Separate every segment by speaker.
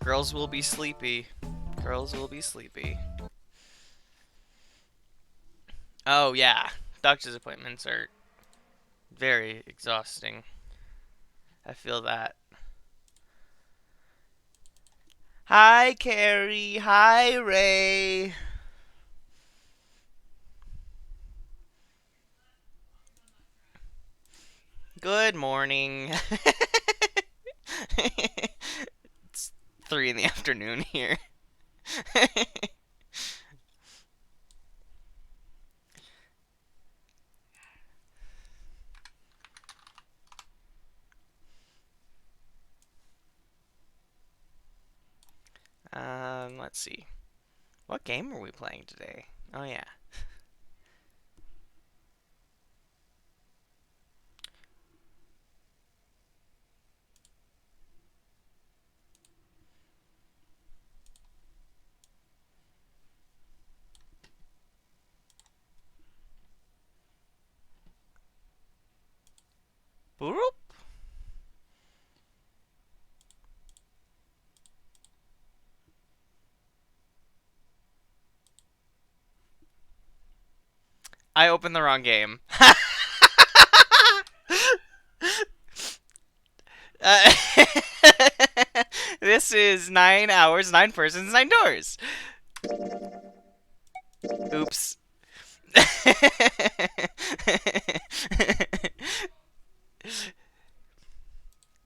Speaker 1: Girls will be sleepy. Girls will be sleepy. Oh, yeah. Doctor's appointments are very exhausting. I feel that. Hi, Carrie. Hi, Ray. Good morning. It's 3 in the afternoon here. Let's see. What game are we playing today? Oh, yeah. Boop. I opened the wrong game. Uh, this is 9 hours, 9 persons, 9 doors. Oops.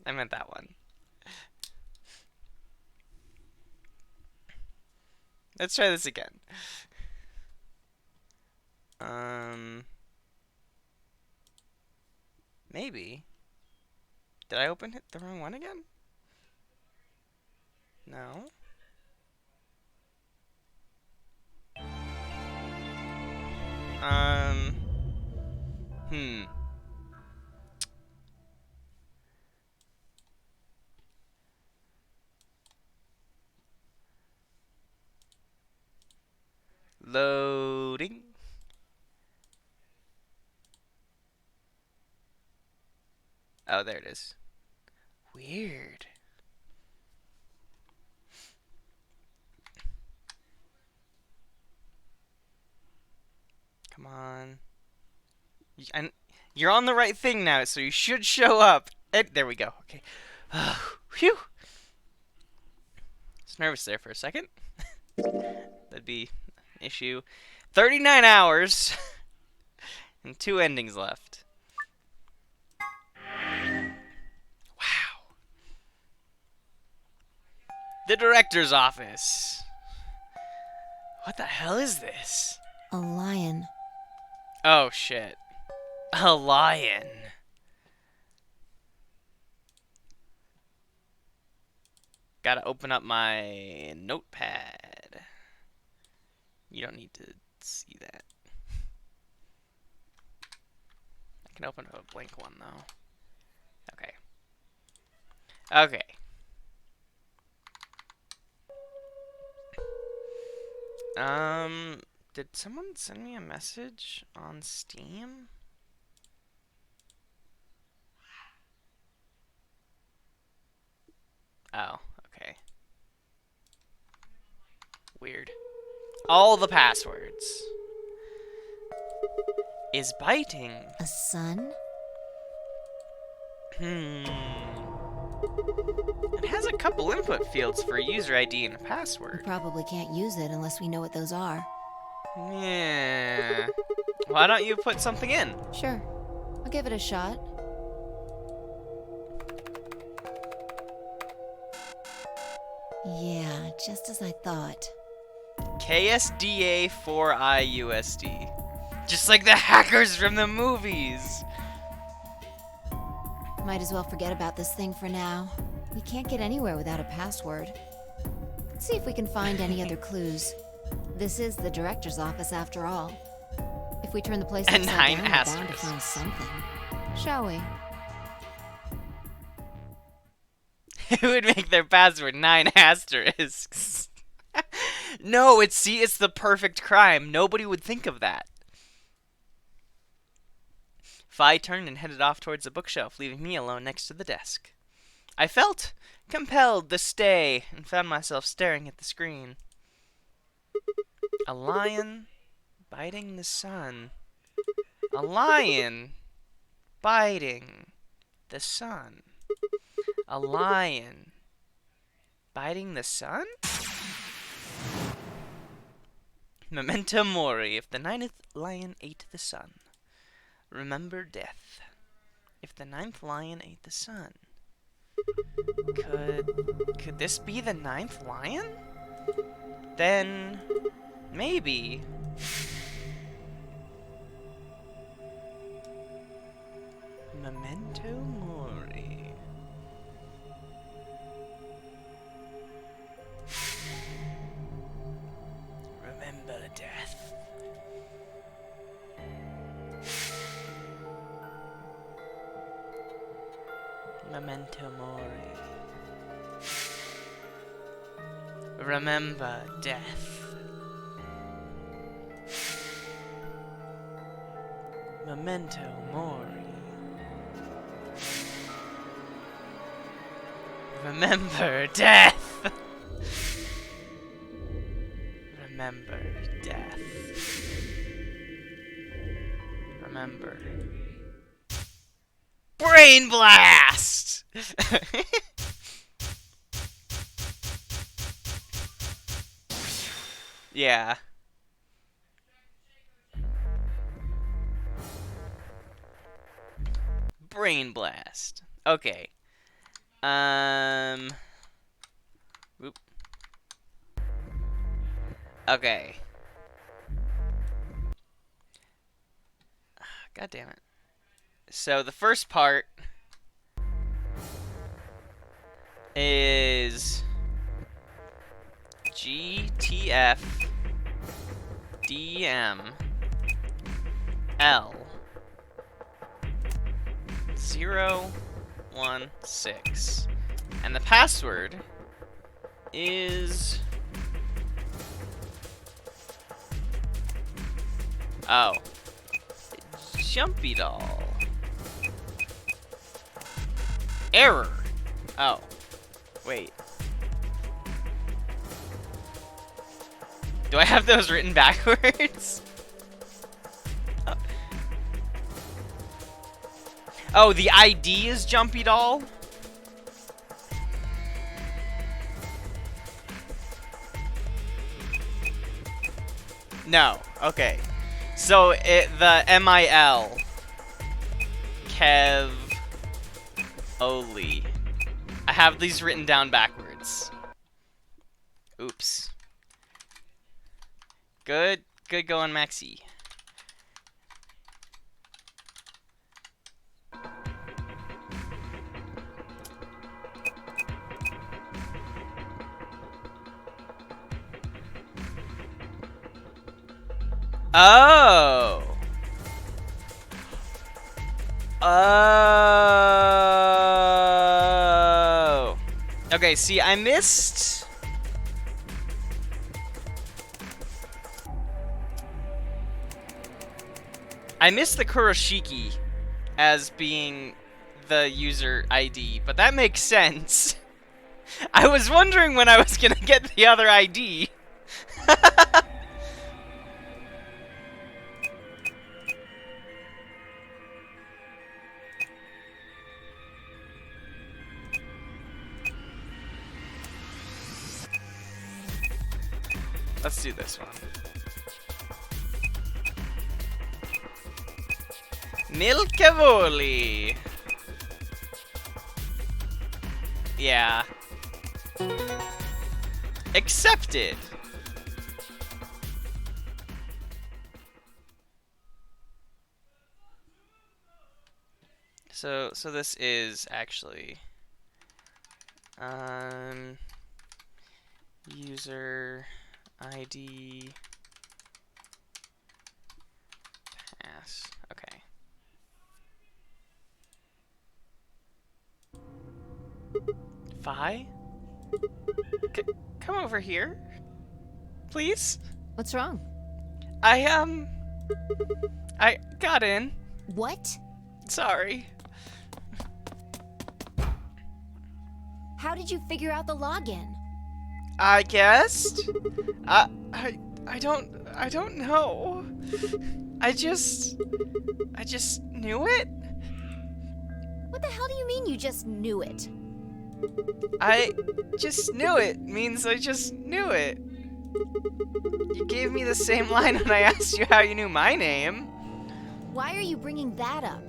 Speaker 1: I meant that one. Let's try this again. Um, maybe. Did I open the wrong one again? No. Um, hmm. Loading. Oh, there it is. Weird. Come on. And you're on the right thing now, so you should show up. And there we go. Okay. Phew. I was nervous there for a second. That'd be an issue. 39 hours and 2 endings left. Wow. The director's office. What the hell is this?
Speaker 2: A lion.
Speaker 1: Oh, shit. A lion. Gotta open up my notepad. You don't need to see that. I can open up a blank one, though. Okay. Okay. Did someone send me a message on Steam? Oh, okay. Weird. All the passwords. Is biting.
Speaker 2: A sun?
Speaker 1: It has a couple input fields for a user ID and a
Speaker 2: We
Speaker 1: password.
Speaker 2: probably can't use it unless we know what those are.
Speaker 1: Yeah. Why don't you put something in?
Speaker 2: Sure. I'll give it a shot. Yeah, just as I thought.
Speaker 1: KSDA4IUSD. Just like the hackers from the movies.
Speaker 2: Might as well forget about this thing for now. We can't get anywhere without a password. Let's see if we can find any other clues. This is the director's office after all. If we turn the place
Speaker 1: And
Speaker 2: upside
Speaker 1: 9
Speaker 2: down, we're bound to
Speaker 1: asterisks.
Speaker 2: find something. Shall we?
Speaker 1: Who would make their password 9 asterisks? No, it's the perfect crime. Nobody would think of that. Fi turned and headed off towards the bookshelf, leaving me alone next to the desk. I felt compelled to stay and found myself staring at the screen. A lion biting the sun. A lion biting the sun. A lion biting the sun? Memento mori. If the ninth lion ate the sun, remember death. If the ninth lion ate the sun. Could this be the ninth lion? Then maybe. Memento mori. Remember death. Memento mori. Remember death. Memento mori. Remember death. Remember death. Remember. Brain blast! Yeah. Brain blast. Okay. Whoop. Okay. God damn it. So the first part is GTF DM L 016, and the password is Jumpy Doll. Error. Oh, wait. Do I have those written backwards? Oh, the ID is Jumpy Doll? No. Okay. So the MIL. Kev Oli. I have these written down backwards. Oops. Good going, Maxi. Oh. Oh. Okay, see, I missed the Kuroshiki as being the user ID, but that makes sense. I was wondering when I was gonna get the other ID. Let's do this one. Milkavoli. Yeah. Accepted. So this is actually user ID pass. Okay. Vi? Come over here, please.
Speaker 2: What's wrong?
Speaker 1: I got in.
Speaker 2: What?
Speaker 1: Sorry.
Speaker 2: How did you figure out the login?
Speaker 1: I guessed? I don't know. I just knew it?
Speaker 2: What the hell do you mean you just knew it?
Speaker 1: I just knew it means I just knew it. You gave me the same line when I asked you how you knew my name.
Speaker 2: Why are you bringing that up?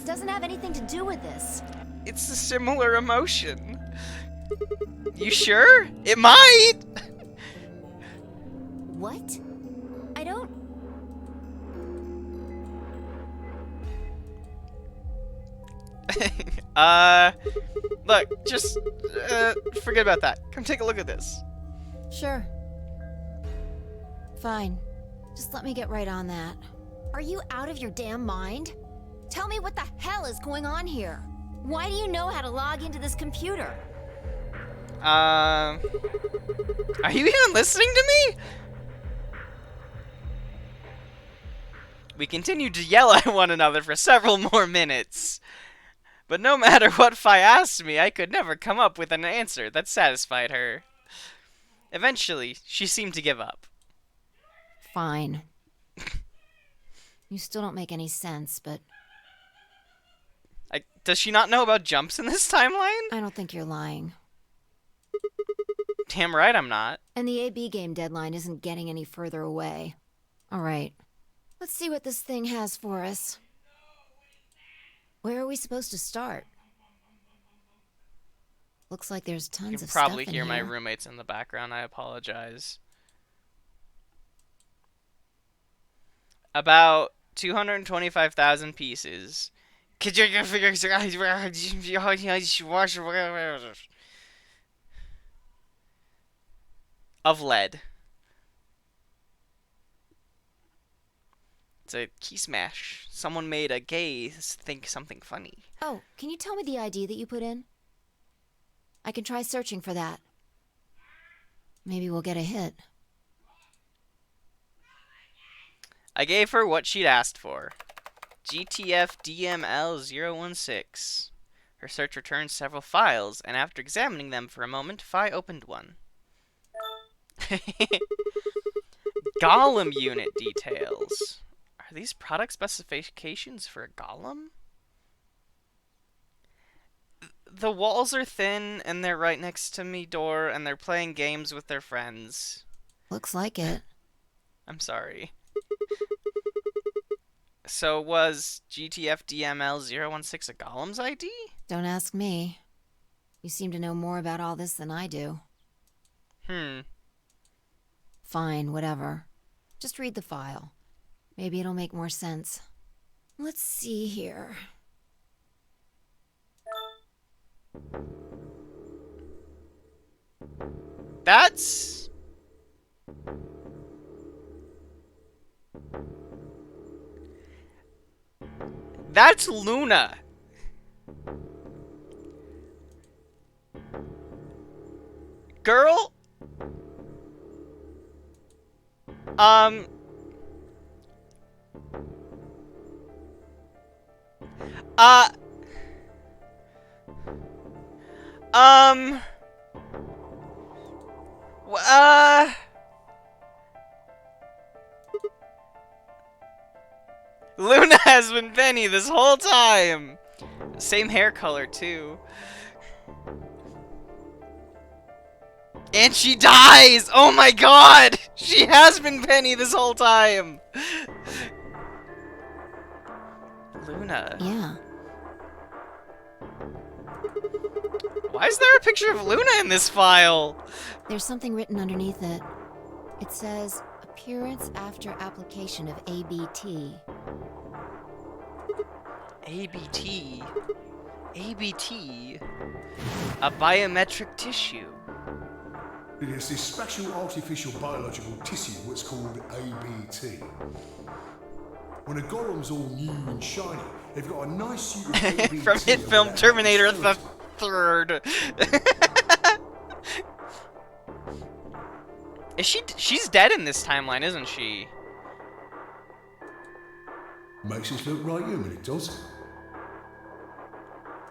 Speaker 2: Doesn't have anything to do with this.
Speaker 1: It's a similar emotion. You sure? It might!
Speaker 2: What? I don't...
Speaker 1: Look, just, forget about that. Come take a look at this.
Speaker 2: Sure. Fine. Just let me get right on that. Are you out of your damn mind? Tell me what the hell is going on here. Why do you know how to log into this computer?
Speaker 1: Are you even listening to me? We continued to yell at one another for several more minutes. But no matter what Fi asked me, I could never come up with an answer that satisfied her. Eventually, she seemed to give up.
Speaker 2: Fine. You still don't make any sense, but...
Speaker 1: Does she not know about jumps in this timeline?
Speaker 2: I don't think you're lying.
Speaker 1: Damn right I'm not.
Speaker 2: And the AB game deadline isn't getting any further away. Alright. Let's see what this thing has for us. Where are we supposed to start? Looks like there's tons
Speaker 1: You can
Speaker 2: of
Speaker 1: probably
Speaker 2: stuff in
Speaker 1: hear my
Speaker 2: here.
Speaker 1: roommates in the background. I apologize. About 225,000 pieces. Of lead. It's a key smash. Someone made a gay think something funny.
Speaker 2: Oh, can you tell me the ID that you put in? I can try searching for that. Maybe we'll get a hit.
Speaker 1: I gave her what she'd asked for. GTF DML016. Her search returned several files, and after examining them for a moment, Fi opened one. Golem unit details. Are these product specifications for a golem? The walls are thin, and they're right next to me door, and they're playing games with their friends.
Speaker 2: Looks like it.
Speaker 1: I'm sorry. So was GTF DML016 a golem's ID?
Speaker 2: Don't ask me. You seem to know more about all this than I do. Fine, whatever. Just read the file. Maybe it'll make more sense. Let's see here.
Speaker 1: That's Luna. Girl? Uh, um, Luna has been Benny this whole time. Same hair color too. And she dies! Oh my god! She has been Penny this whole time! Luna.
Speaker 2: Yeah.
Speaker 1: Why is there a picture of Luna in this file?
Speaker 2: There's something written underneath it. It says, appearance after application of ABT.
Speaker 1: ABT? ABT? A biometric tissue.
Speaker 3: It's this special artificial biological tissue what's called ABT. When a golem's all new and shiny, they've got a nice suit of ABT.
Speaker 1: From hit film Terminator the Third. Is she's dead in this timeline, isn't she?
Speaker 3: Makes us look right human, it does.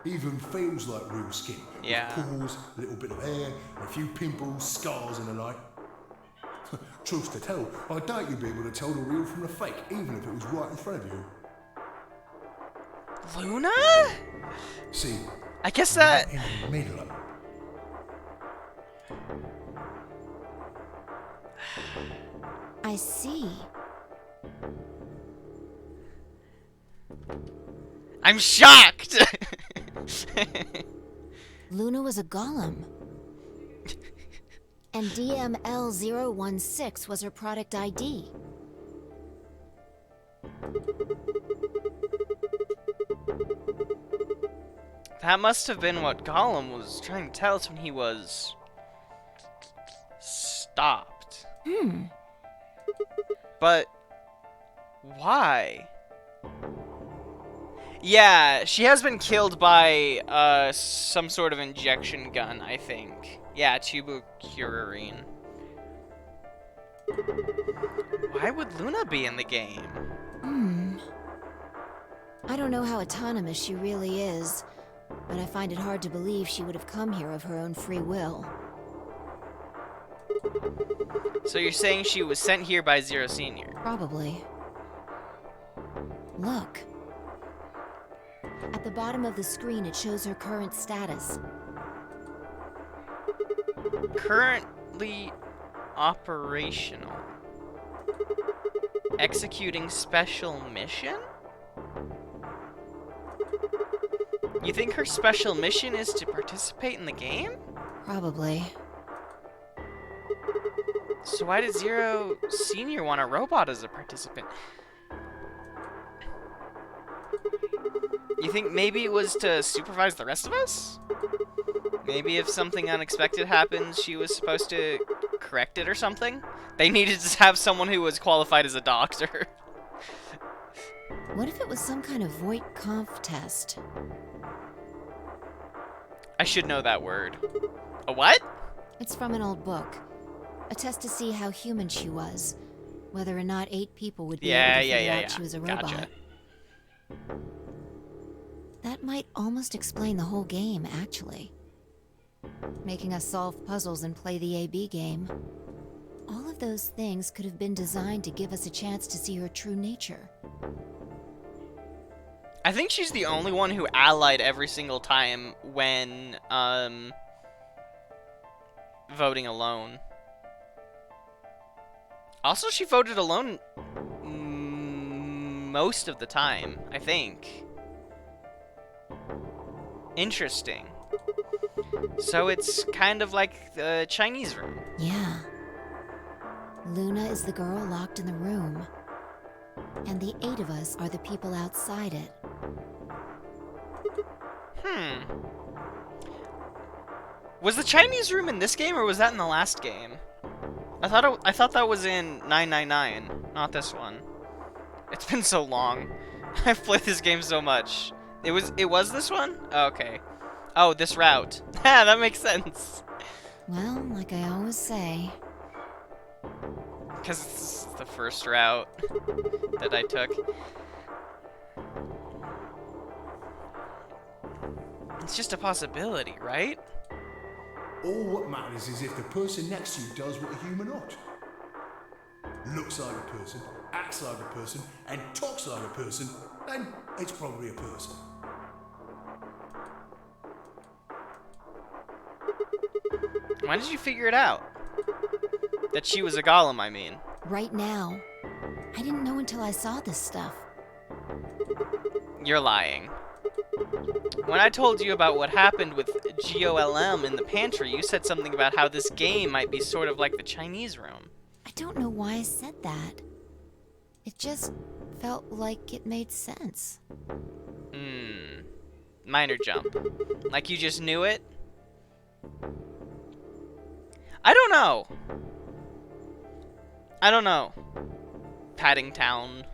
Speaker 3: Even feels like real skin.
Speaker 1: Yeah.
Speaker 3: With pores, a little bit of hair, and a few pimples, scars and the like. Truth to tell, I doubt you'd be able to tell the real from the fake, even if it was right in front of you.
Speaker 1: Luna?
Speaker 3: See,
Speaker 1: I guess that...
Speaker 3: in the middle.
Speaker 2: I see.
Speaker 1: I'm shocked!
Speaker 2: Luna was a golem. And DML016 was her product ID.
Speaker 1: That must have been what Gollum was trying to tell us when he was... stopped. But... why? Yeah, she has been killed by, some sort of injection gun, I think. Yeah, tubercularine. Why would Luna be in the game?
Speaker 2: I don't know how autonomous she really is, but I find it hard to believe she would have come here of her own free will.
Speaker 1: So you're saying she was sent here by Zero Senior?
Speaker 2: Probably. Look. At the bottom of the screen, it shows her current status.
Speaker 1: Currently operational. Executing special mission? You think her special mission is to participate in the game?
Speaker 2: Probably.
Speaker 1: So why did Zero Senior want a robot as a participant? You think maybe it was to supervise the rest of us? Maybe if something unexpected happens, she was supposed to correct it or something? They needed to have someone who was qualified as a doctor.
Speaker 2: What if it was some kind of Voight-Kampff test?
Speaker 1: I should know that word. A what?
Speaker 2: It's from an old book. A test to see how human she was. Whether or not 8 people would be able to figure out she was a robot.
Speaker 1: Gotcha.
Speaker 2: That might almost explain the whole game, actually. Making us solve puzzles and play the AB game. All of those things could have been designed to give us a chance to see her true nature.
Speaker 1: I think she's the only one who allied every single time when, voting alone. Also, she voted alone most of the time, I think. Interesting. So it's kind of like the Chinese room.
Speaker 2: Yeah. Luna is the girl locked in the room. And the 8 of us are the people outside it.
Speaker 1: Was the Chinese room in this game, or was that in the last game? I thought that was in 999, not this one. It's been so long. I've played this game so much. It was this one? Oh, okay. Oh, this route. Yeah, that makes sense.
Speaker 2: Well, like I always say.
Speaker 1: Because this is the first route that I took. It's just a possibility, right?
Speaker 3: All what matters is if the person next to you does what a human ought. Looks like a person, acts like a person, and talks like a person, then it's probably a person.
Speaker 1: When did you figure it out? That she was a golem, I mean.
Speaker 2: Right now. I didn't know until I saw this stuff.
Speaker 1: You're lying. When I told you about what happened with GOLM in the pantry, you said something about how this game might be sort of like the Chinese room.
Speaker 2: I don't know why I said that. It just felt like it made sense.
Speaker 1: Minor jump. Like you just knew it? I don't know. I don't know. Paddingtown.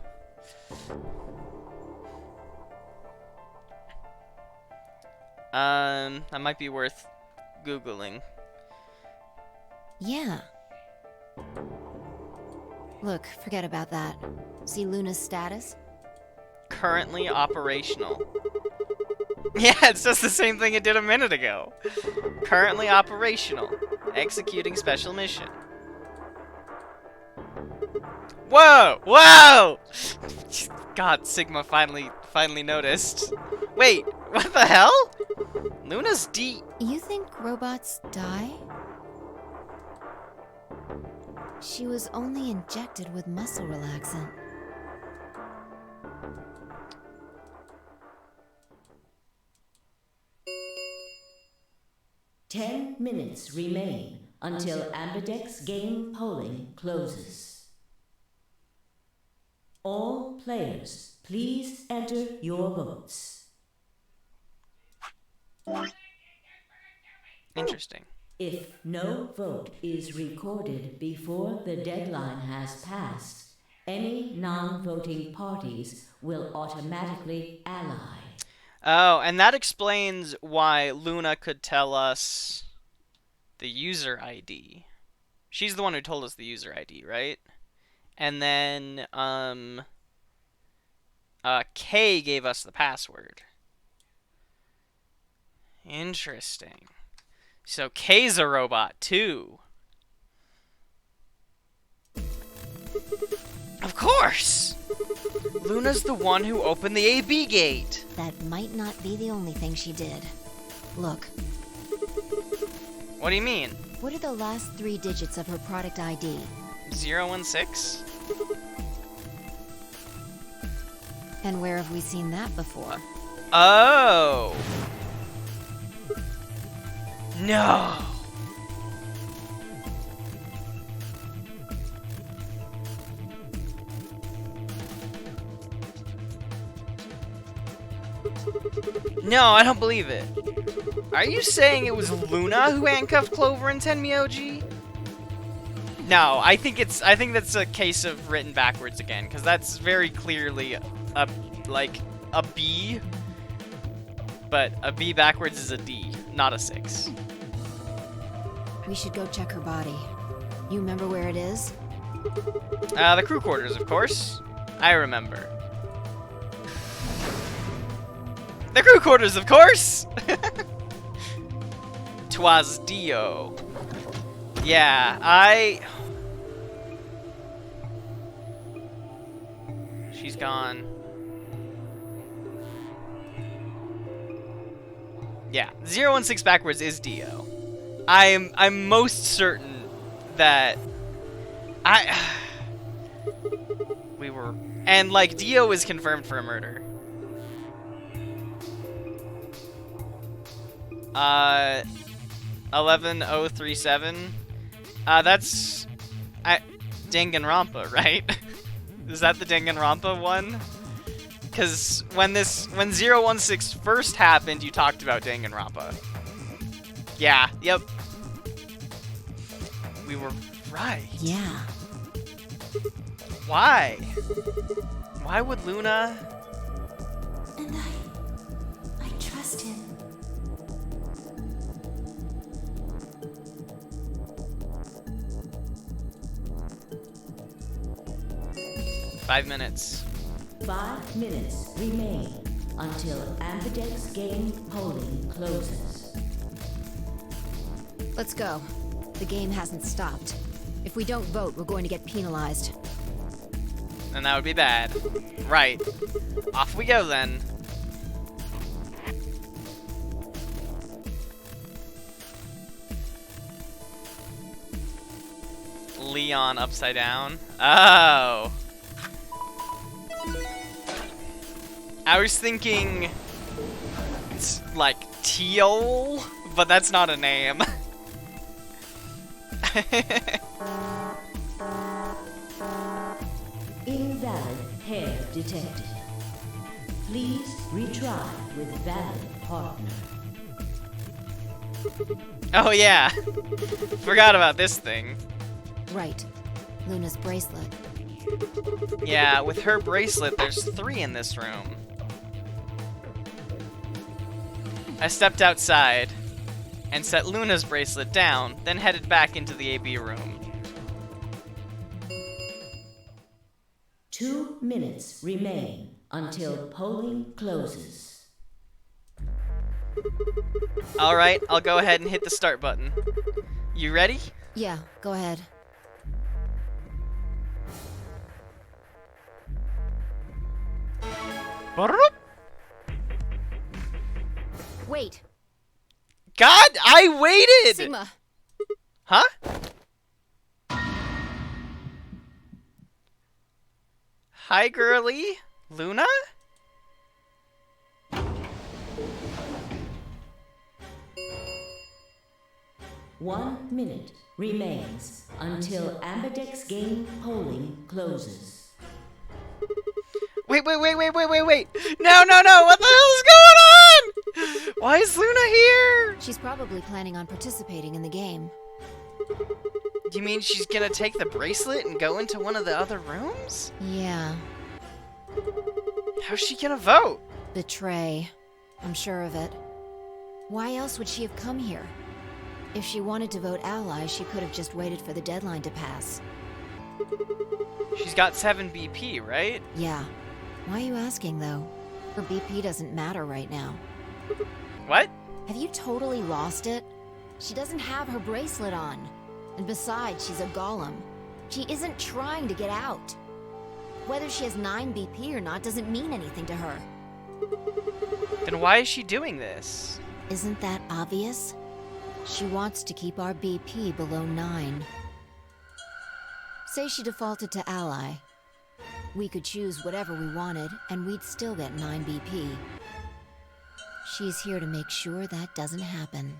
Speaker 1: That might be worth Googling.
Speaker 2: Yeah. Look, forget about that. See Luna's status?
Speaker 1: Currently operational. Yeah, it says the same thing it did a minute ago. Currently operational. Executing special mission. Whoa! Whoa! God, Sigma finally noticed. Wait, what the hell? Luna's D.
Speaker 2: You think robots die? She was only injected with muscle relaxant.
Speaker 4: Ten minutes remain until Ambidex game polling closes. All players, please enter your votes.
Speaker 1: Interesting.
Speaker 4: If no vote is recorded before the deadline has passed, any non-voting parties will automatically ally.
Speaker 1: Oh, and that explains why Luna could tell us the user ID. She's the one who told us the user ID, right? And then, Kay gave us the password. Interesting. So Kay's a robot, too. Of course! Luna's the one who opened the AB gate.
Speaker 2: That might not be the only thing she did. Look,
Speaker 1: What do you mean?
Speaker 2: what are the last 3 digits of her product ID?
Speaker 1: 016?
Speaker 2: And where have we seen that before?
Speaker 1: Oh! No! No, I don't believe it. Are you saying it was Luna who handcuffed Clover and Tenmyoji? No, I think that's a case of written backwards again, because that's very clearly a B, but a B backwards is a D, not a 6.
Speaker 2: We should go check her body. You remember where it is?
Speaker 1: The crew quarters, of course. I remember. The crew quarters, of course! 'Twas Dio. Yeah, She's gone. Yeah, 016 backwards is Dio. I'm most certain that we were, and like Dio is confirmed for a murder. 11037. That's Danganronpa, right? Is that the Danganronpa one? Because when 016 first happened, you talked about Danganronpa. Yeah, yep. We were right.
Speaker 2: Yeah.
Speaker 1: Why? Why would Luna?
Speaker 2: And I trust him.
Speaker 4: Five minutes remain until Ambidex game polling closes.
Speaker 2: Let's go. The game hasn't stopped. If we don't vote, we're going to get penalized.
Speaker 1: And that would be bad. Right. Off we go then. Leon upside down. Oh. I was thinking it's like Teal, but that's not a name.
Speaker 4: Invalid pair detected. Please retry with valid partner.
Speaker 1: Oh yeah. Forgot about this thing.
Speaker 2: Right. Luna's bracelet.
Speaker 1: Yeah, with her bracelet, there's 3 in this room. I stepped outside and set Luna's bracelet down, then headed back into the AB room.
Speaker 4: 2 minutes remain until polling closes.
Speaker 1: Alright, I'll go ahead and hit the start button. You ready?
Speaker 2: Yeah, go ahead. Wait,
Speaker 1: God, I waited!
Speaker 2: Sigma.
Speaker 1: Huh? Hi, girly. Luna?
Speaker 4: 1 minute remains until Ambidex game polling closes.
Speaker 1: Wait. No, what the hell is going on? Why is Luna here?
Speaker 2: She's probably planning on participating in the game.
Speaker 1: You mean she's gonna take the bracelet and go into one of the other rooms?
Speaker 2: Yeah,
Speaker 1: How's she gonna vote?
Speaker 2: betray. I'm sure of it. Why else would she have come here? If she wanted to vote ally, she could have just waited for the deadline to pass.
Speaker 1: She's got 7 BP, right?
Speaker 2: Yeah. Why are you asking, though? Her BP doesn't matter right now.
Speaker 1: What?
Speaker 2: Have you totally lost it? She doesn't have her bracelet on. And besides, she's a golem. She isn't trying to get out. Whether she has 9 BP or not doesn't mean anything to her.
Speaker 1: Then why is she doing this?
Speaker 2: Isn't that obvious? She wants to keep our BP below 9. Say she defaulted to ally. We could choose whatever we wanted, and we'd still get 9 BP. She's here to make sure that doesn't happen.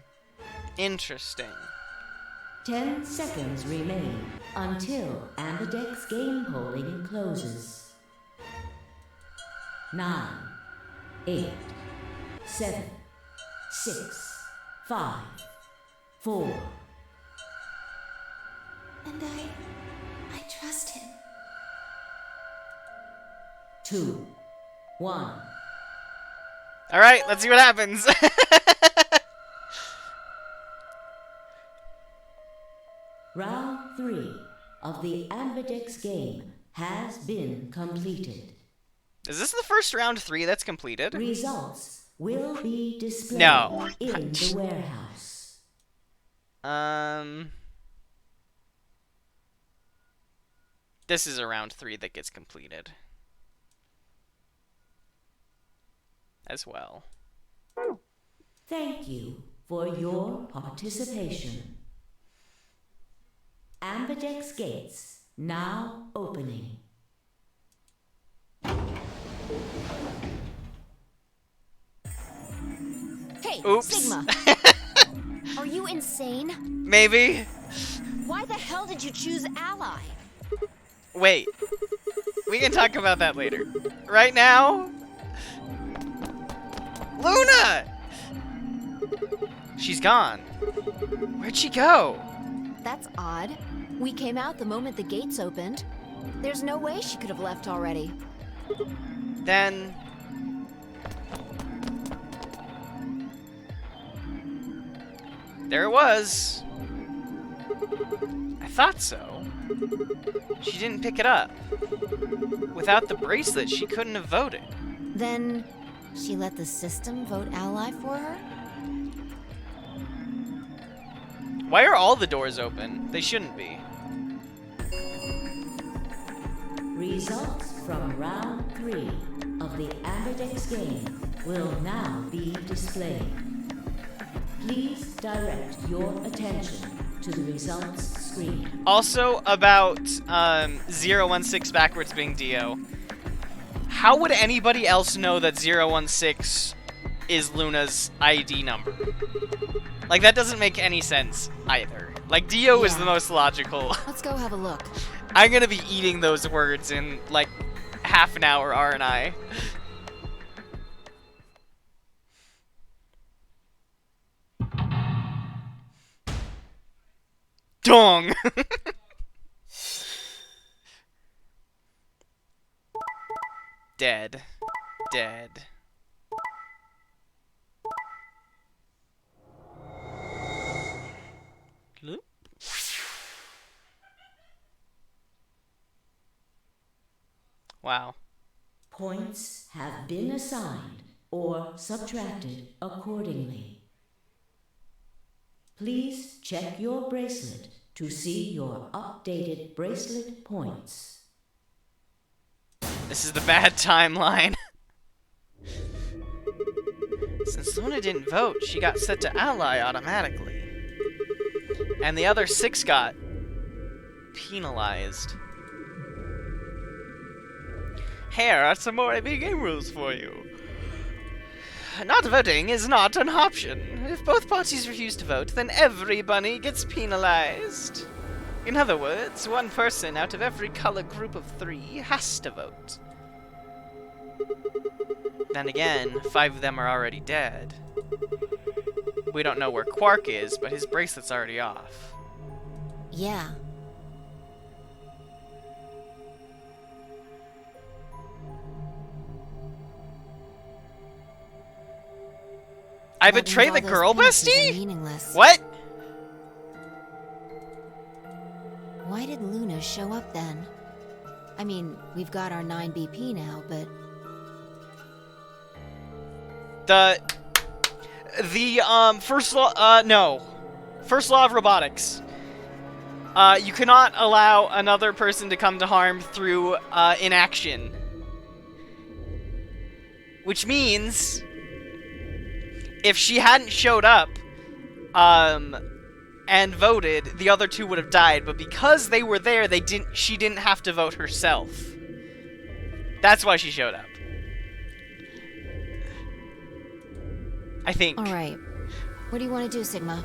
Speaker 1: Interesting.
Speaker 4: 10 seconds remain until Ambidex game polling closes. 9, 8, 7, 6, 5, 4.
Speaker 2: And I trust him.
Speaker 4: 2, 1.
Speaker 1: Alright, let's see what happens.
Speaker 4: Round 3 of the Ambidex game has been completed.
Speaker 1: Is this the first round 3 that's completed?
Speaker 4: Results will be displayed
Speaker 1: No.
Speaker 4: in the warehouse.
Speaker 1: This is a round 3 that gets completed. As well.
Speaker 4: Thank you for your participation. Ambidex gates now opening.
Speaker 2: Hey,
Speaker 1: Oops.
Speaker 2: Sigma! Are you insane?
Speaker 1: Maybe.
Speaker 2: Why the hell did you choose ally?
Speaker 1: Wait. We can talk about that later. Right now? Luna! She's gone. Where'd she go?
Speaker 2: That's odd. We came out the moment the gates opened. There's no way she could have left already.
Speaker 1: Then... there it was. I thought so. She didn't pick it up. Without the bracelet, she couldn't have voted.
Speaker 2: Then she let the system vote ally for her?
Speaker 1: Why are all the doors open? They shouldn't be.
Speaker 4: Results from round 3 of the Ambidex game will now be displayed. Please direct your attention to the results screen.
Speaker 1: Also, about 016 backwards being Dio. How would anybody else know that 016 is Luna's ID number? Like, that doesn't make any sense either. Like, Dio is
Speaker 2: Yeah.
Speaker 1: the most logical.
Speaker 2: Let's go have a look.
Speaker 1: I'm gonna be eating those words in, like, half an hour, aren't I? Dong! Dead. Dead. Bloop. Wow.
Speaker 4: Points have been assigned or subtracted accordingly. Please check your bracelet to see your updated bracelet points.
Speaker 1: This is the bad timeline. Since Luna didn't vote, she got set to ally automatically. And the other 6 got penalized. Here are some more AB game rules for you. Not voting is not an option. If both parties refuse to vote, then everybody gets penalized. In other words, one person out of every color group of 3 has to vote. Then again, 5 of them are already dead. We don't know where Quark is, but his bracelet's already off.
Speaker 2: Yeah.
Speaker 1: I
Speaker 2: That means
Speaker 1: betrayed
Speaker 2: all
Speaker 1: the
Speaker 2: those
Speaker 1: girl,
Speaker 2: penalties are
Speaker 1: bestie?
Speaker 2: meaningless.
Speaker 1: What?
Speaker 2: Why did Luna show up then? I mean, we've got our 9 BP now, but
Speaker 1: The first law, no. First law of robotics. You cannot allow another person to come to harm through, inaction. Which means, if she hadn't showed up, and voted, the other 2 would have died, but because they were there, she didn't have to vote herself. That's why she showed up. I think.
Speaker 2: alright. What do you want to do, Sigma?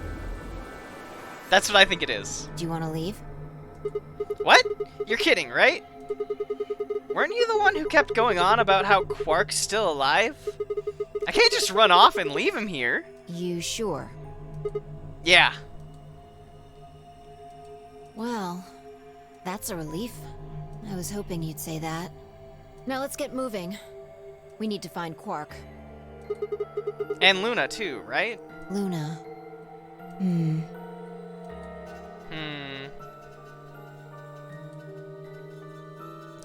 Speaker 1: That's what I think it is.
Speaker 2: Do you want to leave?
Speaker 1: What? You're kidding, right? Weren't you the one who kept going on about how Quark's still alive? I can't just run off and leave him here.
Speaker 2: You sure?
Speaker 1: Yeah.
Speaker 2: Well, that's a relief. I was hoping you'd say that. Now let's get moving. We need to find Quark.
Speaker 1: And Luna, too, right?
Speaker 2: Luna.
Speaker 1: Hmm.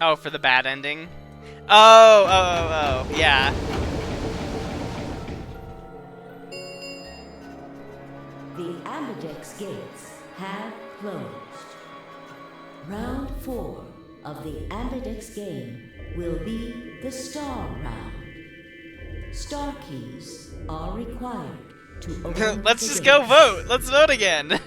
Speaker 1: Oh, for the bad ending? Oh, yeah.
Speaker 4: The Ambidex gates have closed. Round 4 of the Ambidex game will be the Star Round. Star keys are required to open
Speaker 1: Let's
Speaker 4: the
Speaker 1: just go
Speaker 4: gates.
Speaker 1: vote. Let's vote again.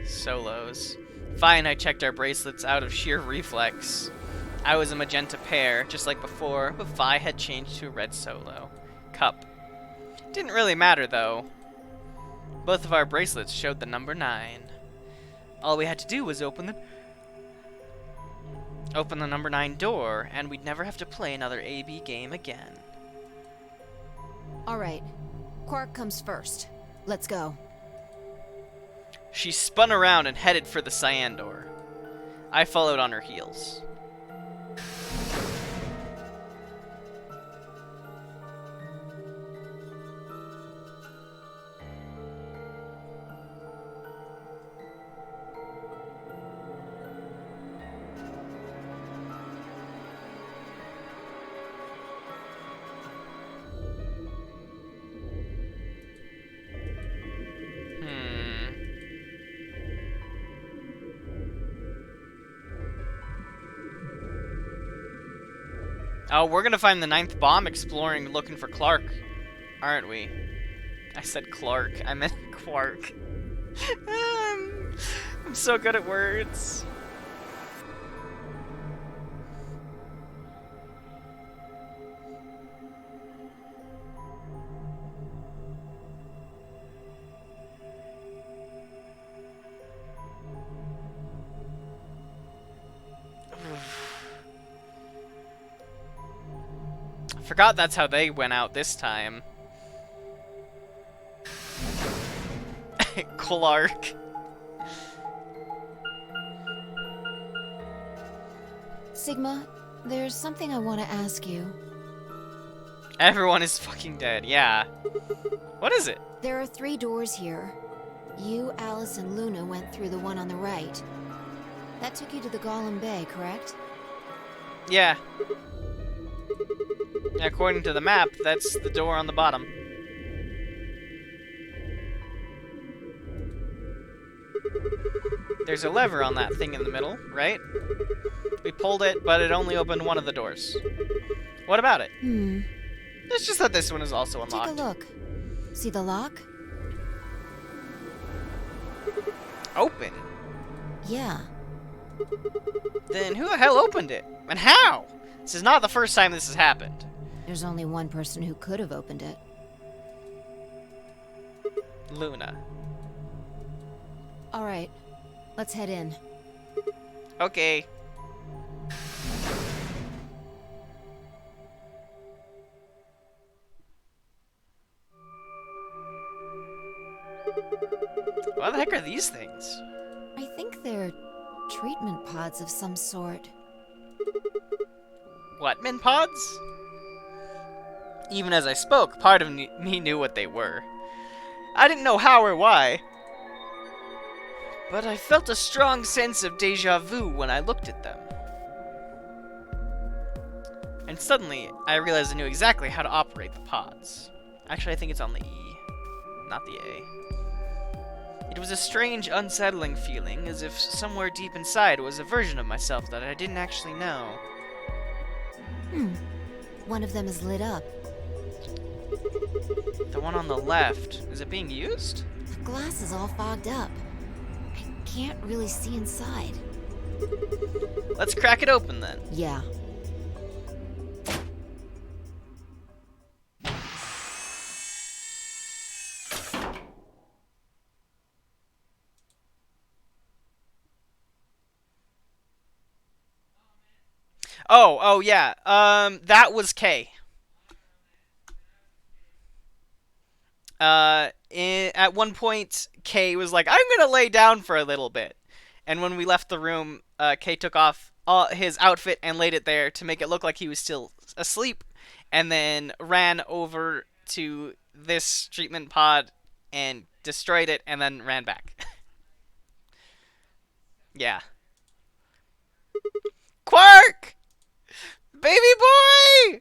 Speaker 1: Solos. Fine, I checked our bracelets out of sheer reflex. I was a magenta pair, just like before, but Vi had changed to a red solo. Cup. Didn't really matter, though. Both of our bracelets showed the number 9. All we had to do was open the number 9 door, and we'd never have to play another AB game again.
Speaker 2: Alright. Quark comes first. Let's go.
Speaker 1: She spun around and headed for the cyan door. I followed on her heels. Oh, we're gonna find the 9th bomb exploring, looking for Clark, aren't we? I said Clark. I meant Quark. I'm so good at words. Forgot that's how they went out this time. Clark.
Speaker 2: Sigma, there's something I want to ask you.
Speaker 1: Everyone is fucking dead, yeah. What is it?
Speaker 2: There are 3 doors here. You, Alice, and Luna went through the one on the right. That took you to the Golem Bay, correct?
Speaker 1: Yeah. According to the map, that's the door on the bottom. There's a lever on that thing in the middle, right? We pulled it, but it only opened one of the doors. What about it? It's just that this one is also
Speaker 2: Take
Speaker 1: unlocked.
Speaker 2: a look. See the lock?
Speaker 1: Open?
Speaker 2: Yeah.
Speaker 1: Then who the hell opened it? And how? This is not the first time this has happened.
Speaker 2: There's only one person who could have opened it.
Speaker 1: Luna.
Speaker 2: All right, let's head in.
Speaker 1: Okay. What the heck are these things?
Speaker 2: I think they're treatment pods of some sort.
Speaker 1: What, min pods? Even as I spoke, part of me knew what they were. I didn't know how or why, but I felt a strong sense of deja vu when I looked at them. And suddenly, I realized I knew exactly how to operate the pods. Actually, I think it's on the E, not the A. It was a strange, unsettling feeling, as if somewhere deep inside was a version of myself that I didn't actually know.
Speaker 2: One of them is lit up.
Speaker 1: The one on the left, is it being used?
Speaker 2: The glass is all fogged up. I can't really see inside.
Speaker 1: Let's crack it open then.
Speaker 2: Yeah.
Speaker 1: Oh yeah. That was Kay. At one point, Kay was like, "I'm gonna lay down for a little bit," and when we left the room, Kay took off his outfit and laid it there to make it look like he was still asleep, and then ran over to this treatment pod and destroyed it, and then ran back. Yeah. Quark! Baby boy!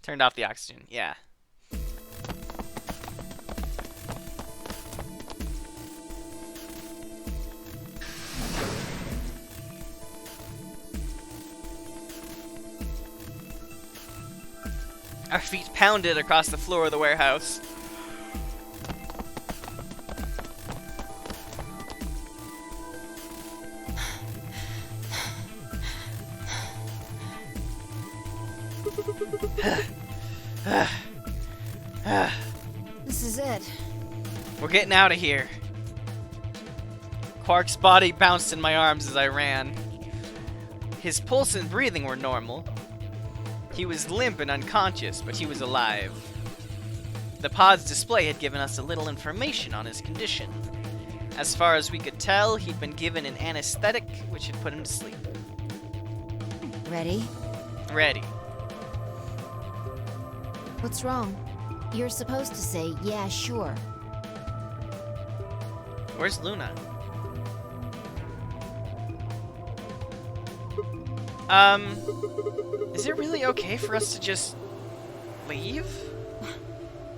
Speaker 1: Turned off the oxygen, yeah. Our feet pounded across the floor of the warehouse.
Speaker 2: This is it.
Speaker 1: We're getting out of here. Quark's body bounced in my arms as I ran. His pulse and breathing were normal. He was limp and unconscious, but he was alive. The pod's display had given us a little information on his condition. As far as we could tell, he'd been given an anesthetic, which had put him to sleep.
Speaker 2: Ready?
Speaker 1: Ready.
Speaker 2: What's wrong? You're supposed to say, yeah, sure.
Speaker 1: Where's Luna? Is it really okay for us to just leave?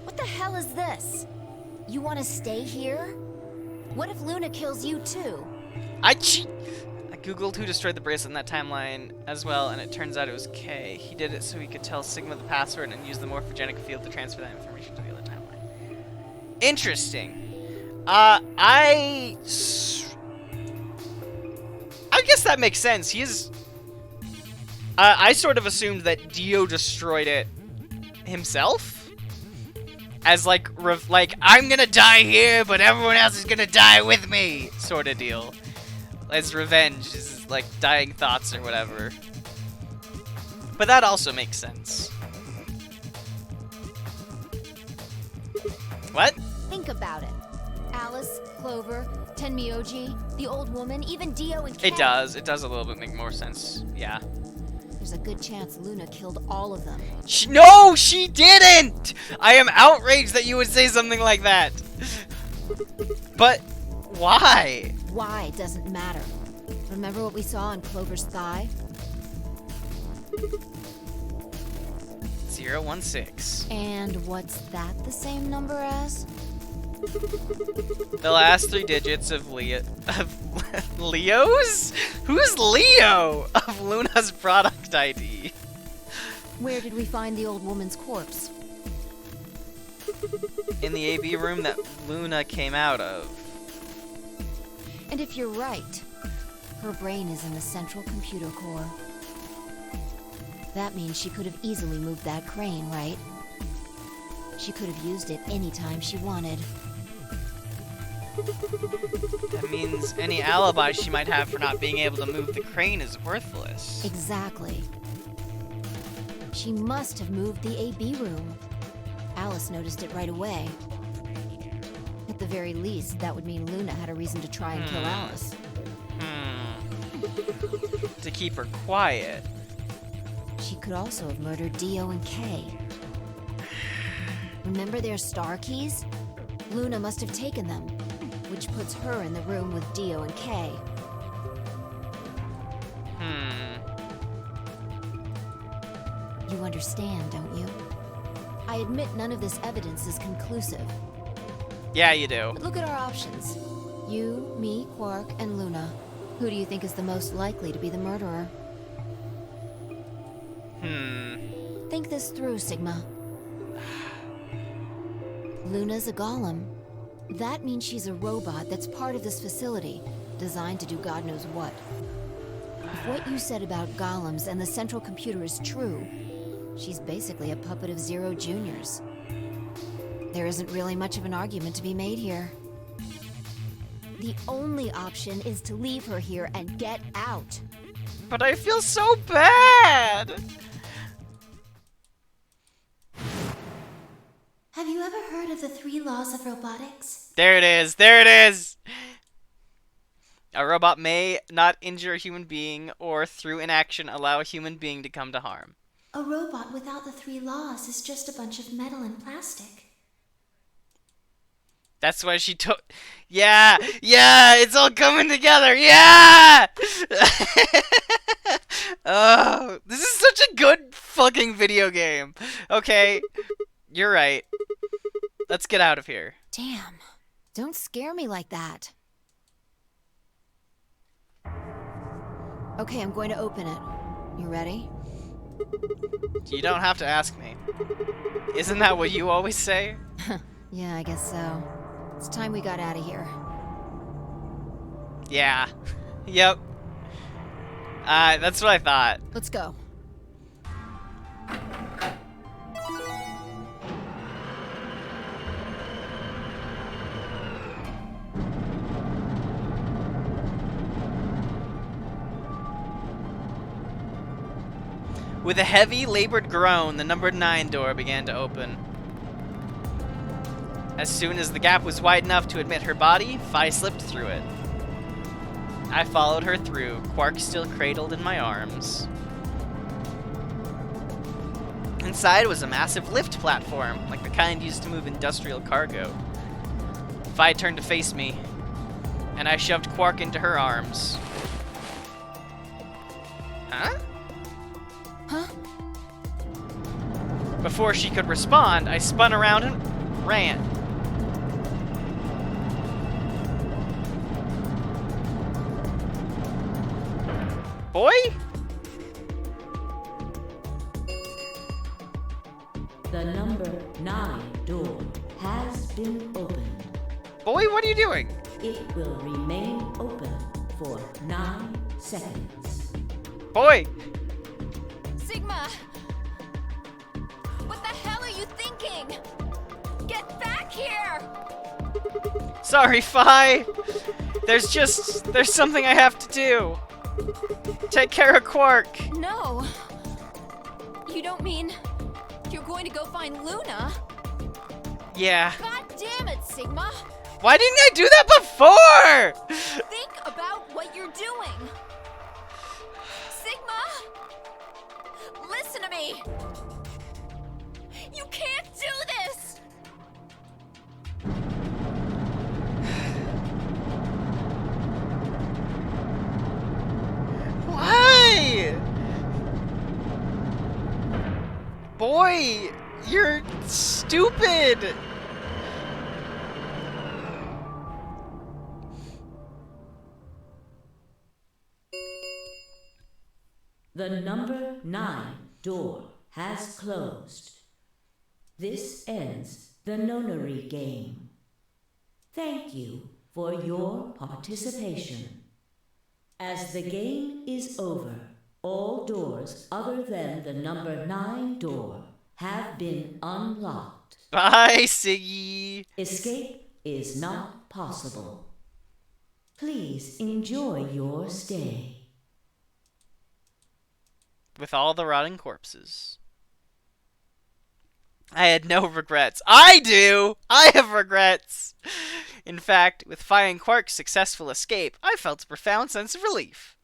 Speaker 2: What the hell is this? You want to stay here? What if Luna kills you too?
Speaker 1: I googled who destroyed the bracelet in that timeline as well, and it turns out it was Kay. He did it so he could tell Sigma the password and use the morphogenic field to transfer that information to the other timeline. Interesting. I guess that makes sense. He is. I sort of assumed that Dio destroyed it himself, as like I'm gonna die here, but everyone else is gonna die with me, sort of deal. As revenge, is like dying thoughts or whatever. But that also makes sense. What?
Speaker 2: Think about it. Alice, Clover, Tenmyoji, the old woman, even Dio and Kay.
Speaker 1: It does. It does a little bit make more sense. Yeah.
Speaker 2: There's a good chance Luna killed all of them.
Speaker 1: No, she didn't! I am outraged that you would say something like that. But Why?
Speaker 2: Why doesn't matter. Remember what we saw on Clover's thigh?
Speaker 1: 016.
Speaker 2: And what's that the same number as?
Speaker 1: The last 3 digits of Leo's? Who's Leo? Of Luna's product ID.
Speaker 2: Where did we find the old woman's corpse?
Speaker 1: In the AB room that Luna came out of.
Speaker 2: And if you're right, her brain is in the central computer core. That means she could have easily moved that crane, right? She could have used it anytime she wanted.
Speaker 1: That means any alibi she might have for not being able to move the crane is worthless.
Speaker 2: Exactly. She must have moved the AB room. Alice noticed it right away. At the very least, that would mean Luna had a reason to try and kill Alice.
Speaker 1: To keep her quiet.
Speaker 2: She could also have murdered Dio and Kay. Remember their star keys? Luna must have taken them, which puts her in the room with Dio and Kay. You understand, don't you? I admit none of this evidence is conclusive.
Speaker 1: Yeah, you do.
Speaker 2: But look at our options. You, me, Quark, and Luna. Who do you think is the most likely to be the murderer? Think this through, Sigma. Luna's a golem. That means she's a robot that's part of this facility, designed to do God knows what. If what you said about golems and the central computer is true, she's basically a puppet of Zero Junior's. There isn't really much of an argument to be made here. The only option is to leave her here and get out.
Speaker 1: But I feel so bad!
Speaker 5: Have you ever heard of the 3 laws of robotics?
Speaker 1: There it is! There it is! A robot may not injure a human being or, through inaction, allow a human being to come to harm.
Speaker 5: A robot without the 3 laws is just a bunch of metal and plastic.
Speaker 1: That's why she took... Yeah! Yeah! It's all coming together! Yeah! Oh, this is such a good fucking video game. Okay, you're right. Let's get out of here.
Speaker 2: Damn. Don't scare me like that. Okay, I'm going to open it. You ready?
Speaker 1: You don't have to ask me. Isn't that what you always say?
Speaker 2: Yeah, I guess so. It's time we got out of here.
Speaker 1: Yeah. Yep. That's what I thought.
Speaker 2: Let's go.
Speaker 1: With a heavy, labored groan, the number 9 door began to open. As soon as the gap was wide enough to admit her body, Phi slipped through it. I followed her through, Quark still cradled in my arms. Inside was a massive lift platform, like the kind used to move industrial cargo. Phi turned to face me, and I shoved Quark into her arms. Huh?
Speaker 2: Huh?
Speaker 1: Before she could respond, I spun around and ran. Boy?
Speaker 4: The number 9 door has been opened.
Speaker 1: Boy, what are you doing?
Speaker 4: It will remain open for 9 seconds.
Speaker 1: Boy!
Speaker 2: Sigma! What the hell are you thinking? Get back here!
Speaker 1: Sorry, Phi! There's something I have to do. Take care of Quark.
Speaker 2: No! You don't mean you're going to go find Luna?
Speaker 1: Yeah.
Speaker 2: God damn it, Sigma!
Speaker 1: Why didn't I do that before?
Speaker 2: Think about what you're doing! Sigma! Listen to me! You can't do this!
Speaker 1: boy! You're stupid!
Speaker 4: The number 9 door has closed. This ends the nonary game. Thank you for your participation. As the game is over, all doors other than the number 9 door have been unlocked.
Speaker 1: Bye, Siggy!
Speaker 4: Escape is not possible. Please enjoy your stay.
Speaker 1: With all the rotting corpses. I had no regrets. I do! I have regrets! In fact, with Fire Quark's successful escape, I felt a profound sense of relief.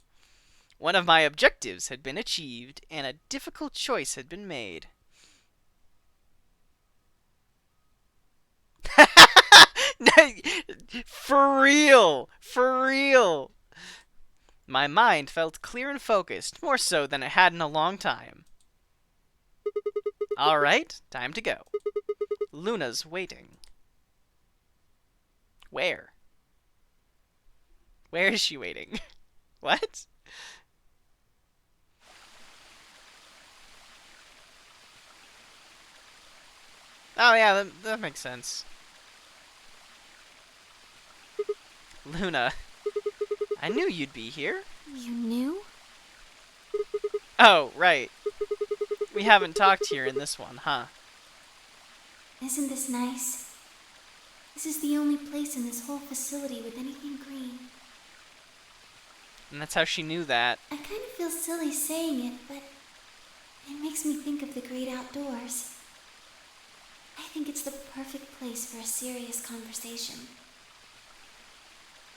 Speaker 1: One of my objectives had been achieved, and a difficult choice had been made. For real! For real! My mind felt clear and focused, more so than it had in a long time. Alright, time to go. Luna's waiting. Where? Where is she waiting? What? Oh yeah, that makes sense. Luna, I knew you'd be here.
Speaker 5: You knew?
Speaker 1: Oh, right. We haven't talked here in this one, huh?
Speaker 5: Isn't this nice? This is the only place in this whole facility with anything green.
Speaker 1: And that's how she knew that.
Speaker 5: I kind of feel silly saying it, but it makes me think of the great outdoors. I think it's the perfect place for a serious conversation.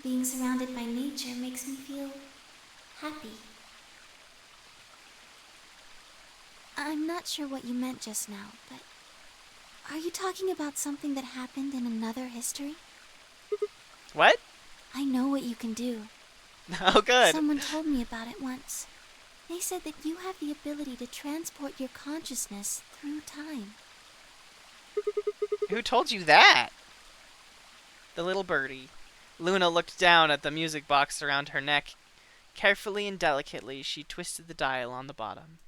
Speaker 5: Being surrounded by nature makes me feel happy. I'm not sure what you meant just now, but are you talking about something that happened in another history?
Speaker 1: What?
Speaker 5: I know what you can do.
Speaker 1: Oh, good.
Speaker 5: Someone told me about it once. They said that you have the ability to transport your consciousness through time.
Speaker 1: Who told you that? The little birdie. Luna looked down at the music box around her neck. Carefully and delicately, she twisted the dial on the bottom.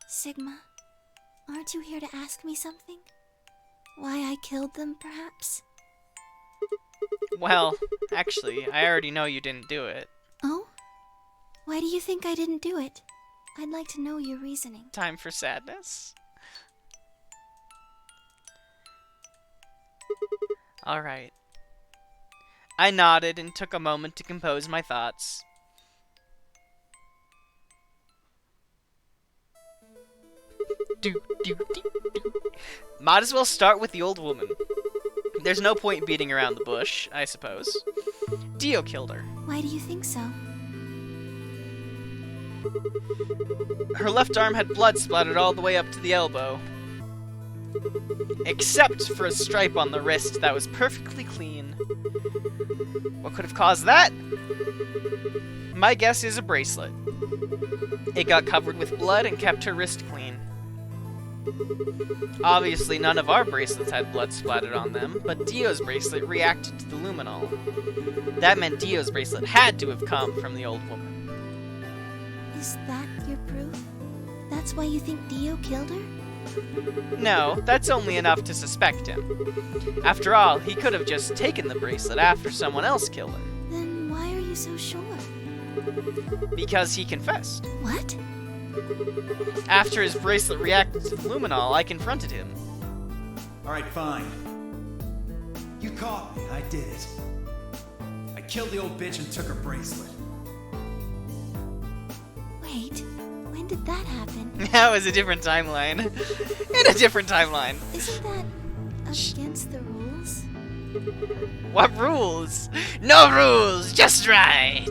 Speaker 5: Sigma, aren't you here to ask me something? Why I killed them, perhaps?
Speaker 1: Well, actually, I already know you didn't do it.
Speaker 5: Oh? Why do you think I didn't do it? I'd like to know your reasoning.
Speaker 1: Time for sadness. Alright. I nodded and took a moment to compose my thoughts. Might as well start with the old woman. There's no point beating around the bush, I suppose. Dio killed her.
Speaker 5: Why do you think so?
Speaker 1: Her left arm had blood splattered all the way up to the elbow. Except for a stripe on the wrist that was perfectly clean. What could have caused that? My guess is a bracelet. It got covered with blood and kept her wrist clean. Obviously, none of our bracelets had blood splattered on them, but Dio's bracelet reacted to the luminol. That meant Dio's bracelet had to have come from the old woman.
Speaker 5: Is that your proof? That's why you think Dio killed her?
Speaker 1: No, that's only enough to suspect him. After all, he could have just taken the bracelet after someone else killed her.
Speaker 5: Then why are you so sure?
Speaker 1: Because he confessed.
Speaker 5: What?
Speaker 1: After his bracelet reacted to the luminol, I confronted him.
Speaker 6: Alright, fine. You caught me, I did it. I killed the old bitch and took her bracelet.
Speaker 5: Wait, when did that happen?
Speaker 1: That was a different timeline. In a different timeline.
Speaker 5: Isn't that against the rules?
Speaker 1: What rules? No rules, just right.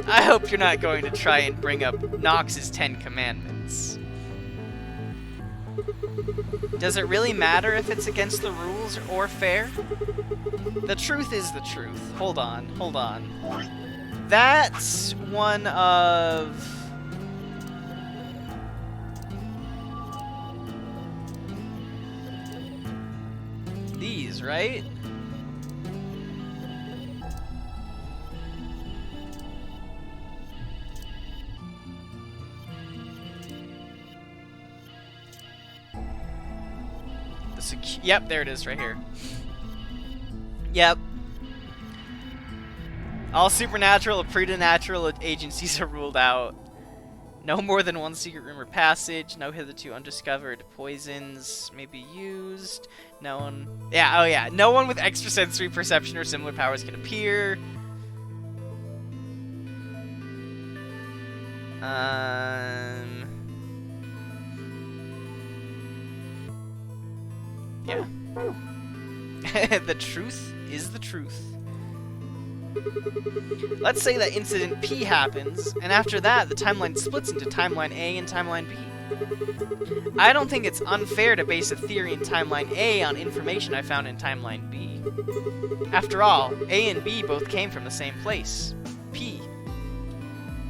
Speaker 1: I hope you're not going to try and bring up Nox's 10 Commandments. Does it really matter if it's against the rules or fair? The truth is the truth. Hold on, hold on. That's one of... these, right? Yep, there it is right here. Yep. All supernatural or preternatural agencies are ruled out. No more than one secret room or passage. No hitherto undiscovered poisons may be used. No one... yeah, oh yeah. No one with extrasensory perception or similar powers can appear. Yeah. The truth is the truth. Let's say that Incident P happens, and after that, the timeline splits into Timeline A and Timeline B. I don't think it's unfair to base a theory in Timeline A on information I found in Timeline B. After all, A and B both came from the same place, P.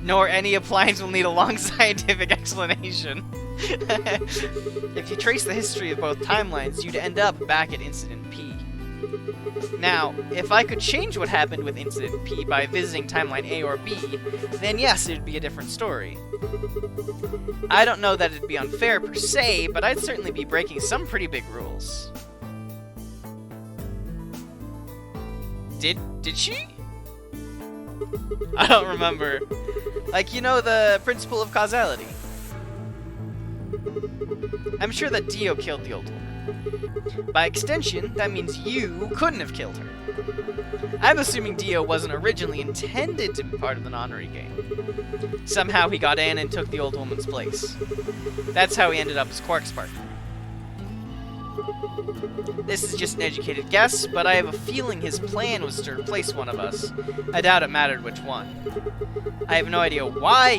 Speaker 1: Nor any appliance will need a long scientific explanation. If you trace the history of both timelines, you'd end up back at Incident P. Now, if I could change what happened with Incident P by visiting Timeline A or B, then yes, it'd be a different story. I don't know that it'd be unfair per se, but I'd certainly be breaking some pretty big rules. Did she? I don't remember. Like, you know, the principle of causality. I'm sure that Dio killed the old woman. By extension, that means you couldn't have killed her. I'm assuming Dio wasn't originally intended to be part of the Nonary game. Somehow he got in and took the old woman's place. That's how he ended up as Quark's partner. This is just an educated guess, but I have a feeling his plan was to replace one of us. I doubt it mattered which one. I have no idea why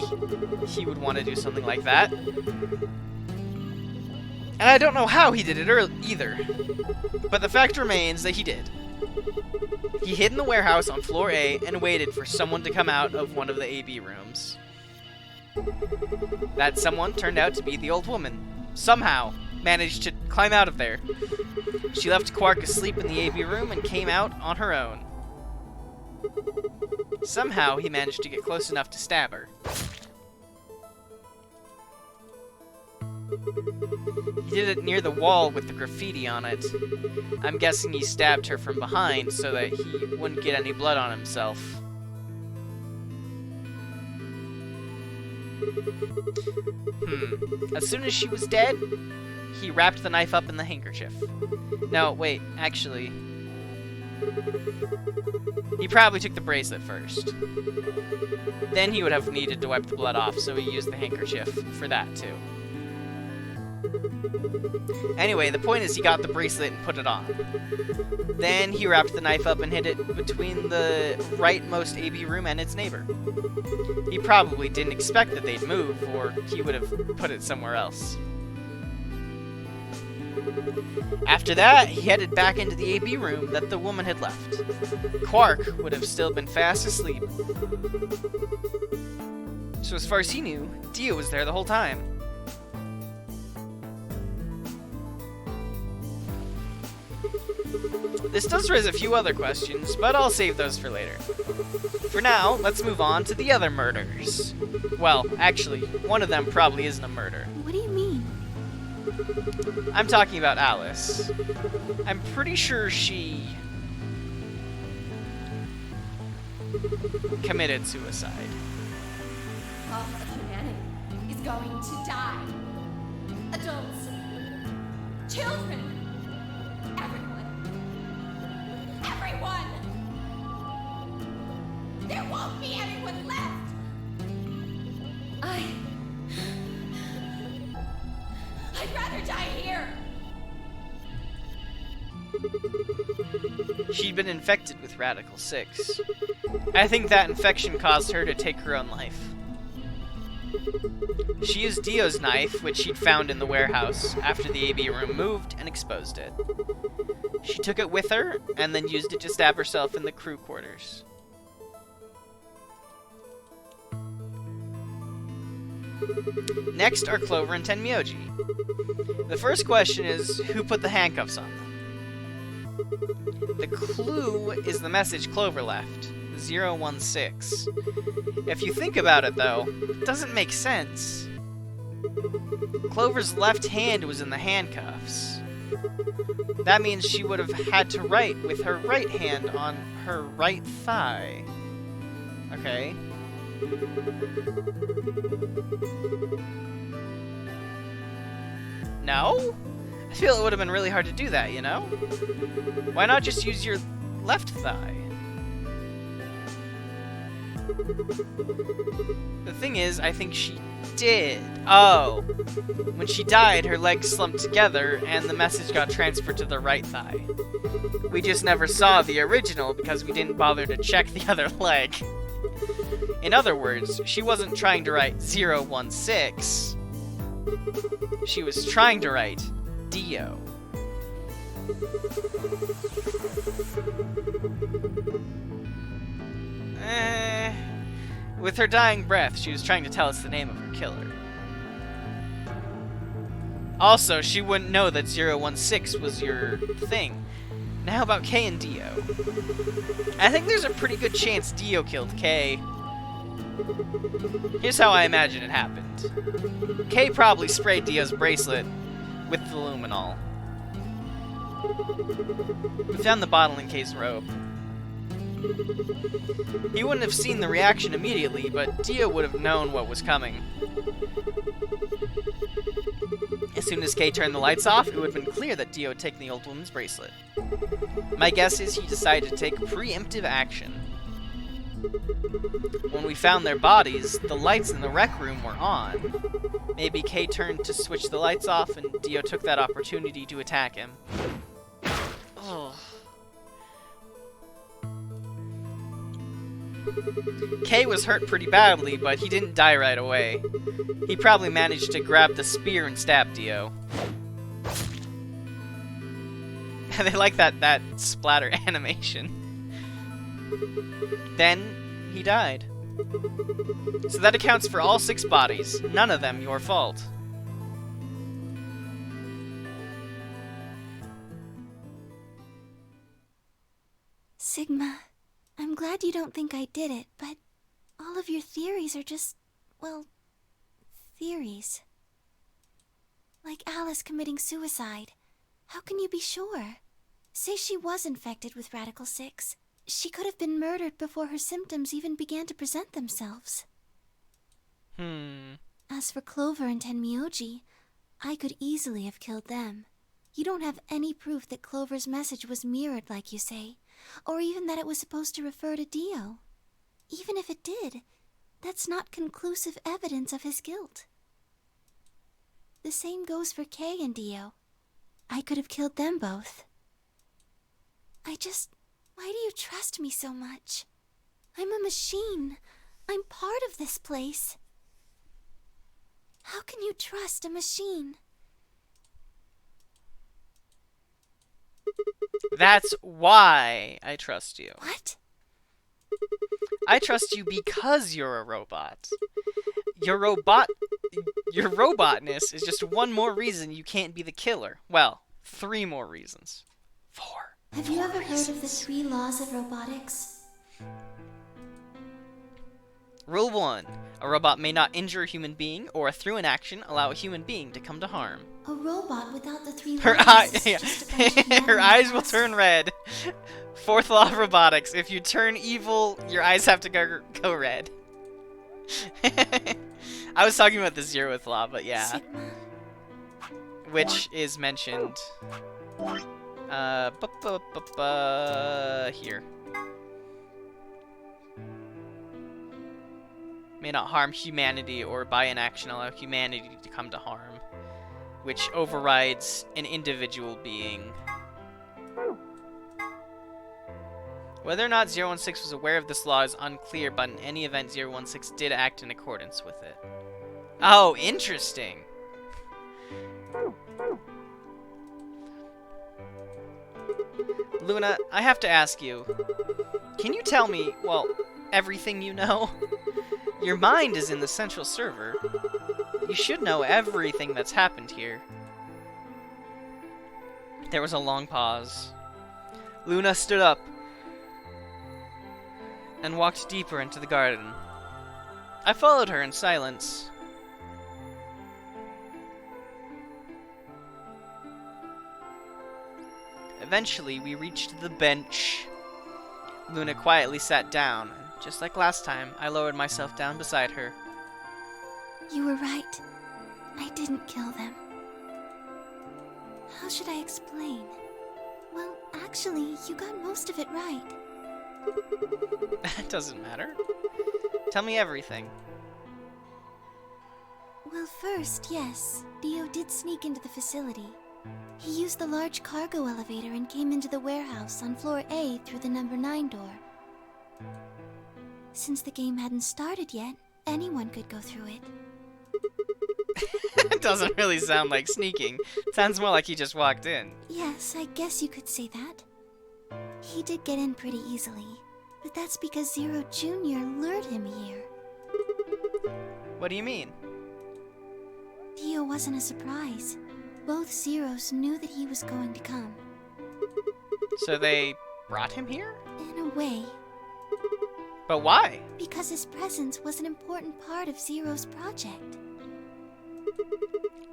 Speaker 1: he would want to do something like that. And I don't know how he did it either. But the fact remains that he did. He hid in the warehouse on floor A and waited for someone to come out of one of the AB rooms. That someone turned out to be the old woman. Somehow managed to climb out of there. She left Quark asleep in the AB room and came out on her own. Somehow he managed to get close enough to stab her. He did it near the wall with the graffiti on it. I'm guessing he stabbed her from behind so that he wouldn't get any blood on himself. As soon as she was dead, he wrapped the knife up in the handkerchief. No, wait, actually... he probably took the bracelet first. Then he would have needed to wipe the blood off, so he used the handkerchief for that too. Anyway, the point is he got the bracelet and put it on. Then he wrapped the knife up and hid it between the rightmost AB room and its neighbor. He probably didn't expect that they'd move, or he would have put it somewhere else. After that, he headed back into the AB room that the woman had left. Quark would have still been fast asleep. So as far as he knew, Dio was there the whole time. This does raise a few other questions, but I'll save those for later. For now, let's move on to the other murders. Well, actually, one of them probably isn't a murder.
Speaker 5: What do you mean?
Speaker 1: I'm talking about Alice. I'm pretty sure she... committed suicide.
Speaker 7: All of humanity is going to die. Adults, children, everyone. There won't be anyone left. I'd rather die here.
Speaker 1: She'd been infected with Radical 6. I think that infection caused her to take her own life. She used Dio's knife, which she'd found in the warehouse, after the AB room moved, and exposed it. She took it with her, and then used it to stab herself in the crew quarters. Next are Clover and Tenmyoji. The first question is, who put the handcuffs on them? The clue is the message Clover left, 016. If you think about it, though, it doesn't make sense. Clover's left hand was in the handcuffs. That means she would have had to write with her right hand on her right thigh. Okay. No? I feel it would have been really hard to do that, you know? Why not just use your left thigh? The thing is, I think she did. Oh. When she died, her legs slumped together, and the message got transferred to the right thigh. We just never saw the original because we didn't bother to check the other leg. In other words, she wasn't trying to write 016. She was trying to write Dio. With her dying breath, she was trying to tell us the name of her killer. Also, she wouldn't know that 016 was your thing. Now how about Kay and Dio? I think there's a pretty good chance Dio killed Kay. Here's how I imagine it happened. Kay probably sprayed Dio's bracelet with the luminol. We found the bottle in Kay's robe. He wouldn't have seen the reaction immediately, but Dio would have known what was coming. As soon as Kay turned the lights off, it would have been clear that Dio had taken the old woman's bracelet. My guess is he decided to take preemptive action. When we found their bodies, the lights in the rec room were on. Maybe Kay turned to switch the lights off, and Dio took that opportunity to attack him. Ugh. Kay was hurt pretty badly, but he didn't die right away. He probably managed to grab the spear and stab Dio. They like that splatter animation. Then, he died. So that accounts for all 6 bodies, none of them your fault.
Speaker 5: Sigma, I'm glad you don't think I did it, but all of your theories are just, well, theories. Like Alice committing suicide. How can you be sure? Say she was infected with Radical 6. She could have been murdered before her symptoms even began to present themselves. As for Clover and Tenmyoji, I could easily have killed them. You don't have any proof that Clover's message was mirrored like you say, or even that it was supposed to refer to Dio. Even if it did, that's not conclusive evidence of his guilt. The same goes for Kay and Dio. I could have killed them both. Why do you trust me so much? I'm a machine. I'm part of this place. How can you trust a machine?
Speaker 1: That's why I trust you.
Speaker 5: What?
Speaker 1: I trust you because you're a robot. Your robotness is just one more reason you can't be the killer. Well, 3 more reasons. 4.
Speaker 5: Have you ever heard of the 3 laws of robotics?
Speaker 1: Rule 1. A robot may not injure a human being or through an action allow a human being to come to harm.
Speaker 5: A robot without the 3
Speaker 1: Her
Speaker 5: laws is just a bunch of
Speaker 1: her eyes will
Speaker 5: robots.
Speaker 1: turn red. 4th law of robotics. If you turn evil, your eyes have to go red. I was talking about the 0th law, but yeah.
Speaker 5: Sigma.
Speaker 1: Which is mentioned here. May not harm humanity or by inaction allow humanity to come to harm, which overrides an individual being. Whether or not 016 was aware of this law is unclear, but in any event 016 did act in accordance with it. Oh, interesting! Luna, I have to ask you, can you tell me, well, everything you know? Your mind is in the central server. You should know everything that's happened here. There was a long pause. Luna stood up and walked deeper into the garden. I followed her in silence. Eventually, we reached the bench. Luna quietly sat down, and just like last time, I lowered myself down beside her.
Speaker 5: You were right. I didn't kill them. How should I explain? Well, actually, you got most of it right.
Speaker 1: That doesn't matter. Tell me everything.
Speaker 5: Well, first, yes, Dio did sneak into the facility. He used the large cargo elevator and came into the warehouse on floor A through the number 9 door. Since the game hadn't started yet, anyone could go through it.
Speaker 1: It doesn't really sound like sneaking. Sounds more like he just walked in.
Speaker 5: Yes, I guess you could say that. He did get in pretty easily, but that's because Zero Jr. lured him here.
Speaker 1: What do you mean?
Speaker 5: Dio wasn't a surprise. Both Zeros knew that he was going to come.
Speaker 1: So they brought him here?
Speaker 5: In a way,
Speaker 1: But why?
Speaker 5: because his presence was an important part of Zero's project.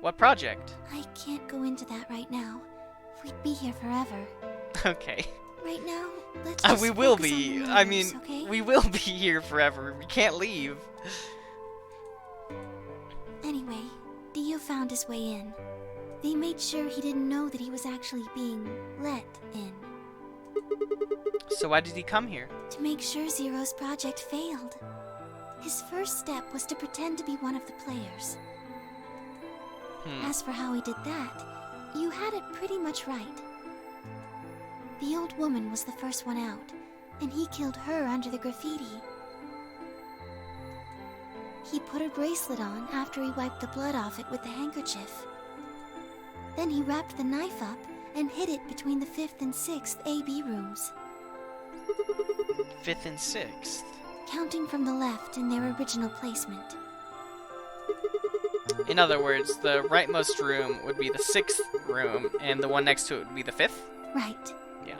Speaker 1: What project?
Speaker 5: I can't go into that right now. We'd be here forever.
Speaker 1: Okay.
Speaker 5: Right now, let's just
Speaker 1: We will
Speaker 5: focus on
Speaker 1: be.
Speaker 5: the
Speaker 1: I
Speaker 5: numbers,
Speaker 1: mean,
Speaker 5: okay?
Speaker 1: we will be here forever. We can't leave.
Speaker 5: Anyway, Dio found his way in. They made sure he didn't know that he was actually being let in.
Speaker 1: So why did he come here?
Speaker 5: To make sure Zero's project failed. His first step was to pretend to be one of the players. As for how he did that, you had it pretty much right. The old woman was the first one out, and he killed her under the graffiti. He put her bracelet on after he wiped the blood off it with the handkerchief. Then he wrapped the knife up and hid it between the 5th and 6th AB rooms,
Speaker 1: 5th and 6th.
Speaker 5: counting from the left in their original placement.
Speaker 1: In other words, the rightmost room would be the 6th room, and the one next to it would be the 5th?
Speaker 5: Right.
Speaker 1: Yeah.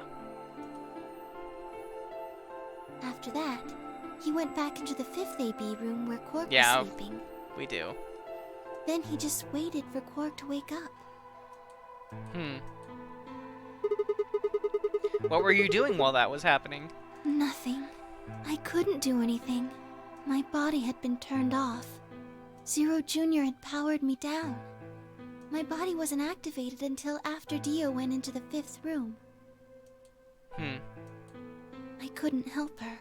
Speaker 5: After that, he went back into the 5th AB room where Quark
Speaker 1: Yeah.
Speaker 5: was sleeping.
Speaker 1: We do.
Speaker 5: Then he just waited for Quark to wake up.
Speaker 1: What were you doing while that was happening?
Speaker 5: Nothing. I couldn't do anything. My body had been turned off. Zero Jr. had powered me down. My body wasn't activated until after Dio went into the 5th room. I couldn't help her.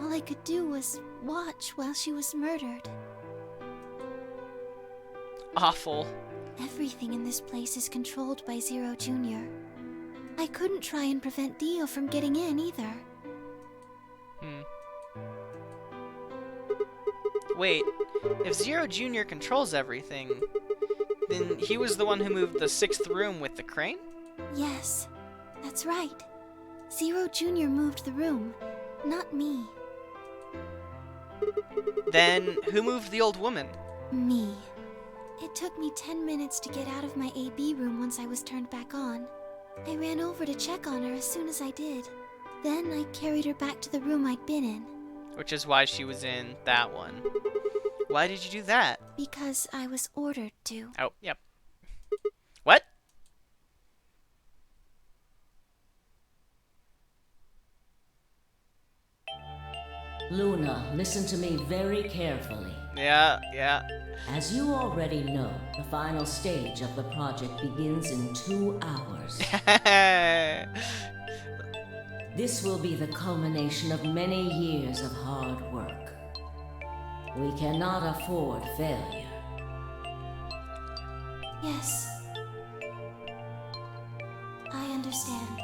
Speaker 5: All I could do was watch while she was murdered.
Speaker 1: Awful.
Speaker 5: Everything in this place is controlled by Zero Jr. I couldn't try and prevent Dio from getting in either.
Speaker 1: Wait, if Zero Jr. controls everything, then he was the one who moved the 6th room with the crane?
Speaker 5: Yes, that's right. Zero Jr. moved the room, not me.
Speaker 1: Then who moved the old woman?
Speaker 5: Me. It took me 10 minutes to get out of my AB room once I was turned back on. I ran over to check on her as soon as I did. Then I carried her back to the room I'd been in,
Speaker 1: Which is why she was in that one. Why did you do that?
Speaker 5: because I was ordered to.
Speaker 1: Oh, yep. What?
Speaker 4: Luna, listen to me very carefully.
Speaker 1: Yeah.
Speaker 4: As you already know, the final stage of the project begins in 2 hours. This will be the culmination of many years of hard work. We cannot afford failure.
Speaker 5: Yes. I understand.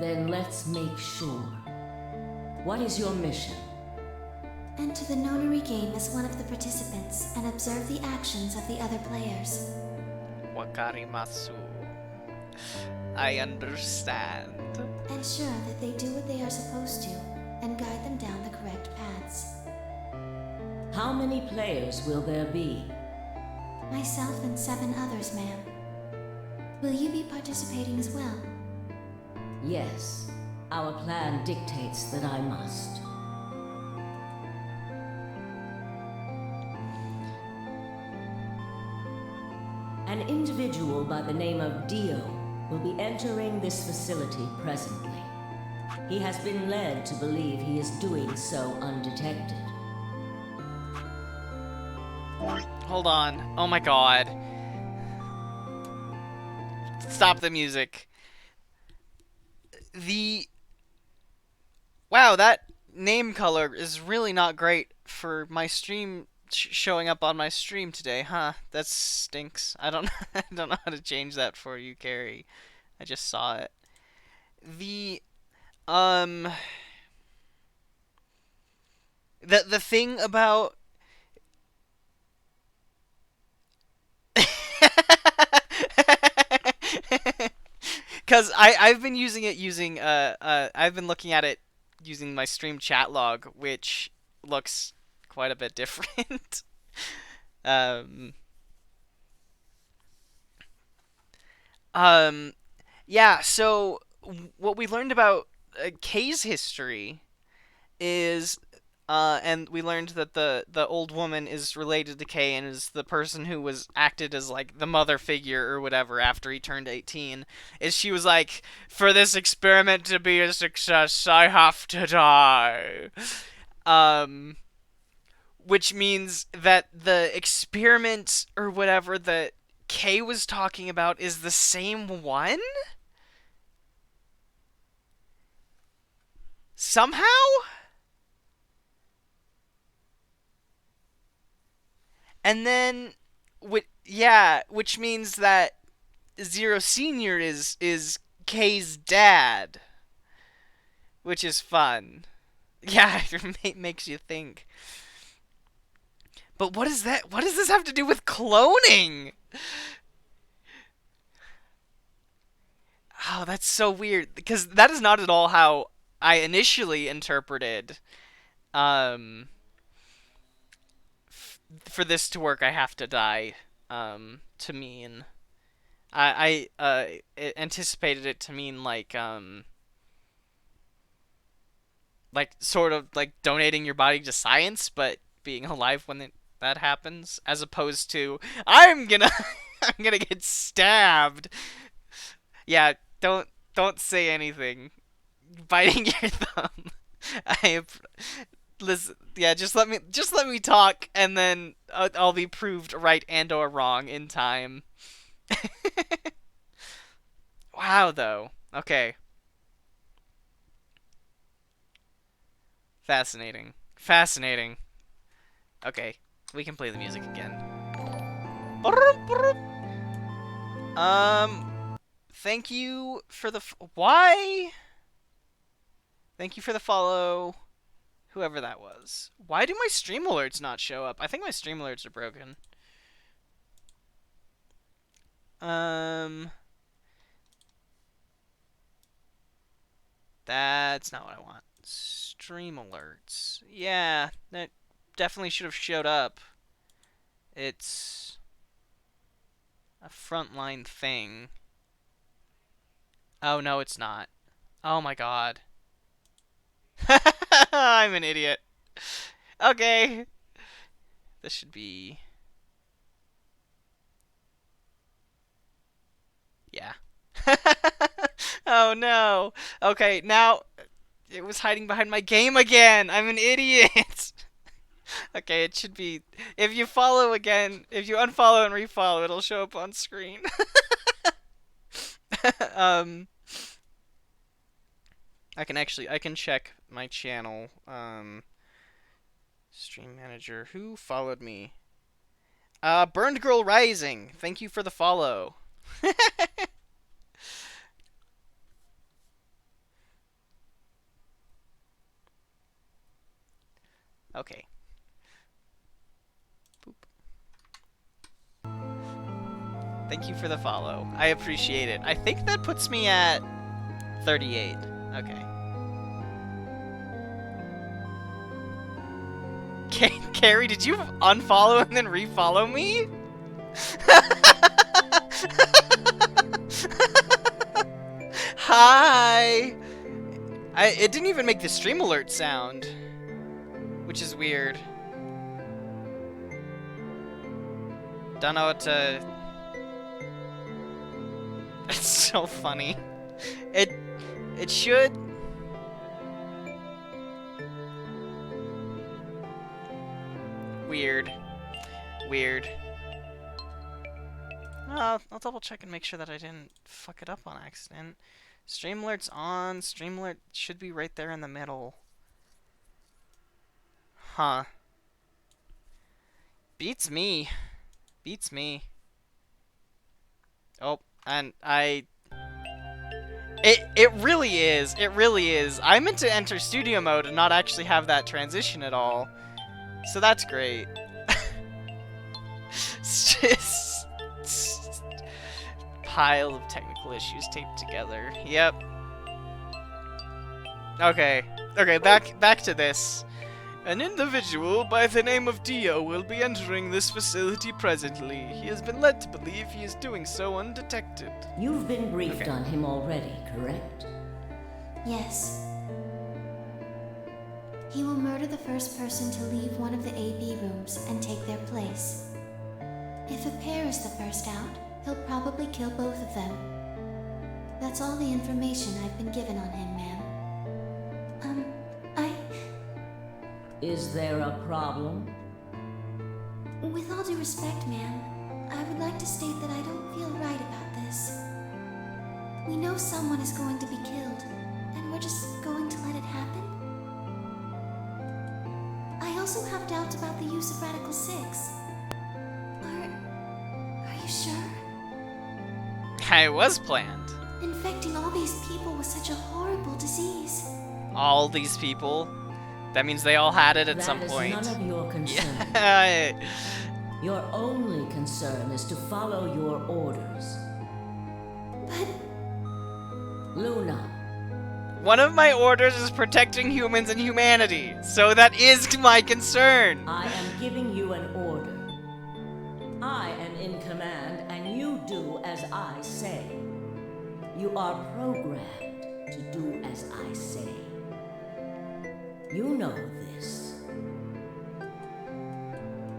Speaker 4: Then let's make sure. What is your mission?
Speaker 5: Enter the Nonary game as one of the participants and observe the actions of the other players.
Speaker 1: Wakarimasu. I understand.
Speaker 5: Ensure that they do what they are supposed to and guide them down the correct paths.
Speaker 4: How many players will there be?
Speaker 5: Myself and 7 others, ma'am. Will you be participating as well?
Speaker 4: Yes, our plan dictates that I must. An individual by the name of Dio will be entering this facility presently. He has been led to believe he is doing so undetected.
Speaker 1: Hold on. Oh my god. Stop the music. Wow, that name color is really not great for my stream showing up on my stream today, huh? That stinks. I don't I don't know how to change that for you, Carrie. I just saw it. The thing about because I've been using it I've been looking at it using my stream chat log, which looks quite a bit different. um yeah, so what we learned about Kay's history is and we learned that the old woman is related to Kay and is the person who was acted as like the mother figure or whatever after he turned 18. Is she was like, for this experiment to be a success, I have to die. Which means that the experiment or whatever that Kay was talking about is the same one? Somehow? And then, which means that Zero Senior is Kay's dad, which is fun. Yeah, it makes you think. But what is that? What does this have to do with cloning? Oh, that's so weird, because that is not at all how I initially interpreted for this to work, I have to die to mean. I anticipated it to mean like sort of like donating your body to science, but being alive when that happens, as opposed to I'm gonna get stabbed. Yeah, don't say anything. Biting your thumb. Listen, yeah, just let me talk, and then I'll be proved right and or wrong in time. Wow, though. Okay. Fascinating. Fascinating. Okay, we can play the music again. Thank you for the why? Thank you for the follow. Whoever that was. Why do my stream alerts not show up? I think my stream alerts are broken. That's not what I want. Stream alerts. Yeah, that definitely should have showed up. It's a frontline thing. Oh, no, it's not. Oh my god. I'm an idiot. Okay. This should be... Yeah. Oh no. Okay, now it was hiding behind my game again. I'm an idiot. Okay, it should be... If you follow again, if you unfollow and refollow, it'll show up on screen. I can check my channel. Stream manager. Who followed me? Burned Girl Rising. Thank you for the follow. Okay. Boop. Thank you for the follow. I appreciate it. I think that puts me at 38. Okay. Carrie, did you unfollow and then refollow me? Hi! It didn't even make the stream alert sound, which is weird. Don't know what to... It's so funny. It should... Weird. Weird. I'll double check and make sure that I didn't fuck it up on accident. Stream alert's on. Stream alert should be right there in the middle. Huh. Beats me. Beats me. Oh, and It really is. It really is. I meant to enter studio mode and not actually have that transition at all. So that's great. It's just pile of technical issues taped together. Yep. Okay. Okay, back to this. An individual by the name of Dio will be entering this facility presently. He has been led to believe he is doing so undetected.
Speaker 4: You've been briefed on him already, correct?
Speaker 5: Yes. He will murder the first person to leave one of the AB rooms and take their place. If a pair is the first out, he'll probably kill both of them. That's all the information I've been given on him, ma'am.
Speaker 4: Is there a problem?
Speaker 5: With all due respect, ma'am, I would like to state that I don't feel right about this. We know someone is going to be killed, and we're just going to let it happen? I also have doubts about the use of Radical 6. Are you sure?
Speaker 1: It was planned.
Speaker 5: Infecting all these people with such a horrible disease.
Speaker 1: All these people? That means they all had it at some point.
Speaker 4: That is none of your concern.
Speaker 1: Yeah.
Speaker 4: Your only concern is to follow your orders.
Speaker 5: But...
Speaker 4: Luna.
Speaker 1: One of my orders is protecting humans and humanity, so that is my concern.
Speaker 4: I am giving you an order. I am in command, and you do as I say. You are programmed to do as I say. You know this.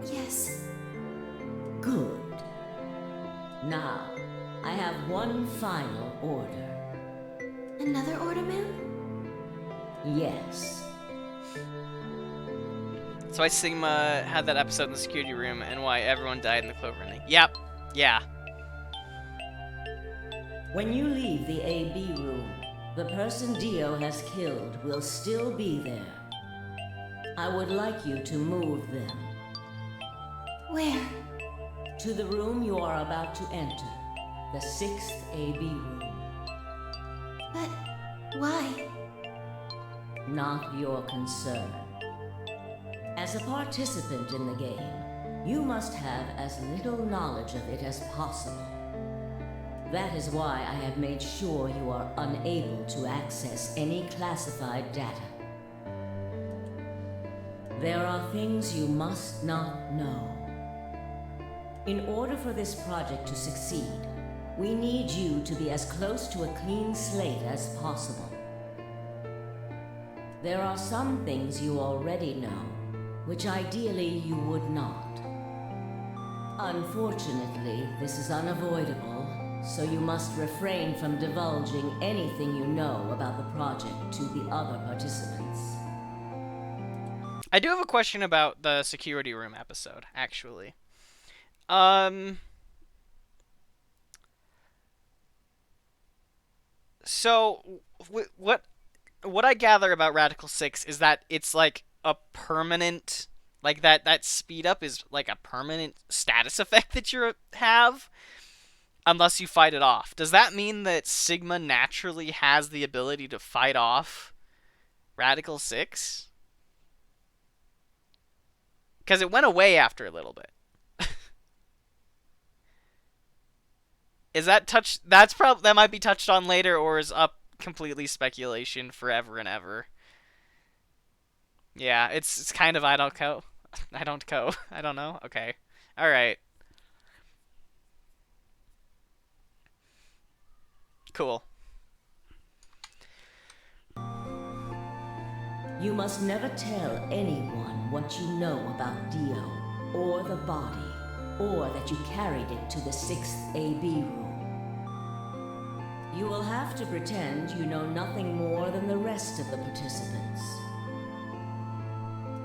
Speaker 5: Yes.
Speaker 4: Good. Now, I have one final order.
Speaker 5: Another order, ma'am?
Speaker 4: Yes.
Speaker 1: So why Sigma had that episode in the security room and why everyone died in the Clover ending. Yep. Yeah.
Speaker 4: When you leave the AB room, the person Dio has killed will still be there. I would like you to move them.
Speaker 5: Where?
Speaker 4: To the room you are about to enter, the 6th AB room.
Speaker 5: But why?
Speaker 4: Not your concern. As a participant in the game, you must have as little knowledge of it as possible. That is why I have made sure you are unable to access any classified data. There are things you must not know. In order for this project to succeed, we need you to be as close to a clean slate as possible. There are some things you already know, which ideally you would not. Unfortunately, this is unavoidable, so you must refrain from divulging anything you know about the project to the other participants.
Speaker 1: I do have a question about the security room episode, actually. So, what I gather about Radical 6 is that it's like a permanent, like that speed up is like a permanent status effect that you have, unless you fight it off. Does that mean that Sigma naturally has the ability to fight off Radical 6? Because it went away after a little bit. Is that that might be touched on later, or is up completely speculation forever and ever? Yeah, it's kind of I don't know. I don't go. I don't know. Okay. All right. Cool.
Speaker 4: You must never tell anyone what you know about Dio, or the body, or that you carried it to the 6th AB room. You will have to pretend you know nothing more than the rest of the participants.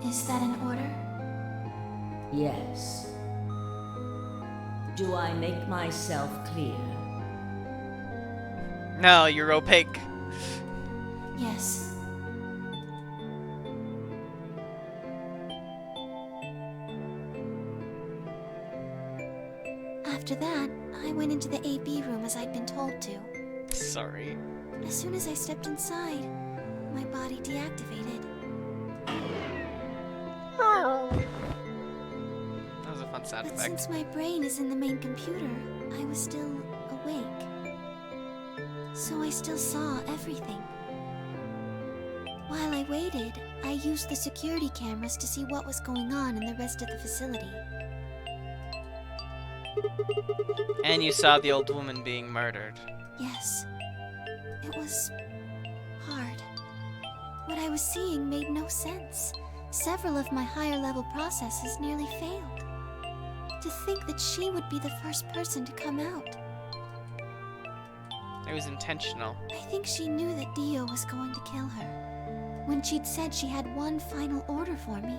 Speaker 5: Is that an order?
Speaker 4: Yes. Do I make myself clear?
Speaker 1: No, you're opaque.
Speaker 5: Yes. After that, I went into the AB room as I'd been told to.
Speaker 1: Sorry.
Speaker 5: As soon as I stepped inside, my body deactivated.
Speaker 1: That was a fun sound
Speaker 5: But
Speaker 1: effect.
Speaker 5: since my brain is in the main computer, I was still awake. So I still saw everything. While I waited, I used the security cameras to see what was going on in the rest of the facility.
Speaker 1: And you saw the old woman being murdered.
Speaker 5: Yes. It was hard. What I was seeing made no sense. Several of my higher level processes nearly failed. To think that she would be the first person to come out.
Speaker 1: It was intentional.
Speaker 5: I think she knew that Dio was going to kill her. When she'd said she had one final order for me,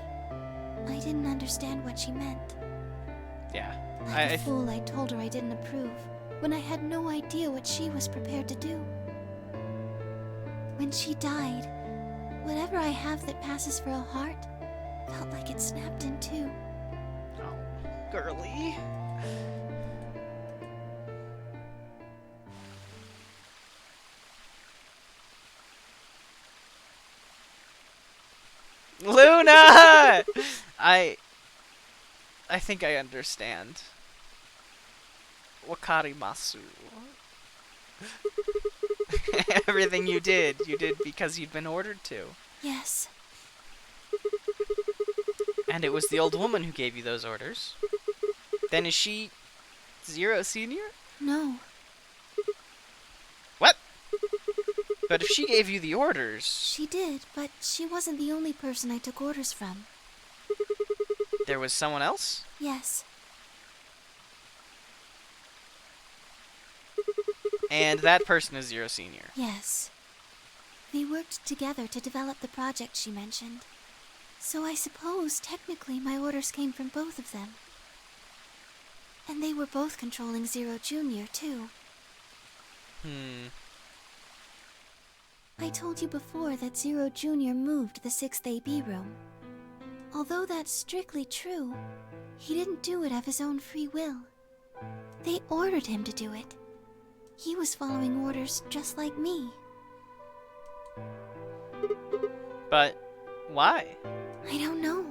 Speaker 5: I didn't understand what she meant.
Speaker 1: Yeah.
Speaker 5: Like a fool, I told her I didn't approve, when I had no idea what she was prepared to do. When she died, whatever I have that passes for a heart felt like it snapped in two.
Speaker 1: Oh, girly. Luna! I think I understand. Wakarimasu. Everything you did because you'd been ordered to.
Speaker 5: Yes,
Speaker 1: And it was the old woman who gave you those orders. Then is she Zero Senior?
Speaker 5: no,
Speaker 1: What? But if she gave you the orders,
Speaker 5: she did, but she wasn't the only person I took orders from.
Speaker 1: there was someone else?
Speaker 5: Yes,
Speaker 1: And that person is Zero Senior.
Speaker 5: yes. They worked together to develop the project she mentioned. So I suppose, technically, my orders came from both of them. And they were both controlling Zero Junior, too. I told you before that Zero Junior moved the 6th AB room. Although that's strictly true, he didn't do it of his own free will. They ordered him to do it. He was following orders just like me.
Speaker 1: But why?
Speaker 5: I don't know.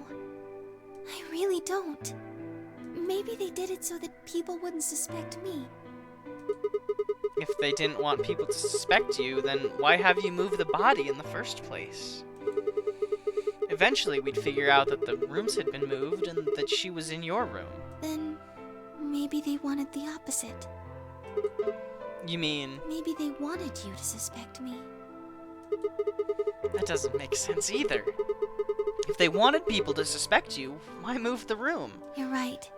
Speaker 5: I really don't. Maybe they did it so that people wouldn't suspect me.
Speaker 1: If they didn't want people to suspect you, then why have you moved the body in the first place? Eventually, we'd figure out that the rooms had been moved and that she was in your room.
Speaker 5: Then maybe they wanted the opposite.
Speaker 1: You mean,
Speaker 5: Maybe they wanted you to suspect me.
Speaker 1: that doesn't make sense either. If they wanted people to suspect you, why move the room?
Speaker 5: You're right.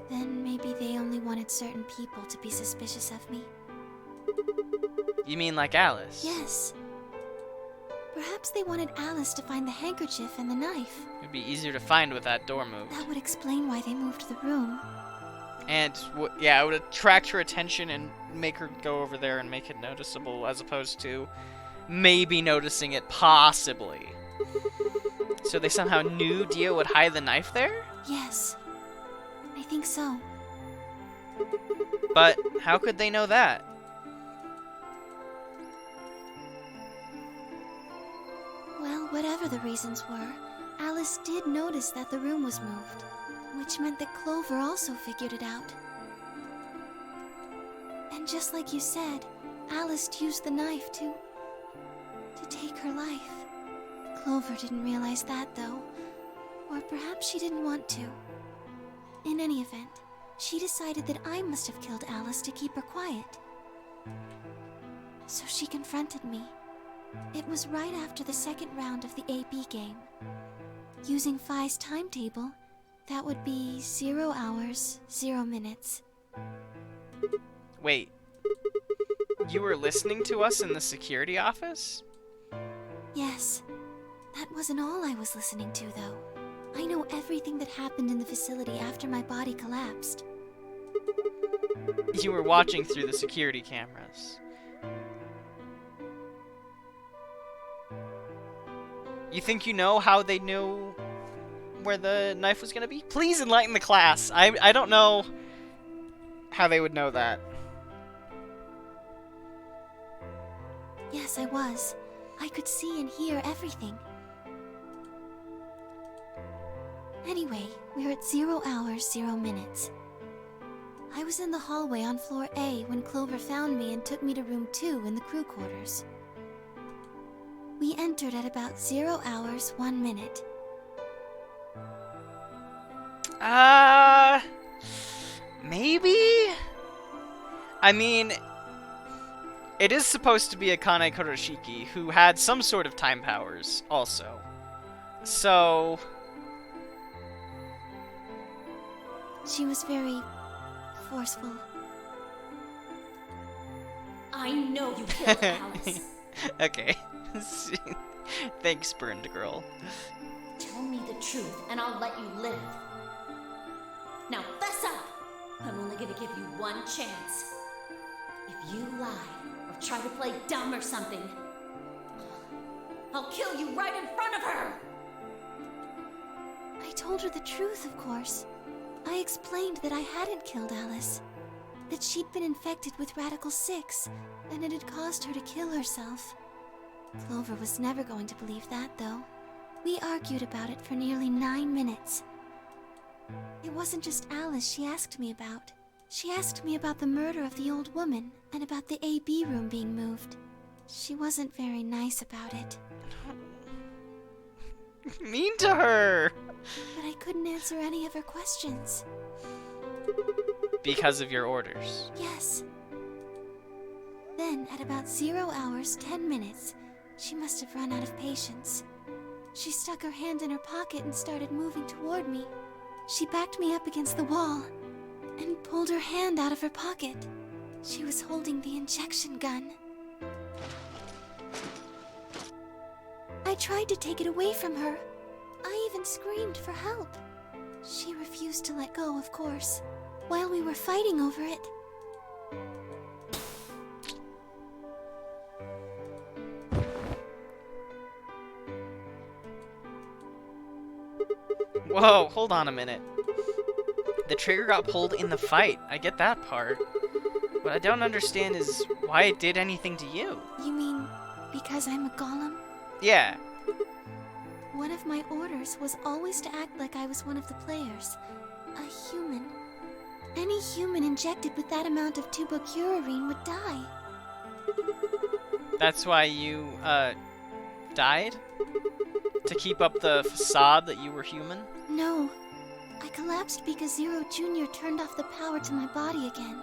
Speaker 5: Then maybe they only wanted certain people to be suspicious of me.
Speaker 1: You mean like Alice?
Speaker 5: Yes. Perhaps they wanted Alice to find the handkerchief and the knife.
Speaker 1: It'd be easier to find with that door moved.
Speaker 5: That would explain why they moved the room.
Speaker 1: And, yeah, it would attract her attention and make her go over there and make it noticeable, as opposed to maybe noticing it possibly. So they somehow knew Dio would hide the knife there?
Speaker 5: Yes. I think so.
Speaker 1: But how could they know that?
Speaker 5: Well, whatever the reasons were, Alice did notice that the room was moved, which meant that Clover also figured it out. And just like you said, Alice used the knife to take her life. Clover didn't realize that, though. Or perhaps she didn't want to. In any event, she decided that I must have killed Alice to keep her quiet. So she confronted me. It was right after the second round of the AB game. Using Phi's timetable, that would be 0 hours, 0 minutes.
Speaker 1: Wait. You were listening to us in the security office?
Speaker 5: Yes. That wasn't all I was listening to, though. I know everything that happened in the facility after my body collapsed.
Speaker 1: You were watching through the security cameras. You think you know how they knew where the knife was gonna be? Please enlighten the class. I don't know how they would know that.
Speaker 5: Yes, I was. I could see and hear everything. Anyway, we're at 0 hours, 0 minutes. I was in the hallway on floor A when Clover found me and took me to room 2 in the crew quarters. We entered at about 0 hours, 1 minute.
Speaker 1: Maybe? I mean, it is supposed to be Akane Kuroshiki, who had some sort of time powers, also. So...
Speaker 5: She was very forceful.
Speaker 7: I know you killed Alice.
Speaker 1: Okay. Thanks, burned girl.
Speaker 7: Tell me the truth, and I'll let you live. Now, fess up! I'm only gonna give you one chance. If you lie, or try to play dumb or something, I'll kill you right in front of her!
Speaker 5: I told her the truth, of course. I explained that I hadn't killed Alice. That she'd been infected with Radical 6, and it had caused her to kill herself. Clover was never going to believe that, though. We argued about it for nearly 9 minutes. It wasn't just Alice she asked me about. She asked me about the murder of the old woman, and about the AB room being moved. She wasn't very nice about it.
Speaker 1: Mean to her!
Speaker 5: But I couldn't answer any of her questions.
Speaker 1: Because of your orders.
Speaker 5: Yes. Then, at about 0 hours, 10 minutes, she must have run out of patience. She stuck her hand in her pocket and started moving toward me. She backed me up against the wall and pulled her hand out of her pocket. She was holding the injection gun. I tried to take it away from her. I even screamed for help. She refused to let go, of course, while we were fighting over it.
Speaker 1: Whoa, hold on a minute. The trigger got pulled in the fight. I get that part. What I don't understand is why it did anything to you.
Speaker 5: You mean because I'm a golem?
Speaker 1: Yeah.
Speaker 5: One of my orders was always to act like I was one of the players. A human. Any human injected with that amount of tubocurarine would die.
Speaker 1: That's why you, died? To keep up the facade that you were human?
Speaker 5: No. I collapsed because Zero Jr. turned off the power to my body again.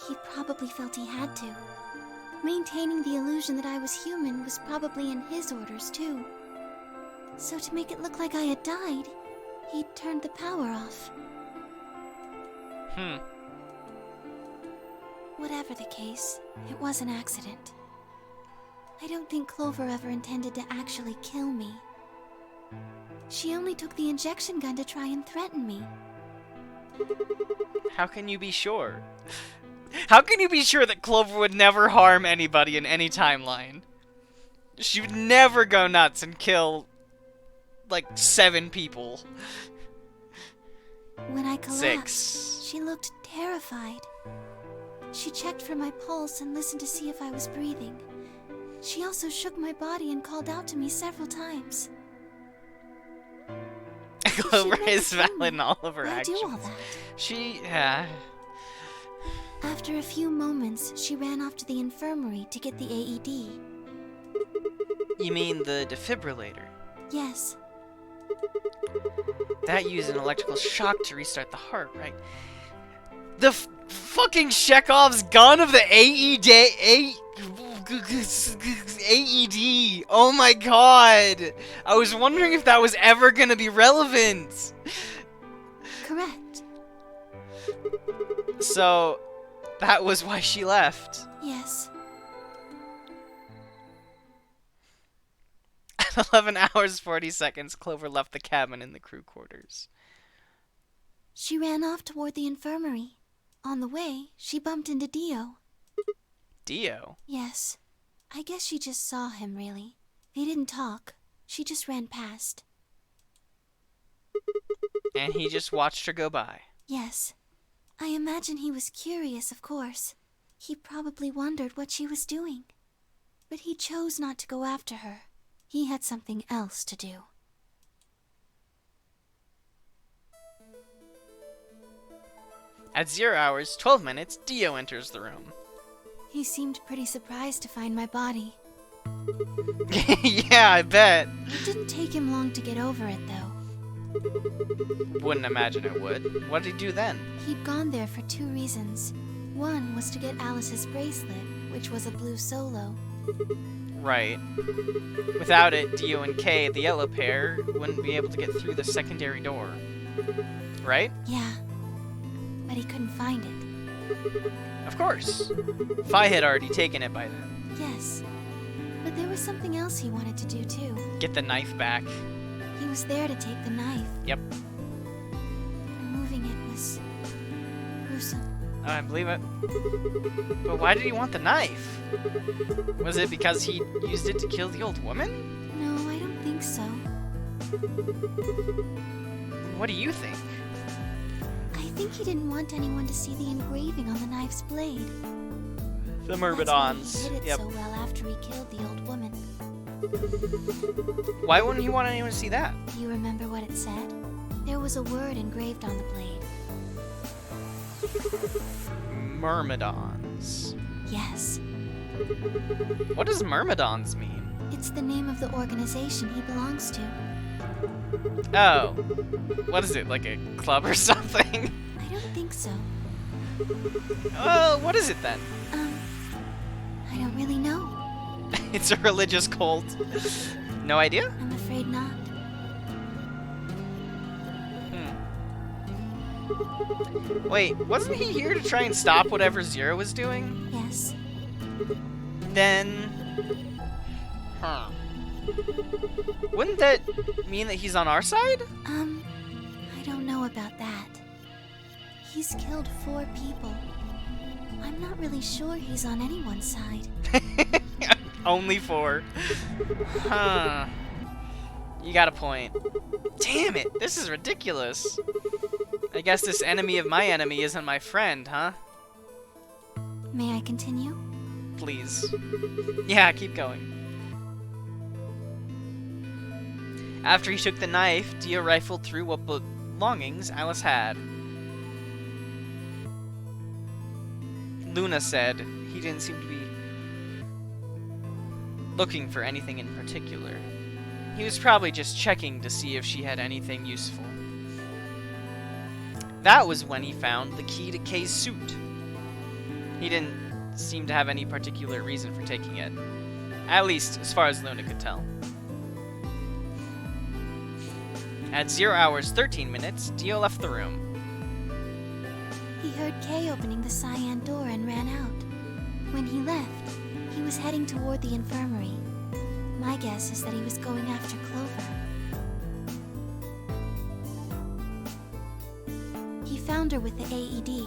Speaker 5: He probably felt he had to. Maintaining the illusion that I was human was probably in his orders, too. So to make it look like I had died, he turned the power off. Whatever the case, it was an accident. I don't think Clover ever intended to actually kill me. She only took the injection gun to try and threaten me.
Speaker 1: How can you be sure? How can you be sure that Clover would never harm anybody in any timeline? She would never go nuts and kill, like, 7 people.
Speaker 5: When I collapsed,
Speaker 1: 6.
Speaker 5: she looked terrified. She checked for my pulse and listened to see if I was breathing. She also shook my body and called out to me several times.
Speaker 1: Clover
Speaker 5: never
Speaker 1: is
Speaker 5: told
Speaker 1: valid in
Speaker 5: me
Speaker 1: all of her
Speaker 5: why I
Speaker 1: actions.
Speaker 5: do all that.
Speaker 1: She,
Speaker 5: After a few moments, she ran off to the infirmary to get the AED.
Speaker 1: You mean the defibrillator?
Speaker 5: Yes.
Speaker 1: That used an electrical shock to restart the heart, right? The fucking Chekhov's gun of the AED. Oh my god. I was wondering if that was ever gonna be relevant.
Speaker 5: Correct.
Speaker 1: So, that was why she left.
Speaker 5: Yes.
Speaker 1: At 11 hours 40 seconds, Clover left the cabin in the crew quarters.
Speaker 5: She ran off toward the infirmary. On the way, she bumped into Dio.
Speaker 1: Dio?
Speaker 5: Yes. I guess she just saw him, really. He didn't talk. She just ran past.
Speaker 1: And he just watched her go by.
Speaker 5: Yes. I imagine he was curious, of course. He probably wondered what she was doing. But he chose not to go after her. He had something else to do.
Speaker 1: At 0 hours 12 minutes, Dio enters the room.
Speaker 5: He seemed pretty surprised to find my body.
Speaker 1: Yeah, I bet.
Speaker 5: It didn't take him long to get over it, though.
Speaker 1: Wouldn't imagine it would. What did he do then?
Speaker 5: He'd gone there for 2 reasons. One was to get Alice's bracelet, which was a blue solo.
Speaker 1: Right. Without it, Dio and Kay, the yellow pair, wouldn't be able to get through the secondary door. Right?
Speaker 5: Yeah. But he couldn't find it.
Speaker 1: Of course. Fi had already taken it by then.
Speaker 5: Yes. But there was something else he wanted to do, too.
Speaker 1: Get the knife back.
Speaker 5: He was there to take the knife.
Speaker 1: Yep.
Speaker 5: Removing it was gruesome.
Speaker 1: I believe it. But why did he want the knife? Was it because he used it to kill the old woman?
Speaker 5: No, I don't think so.
Speaker 1: What do you think?
Speaker 5: I think he didn't want anyone to see the engraving on the knife's blade.
Speaker 1: The
Speaker 5: That's why
Speaker 1: Myrmidons.
Speaker 5: he hid it
Speaker 1: Yep.
Speaker 5: so well after he killed the old woman.
Speaker 1: Why wouldn't he want anyone to see that?
Speaker 5: Do you remember what it said? There was a word engraved on the blade.
Speaker 1: Myrmidons.
Speaker 5: Yes.
Speaker 1: What does Myrmidons mean?
Speaker 5: It's the name of the organization he belongs to.
Speaker 1: Oh. What is it, like a club or something?
Speaker 5: I don't think so.
Speaker 1: Oh, what is it then?
Speaker 5: I don't really know.
Speaker 1: It's a religious cult. No idea?
Speaker 5: I'm afraid not.
Speaker 1: Wait, wasn't he here to try and stop whatever Zero was doing?
Speaker 5: Yes.
Speaker 1: Then... Huh. Wouldn't that mean that he's on our side?
Speaker 5: I don't know about that. He's killed 4 people. I'm not really sure he's on anyone's side.
Speaker 1: Only 4. Huh. You got a point. Damn it, this is ridiculous. I guess this enemy of my enemy isn't my friend, huh?
Speaker 5: May I continue?
Speaker 1: Please. Yeah, keep going. After he took the knife, Dio rifled through what belongings Alice had. Luna said he didn't seem to be looking for anything in particular. He was probably just checking to see if she had anything useful. That was when he found the key to Kay's suit. He didn't seem to have any particular reason for taking it. At least, as far as Luna could tell. At 0 hours 13 minutes, Dio left the room.
Speaker 5: He heard Kay opening the cyan door and ran out. When he left, he was heading toward the infirmary. My guess is that he was going after Clover. He found her with the AED.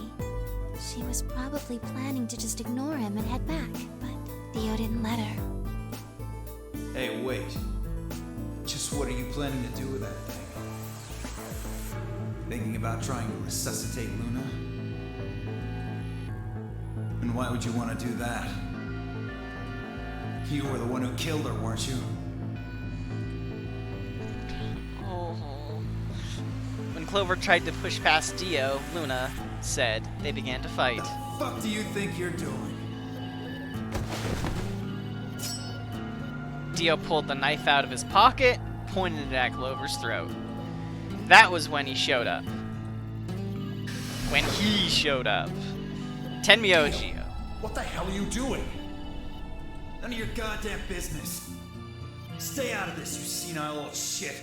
Speaker 5: She was probably planning to just ignore him and head back, but Dio didn't let her.
Speaker 6: Hey, wait. Just what are you planning to do with that thing? Thinking about trying to resuscitate Luna? And why would you want to do that? You were the one who killed her, weren't you?
Speaker 1: Oh. When Clover tried to push past Dio, Luna said they began to fight.
Speaker 6: The fuck do you think you're doing?
Speaker 1: Dio pulled the knife out of his pocket, pointed it at Clover's throat. That was when he showed up. When he showed up. Tenmyoji.
Speaker 3: What the hell are you doing?
Speaker 6: None of your goddamn business. Stay out of this, you senile old shit.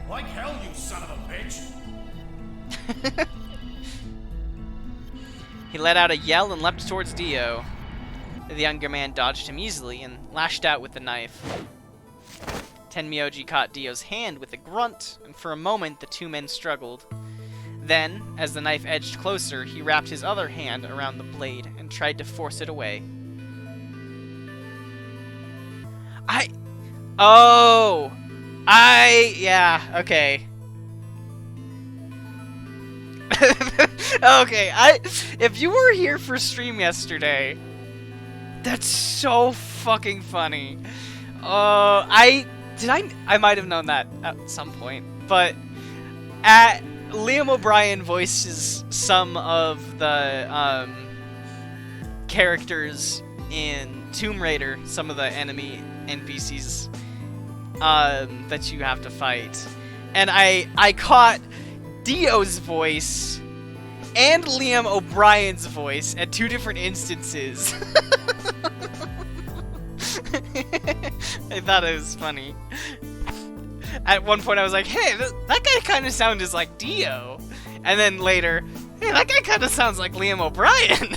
Speaker 3: Like hell, you son of a bitch!
Speaker 1: He let out a yell and leapt towards Dio. The younger man dodged him easily and lashed out with the knife. Tenmyoji caught Dio's hand with a grunt, and for a moment the two men struggled. Then, as the knife edged closer, he wrapped his other hand around the blade and tried to force it away. Yeah, okay. Okay, if you were here for stream yesterday, that's so fucking funny. I might have known that at some point, but Liam O'Brien voices some of the characters in Tomb Raider, some of the enemy NPCs that you have to fight, and I caught Dio's voice and Liam O'Brien's voice at 2 different instances. I thought it was funny. At one point I was like, hey, that guy kind of sounds like Dio. And then later, hey, that guy kind of sounds like Liam O'Brien.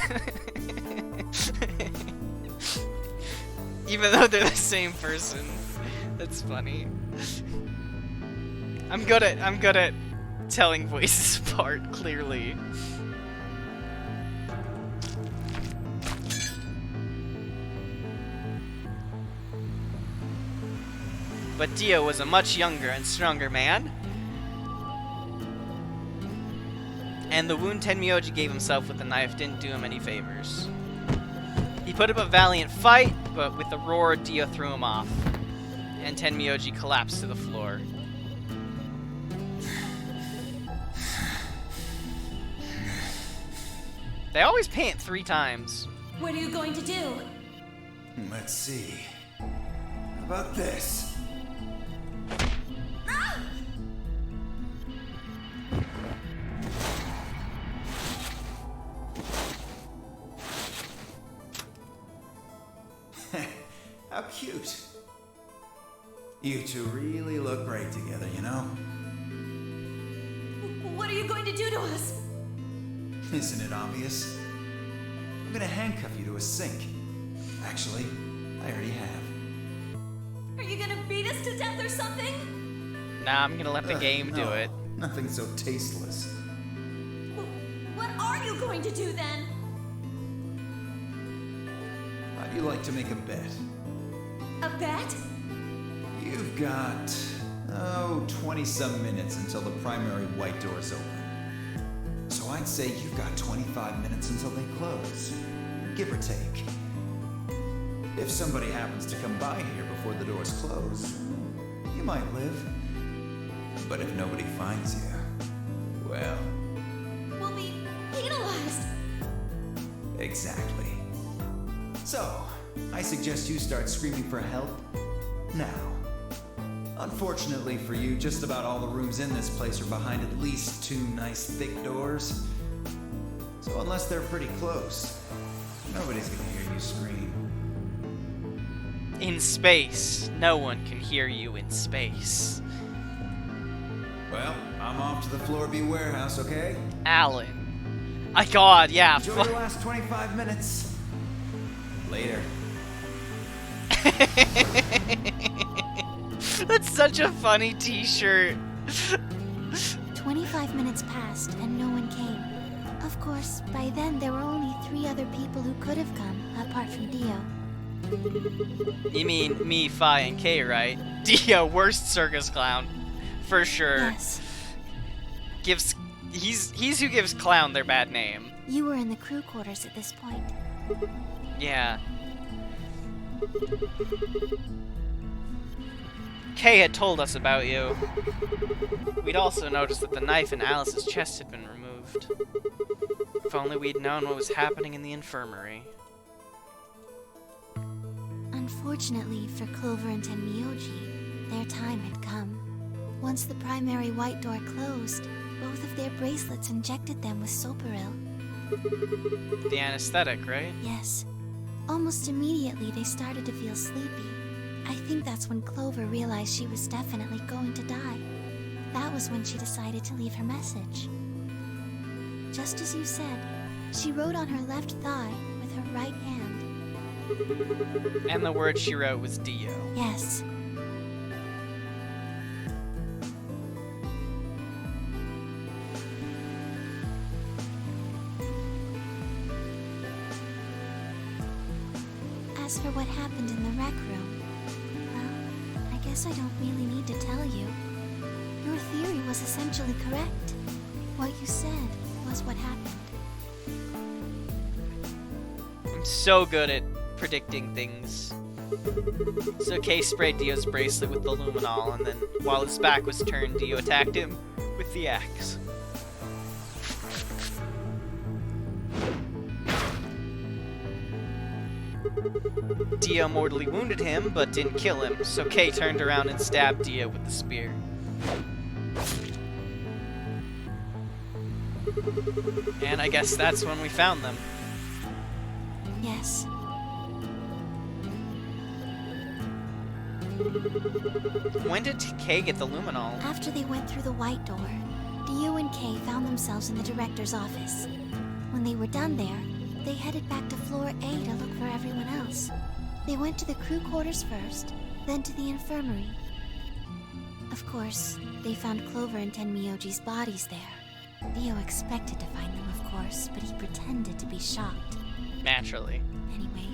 Speaker 1: Even though they're the same person. That's funny. I'm good at telling voices apart, clearly. But Dio was a much younger and stronger man. And the wound Tenmyoji gave himself with the knife didn't do him any favors. He put up a valiant fight, but with a roar, Dio threw him off. And Tenmyoji collapsed to the floor. They always paint 3 times.
Speaker 7: What are you going to do?
Speaker 6: Let's see. How about this? How cute. You two really look great together, you know?
Speaker 7: What are you going to do to us?
Speaker 6: Isn't it obvious? I'm gonna handcuff you to a sink. Actually, I already have.
Speaker 7: Are you gonna beat us to death or something?
Speaker 1: Nah, I'm gonna let the game do
Speaker 6: No,
Speaker 1: it.
Speaker 6: Nothing so tasteless.
Speaker 7: What are you going to do then?
Speaker 6: How'd you like to make a bet?
Speaker 7: A bet?
Speaker 6: You've got, 20-some minutes until the primary white doors open. So I'd say you've got 25 minutes until they close, give or take. If somebody happens to come by here before the doors close, you might live. But if nobody finds you, well...
Speaker 7: We'll be penalized.
Speaker 6: Exactly. So, I suggest you start screaming for help now. Unfortunately for you, just about all the rooms in this place are behind at least 2 nice thick doors. So unless they're pretty close, nobody's gonna hear you scream.
Speaker 1: In space, no one can hear you in space.
Speaker 6: Well, I'm off to the Floor B warehouse, okay?
Speaker 1: Alan. My god, yeah.
Speaker 6: Enjoy your last 25 minutes. Later.
Speaker 1: That's such a funny t-shirt.
Speaker 5: 25 minutes passed and no one came. Of course, by then there were only 3 other people who could have come, apart from Dio.
Speaker 1: You mean me, Phi, and K, right? Dio, worst circus clown. For sure.
Speaker 5: Yes,
Speaker 1: He's who gives Clown their bad name.
Speaker 5: you were in the crew quarters at this point.
Speaker 1: Yeah. Kay had told us about you. We'd also noticed that the knife in Alice's chest had been removed. If only we'd known what was happening in the infirmary.
Speaker 5: Unfortunately for Clover and Tenmyoji, their time had come. Once the primary white door closed, both of their bracelets injected them with Soparil.
Speaker 1: The anesthetic, right?
Speaker 5: Yes. Almost immediately, they started to feel sleepy. I think that's when Clover realized she was definitely going to die. That was when she decided to leave her message. Just as you said, she wrote on her left thigh with her right hand.
Speaker 1: And the word she wrote was Dio.
Speaker 5: Yes. As for what happened in the rec room, well, I guess I don't really need to tell you. Your theory was essentially correct. What you said was what happened.
Speaker 1: I'm so good at predicting things. So Kay sprayed Dio's bracelet with the luminol, and then while his back was turned, Dio attacked him with the axe. Dio mortally wounded him, but didn't kill him, so Kay turned around and stabbed Dio with the spear. And I guess that's when we found them.
Speaker 5: Yes.
Speaker 1: When did Kay get the luminol?
Speaker 5: After they went through the white door, Dio and Kay found themselves in the director's office. When they were done there, they headed back to floor A to look for everyone else. They went to the crew quarters first, then to the infirmary. Of course, they found Clover and Tenmyoji's bodies there. Dio expected to find them, of course, but he pretended to be shocked.
Speaker 1: Naturally.
Speaker 5: Anyway,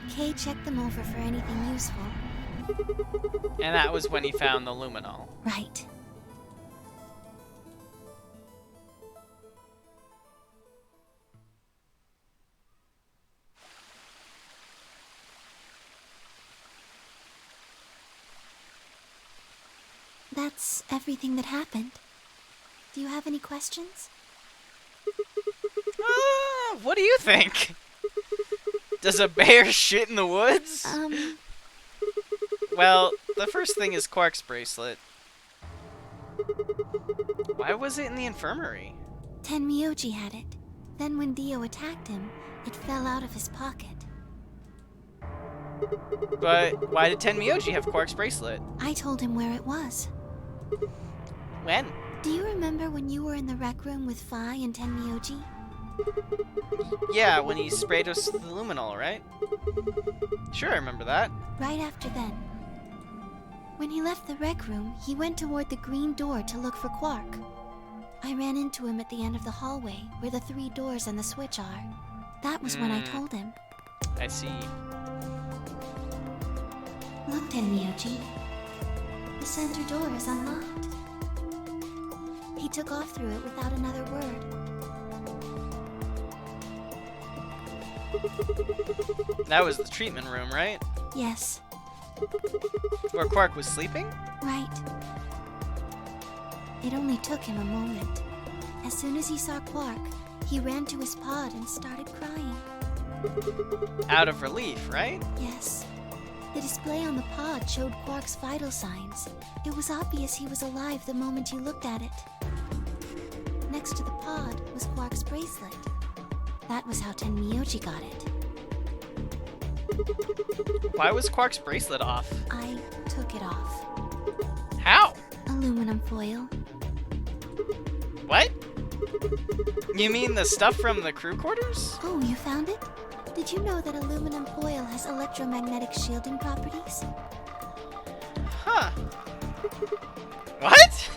Speaker 5: Kay checked them over for anything useful.
Speaker 1: And that was when he found the luminol.
Speaker 5: Right. That's everything that happened. Do you have any questions?
Speaker 1: What do you think? Does a bear shit in the woods? Well, the first thing is Quark's bracelet. Why was it in the infirmary?
Speaker 5: Tenmyoji had it. Then when Dio attacked him, it fell out of his pocket.
Speaker 1: But why did Tenmyoji have Quark's bracelet?
Speaker 5: I told him where it was.
Speaker 1: When?
Speaker 5: Do you remember when you were in the rec room with Phi and Tenmyoji?
Speaker 1: Yeah, when he sprayed us with the luminol, right? Sure, I remember that.
Speaker 5: Right after then. When he left the rec room, he went toward the green door to look for Quark. I ran into him at the end of the hallway, where the 3 doors and the switch are. That was when I told him.
Speaker 1: I see.
Speaker 5: Look, Tenmyoji. The center door is unlocked. He took off through it without another word.
Speaker 1: That was the treatment room, right?
Speaker 5: Yes,
Speaker 1: Where Quark was sleeping?
Speaker 5: right. It only took him a moment. As soon as he saw Quark, he ran to his pod and started crying.
Speaker 1: Out of relief, right?
Speaker 5: Yes. The display on the pod showed Quark's vital signs. It was obvious he was alive the moment you looked at it. Next to the pod was Quark's bracelet. That was how Tenmyoji got it.
Speaker 1: Why was Quark's bracelet off?
Speaker 5: I took it off.
Speaker 1: How?
Speaker 5: Aluminum foil.
Speaker 1: What? You mean the stuff from the crew quarters?
Speaker 5: Oh, you found it? Did you know that aluminum foil has electromagnetic shielding properties?
Speaker 1: Huh. What?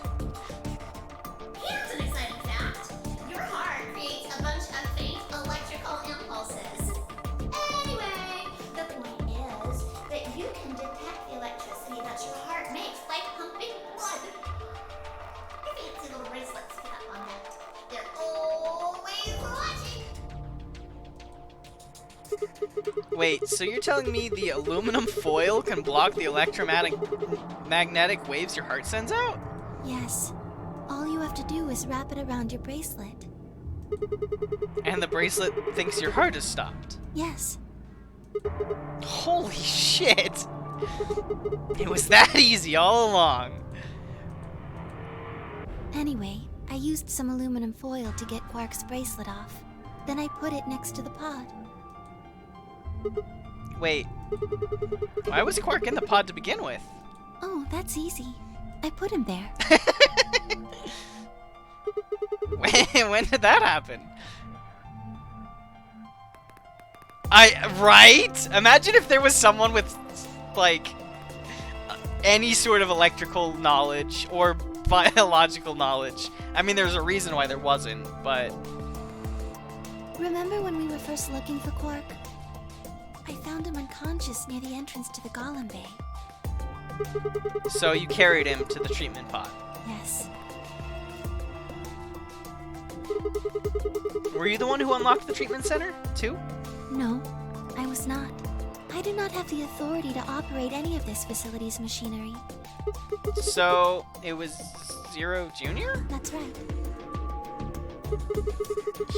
Speaker 7: Here's an exciting fact. Your heart creates a bunch of faint electrical impulses. Anyway, the point is that you can detect the electricity that your heart makes by pumping blood. Your fancy little bracelets pick up on that. They're always watching.
Speaker 1: Wait, so you're telling me the aluminum foil can block the magnetic waves your heart sends out?
Speaker 5: Yes. All you have to do is wrap it around your bracelet.
Speaker 1: And the bracelet thinks your heart has stopped.
Speaker 5: Yes.
Speaker 1: Holy shit! It was that easy all along.
Speaker 5: Anyway, I used some aluminum foil to get Quark's bracelet off. Then I put it next to the pod.
Speaker 1: Wait. Why was Quark in the pod to begin with?
Speaker 5: Oh, that's easy. I put him there.
Speaker 1: When did that happen? Right? Imagine if there was someone with, like, any sort of electrical knowledge or biological knowledge. I mean, there's a reason why there wasn't, but...
Speaker 5: Remember when we were first looking for Quark? I found him unconscious near the entrance to the Golem Bay.
Speaker 1: So you carried him to the treatment pod.
Speaker 5: Yes.
Speaker 1: Were you the one who unlocked the treatment center, too?
Speaker 5: No, I was not. I do not have the authority to operate any of this facility's machinery.
Speaker 1: So, it was Zero Jr.?
Speaker 5: That's right.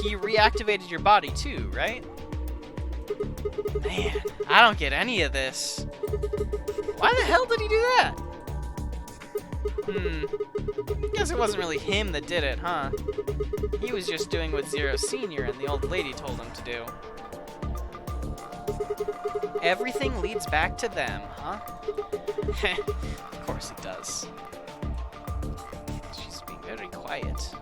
Speaker 1: He reactivated your body, too, right? Man, I don't get any of this. Why the hell did he do that? Guess it wasn't really him that did it, huh? He was just doing what Zero Senior and the old lady told him to do. Everything leads back to them, huh? Of course it does. She's being very quiet.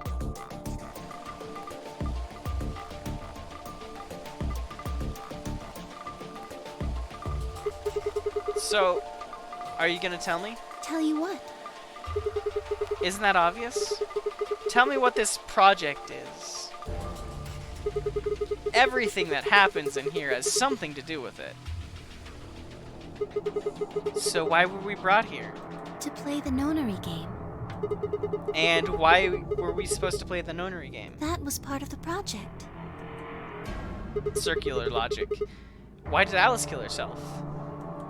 Speaker 1: So, are you gonna tell me?
Speaker 5: Tell you what?
Speaker 1: Isn't that obvious? Tell me what this project is. Everything that happens in here has something to do with it. So why were we brought here?
Speaker 5: To play the nonary game.
Speaker 1: And why were we supposed to play the nonary game?
Speaker 5: That was part of the project.
Speaker 1: Circular logic. Why did Alice kill herself?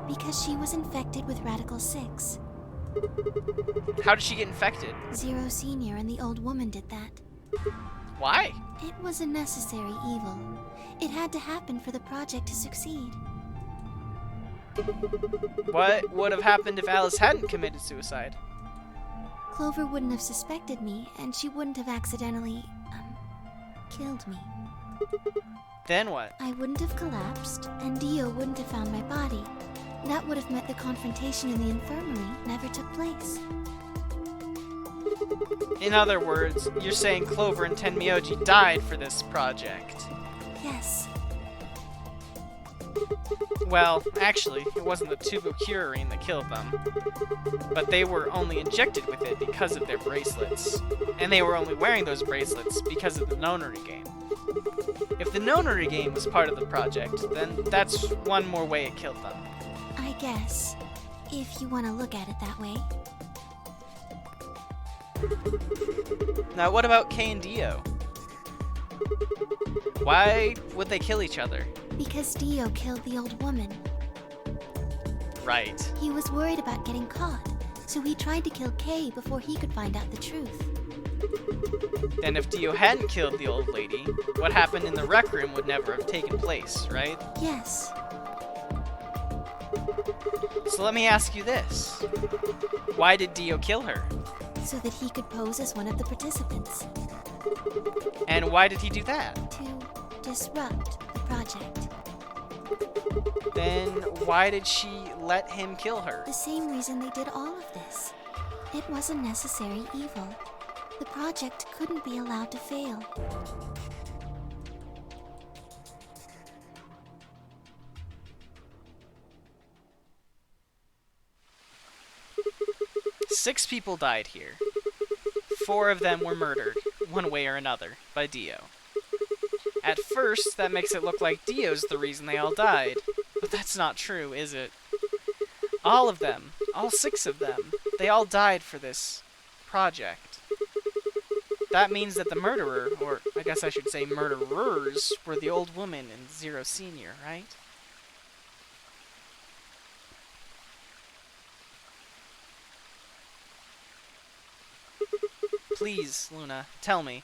Speaker 5: Because she was infected with Radical 6.
Speaker 1: How did she get infected?
Speaker 5: Zero Senior and the old woman did that.
Speaker 1: Why?
Speaker 5: It was a necessary evil. It had to happen for the project to succeed.
Speaker 1: What would have happened if Alice hadn't committed suicide?
Speaker 5: Clover wouldn't have suspected me, and she wouldn't have accidentally, killed me.
Speaker 1: Then what?
Speaker 5: I wouldn't have collapsed, and Dio wouldn't have found my body. That would have meant the confrontation in the infirmary never took place.
Speaker 1: In other words, you're saying Clover and Tenmyoji died for this project.
Speaker 5: Yes.
Speaker 1: Well, actually, it wasn't the Tubocurine that killed them. But they were only injected with it because of their bracelets. And they were only wearing those bracelets because of the nonary game. If the nonary game was part of the project, then that's one more way it killed them.
Speaker 5: I guess. If you want to look at it that way.
Speaker 1: Now, what about Kay and Dio? Why would they kill each other?
Speaker 5: Because Dio killed the old woman.
Speaker 1: Right.
Speaker 5: He was worried about getting caught, so he tried to kill Kay before he could find out the truth.
Speaker 1: Then if Dio hadn't killed the old lady, what happened in the rec room would never have taken place, right?
Speaker 5: Yes.
Speaker 1: So let me ask you this. Why did Dio kill her?
Speaker 5: So that he could pose as one of the participants.
Speaker 1: And why did he do that?
Speaker 5: To disrupt the project.
Speaker 1: Then why did she let him kill her?
Speaker 5: The same reason they did all of this. It was a necessary evil. The project couldn't be allowed to fail.
Speaker 1: Six people died here. 4 of them were murdered, one way or another, by Dio. At first, that makes it look like Dio's the reason they all died. But that's not true, is it? All of them, all 6 of them, they all died for this project. That means that the murderer, or I guess I should say murderers, were the old woman and Zero Senior, right? Please, Luna, tell me.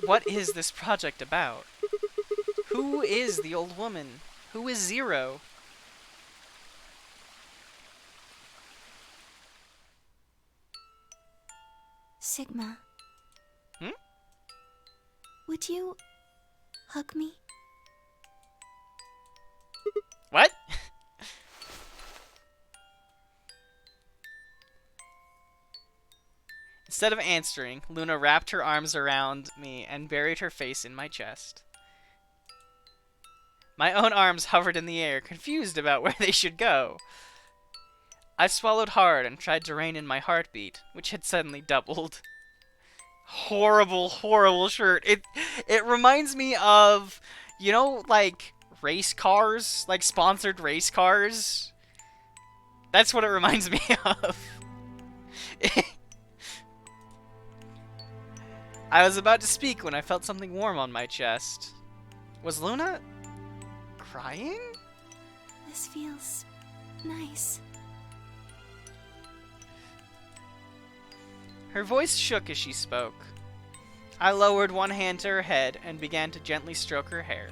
Speaker 1: What is this project about? Who is the old woman? Who is Zero?
Speaker 5: Sigma.
Speaker 1: Hmm?
Speaker 5: Would you hug me?
Speaker 1: What? Instead of answering, Luna wrapped her arms around me and buried her face in my chest. My own arms hovered in the air, confused about where they should go. I swallowed hard and tried to rein in my heartbeat, which had suddenly doubled. Horrible, horrible shirt. It reminds me of, you know, like race cars, like sponsored race cars. That's what it reminds me of. I was about to speak when I felt something warm on my chest. Was Luna crying?
Speaker 5: This feels nice.
Speaker 1: Her voice shook as she spoke. I lowered one hand to her head and began to gently stroke her hair.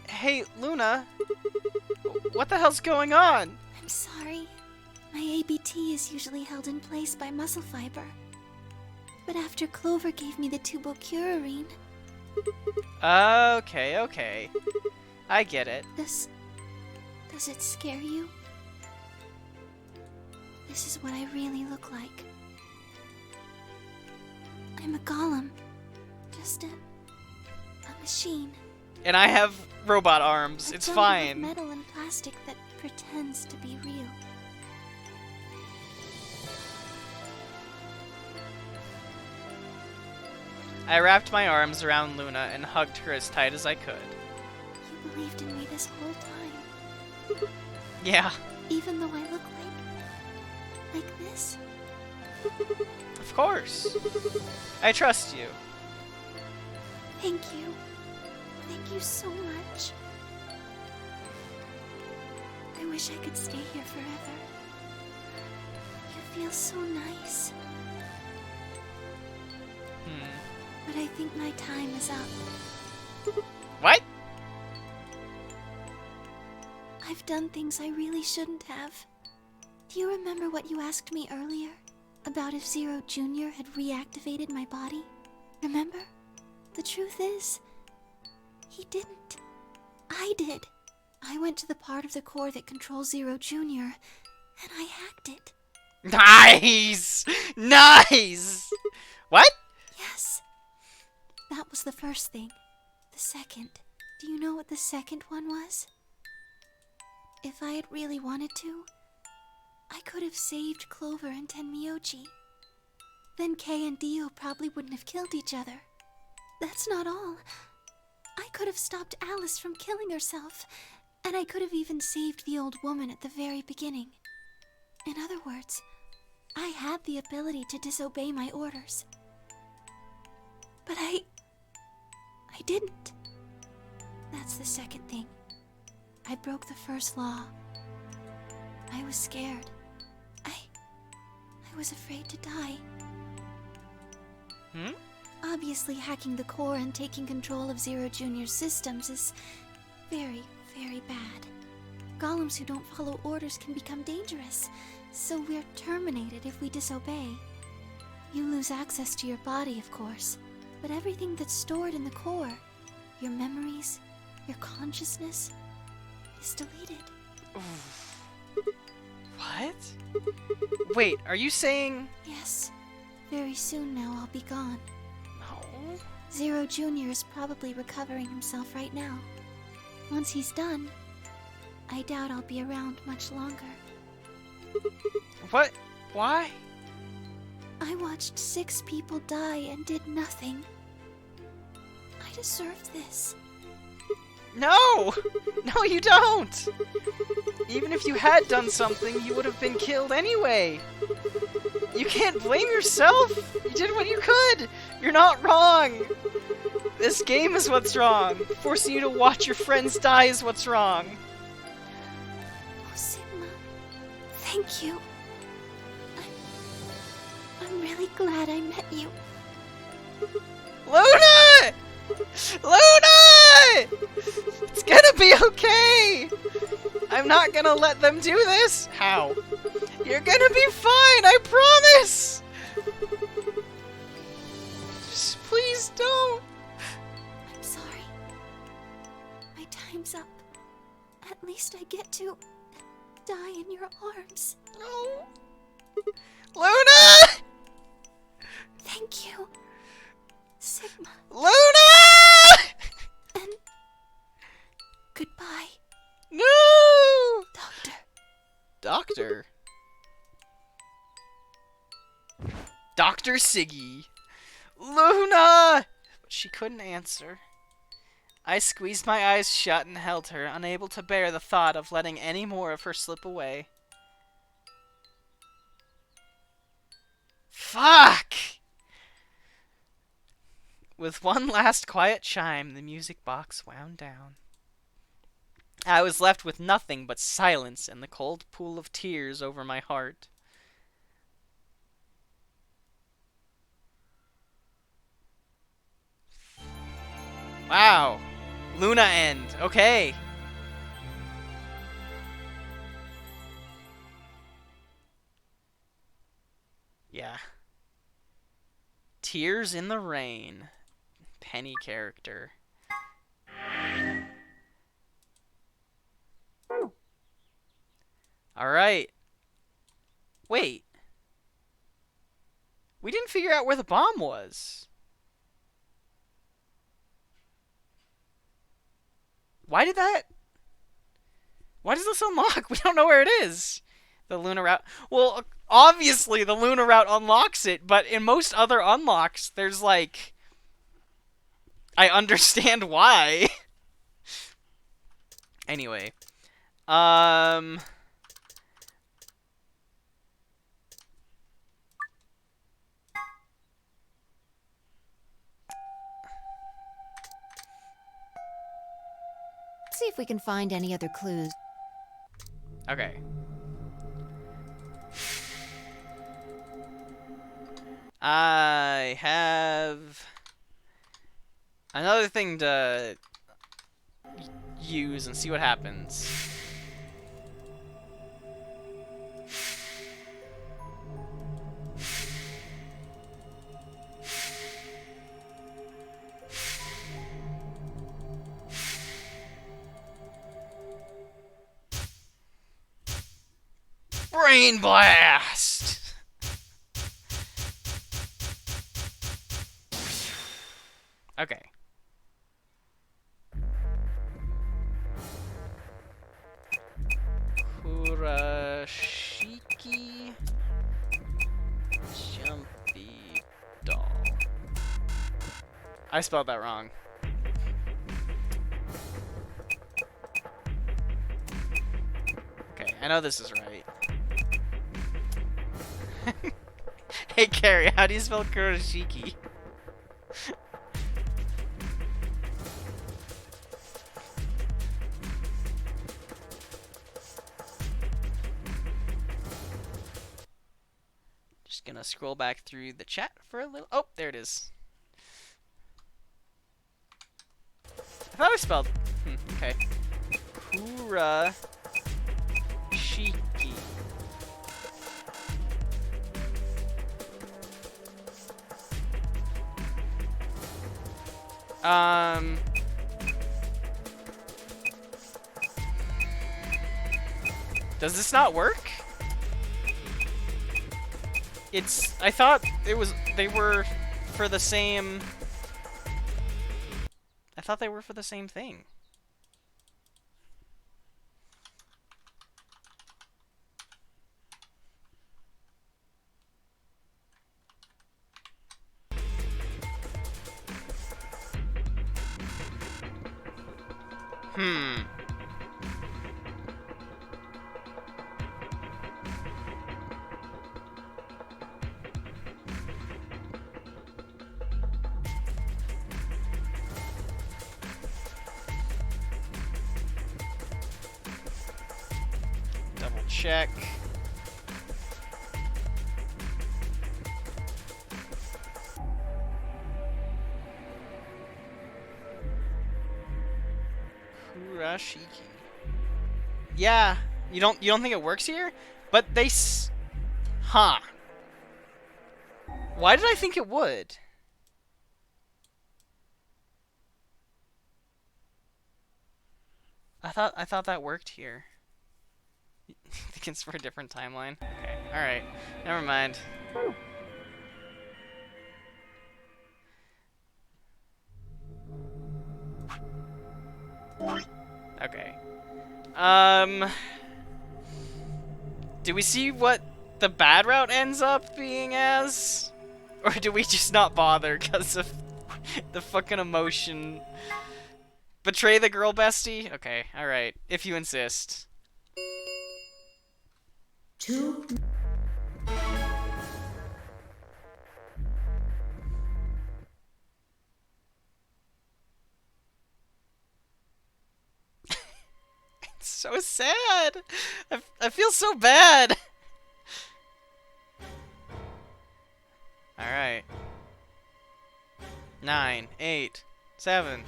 Speaker 1: Hey, Luna. What the hell's going on?
Speaker 5: I'm sorry. My ABT is usually held in place by muscle fiber. But after Clover gave me the tubocurarine...
Speaker 1: Okay. I get it.
Speaker 5: Does it scare you? This is what I really look like. I'm a golem. Just a machine.
Speaker 1: And I have robot arms. It's
Speaker 5: A
Speaker 1: fine.
Speaker 5: of metal and plastic that pretends to be real.
Speaker 1: I wrapped my arms around Luna and hugged her as tight as I could.
Speaker 5: You believed in me this whole time.
Speaker 1: Yeah,
Speaker 5: Even though I look like this?
Speaker 1: of course. I trust you.
Speaker 5: Thank you. Thank you so much. I wish I could stay here forever. You feel so nice. But I think my time is up.
Speaker 1: What?
Speaker 5: I've done things I really shouldn't have. Do you remember what you asked me earlier? About if Zero Jr. had reactivated my body? Remember? The truth is, he didn't. I did. I went to the part of the core that controls Zero Jr., and I hacked it.
Speaker 1: Nice! Nice! What?
Speaker 5: Yes. That was the first thing. The second. Do you know what the second one was? If I had really wanted to, I could have saved Clover and Tenmyoji. Then Kay and Dio probably wouldn't have killed each other. That's not all. I could have stopped Alice from killing herself, and I could have even saved the old woman at the very beginning. In other words, I had the ability to disobey my orders. But I didn't. That's the second thing. I broke the first law. I was scared. I was afraid to die. Obviously, hacking the core and taking control of Zero Jr.'s systems is very, very bad. Golems who don't follow orders can become dangerous, so we're terminated if we disobey. You lose access to your body, of course, but everything that's stored in the core, your memories, your consciousness, is deleted.
Speaker 1: What? Wait, are you saying...
Speaker 5: Yes, very soon now I'll be gone.
Speaker 1: No.
Speaker 5: Zero Jr. is probably recovering himself right now. Once he's done, I doubt I'll be around much longer.
Speaker 1: What? Why?
Speaker 5: I watched 6 people die and did nothing. I deserve this.
Speaker 1: No! No, you don't! Even if you had done something, you would have been killed anyway. You can't blame yourself. You did what you could. You're not wrong. This game is what's wrong. Forcing you to watch your friends die is what's wrong.
Speaker 5: Oh, Sigma, thank you. I'm really glad I met you.
Speaker 1: Luna! Luna! It's gonna be okay! I'm not gonna let them do this! How? You're gonna be fine, I promise! Just please don't!
Speaker 5: I'm sorry. My time's up. At least I get to die in your arms.
Speaker 1: No! Luna!
Speaker 5: Thank you, Sigma.
Speaker 1: Luna!
Speaker 5: And goodbye,
Speaker 1: No!
Speaker 5: Doctor.
Speaker 1: Doctor? Dr. Siggy. Luna! But she couldn't answer. I squeezed my eyes shut and held her, unable to bear the thought of letting any more of her slip away. Fuck! With one last quiet chime, the music box wound down. I was left with nothing but silence and the cold pool of tears over my heart. Wow. Luna end. Okay. Yeah. Tears in the Rain. Penny character. Alright. Wait. We didn't figure out where the bomb was. Why does this unlock? We don't know where it is. The Luna route. Well, obviously the Luna route unlocks it, but in most other unlocks, there's like... I understand why. Anyway.
Speaker 2: See if we can find any other clues.
Speaker 1: Okay. I have another thing to use and see what happens. Brain blast! Okay. Kurashiki Jumpy Doll. I spelled that wrong. Okay, I know this is right. Hey Carrie, how do you spell Kurashiki? Just gonna scroll back through the chat for a little. Oh, there it is. I thought I spelled. Okay. Kurashiki. Does this not work? I thought they were for the same... I thought they were for the same thing. Double check. Kurashiki. Yeah, you don't think it works here? But huh. Why did I think it would? I thought that worked here. Think it's for a different timeline? Okay, alright. Never mind. Okay. Do we see what the bad route ends up being as? Or do we just not bother because of the fucking emotion? Betray the girl bestie? Okay, alright. If you insist.
Speaker 4: 2.
Speaker 1: It's so sad. I feel so bad. Alright. 9, 8, 7.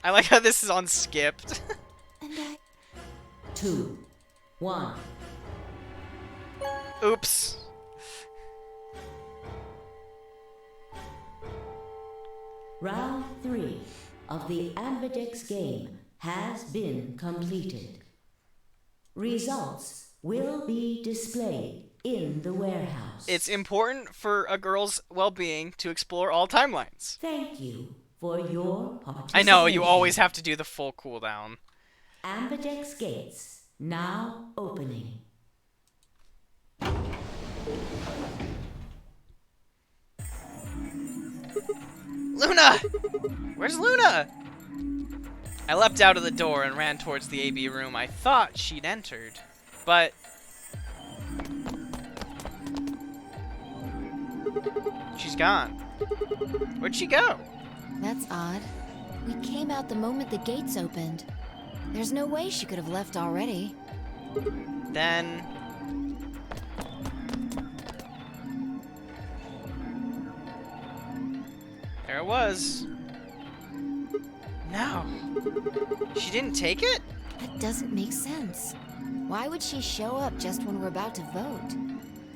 Speaker 1: I like how this is on skipped.
Speaker 5: And I...
Speaker 4: 2, 1.
Speaker 1: Oops.
Speaker 4: Round 3 of the Ambidex game has been completed. Results will be displayed in the warehouse.
Speaker 1: It's important for a girl's well-being to explore all timelines.
Speaker 4: Thank you for your participation.
Speaker 1: I know, you always have to do the full cooldown.
Speaker 4: Ambidex gates now opening.
Speaker 1: Luna! Where's Luna? I leapt out of the door and ran towards the AB room. I thought she'd entered, but... she's gone. Where'd she go?
Speaker 2: That's odd. We came out the moment the gates opened. There's no way she could have left already.
Speaker 1: Then... there it was. No. She didn't take it?
Speaker 2: That doesn't make sense. Why would she show up just when we're about to vote?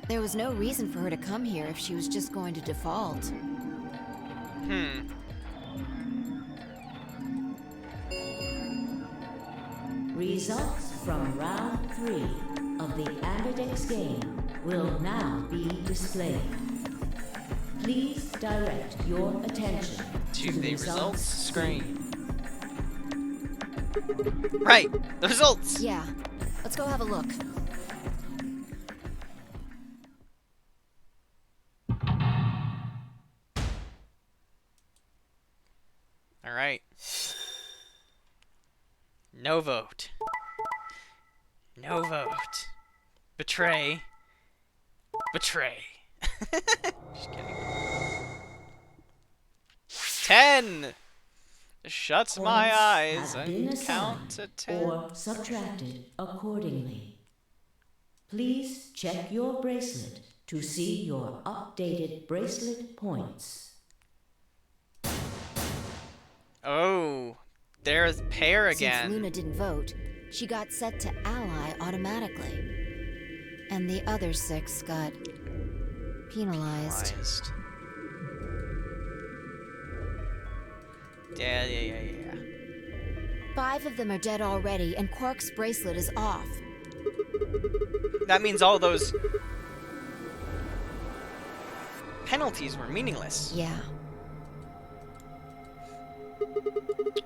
Speaker 2: There was no reason for her to come here if she was just going to default.
Speaker 4: Results from round 3 of the Ambidex game will now be displayed. Please direct your attention
Speaker 1: To the results screen. Right, the results!
Speaker 2: Yeah, let's go have a look.
Speaker 1: Alright. No vote. No vote. Betray. Betray. Just kidding. 10! Shuts my
Speaker 4: Points
Speaker 1: eyes
Speaker 4: have been
Speaker 1: and count
Speaker 4: assigned
Speaker 1: to 10.
Speaker 4: or subtracted accordingly. Please check your bracelet to see your updated bracelet points.
Speaker 1: Oh, there's Pear again.
Speaker 2: Since Luna didn't vote, she got set to ally automatically. And the other 6 got penalized.
Speaker 1: Penalized. Yeah.
Speaker 2: 5 of them are dead already, and Quark's bracelet is off.
Speaker 1: That means all those penalties were meaningless.
Speaker 2: Yeah.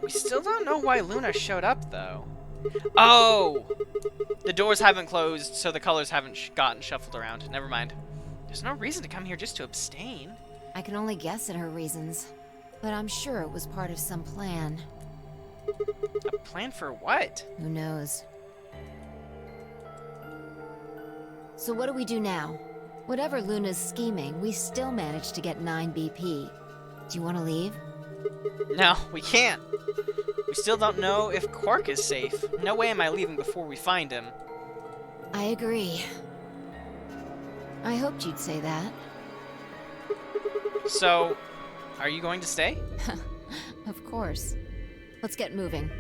Speaker 1: We still don't know why Luna showed up, though. Oh! The doors haven't closed, so the colors haven't gotten shuffled around. Never mind. There's no reason to come here just to abstain.
Speaker 2: I can only guess at her reasons, but I'm sure it was part of some plan.
Speaker 1: A plan for what?
Speaker 2: Who knows? So what do we do now? Whatever Luna's scheming, we still managed to get 9 BP. Do you want to leave?
Speaker 1: No, we can't. We still don't know if Quark is safe. No way am I leaving before we find him.
Speaker 2: I agree. I hoped you'd say that.
Speaker 1: So, are you going to stay?
Speaker 2: Of course. Let's get moving.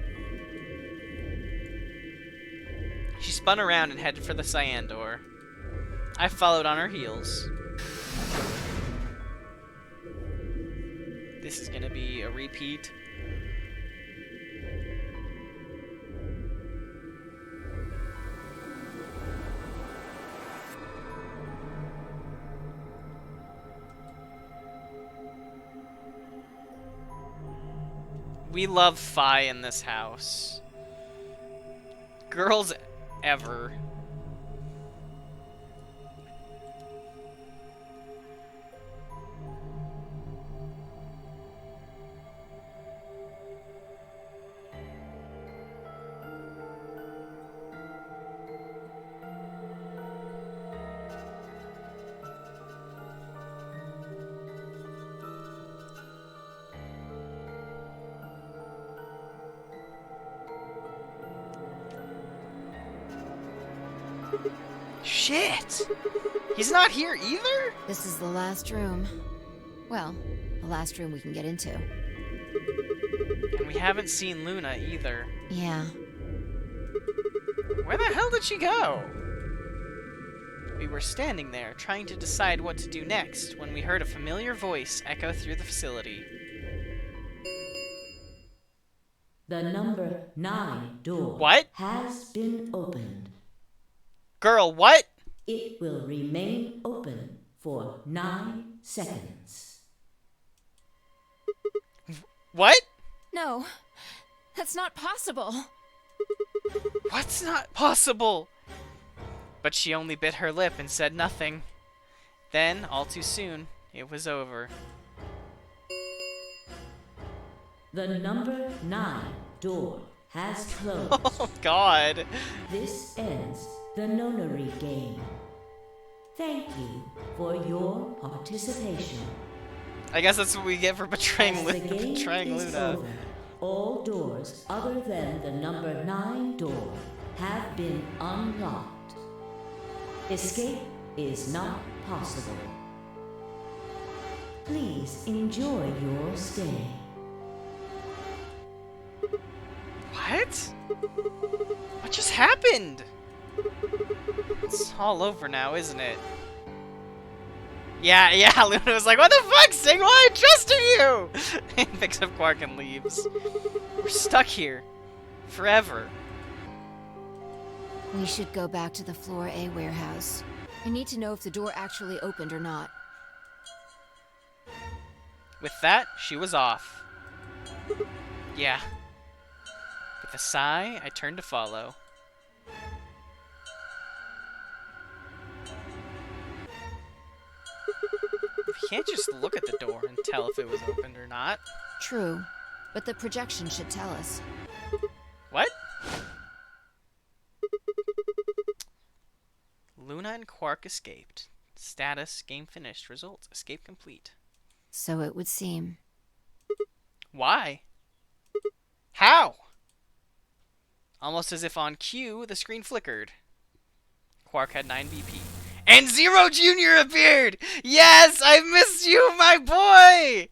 Speaker 1: She spun around and headed for the cyan door. I followed on her heels. This is gonna be a repeat. We love Fi in this house. Girls ever. Shit! He's not here either?
Speaker 2: This is the last room. Well, the last room we can get into.
Speaker 1: And we haven't seen Luna either.
Speaker 2: Yeah.
Speaker 1: Where the hell did she go? We were standing there, trying to decide what to do next, when we heard a familiar voice echo through the facility.
Speaker 4: The number 9 door
Speaker 1: What?
Speaker 4: has been opened.
Speaker 1: Girl, what?
Speaker 4: It will remain open for 9 seconds.
Speaker 1: What?
Speaker 2: No, that's not possible.
Speaker 1: What's not possible? But she only bit her lip and said nothing. Then, all too soon, it was over.
Speaker 4: The number 9 door has closed.
Speaker 1: Oh, God.
Speaker 4: This ends the nonary game. Thank you for your participation.
Speaker 1: I guess that's what we get for betraying,
Speaker 4: As the game
Speaker 1: betraying
Speaker 4: is
Speaker 1: Luna.
Speaker 4: over, all doors other than the number 9 door have been unlocked. Escape is not possible. Please enjoy your stay.
Speaker 1: What? What just happened? It's all over now, isn't it? Yeah, Luna was like, what the fuck, Sing? Why I trusted you? And picks up Quark and leaves. We're stuck here. Forever.
Speaker 2: We should go back to the Floor A warehouse. I need to know if the door actually opened or not.
Speaker 1: With that, she was off. Yeah. With a sigh, I turned to follow. You can't just look at the door and tell if it was opened or not.
Speaker 2: True, but the projection should tell us.
Speaker 1: What? Luna and Quark escaped. Status, game finished. Results, escape complete.
Speaker 2: So it would seem.
Speaker 1: Why? How? Almost as if on cue, the screen flickered. Quark had 9 BP. And Zero Jr. appeared! Yes, I missed you, my boy!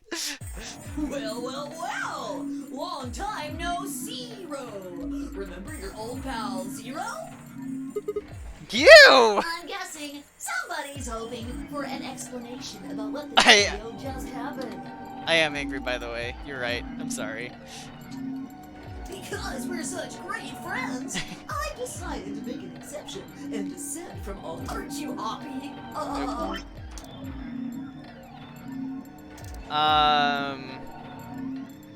Speaker 7: Well. Long time no Zero. Remember your old pal Zero?
Speaker 1: You!
Speaker 7: I'm guessing somebody's hoping for an explanation about what the
Speaker 1: I-
Speaker 7: video just happened.
Speaker 1: I am angry, by the way. You're right. I'm sorry.
Speaker 7: Because we're such great friends, I decided to make an exception and descend from all. Aren't you happy?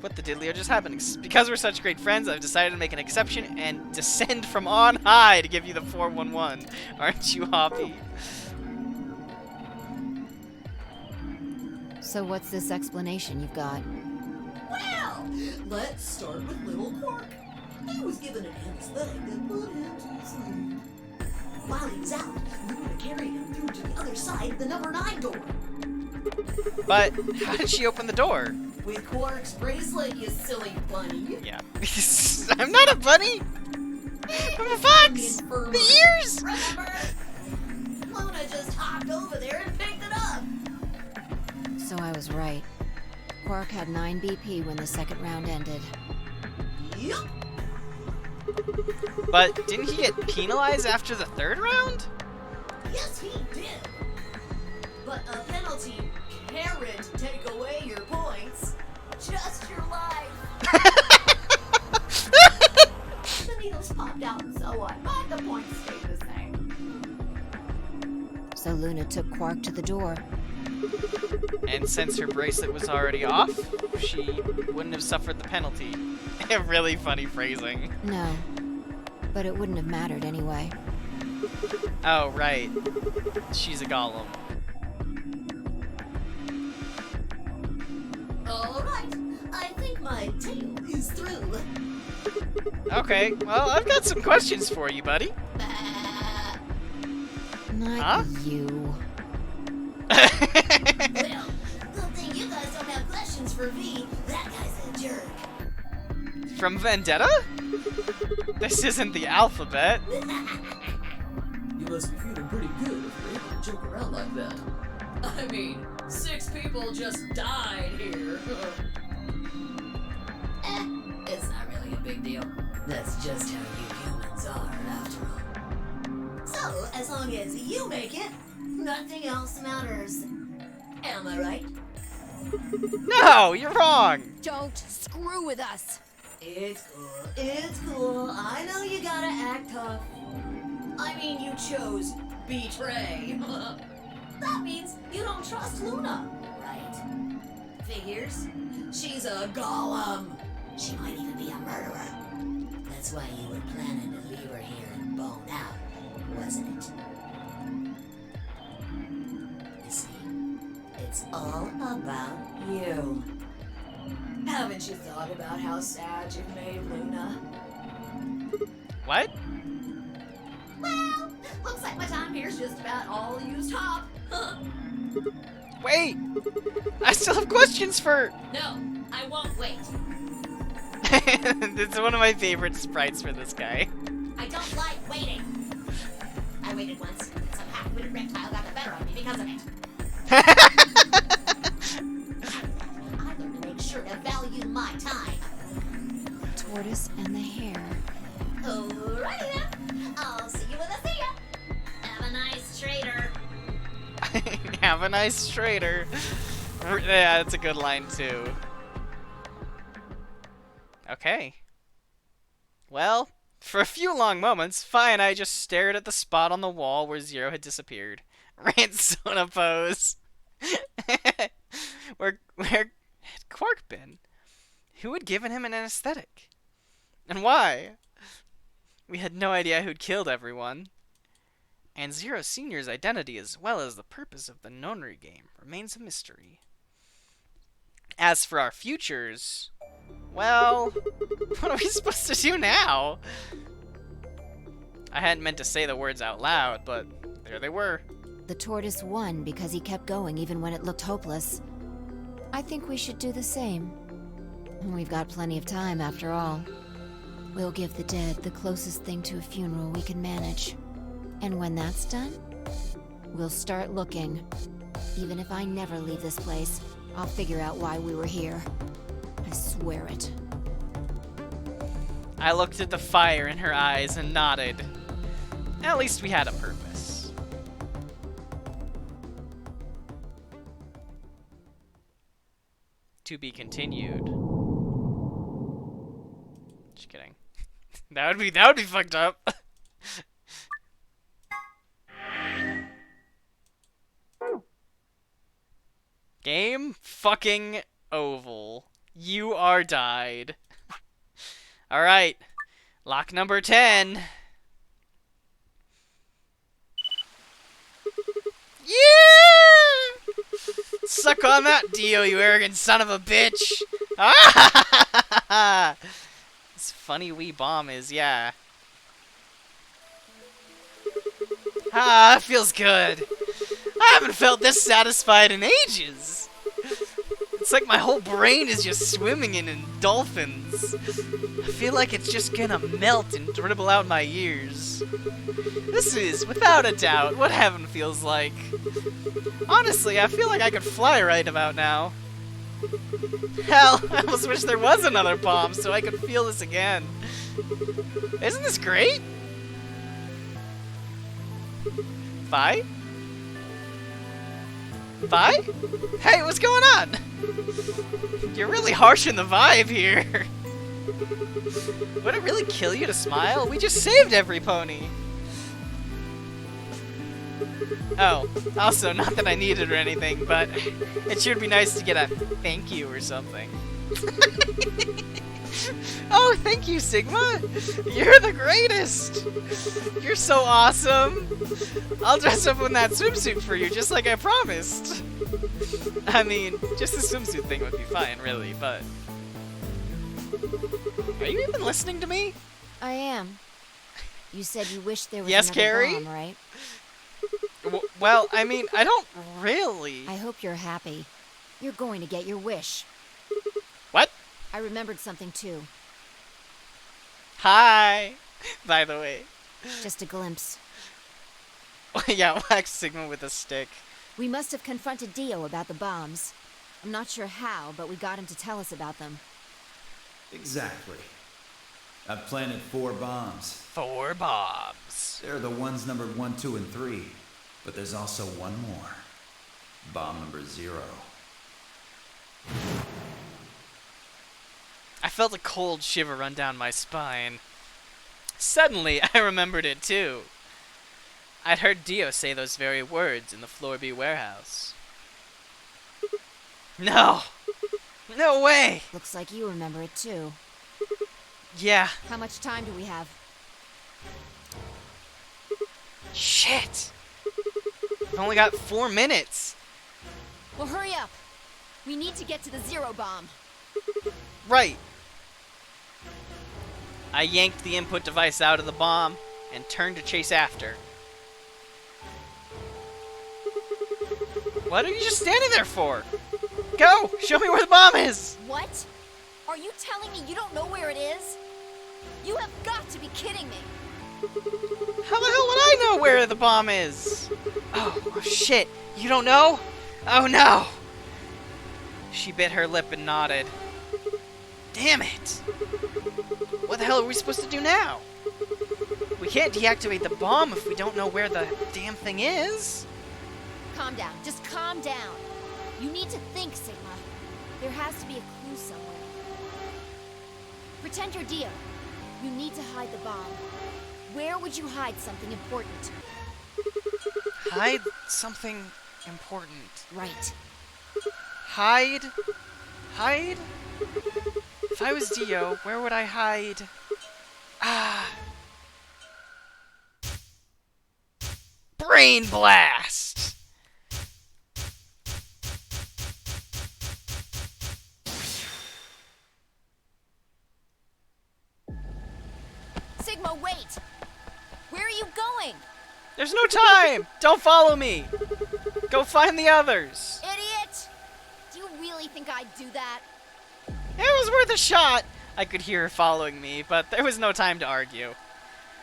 Speaker 1: What the diddlio just happened? Because we're such great friends, I've decided to make an exception and descend from on high to give you the 411. Aren't you happy?
Speaker 2: So what's this explanation you've got?
Speaker 7: Well, let's start with little Quark. He was given an anesthetic that put him to sleep. While he was out, Luna carried him through to the other side of the number 9 door.
Speaker 1: But how did she open the door?
Speaker 7: With Quark's bracelet, you silly bunny.
Speaker 1: Yeah. I'm not a bunny! I'm a fox! The ears!
Speaker 7: Remember? Luna just hopped over there and picked it up.
Speaker 2: So I was right. Quark had 9 BP when the second round ended.
Speaker 7: Yep.
Speaker 1: But didn't he get penalized after the 3rd round?
Speaker 7: Yes, he did. But a penalty can't take away your points. Just your life. The needles popped out and so on, but the points stayed the same.
Speaker 2: So Luna took Quark to the door.
Speaker 1: And since her bracelet was already off, she wouldn't have suffered the penalty. Really funny phrasing.
Speaker 2: No, but it wouldn't have mattered anyway.
Speaker 1: Oh, right. She's a golem.
Speaker 7: Alright, I think my tale is through.
Speaker 1: Okay, well, I've got some questions for you, buddy.
Speaker 2: Not
Speaker 1: Huh?
Speaker 2: you.
Speaker 7: Well, good thing you guys don't have questions for V. That guy's a jerk.
Speaker 1: From Vendetta? This isn't the alphabet.
Speaker 8: You must be feeling pretty good if you're able to joke around like that. I mean, 6 people just died here.
Speaker 7: It's not really a big deal. That's just how you humans are, after all. So, as long as you make it, nothing else matters. Am I right?
Speaker 1: No, you're wrong.
Speaker 2: Don't screw with us.
Speaker 7: It's cool. It's cool. I know you gotta act tough. I mean, you chose betray. That means you don't trust Luna, right? Figures. She's a golem. She might even be a murderer. That's why you were planning to leave her here and bone out, wasn't it? You see, it's all about you. Haven't you thought about how sad you made Luna?
Speaker 1: What?
Speaker 7: Well, looks like my time here's just about all used up.
Speaker 1: Wait! I still have questions for...
Speaker 7: No, I won't wait.
Speaker 1: It's one of my favorite sprites for this guy.
Speaker 7: I don't like waiting. I waited once. Some half-witted reptile got the better of me because of it. I learned to make sure to value my time.
Speaker 2: Tortoise and the hare.
Speaker 7: Alrighty then. I'll see you when I see ya. Have a nice trader.
Speaker 1: Have a nice trader. Yeah, that's a good line too. Okay. Well, for a few long moments, Fi and I just stared at the spot on the wall where Zero had disappeared. Ransona pose. Where had Quark been? Who had given him an anesthetic? And why? We had no idea who'd killed everyone. And Zero Senior's identity, as well as the purpose of the Nonary game, remains a mystery. As for our futures, well, what are we supposed to do now? I hadn't meant to say the words out loud, but there they were.
Speaker 2: The tortoise won because he kept going even when it looked hopeless. I think we should do the same. We've got plenty of time after all. We'll give the dead the closest thing to a funeral we can manage. And when that's done, we'll start looking. Even if I never leave this place, I'll figure out why we were here. I swear it.
Speaker 1: I looked at the fire in her eyes and nodded. At least we had a purpose. To be continued. Just kidding. That would be fucked up. Game fucking oval. You are died. Alright. Lock number 10. Yeah! Suck on that, Dio, you arrogant son of a bitch! Ah! This funny wee bomb is, yeah. Ah, feels good. I haven't felt this satisfied in ages. It's like my whole brain is just swimming in endorphins. I feel like it's just gonna melt and dribble out my ears. This is, without a doubt, what heaven feels like. Honestly, I feel like I could fly right about now. Hell, I almost wish there was another bomb so I could feel this again. Isn't this great? Vi? Vi? Hey, what's going on? You're really harsh in the vibe here. Would it really kill you to smile? We just saved every pony. Oh, also, not that I need it or anything, but it sure would be nice to get a thank you or something. Oh, thank you, Sigma! You're the greatest! You're so awesome! I'll dress up in that swimsuit for you, just like I promised! I mean, just the swimsuit thing would be fine, really, but... Are you even listening to me?
Speaker 2: I am. You said you wish there was
Speaker 1: Yes,
Speaker 2: another
Speaker 1: Carrie?
Speaker 2: bomb, right?
Speaker 1: Well, I mean, I don't really...
Speaker 2: I hope you're happy. You're going to get your wish.
Speaker 1: What?
Speaker 2: I remembered something too.
Speaker 1: Hi! By the way.
Speaker 2: Just a glimpse.
Speaker 1: Yeah, whack Sigma with a stick.
Speaker 2: We must have confronted Dio about the bombs. I'm not sure how, but we got him to tell us about them.
Speaker 6: Exactly. I've planted 4 bombs.
Speaker 1: 4 bombs.
Speaker 6: They're the ones numbered 1, 2, and 3. But there's also one more. Bomb number 0.
Speaker 1: I felt a cold shiver run down my spine. Suddenly, I remembered it too. I'd heard Dio say those very words in the Floor B warehouse. No! No way!
Speaker 2: Looks like you remember it too.
Speaker 1: Yeah.
Speaker 2: How much time do we have?
Speaker 1: Shit! I've only got 4 minutes.
Speaker 2: Well, hurry up! We need to get to the 0 bomb.
Speaker 1: Right. I yanked the input device out of the bomb and turned to chase after. What are you just standing there for? Go! Show me where the bomb is!
Speaker 2: What? Are you telling me you don't know where it is? You have got to be kidding me!
Speaker 1: How the hell would I know where the bomb is? Oh, shit. You don't know? Oh no! She bit her lip and nodded. Damn it! What the hell are we supposed to do now? We can't deactivate the bomb if we don't know where the damn thing is.
Speaker 2: Calm down. Just calm down. You need to think, Sigma. There has to be a clue somewhere. Pretend you're Dio. You need to hide the bomb. Where would you hide something important?
Speaker 1: Hide something important.
Speaker 2: Right.
Speaker 1: Hide? Hide? If I was Dio, where would I hide? Ah. Brain blast!
Speaker 2: Sigma, wait! Where are you going?
Speaker 1: There's no time! Don't follow me! Go find the others!
Speaker 2: Idiot! Do you really think I'd do that?
Speaker 1: It was worth a shot! I could hear her following me, but there was no time to argue.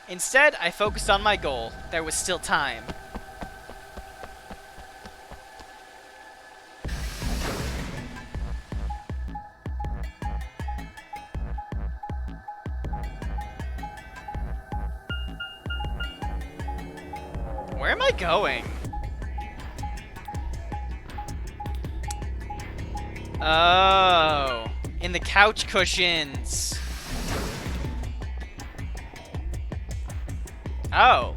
Speaker 1: Instead, I focused on my goal. There was still time. Where am I going? Oh, in the couch cushions. Oh.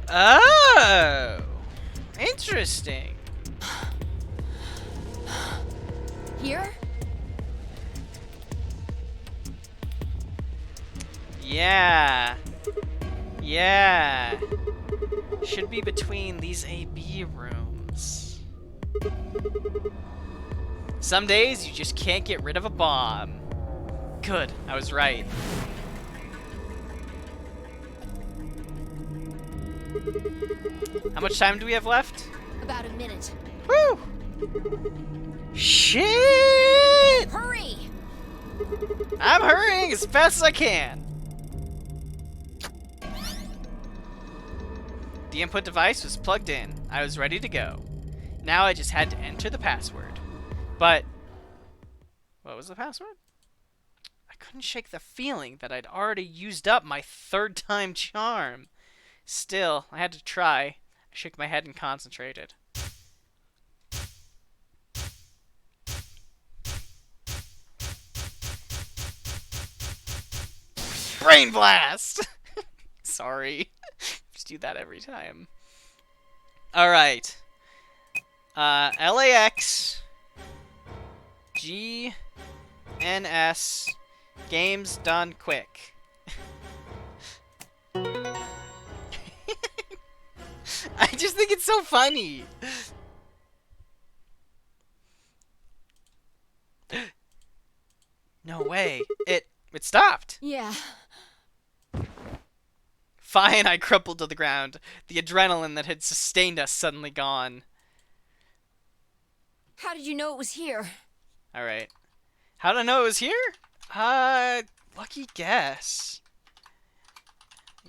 Speaker 1: Oh. Interesting.
Speaker 2: Here?
Speaker 1: Yeah. Yeah. Should be between these AB rooms. Some days you just can't get rid of a bomb. Good, I was right. How much time do we have left?
Speaker 2: About a minute.
Speaker 1: Woo! Shit!
Speaker 2: Hurry!
Speaker 1: I'm hurrying as fast as I can. The input device was plugged in. I was ready to go. Now I just had to enter the password. But what was the password? I couldn't shake the feeling that I'd already used up my 3rd time charm. Still, I had to try. I shook my head and concentrated. Brain blast! Sorry. Just do that every time. Alright. LAX GNS games done quick. I just think it's so funny. No way. It stopped.
Speaker 2: Yeah.
Speaker 1: Fine, I crumpled to the ground. The adrenaline that had sustained us suddenly gone.
Speaker 2: How did you know it was here?
Speaker 1: Alright. How did I know it was here? Lucky guess.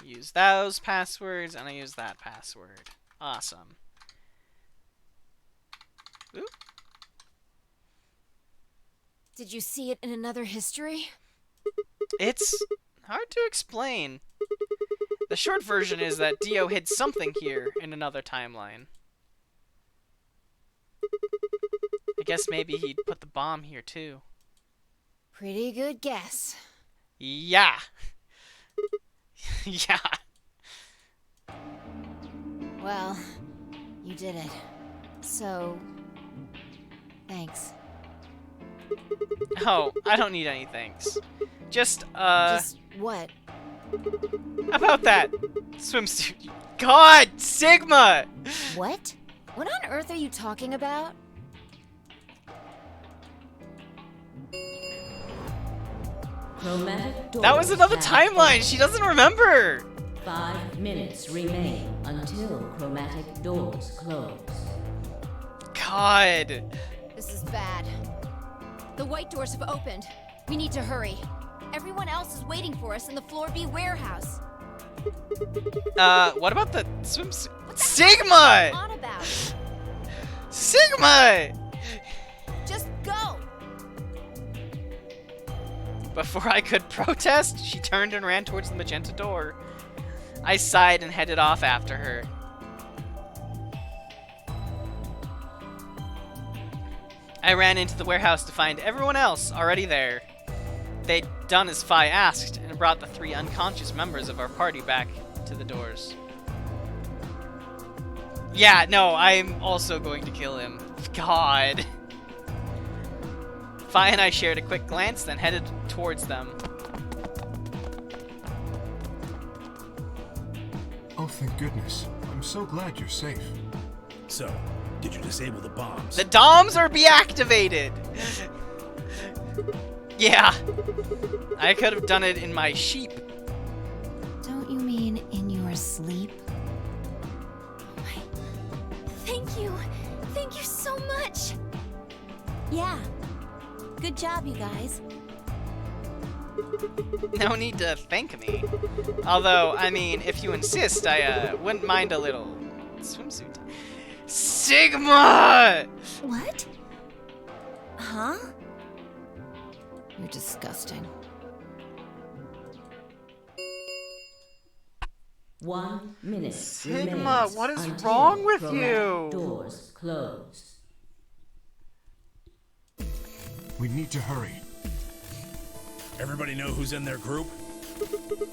Speaker 1: Use those passwords, and I use that password. Awesome. Ooh.
Speaker 2: Did you see it in another history?
Speaker 1: It's hard to explain. The short version is that Dio hid something here in another timeline. I guess maybe he'd put the bomb here too.
Speaker 2: Pretty good guess.
Speaker 1: Yeah. Yeah.
Speaker 2: Well, you did it. So, thanks.
Speaker 1: Oh, I don't need any thanks. Just
Speaker 2: what?
Speaker 1: about that swimsuit. God, Sigma!
Speaker 2: What? What on earth are you talking about?
Speaker 4: Chromatic doors
Speaker 1: That was another
Speaker 4: have
Speaker 1: timeline. She doesn't remember.
Speaker 4: 5 minutes remain until chromatic doors close.
Speaker 1: God.
Speaker 2: This is bad. The white doors have opened. We need to hurry. Everyone else is waiting for us in the Floor B warehouse.
Speaker 1: What about the swimsuit?
Speaker 2: What
Speaker 1: Sigma!
Speaker 2: on about?
Speaker 1: Sigma!
Speaker 2: Just go!
Speaker 1: Before I could protest, she turned and ran towards the magenta door. I sighed and headed off after her. I ran into the warehouse to find everyone else already there. They'd done as Phi asked and brought the 3 unconscious members of our party back to the doors. Yeah, no, I'm also going to kill him. God. Phi and I shared a quick glance, then headed towards them.
Speaker 9: Oh, thank goodness. I'm so glad you're safe.
Speaker 3: So, did you disable the bombs?
Speaker 1: The DOMs are deactivated! Yeah. I could have done it in my sheep.
Speaker 2: Don't you mean in your sleep?
Speaker 5: Thank you. Thank you so much.
Speaker 7: Yeah. Good job, you guys.
Speaker 1: No need to thank me. Although, I mean, if you insist, I wouldn't mind a little swimsuit. Sigma!
Speaker 5: What? Huh?
Speaker 2: You're disgusting.
Speaker 4: 1 minute
Speaker 1: Sigma,
Speaker 4: remains
Speaker 1: what is
Speaker 4: until
Speaker 1: wrong with
Speaker 4: chromatic
Speaker 1: you?
Speaker 4: Doors close.
Speaker 9: We need to hurry.
Speaker 3: Everybody know who's in their group?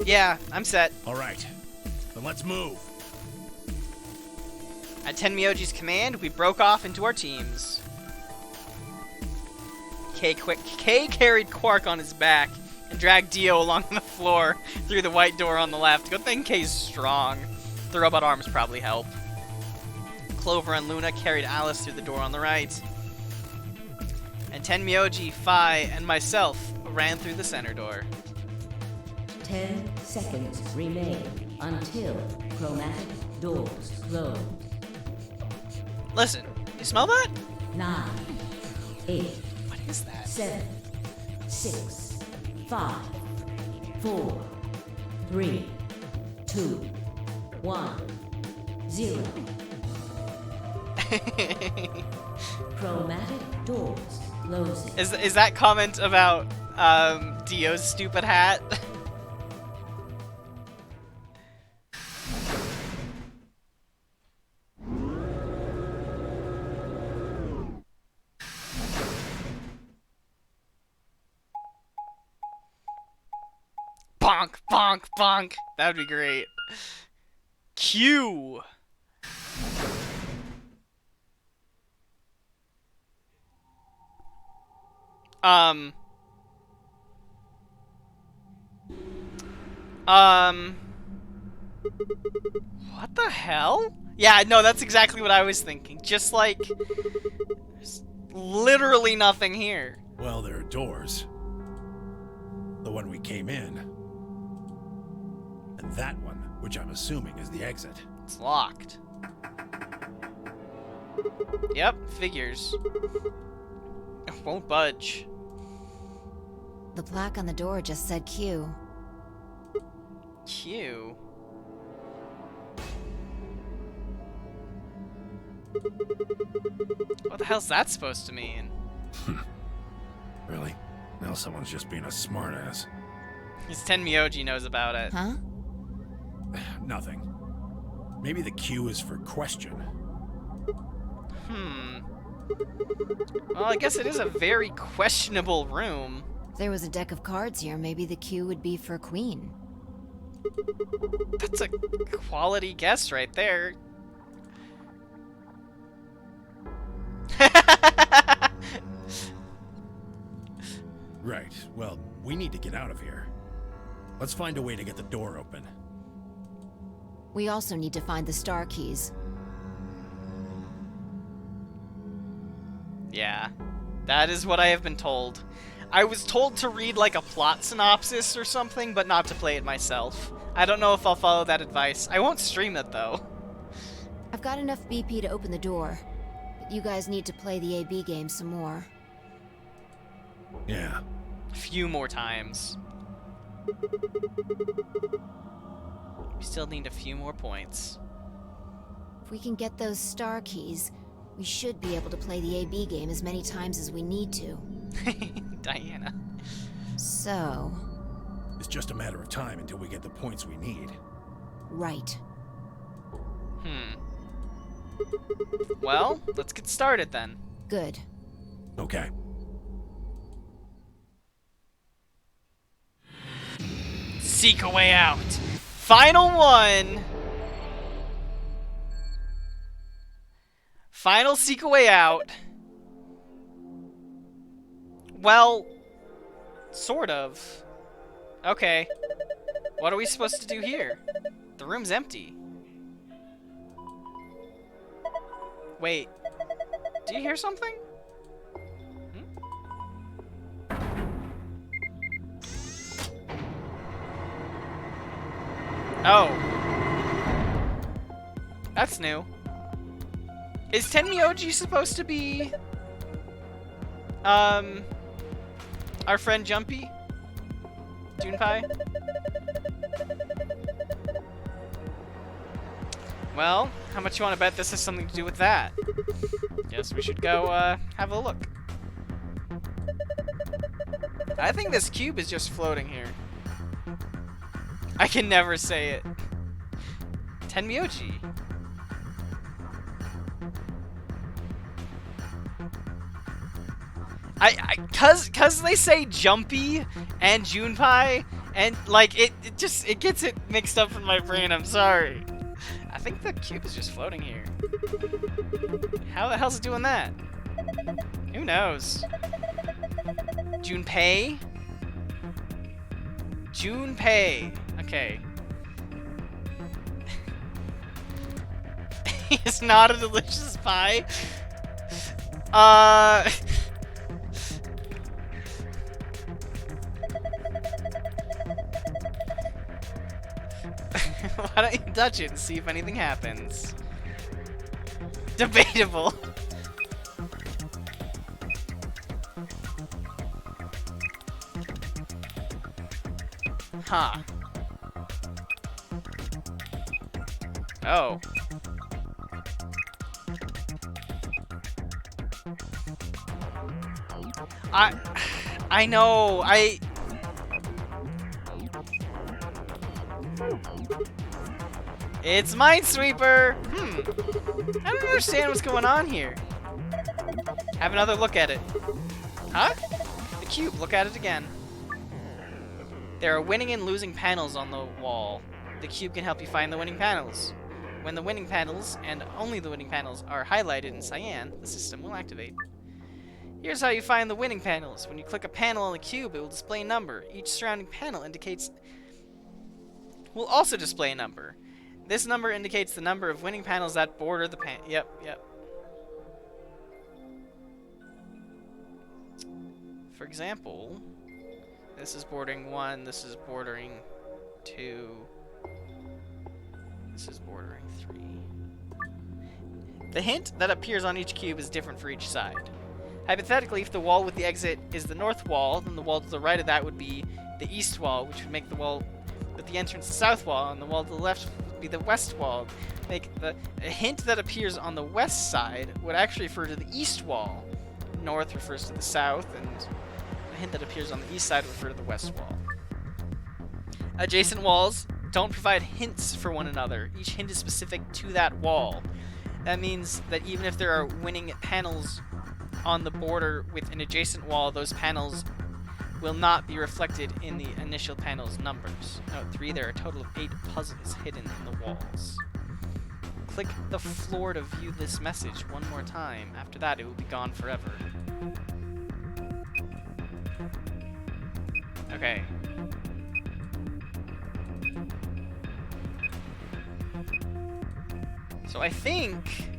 Speaker 1: Yeah, I'm set.
Speaker 3: All right. Then let's move.
Speaker 1: At Tenmyoji's command, we broke off into our teams. Kay carried Quark on his back and dragged Dio along the floor through the white door on the left. Good thing Kay's strong. The robot arms probably help. Clover and Luna carried Alice through the door on the right. And Tenmyoji, Phi, and myself ran through the center door.
Speaker 4: 10 seconds remain until chromatic doors close.
Speaker 1: Listen, you smell that?
Speaker 4: 9, 8,
Speaker 1: What is that?
Speaker 4: 7, 6, 5, 4, 3, 2, 1. 0. Chromatic doors closing.
Speaker 1: Is that comment about Dio's stupid hat? Bonk, bonk, bonk. That would be great. Q. What the hell? Yeah, no, that's exactly what I was thinking. Just like, there's literally nothing here.
Speaker 3: Well, there are doors. The one we came in. And that one, which I'm assuming is the exit.
Speaker 1: It's locked. Yep, figures. It won't budge.
Speaker 2: The plaque on the door just said Q.
Speaker 1: Q. What the hell's that supposed to mean?
Speaker 3: Really? Now someone's just being a smartass.
Speaker 1: His Tenmyoji knows about it.
Speaker 2: Huh?
Speaker 3: Nothing. Maybe the Q is for question.
Speaker 1: Well, I guess it is a very questionable room.
Speaker 2: If there was a deck of cards here, maybe the Q would be for Queen.
Speaker 1: That's a quality guess right there.
Speaker 3: Right. Well, we need to get out of here. Let's find a way to get the door open.
Speaker 2: We also need to find the star keys.
Speaker 1: Yeah, that is what I have been told. I was told to read like a plot synopsis or something, but not to play it myself. I don't know if I'll follow that advice. I won't stream it though.
Speaker 2: I've got enough BP to open the door, but you guys need to play the AB game some more.
Speaker 3: Yeah.
Speaker 1: A few more times. We still need a few more points.
Speaker 2: If we can get those star keys, we should be able to play the AB game as many times as we need to.
Speaker 1: Diana.
Speaker 2: So...
Speaker 3: It's just a matter of time until we get the points we need.
Speaker 2: Right.
Speaker 1: Well, let's get started then.
Speaker 2: Good.
Speaker 3: Okay.
Speaker 1: Seek a way out. Final one. Final seek a way out. Well, sort of. Okay. What are we supposed to do here? The room's empty. Wait. Do you hear something? Oh. That's new. Is Tenmyoji supposed to be... our friend Jumpy? Junpei? Well, how much you want to bet this has something to do with that? Guess we should go, have a look. I think this cube is just floating here. I can never say it. Tenmyoji. Cause they say Jumpy and Junpei, and like it gets it mixed up in my brain. I'm sorry. I think the cube is just floating here. How the hell's it doing that? Who knows? Junpei? Junpei. Okay. It's not a delicious pie. Why don't you touch it and see if anything happens? Debatable. Huh. Oh. I know. It's Minesweeper. I don't understand what's going on here. Have another look at it. Huh? The cube. Look at it again. There are winning and losing panels on the wall. The cube can help you find the winning panels. When the winning panels, and only the winning panels, are highlighted in cyan, the system will activate. Here's how you find the winning panels. When you click a panel on the cube, it will display a number. Each surrounding panel will also display a number. This number indicates the number of winning panels that border the Yep. For example, this is bordering 1, this is bordering 2, this is bordering 3. The hint that appears on each cube is different for each side. Hypothetically, if the wall with the exit is the north wall, then the wall to the right of that would be the east wall, which would make the wall with the entrance the south wall, and the wall to the left would be the west wall. A hint that appears on the west side would actually refer to the east wall. North refers to the south, and a hint that appears on the east side would refer to the west wall. Adjacent walls don't provide hints for one another. Each hint is specific to that wall. That means that even if there are winning panels on the border with an adjacent wall, those panels will not be reflected in the initial panel's numbers. Note 3, there are a total of 8 puzzles hidden in the walls. Click the floor to view this message one more time. After that, it will be gone forever. Okay. So I think...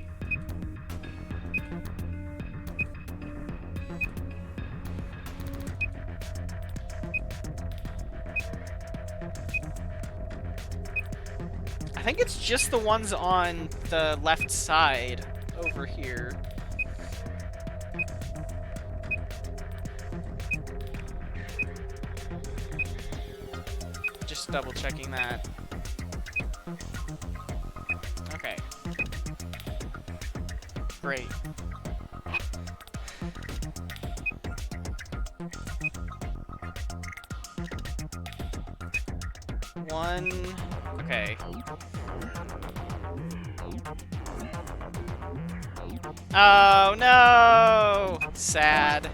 Speaker 1: I think it's just the ones on the left side over here. Just double checking that. Okay. Great. One. Okay. Oh no! Sad.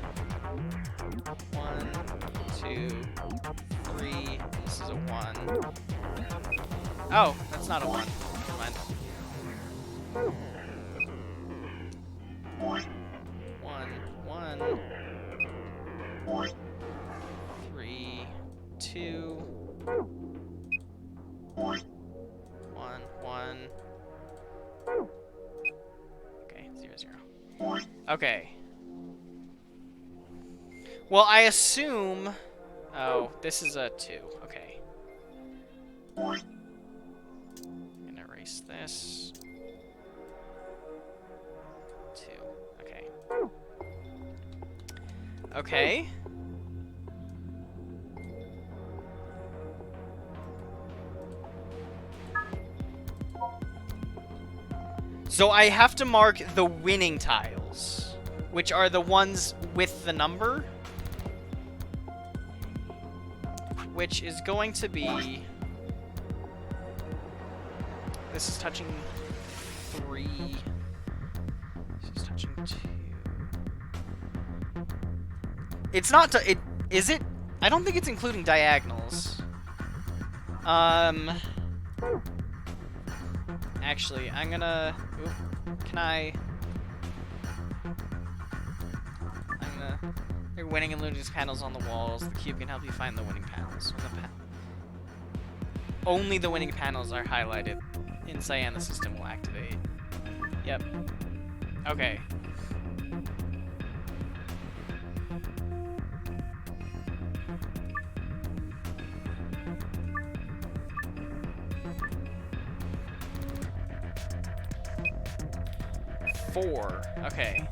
Speaker 1: 1, 2, 3. This is a 1. Oh, that's not a 1. Never mind. 1, 3, 2. 1, 1. Okay, 0, 0. Okay. Well, I assume... Oh, this is a 2. Okay. I'm gonna erase this. 2. Okay. Okay. So I have to mark the winning tiles, which are the ones with the number, which is going to be... This is touching 3. This is touching 2. It's not... is it? I don't think it's including diagonals. Actually, I'm gonna... Oop, can I... There are winning and losing panels on the walls. The cube can help you find the winning panels. Only the winning panels are highlighted in cyan, the system will activate. Yep. Okay. Four. Okay.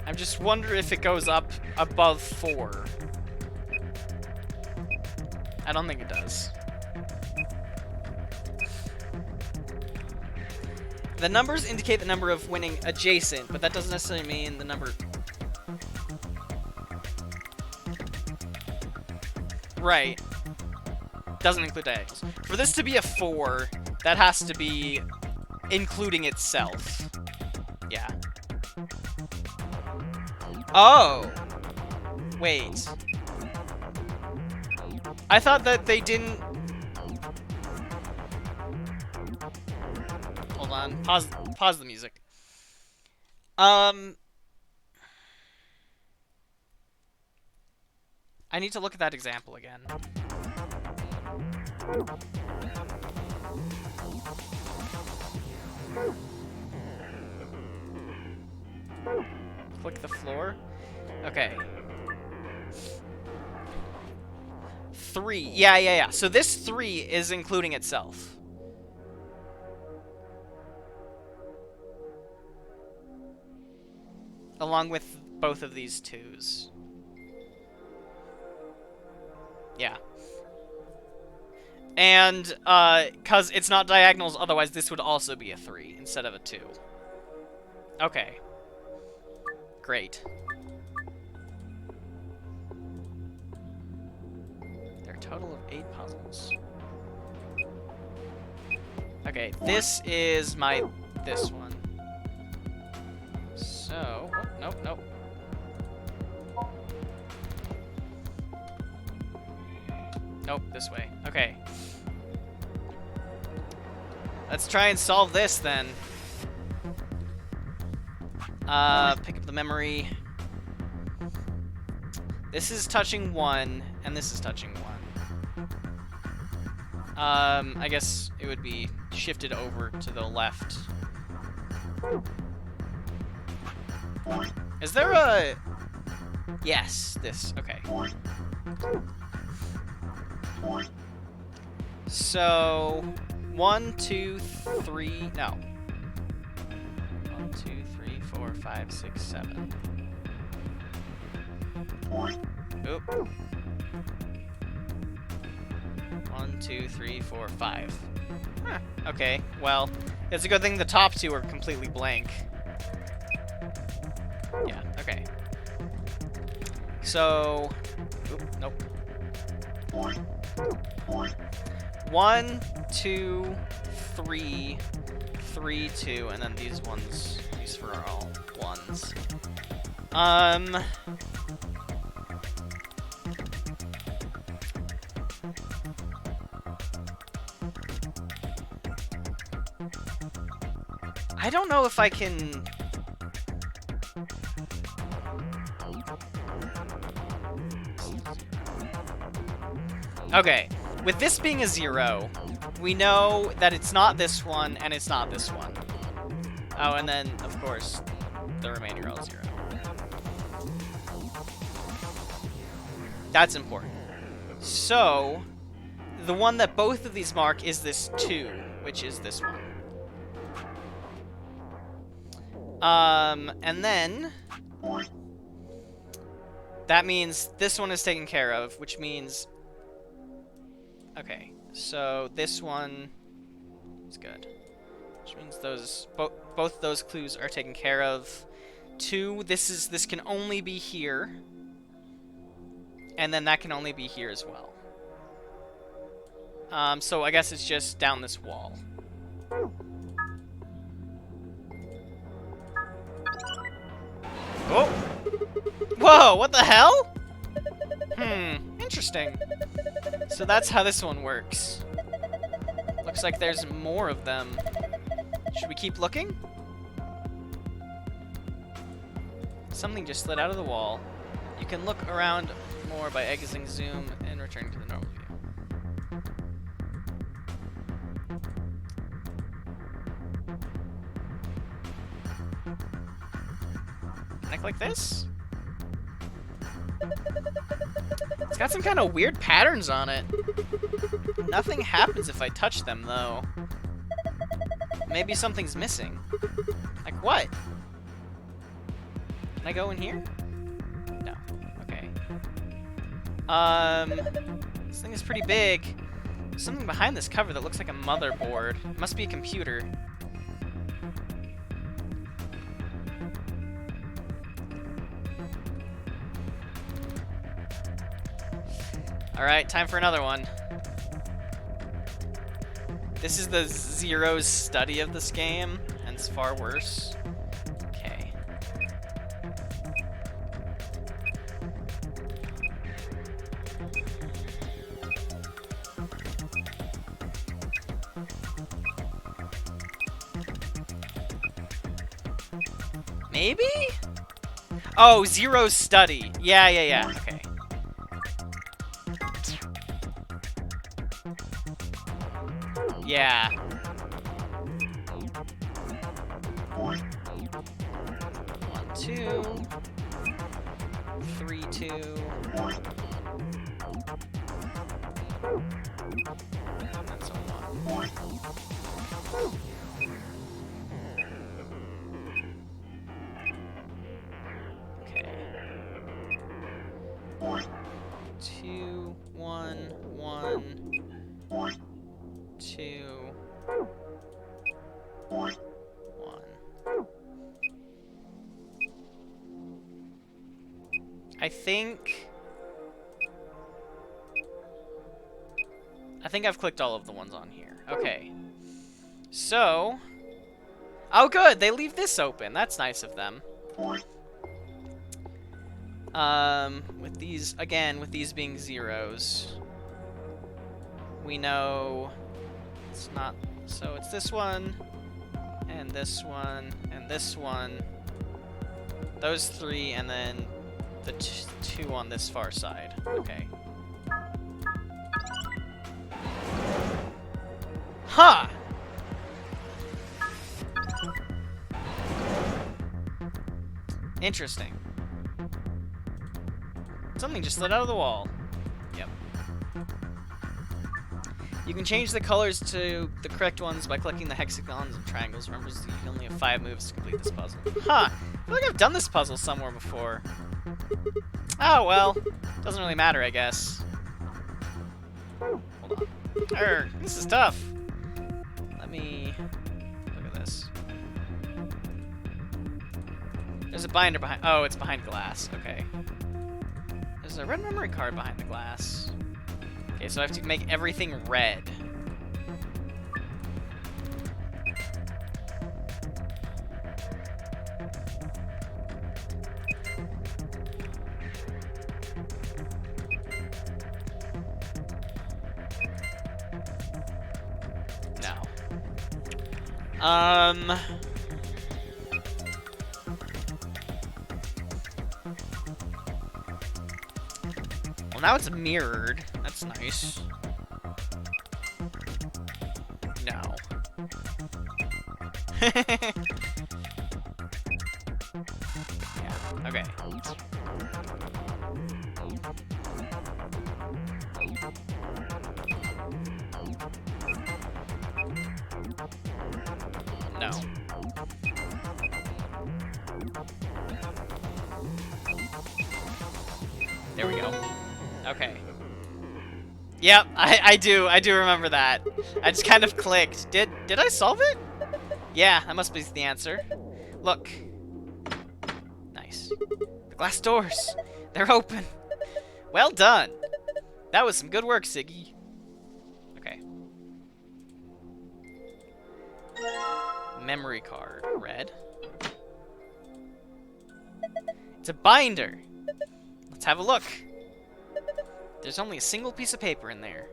Speaker 1: I'm just wondering if it goes up above 4. I don't think it does. The numbers indicate the number of winning adjacent, but that doesn't necessarily mean the number... Right. Doesn't include diagonals. For this to be a 4, that has to be including itself. Yeah. Oh! Wait. I thought that they didn't... Hold on. Pause the music. I need to look at that example again. Click the floor. Okay. 3. Yeah. So this 3 is including itself. Along with both of these 2s. Yeah. And, cause it's not diagonals, otherwise this would also be a 3 instead of a 2. Okay. Great. There are a total of 8 puzzles. Okay, this is this one. So, oh, nope. Nope, this way. Okay. Let's try and solve this then. Pick up the memory. This is touching 1, and this is touching 1. I guess it would be shifted over to the left. Is there a... Yes, this. Okay. So, 1, 2, 3... No. 1, 2, 3, 4, 5, 6, 7. Oop. 1, 2, 3, 4, 5. Huh. Okay, well, it's a good thing the top 2 are completely blank. Yeah, okay. So... Oop, nope. 1, 2, 3, 3, 2, and then these ones, these for are all 1s. I don't know if I can... Okay, with this being a 0, we know that it's not this one, and it's not this one. Oh, and then, of course, the remainder are all 0. That's important. So, the one that both of these mark is this 2, which is this one. And then... that means this one is taken care of, which means... Okay, so this one is good. Which means those both those clues are taken care of. 2, this can only be here. And then that can only be here as well. So I guess it's just down this wall. Oh! Whoa, what the hell? Interesting. So that's how this one works. Looks like there's more of them. Should we keep looking? Something just slid out of the wall. You can look around more by exiting zoom and returning to the normal view. Can I click this? It's got some kind of weird patterns on it. Nothing happens if I touch them, though. Maybe something's missing. Like what? Can I go in here? No. Okay. This thing is pretty big. There's something behind this cover that looks like a motherboard. It must be a computer. Alright, time for another one. This is the Zero's study of this game, and it's far worse. Okay. Maybe? Oh, Zero's study. Yeah. Okay. Yeah. 1, 2, 3, 2. That's a 1. Okay. 2, 1, 1. 2, 1. I think I've clicked all of the ones on here. Okay. So, oh good, they leave this open. That's nice of them. With these, again, with these being zeros, we know it's not, so it's this one, and this one, and this one, those 3, and then the 2 on this far side. Okay. Huh! Interesting. Something just slid out of the wall. Yep. You can change the colors to the correct ones by clicking the hexagons and triangles. Remember, you can only have 5 moves to complete this puzzle. Huh! I feel like I've done this puzzle somewhere before. Oh, well. Doesn't really matter, I guess. Hold on. This is tough. Let me... look at this. There's a binder behind... oh, it's behind glass. Okay. There's a red memory card behind the glass. Okay, so I have to make everything red. No. Well, now it's mirrored. That's nice. No. Yeah, okay. No. There we go. Okay. Yep, I do remember that. I just kind of clicked. Did I solve it? Yeah, that must be the answer. Look. Nice. The glass doors. They're open. Well done. That was some good work, Siggy. Okay. Memory card. Red. It's a binder. Let's have a look. There's only a single piece of paper in there.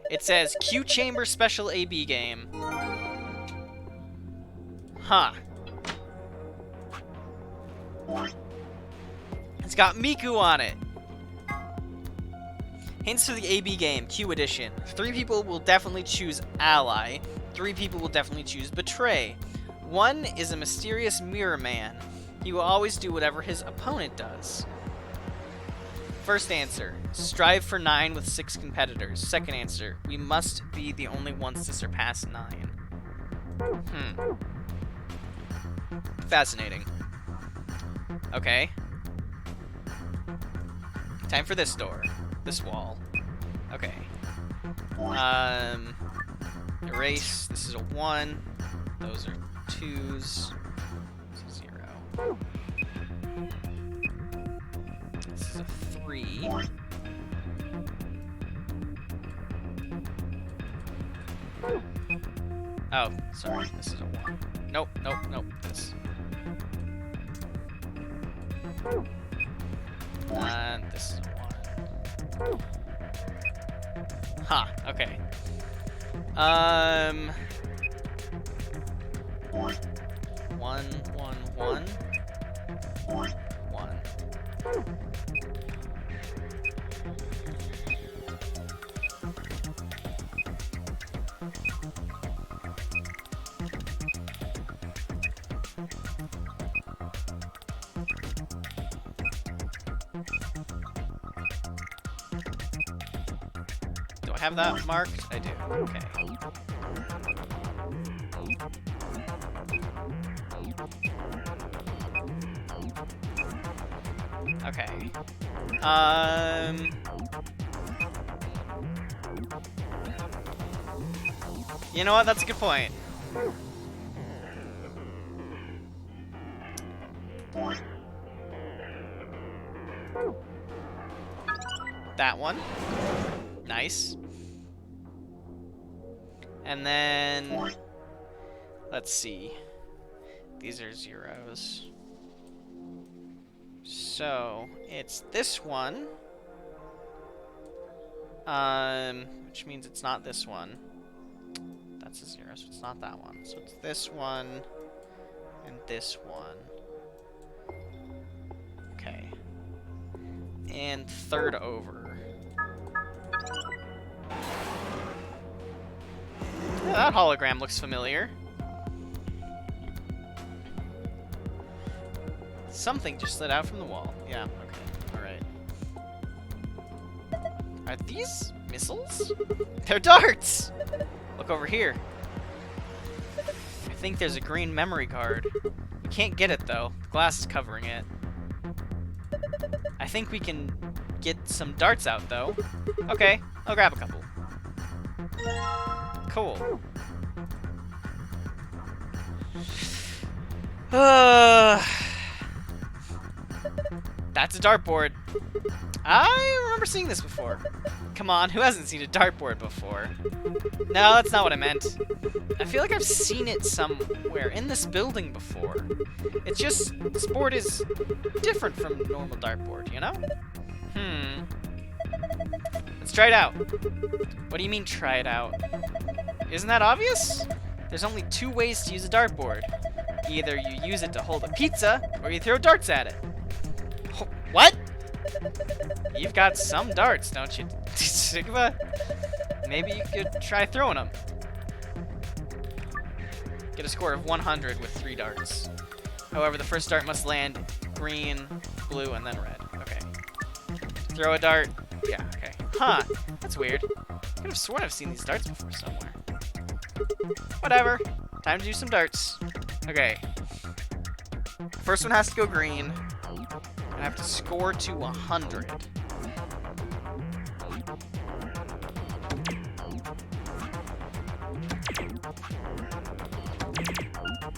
Speaker 1: It says Q Chamber Special AB Game. Huh. It's got Miku on it. Hints for the AB game, Q Edition. 3 people will definitely choose Ally. 3 people will definitely choose Betray. 1 is a mysterious mirror man. He will always do whatever his opponent does. First answer, strive for 9 with 6 competitors. Second answer, we must be the only ones to surpass 9. Fascinating. Okay. Time for this door. This wall. Okay. Erase. This is a 1. Those are 2s. This is 0. This is a 3. Oh, sorry. This is a 1. Nope, nope, nope. This. This is a 1. Ha, okay. 1, 1, 1. 1. Do I have that marked? I do. Okay. Okay. You know what? That's a good point. That one. Nice. And then let's see. These are zeros. So it's this one. Which means it's not this one. That's a 0, so it's not that one. So it's this one and this one. Okay. And third over. Yeah, that hologram looks familiar. Something just slid out from the wall. Yeah, okay. Alright. Are these missiles? They're darts! Look over here. I think there's a green memory card. We can't get it though. The glass is covering it. I think we can get some darts out though. Okay, I'll grab a couple. Cool. That's a dartboard. I remember seeing this before. Come on, who hasn't seen a dartboard before? No, that's not what I meant. I feel like I've seen it somewhere in this building before. It's just, this board is different from normal dartboard, you know? Let's try it out. What do you mean, try it out? Isn't that obvious? There's only 2 ways to use a dartboard. Either you use it to hold a pizza, or you throw darts at it. What? You've got some darts, don't you, Sigma? Maybe you could try throwing them. Get a score of 100 with 3 darts. However, the first dart must land green, blue, and then red. Okay. Throw a dart. Yeah, okay. Huh. That's weird. I could have sworn I've seen these darts before somewhere. Whatever. Time to do some darts. Okay. First one has to go green. I have to score to 100.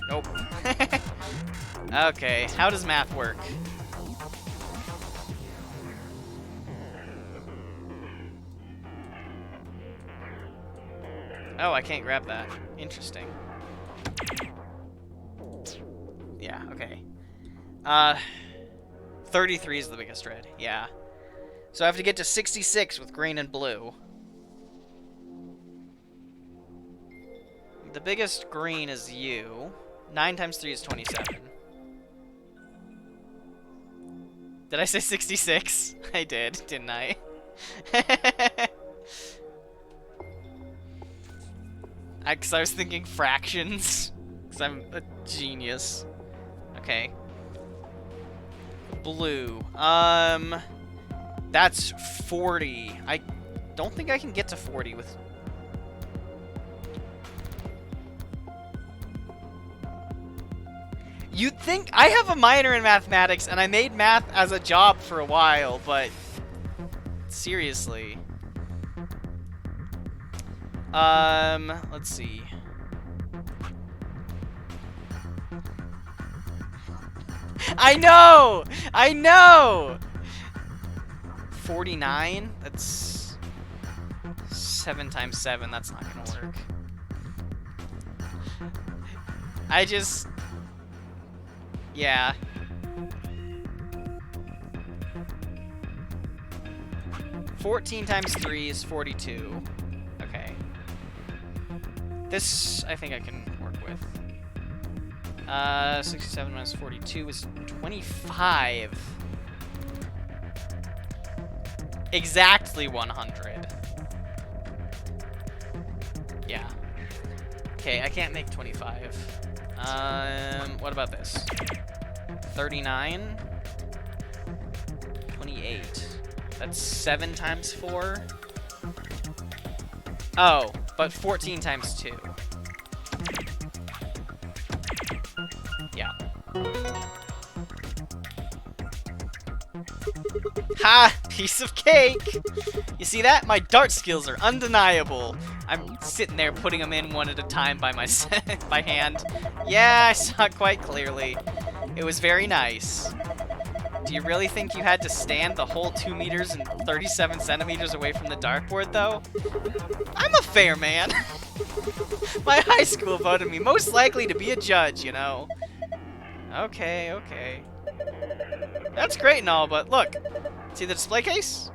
Speaker 1: Nope. Okay, how does math work? Oh, I can't grab that. Interesting. Yeah, okay. 33 is the biggest red. Yeah. So I have to get to 66 with green and blue. The biggest green is you. 9 times 3 is 27. Did I say 66? I did, didn't I? Because I was thinking fractions. Because I'm a genius. Okay. Blue. That's 40. I don't think I can get to 40 with... You'd think... I have a minor in mathematics, and I made math as a job for a while, but... Seriously. Let's see. I know! I know! 49? That's 7 times 7. That's not gonna work. I just... Yeah. $14 times 3 is 42. Okay. This, I think I can work with. 67 minus 42 is 25. Exactly 100. Yeah. Okay, I can't make 25. What about this? 39? 28. That's 7 times 4? Oh, but 14 times 2. Yeah. Ha! Piece of cake! You see that? My dart skills are undeniable. I'm sitting there putting them in one at a time by by hand. Yeah, I saw it quite clearly. It was very nice. Do you really think you had to stand the whole 2 meters and 37 centimeters away from the dartboard, though? I'm a fair man. My high school voted me most likely to be a judge, you know. Okay, okay. That's great and all, but look. See the display case?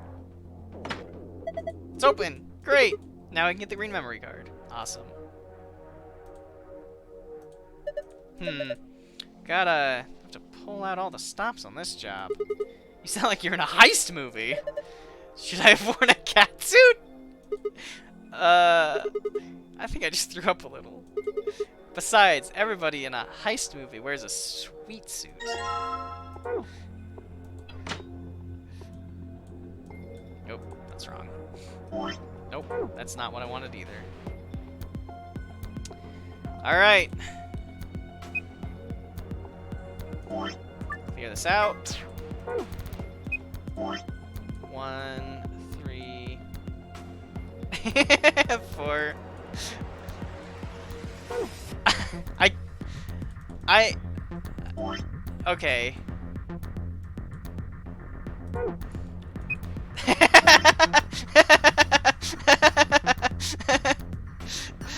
Speaker 1: It's open. Great. Now I can get the green memory card. Awesome. Gotta have to pull out all the stops on this job. You sound like you're in a heist movie. Should I have worn a cat suit? I think I just threw up a little. Besides, everybody in a heist movie wears a sweet suit. Nope, that's wrong. Nope, that's not what I wanted either. Alright. Figure this out. 1, 3, 4. Okay.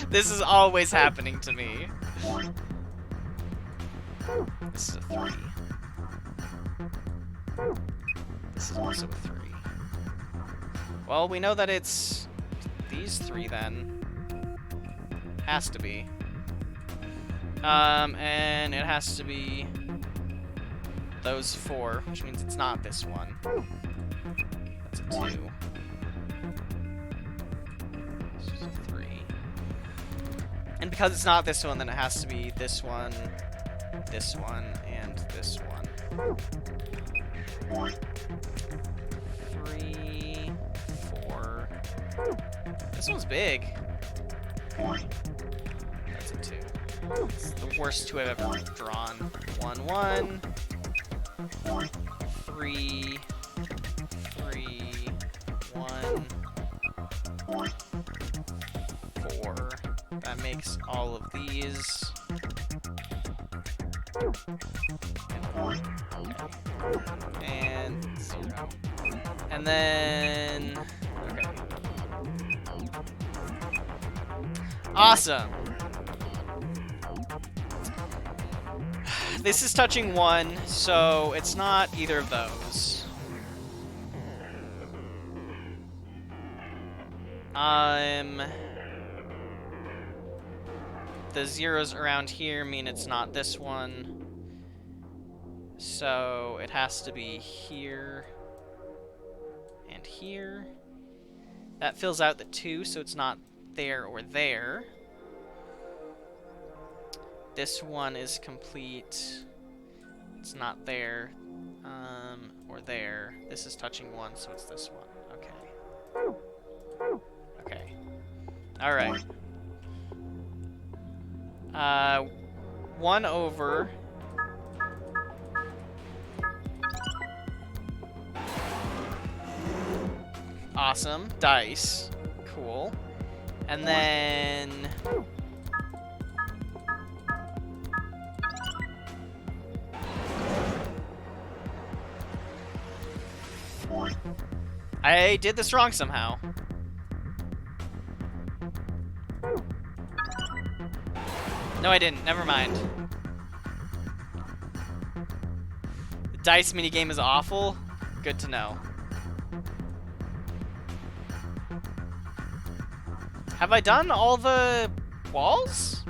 Speaker 1: This is always happening to me. This is a 3. This is also a 3. Well, we know that it's these 3 then. Has to be. And it has to be those 4, which means it's not this one. That's a 2. This is a 3. And because it's not this one, then it has to be this one, and this one. 3, 4. This one's big. That's a 2. It's the worst 2 I've ever drawn. 1, 1. 3, 3, 1, 4. That makes all of these. And 0. And then... Okay. Awesome! This is touching 1, so it's not either of those. The zeros around here mean it's not this one. So it has to be here and here. That fills out the 2, so it's not there or there. This one is complete. It's not there or there. This is touching 1, so it's this one. Okay. Okay. All right. 1 over. Awesome. Dice. Cool. And then... I did this wrong somehow. No, I didn't. Never mind. The dice minigame is awful. Good to know. Have I done all the walls?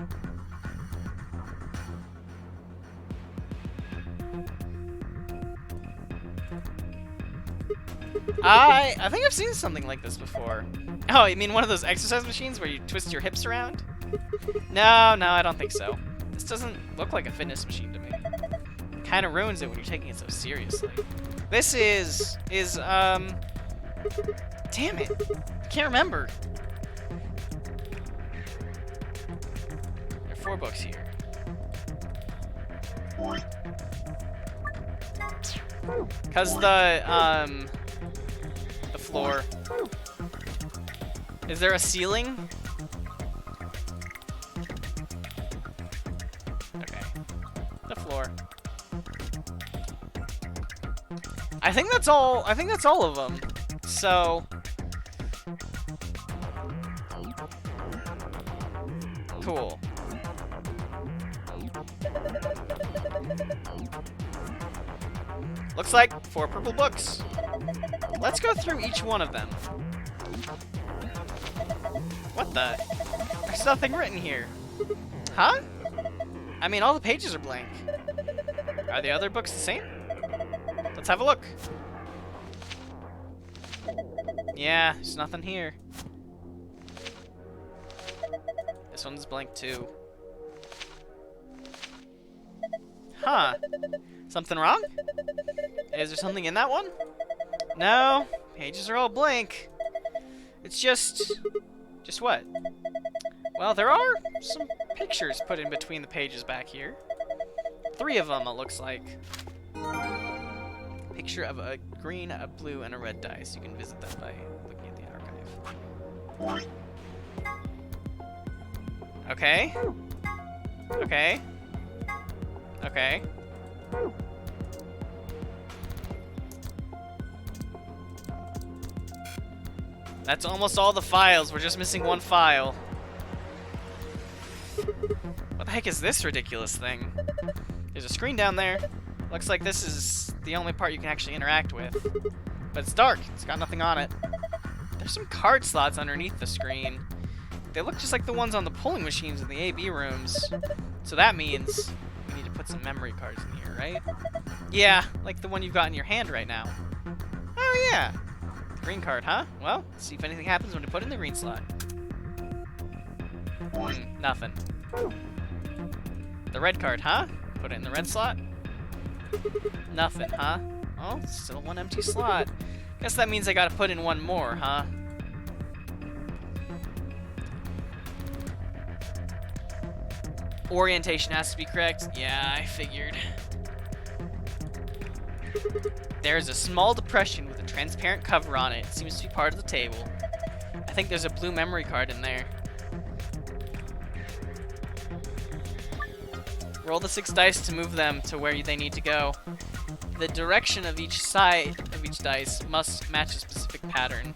Speaker 1: I think I've seen something like this before. Oh, you mean one of those exercise machines where you twist your hips around? No, I don't think so. This doesn't look like a fitness machine to me. Kind of ruins it when you're taking it so seriously. This damn it. I can't remember. There are 4 books here. Cause the floor. Is there a ceiling? Okay. The floor. I think that's all of them. So cool. Looks like 4 purple books. Let's go through each one of them. What the? There's nothing written here. Huh? I mean, all the pages are blank. Are the other books the same? Let's have a look. Yeah, there's nothing here. This one's blank too. Huh. Something wrong? Is there something in that one? No, pages are all blank. It's just what? Well, there are some pictures put in between the pages back here. 3 of them, it looks like. Picture of a green, a blue, and a red dice. You can visit that by looking at the archive. Okay. Okay. Okay. That's almost all the files. We're just missing 1 file. What the heck is this ridiculous thing? There's a screen down there. Looks like this is the only part you can actually interact with. But it's dark. It's got nothing on it. There's some card slots underneath the screen. They look just like the ones on the pulling machines in the AB rooms. So that means we need to put some memory cards in here, right? Yeah, like the one you've got in your hand right now. Oh yeah. Green card, huh? Well, let's see if anything happens when you put it in the green slot. Nothing. The red card, huh? Put it in the red slot. Nothing, huh? Oh, still 1 empty slot. Guess that means I gotta put in 1 more, huh? Orientation has to be correct. Yeah, I figured. There's a small depression with a transparent cover on it. It seems to be part of the table. I think there's a blue memory card in there. Roll the 6 dice to move them to where they need to go. The direction of each side of each dice must match a specific pattern.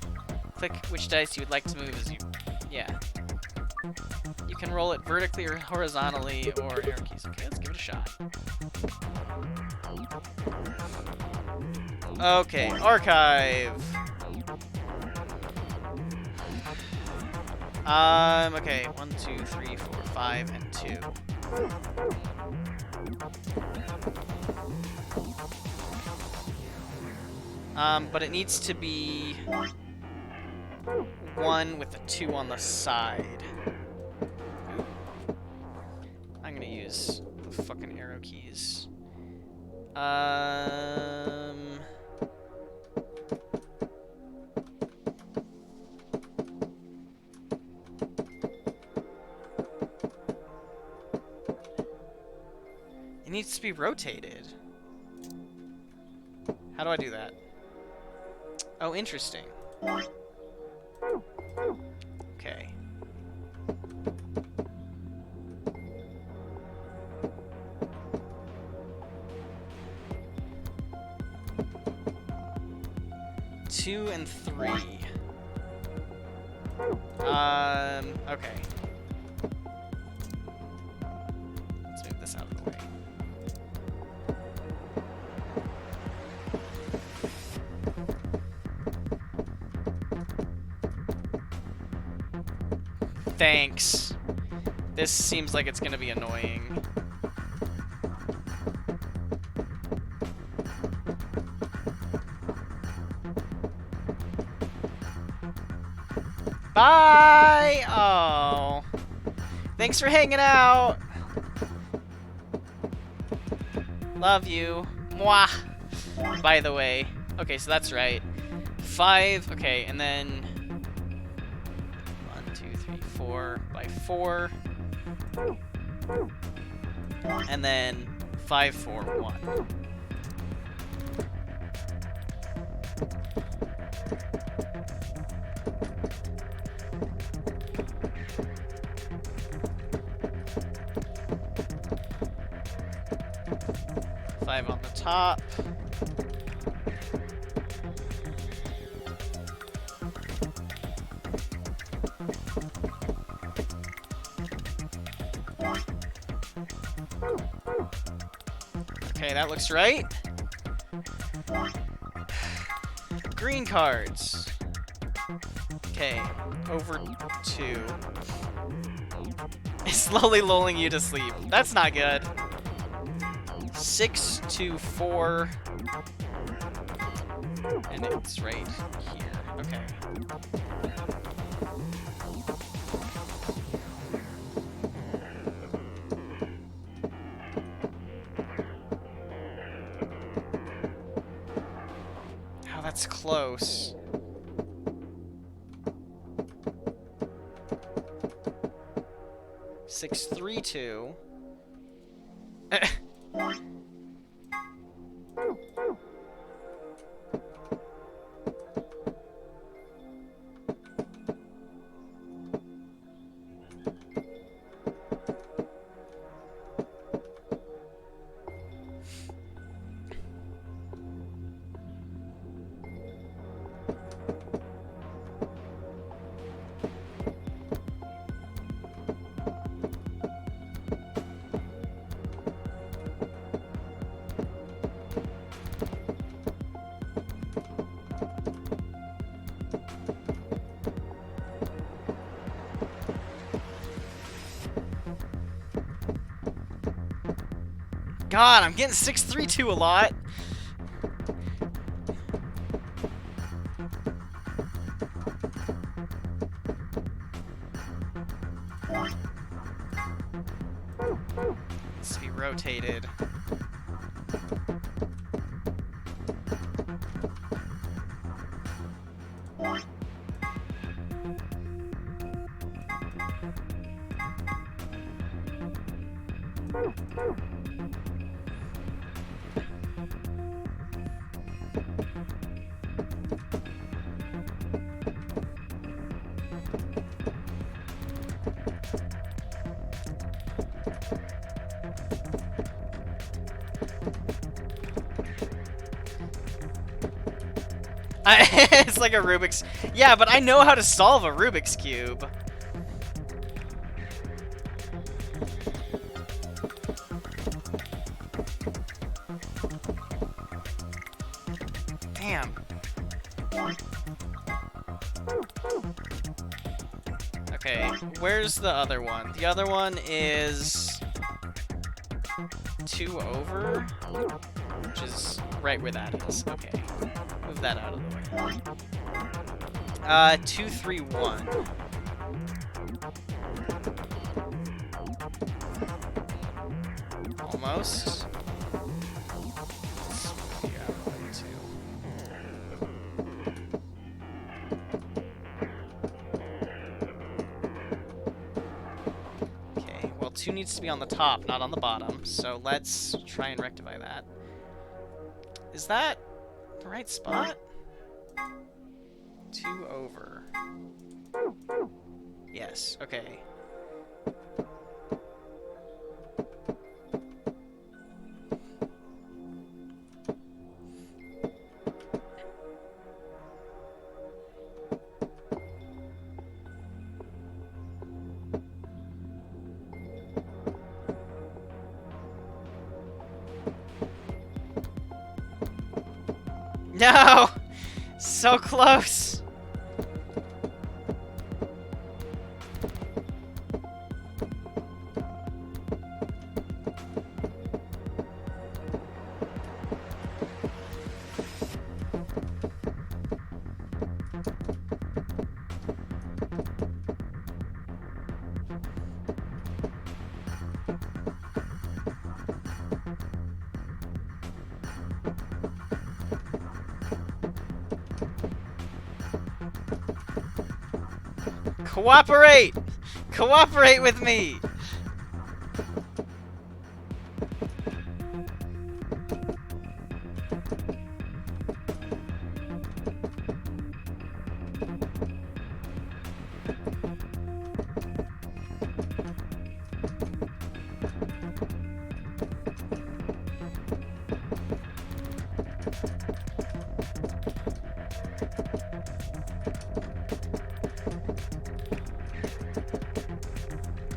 Speaker 1: Click which dice you would like to move as you... Yeah. You can roll it vertically or horizontally or arrow keys. Okay, let's give it a shot. Okay, archive. Okay, 1, 2, 3, 4, 5, and 2. But it needs to be 1 with a 2 on the side. I'm gonna use the fucking arrow keys. It needs to be rotated. How do I do that? Oh, interesting. Okay. Two and 3. Okay. Thanks. This seems like it's gonna be annoying. Bye! Oh. Thanks for hanging out. Love you. Mwah. By the way. Okay, so that's right. 5. Okay, and then 1, 2, 3, 4 by 4. And then 5, 4, 1. Five on the top. Okay, that looks right. Green cards. Okay, over 2. It's slowly lulling you to sleep. That's not good. 6 to 4. And it's right here. Okay. Oh, that's close. Six, 3, 2. God, I'm getting 6-3-2 a lot. Needs to be rotated. It's like a Rubik's... Yeah, but I know how to solve a Rubik's Cube. Damn. Okay, where's the other one? The other one is 2 over, which is right where that is. Okay, move that out of the way. 2, 3, 1. Almost. Okay, well, 2 needs to be on the top, not on the bottom, so let's try and rectify that. Is that the right spot? 2 over. Yes, okay. No! So close! Cooperate! Cooperate with me!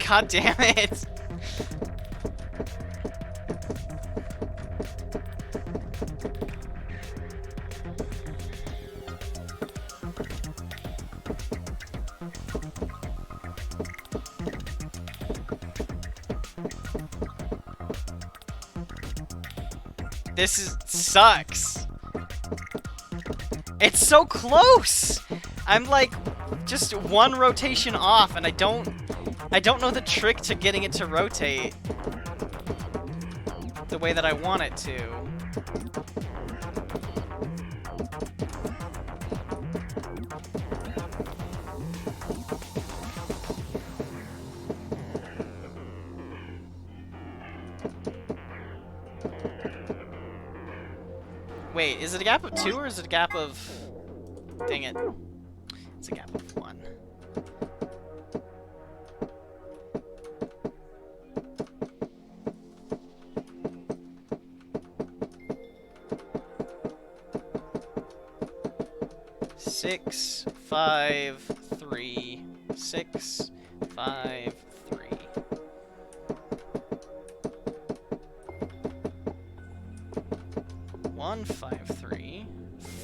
Speaker 1: God damn it! Sucks. It's so close. I'm like just one rotation off, and I don't know the trick to getting it to rotate the way that I want it to. Wait, is it a gap of 2 or is it a gap of... Dang it. It's a gap of 1. Six, 5, 3, 6, 5, 3. One, 5, 3,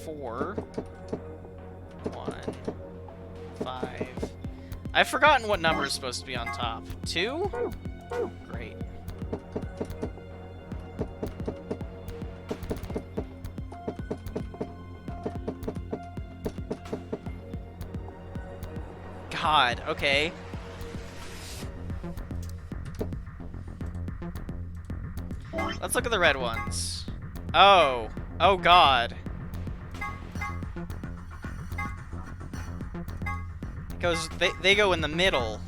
Speaker 1: 4, 1, 5. I've forgotten what number is supposed to be on top. 2? Great. God, okay. Let's look at the red ones. Oh. Oh God. They go in the middle.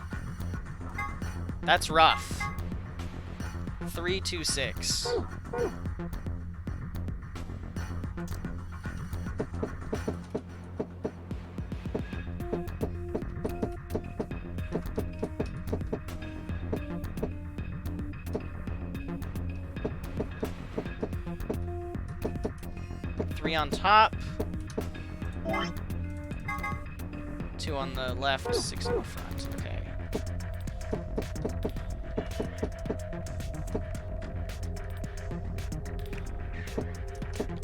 Speaker 1: That's rough. 3, 2, 6. On top, 2 on the left, 6 on the front. Okay.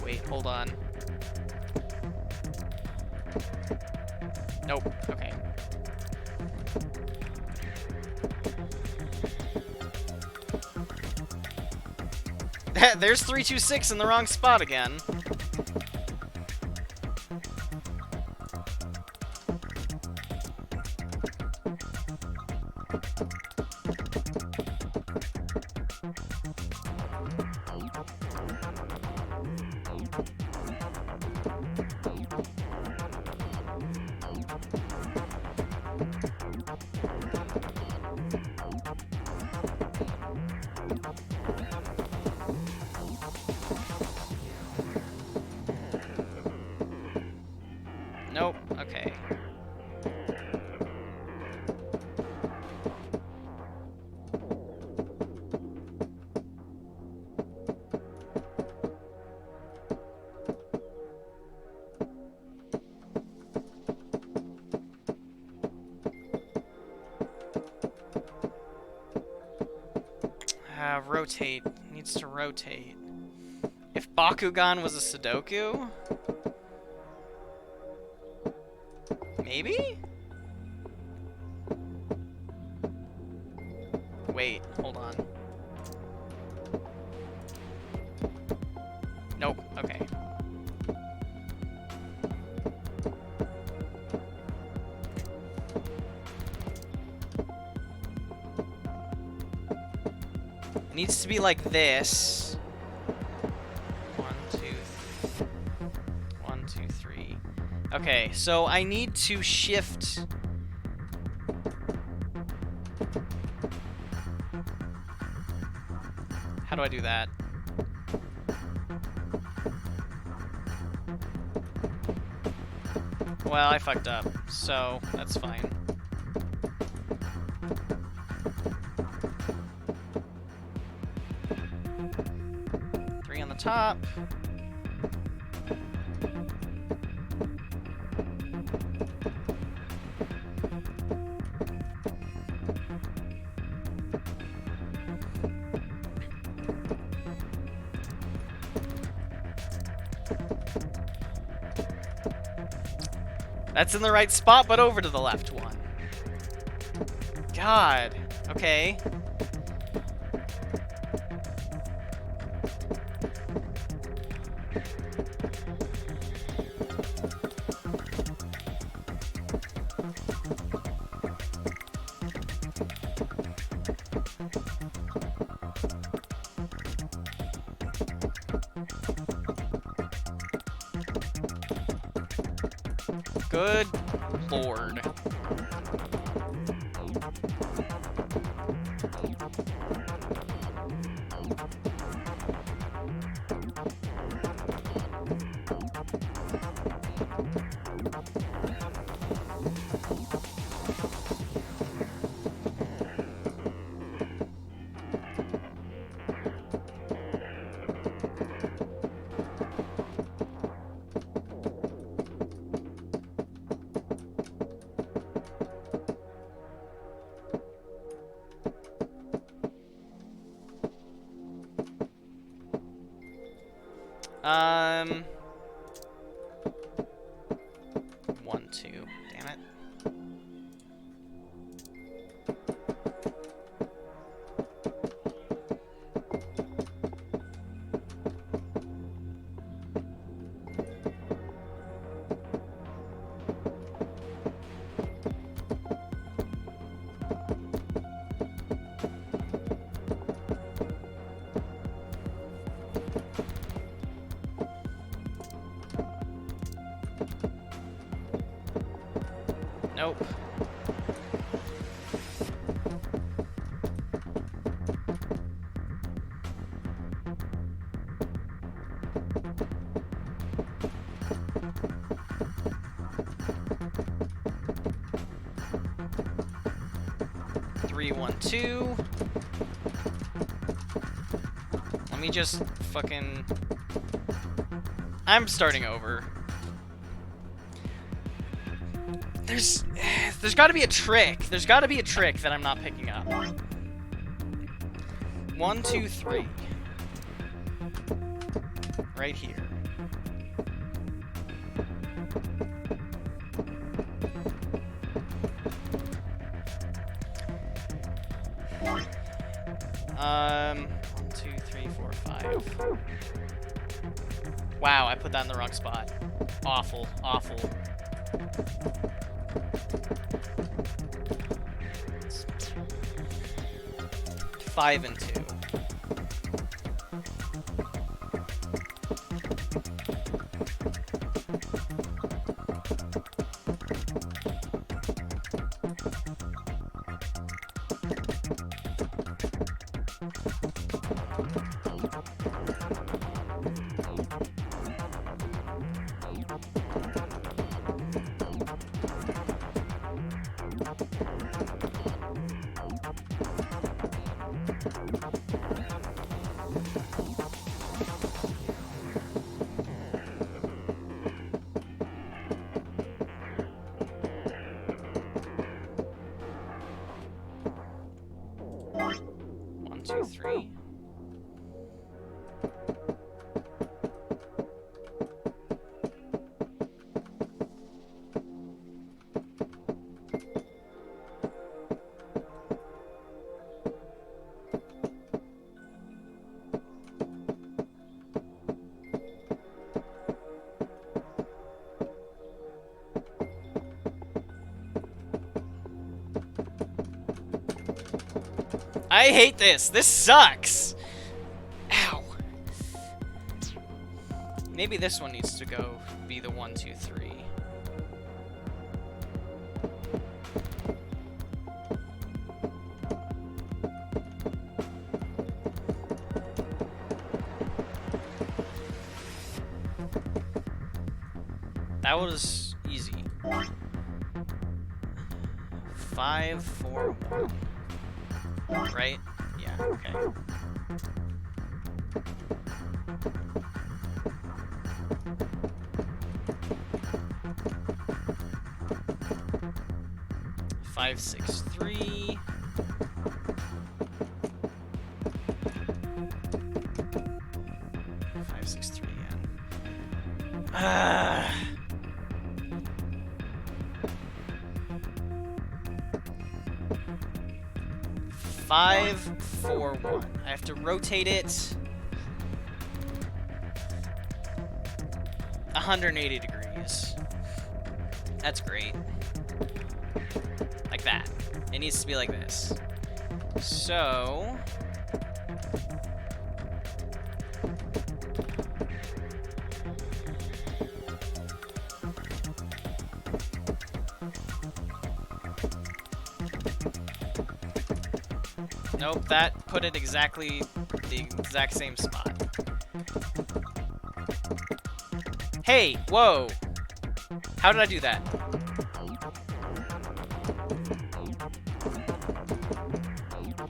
Speaker 1: Wait, hold on. Nope. Okay. There's 3, 2, 6 in the wrong spot again. Nope, okay. Rotate. Needs to rotate. If Bakugan was a Sudoku? Maybe? Wait, hold on. Nope, okay. It needs to be like this. 1, 2, 3. Okay, so I need to shift How do I do that? Well, I fucked up, so that's fine. Three on the top. That's in the right spot, but over to the left one. God. Okay. Good lord. One, two. Damn it. Nope. Three, one, two. Let me just fucking... I'm starting over. There's got to be a trick. There's got to be a trick that I'm not picking up. 1, 2, 3. Right here. Um, 1, 2, 3, 4, 5. Wow, I put that in the wrong spot. Awful, awful. 5 and 2. One, two, three. I hate this. This sucks. Ow. Maybe this one needs to go be the 1, 2, 3. That was easy. 5, 4, 1. Right? Yeah, okay. Five, 6, 3. 5, 6, 3 again. 5, 4, 1. I have to rotate it 180 degrees. That's great. Like that. It needs to be like this. So... Nope, that put it exactly the exact same spot. Hey, whoa! How did I do that?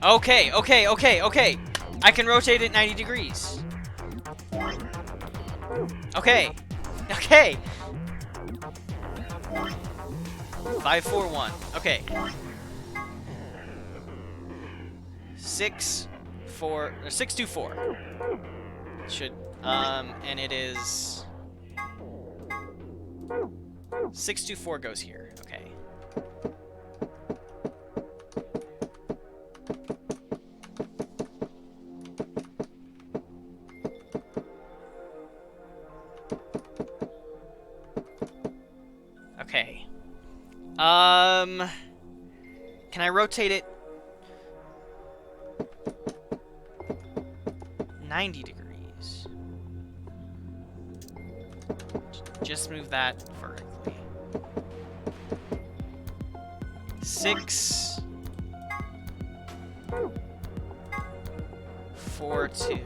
Speaker 1: Okay, okay, okay, okay. I can rotate it 90 degrees. Okay. Okay. 5, 4, 1. Okay. 6, 4, or 6, 2, 4. Should, and it is 6, 2, 4 goes here. Okay. Okay. Can I rotate it 90 degrees? Just move that vertically. 6, 4, 2.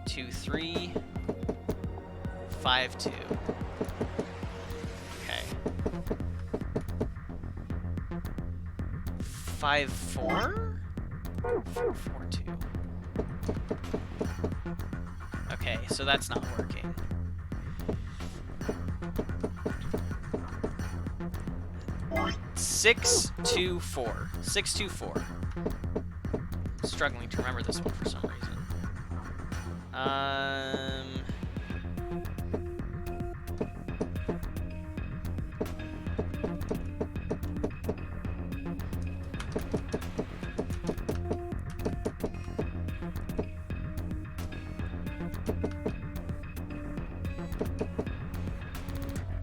Speaker 1: 2, 3. 5, 2. Okay. 5, 4? 4, 4, 2. Okay, so that's not working. Six, 2, 4. 6, 2, 4. Struggling to remember this one for some reason.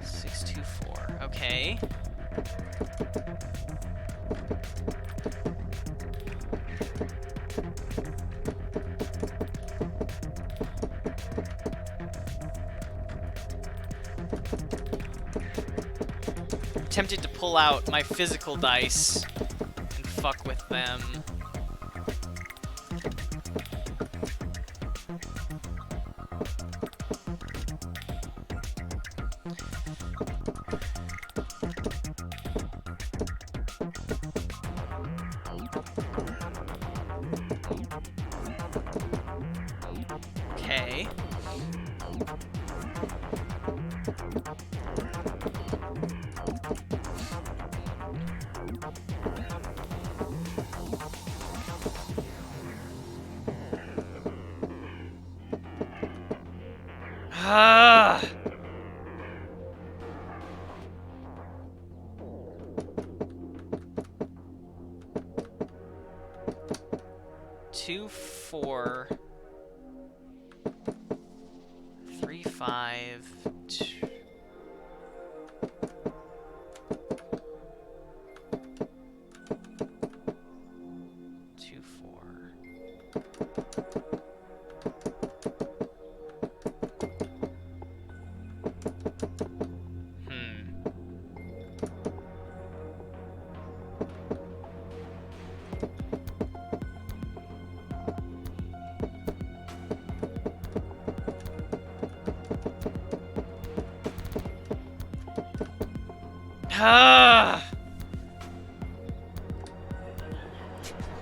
Speaker 1: 6, 2, 4. Okay. Tempted to pull out my physical dice and fuck with them. Okay. Ah. Two, 4, 3, 5, 2.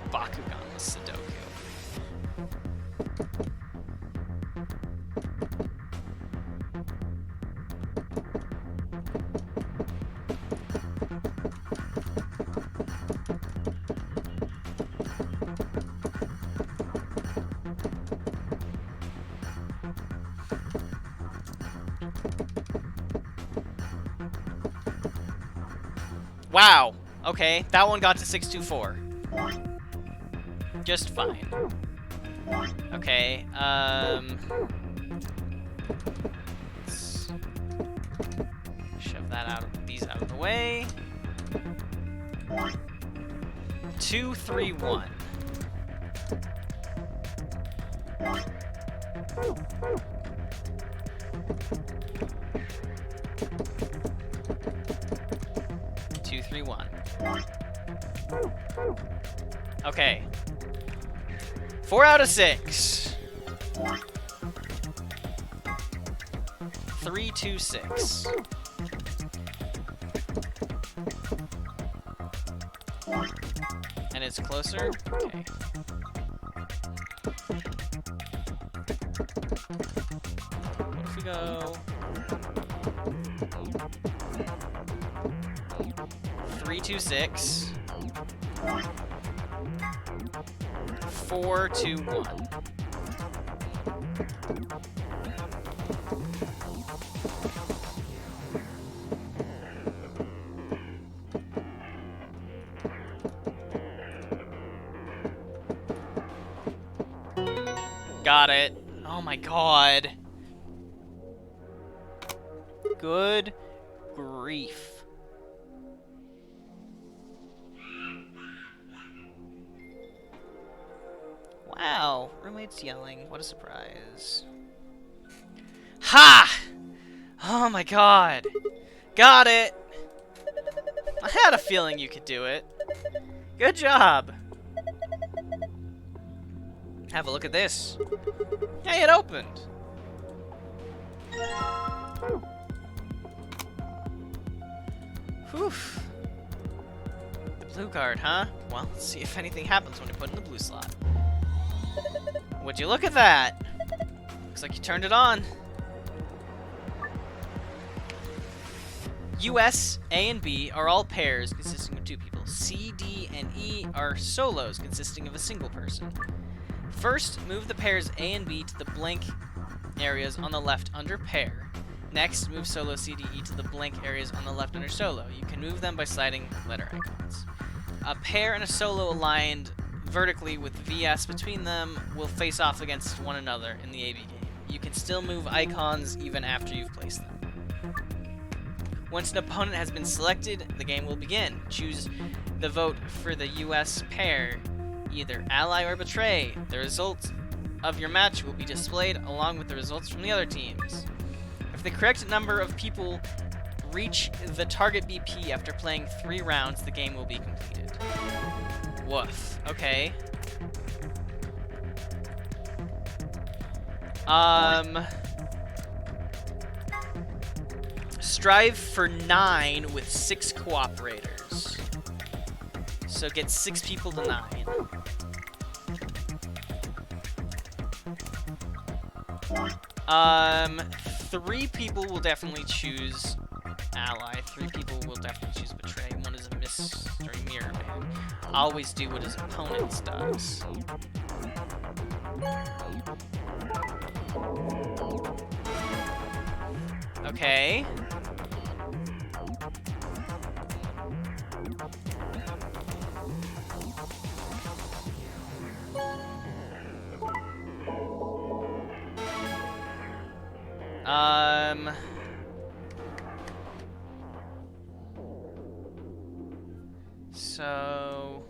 Speaker 1: Bakugan with Sudoku. Wow. Okay, that one got to 624. Just fine. Okay, let's shove that out, these out of the way. 2, 3, 1. Two, three, one. Okay. 4 out of 6. 3, 2, 6. And it's closer? Okay. What if we go 3, 2, 6. 4, 2, 1. Got it. Oh my god. Good grief. Wow, roommate's yelling. What a surprise. Ha! Oh my god. Got it. I had a feeling you could do it. Good job. Have a look at this. Hey, it opened. Whew. The blue card, huh? Well, let's see if anything happens when you put it in the blue slot. Would you look at that? Looks like you turned it on. US, A, and B are all pairs consisting of 2 people. C, D, and E are solos consisting of a single person. First, move the pairs A and B to the blank areas on the left under pair. Next, move solo C, D, E to the blank areas on the left under solo. You can move them by sliding letter icons. A pair and a solo aligned vertically with VS between them will face off against one another in the AB game. You can still move icons even after you've placed them. Once an opponent has been selected, the game will begin. Choose the vote for the US pair, either ally or betray. The results of your match will be displayed along with the results from the other teams. If the correct number of people reach the target BP after playing 3 rounds, the game will be completed. Woof. Okay. Strive for 9 with 6 cooperators. So get 6 people to 9. Three people will definitely choose ally. 3 people will definitely choose betray. One is a mystery mirror man. Always do what his opponent does. Okay. So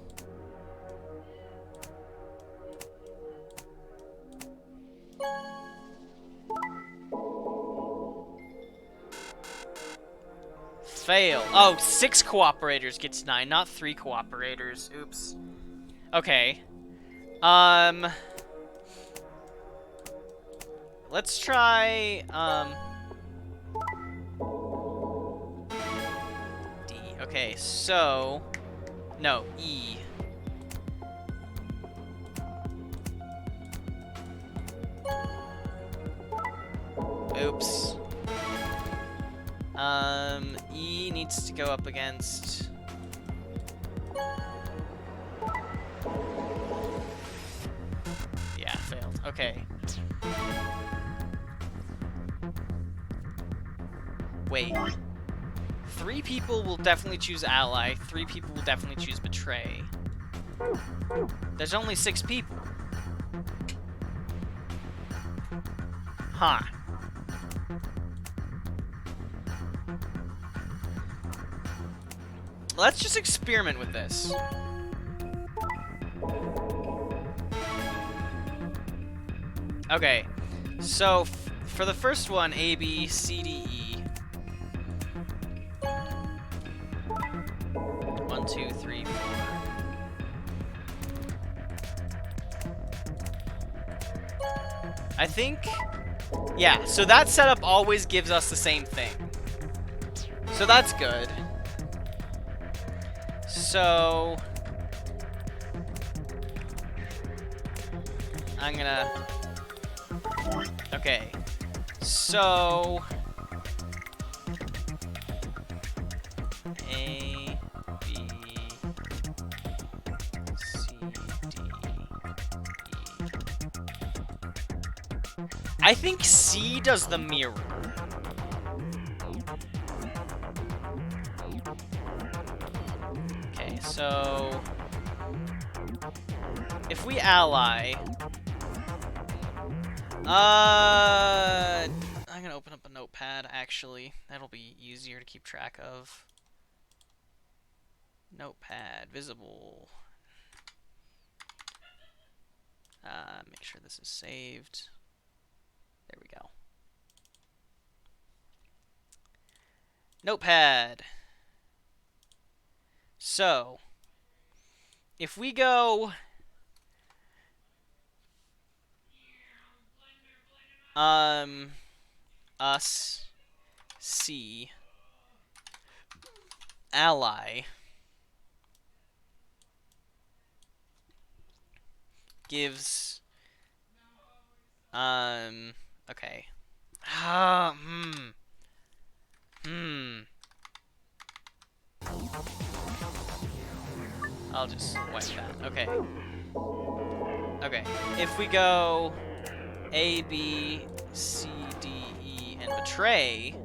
Speaker 1: fail. Oh, 6 cooperators gets 9, not 3 cooperators. Oops. Okay. Let's try, D. Okay, so... No, E. Oops. E needs to go up against... Yeah, failed. Okay. Wait. 3 people will definitely choose ally. 3 people will definitely choose betray. There's only 6 people. Huh. Let's just experiment with this. Okay, so for the first one, A, B, C, D, E. 1, 2, 3, 4. I think, yeah, so that setup always gives us the same thing. So that's good. So I'm gonna, okay, so A, B, C, D, E. I think C does the mirror. Okay, so if we ally, I'm gonna open up a notepad, actually. That'll be easier to keep track of. Notepad, visible. Make sure this is saved. There we go. Notepad. So, if we go... us, C, ally, gives, okay. I'll just wipe that. Okay. Okay. If we go A, B, C, D, E, and betray,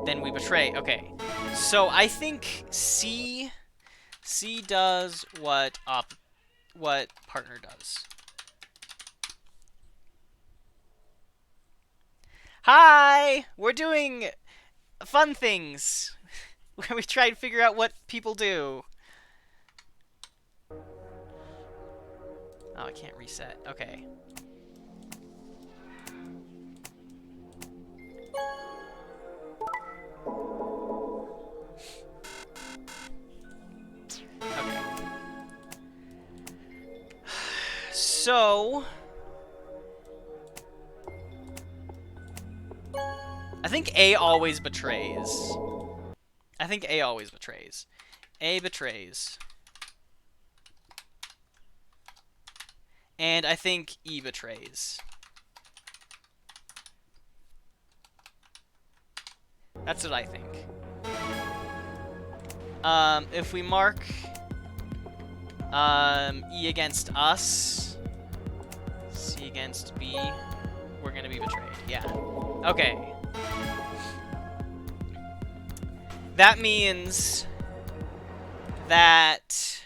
Speaker 1: then we betray. Okay. So I think C does what partner does. Hi! We're doing fun things where we try to figure out what people do. Oh, I can't reset. Okay. Okay. So... I think A always betrays. I think A always betrays. A betrays. And I think E betrays. That's what I think. If we mark E against us, C against B, we're gonna be betrayed. Yeah. Okay. That means that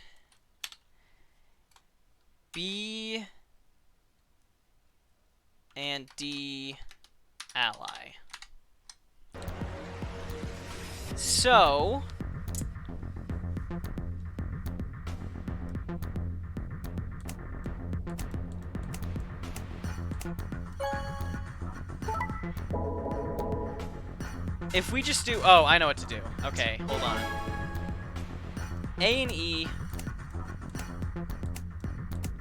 Speaker 1: B and D ally. So if we just do, oh, I know what to do. Okay, hold on. A and E,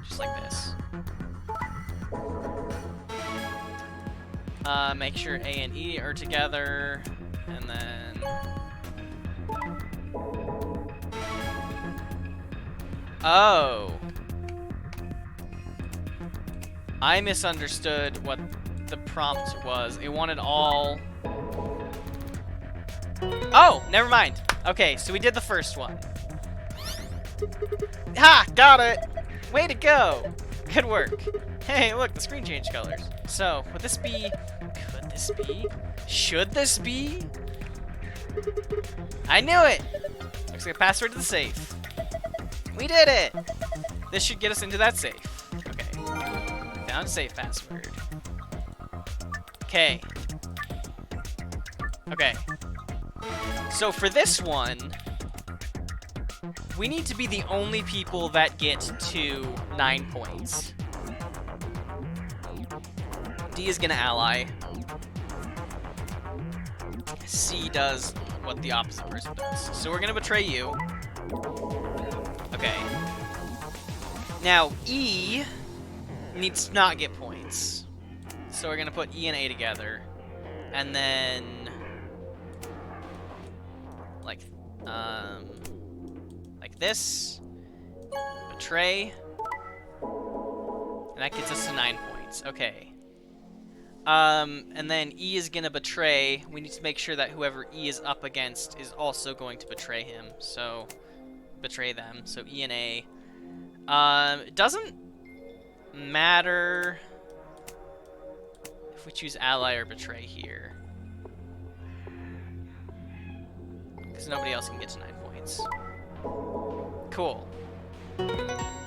Speaker 1: just like this. Make sure A and E are together, and then Oh. I misunderstood what the prompt was. It wanted all... Oh, never mind. Okay, so we did the first one. Ha! Got it! Way to go! Good work. Hey, look, the screen changed colors. So, would this be... Could this be? Should this be? I knew it! Looks like a password to the safe. We did it! This should get us into that safe. Okay. Found a safe password. Okay. Okay. So for this one, we need to be the only people that get to 9 points. D is gonna ally. C does what the opposite person does. So we're gonna betray you. Okay. Now, E needs to not get points. So we're gonna put E and A together. And then... like this. Betray. And that gets us to 9 points. Okay. And then E is gonna betray. We need to make sure that whoever E is up against is also going to betray him. So, betray them. So E and A. It doesn't matter if we choose ally or betray here, because nobody else can get to 9 points. Cool.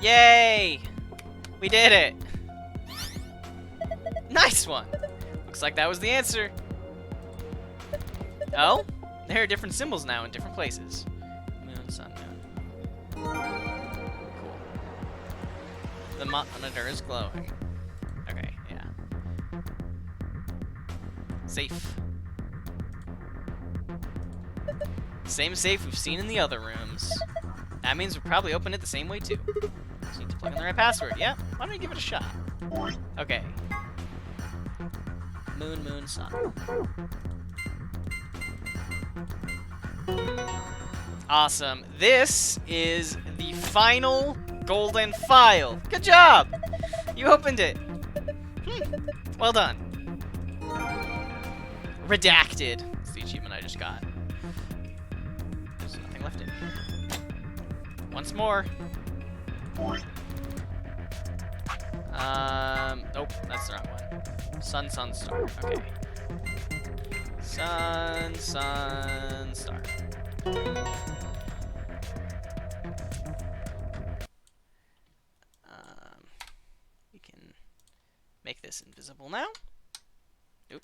Speaker 1: Yay! We did it! Nice one! Looks like that was the answer. Oh? There are different symbols now in different places. Moon, sun, moon. Cool. The monitor is glowing. Okay, yeah. Safe. Same safe we've seen in the other rooms. That means we'll probably open it the same way too. Just need to plug in the right password. Yeah, why don't we give it a shot? Okay. Moon, moon, sun. Awesome. This is the final golden file. Good job! You opened it. Well done. Redacted. That's the achievement I just got. There's nothing left in here. Once more. Nope, that's the wrong one. Sun, sun, star. Okay. Sun, sun, star. We can make this invisible now. Nope.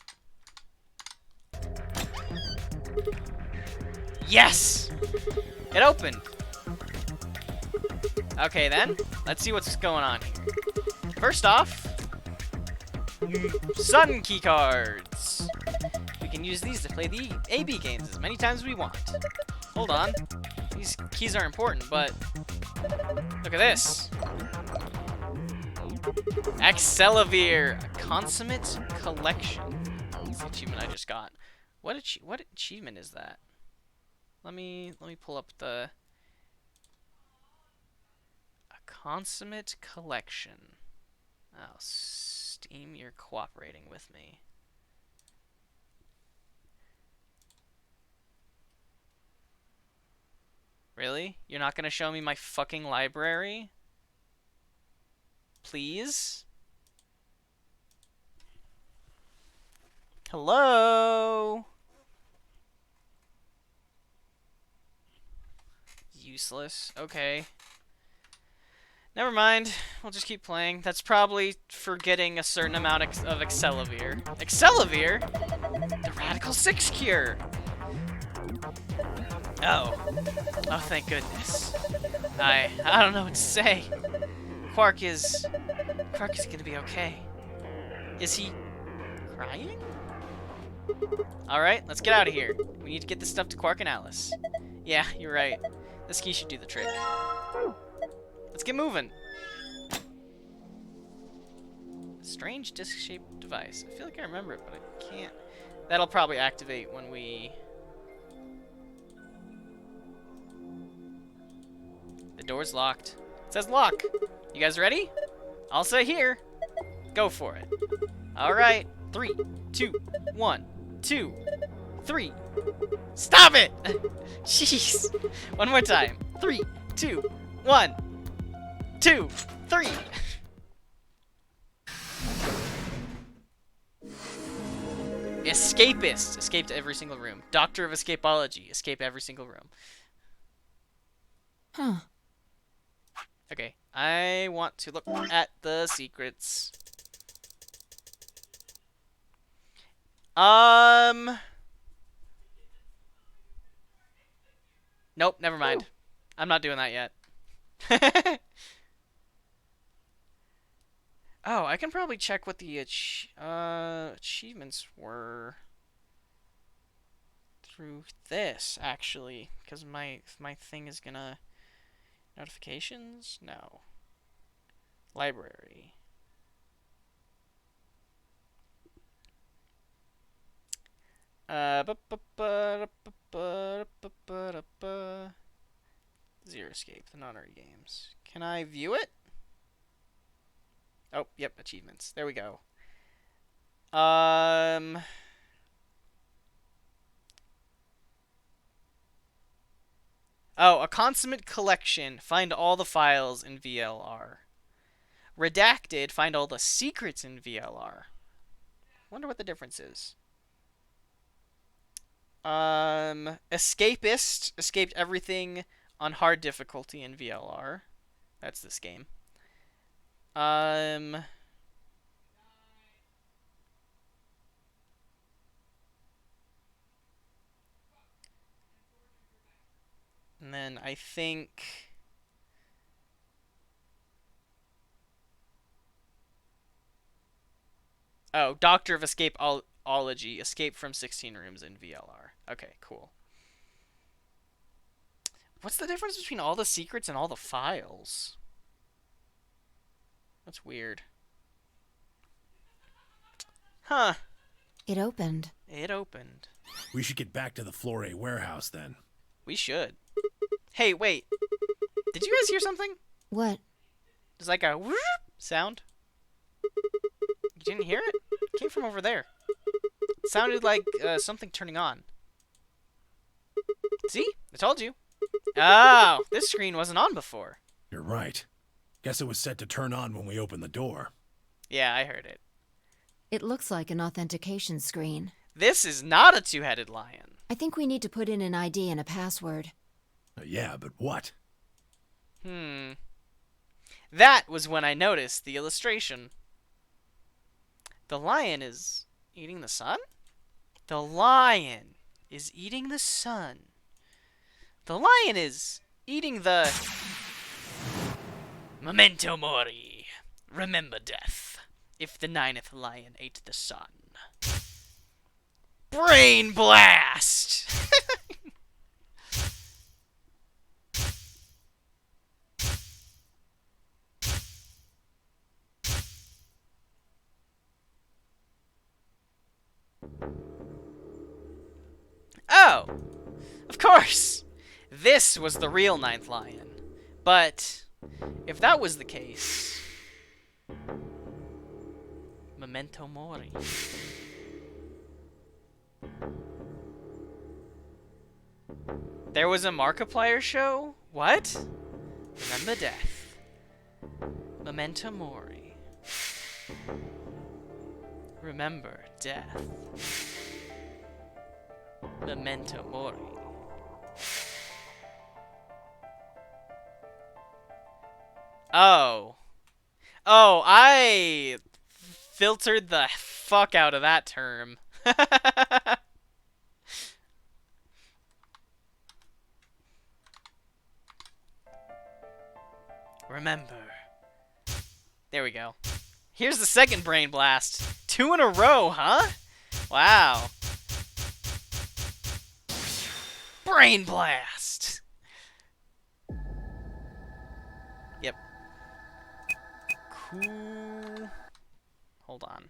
Speaker 1: Yes! It opened! Okay then, let's see what's going on here. First off, sun key cards. We can use these to play the AB games as many times as we want. Hold on. These keys are important, but look at this. Excelavir, a consummate collection. That's the achievement I just got. What achievement is that? Let me pull up the consummate collection. Oh, Steam, you're cooperating with me. Really? You're not gonna show me my fucking library? Please? Hello? Useless. Okay. Never mind. We'll just keep playing. That's probably for getting a certain amount of Excelavir. Excelavir? The Radical 6 cure! Oh. Oh, thank goodness. I don't know what to say. Quark is gonna be okay. Is he crying? Alright, let's get out of here. We need to get this stuff to Quark and Alice. Yeah, you're right. This key should do the trick. Let's get moving. Strange disc-shaped device. I feel like I remember it, but I can't. That'll probably activate when we... The door's locked. It says lock. You guys ready? I'll say here. Go for it. Alright. 3, 2, 1, 2, 3. Stop it! Jeez. One more time. 3, 2, 1, 2, 3. Escapist. Escaped every single room. Doctor of Escapology. Escaped every single room.
Speaker 2: Huh.
Speaker 1: Okay. I want to look at the secrets. Nope, never mind. I'm not doing that yet. Oh, I can probably check what the achievements were through this, actually, because my thing is gonna notifications. No. Library. Zero Escape, the Nonary games. Can I view it? Oh, yep, achievements. There we go. Oh, a consummate collection. Find all the files in VLR. Redacted. Find all the secrets in VLR. Wonder what the difference is. Escapist. Escaped everything on hard difficulty in VLR. That's this game. And then I think oh, Doctor of Escapeology, escape from 16 rooms in VLR. Okay, cool. What's the difference between all the secrets and all the files? That's weird. Huh.
Speaker 2: It opened.
Speaker 1: It opened.
Speaker 3: We should get back to the Flore warehouse then.
Speaker 1: We should. Hey, wait. Did you guys hear something?
Speaker 2: What?
Speaker 1: There's like a whoop sound. You didn't hear it? It came from over there. It sounded like something turning on. See? I told you. Oh, this screen wasn't on before.
Speaker 3: You're right. Guess it was set to turn on when we opened the door.
Speaker 1: Yeah, I heard it.
Speaker 2: It looks like an authentication screen.
Speaker 1: This is not a two-headed lion.
Speaker 2: I think we need to put in an ID and a password.
Speaker 3: Yeah, but what?
Speaker 1: That was when I noticed the illustration. The lion is eating the sun? The lion is eating the sun. The lion is eating the... Memento mori. Remember death. If the 9th lion ate the sun. Brain blast! Oh! Of course! This was the real 9th lion. But... if that was the case... Memento mori. There was a Markiplier show? What? Remember death. Memento mori. Remember death. Memento mori. Oh. Oh, I filtered the fuck out of that term. Remember. There we go. Here's the second brain blast. 2 in a row, huh? Wow. Brain blast. Yep. Cool. Hold on.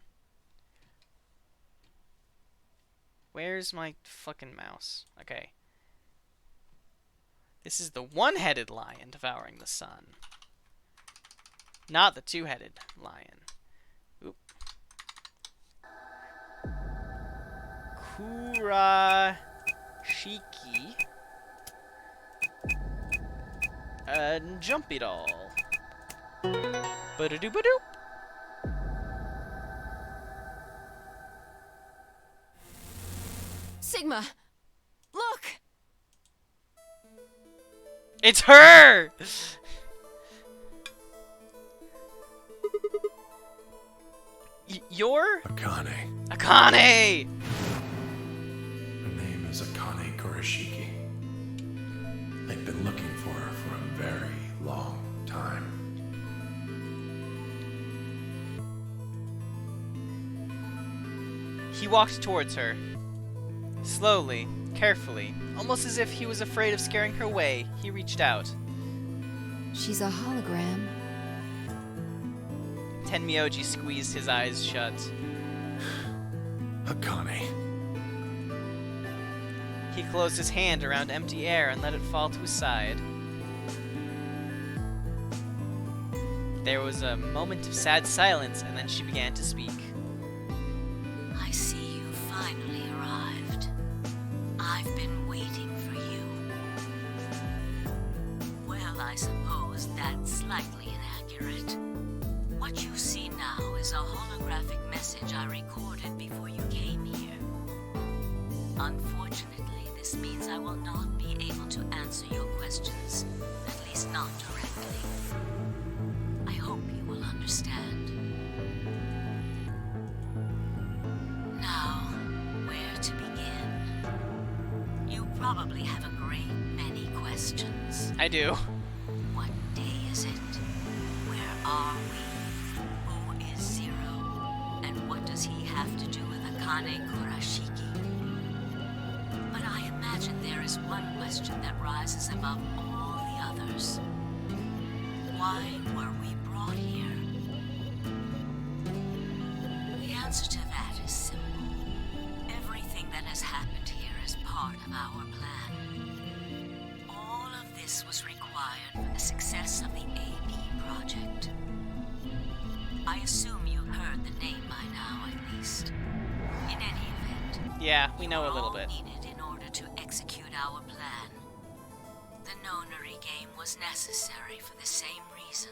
Speaker 1: Where's my fucking mouse? Okay. This is the one-headed lion devouring the sun. Not the two-headed lion. Oop. Kurashiki. Jumpy doll. Ba-da-doo-ba-doo.
Speaker 2: Sigma! Look!
Speaker 1: It's her! You're?
Speaker 3: Akane.
Speaker 1: Akane!
Speaker 3: Her name is Akane Kurashiki. They've been looking for her for a very long time.
Speaker 1: He walked towards her. Slowly, carefully, almost as if he was afraid of scaring her away, he reached out.
Speaker 2: She's a hologram.
Speaker 1: Tenmyoji squeezed his eyes shut.
Speaker 3: Akane.
Speaker 1: He closed his hand around empty air and let it fall to his side. There was a moment of sad silence, and then she began to speak.
Speaker 4: I see you finally arrived. I've been waiting for you. Well, I suppose that's slightly inaccurate. What you see now is a holographic message I recorded before you came here. Unfortunately, this means I will not be able to answer your questions, at least not directly. I hope you will understand. Now, where to begin? You probably have a great many questions.
Speaker 1: I do.
Speaker 4: What day is it? Where are we? Who is Zero? And what does he have to do with Akane Kurashiki? But I imagine there is one question that rises above all the others. Why were we brought here? The answer to that is simple. Everything that has happened here is part of our plan. All of this was required for the success of the AB project. I assume you've heard the name by now, at least. In any event,
Speaker 1: Yeah, we know a
Speaker 4: you were
Speaker 1: little
Speaker 4: all
Speaker 1: bit.
Speaker 4: needed in order to execute our plan. The Nonary game was necessary for the same reason.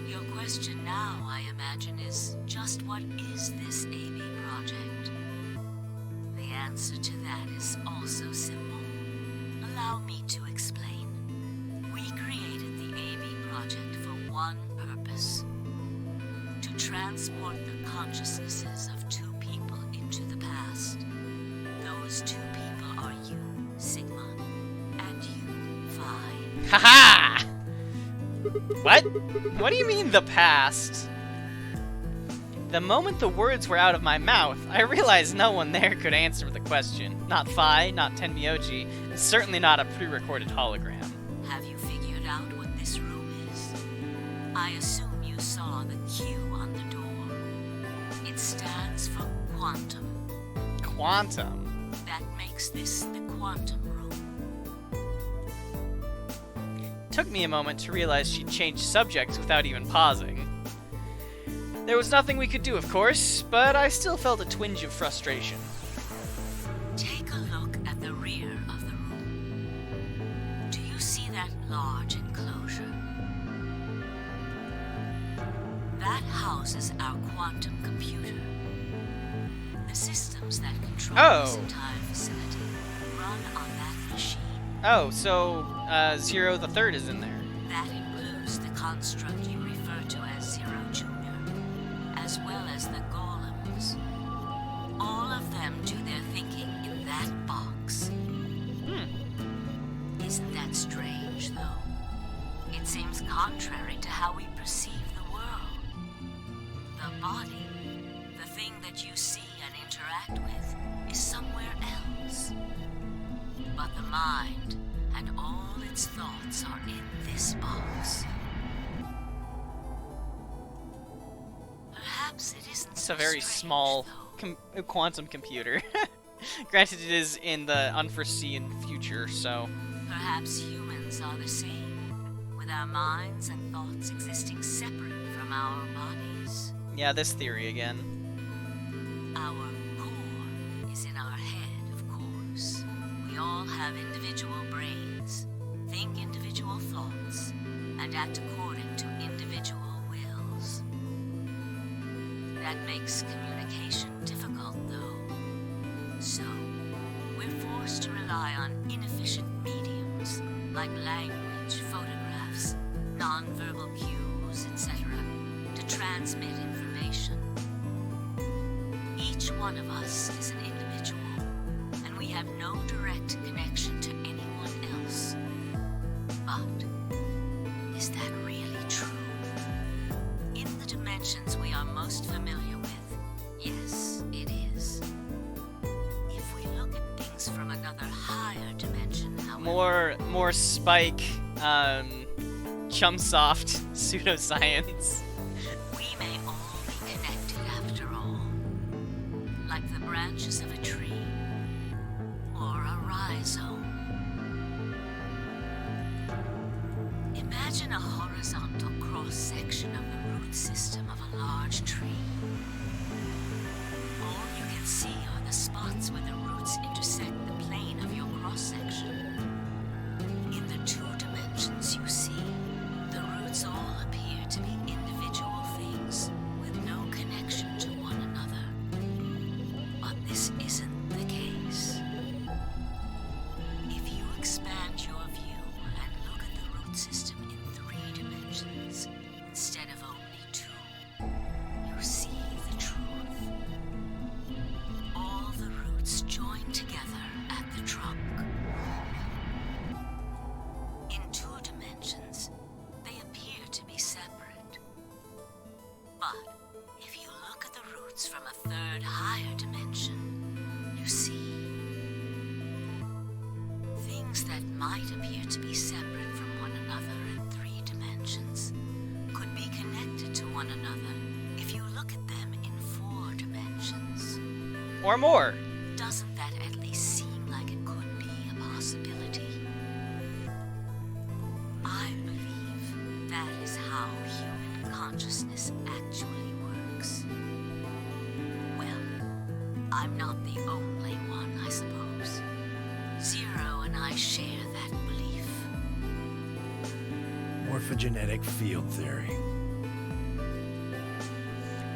Speaker 4: Your question now, I imagine, is just what is this AB project? The answer to that is also simple. Allow me to explain. We created the AB project for one purpose. To transport the consciousnesses of two people into the past. Those two people are you, Sigma, and you, Phi.
Speaker 1: Haha! What? What do you mean, the past? The moment the words were out of my mouth, I realized no one there could answer the question. Not Phi, not Tenmyoji, and certainly not a pre-recorded hologram.
Speaker 4: Have you figured out what this room is? I assume you saw the Q on the door. It stands for quantum.
Speaker 1: Quantum?
Speaker 4: That makes this the quantum room.
Speaker 1: Took me a moment to realize she'd changed subjects without even pausing. There was nothing we could do, of course, but I still felt a twinge of frustration.
Speaker 4: Take a look at the rear of the room. Do you see that large enclosure? That houses our quantum computer. The systems that control this entire facility run on that machine.
Speaker 1: Oh, so, Zero the Third is in there.
Speaker 4: That includes the construct you refer to as Zero Jr., as well as the golems. All of them do their thinking in that box. Isn't that strange, though? It seems contrary to how we perceive the world. The body, the thing that you see and interact with, is somewhere else. But the mind and all its thoughts are in this box. Perhaps it isn't
Speaker 1: It's
Speaker 4: so
Speaker 1: a very
Speaker 4: strange,
Speaker 1: small
Speaker 4: though.
Speaker 1: quantum computer. Granted, it is in the unforeseen future, so...
Speaker 4: Perhaps humans are the same. with our minds and thoughts existing separate from our bodies.
Speaker 1: Yeah, this theory again.
Speaker 4: Our core is in our head, of course. We all have individual brains, think individual thoughts, and act according to individual wills. That makes communication difficult, though. So, we're forced to rely on inefficient mediums like language, photographs, nonverbal cues, etc., to transmit information. Each one of us is an individual, and we have no direct connection to anyone else. But is that really true? In the dimensions we are most familiar with, yes, it is. If we look at things from another higher dimension, however,
Speaker 1: More Spike, Chumsoft pseudoscience.
Speaker 4: we may all be connected after all. Like the branches of a tree, or a rhizome. Imagine a horizontal cross-section of the root system of a large tree. All you can see are the spots where the roots intersect the plane of your cross-section. In the 2 dimensions you see, the roots all appear to be individual things with no connection to one another. But this isn't the case. If you expand your view and look at the root system in 3 dimensions instead of only 2, you see the truth. All the roots join together at the trunk. In 2 dimensions, they appear to be separate. But if you look at the roots from a 3rd higher dimension, you see things that might appear to be separate from one another in 3 dimensions could be connected to one another if you look at them in 4 dimensions.
Speaker 1: Or more.
Speaker 4: Doesn't that at least seem like it could be a possibility? I believe that is how human consciousness actually works. Well, I'm not the only one, I suppose. Zero and I share that belief.
Speaker 3: Morphogenetic field theory.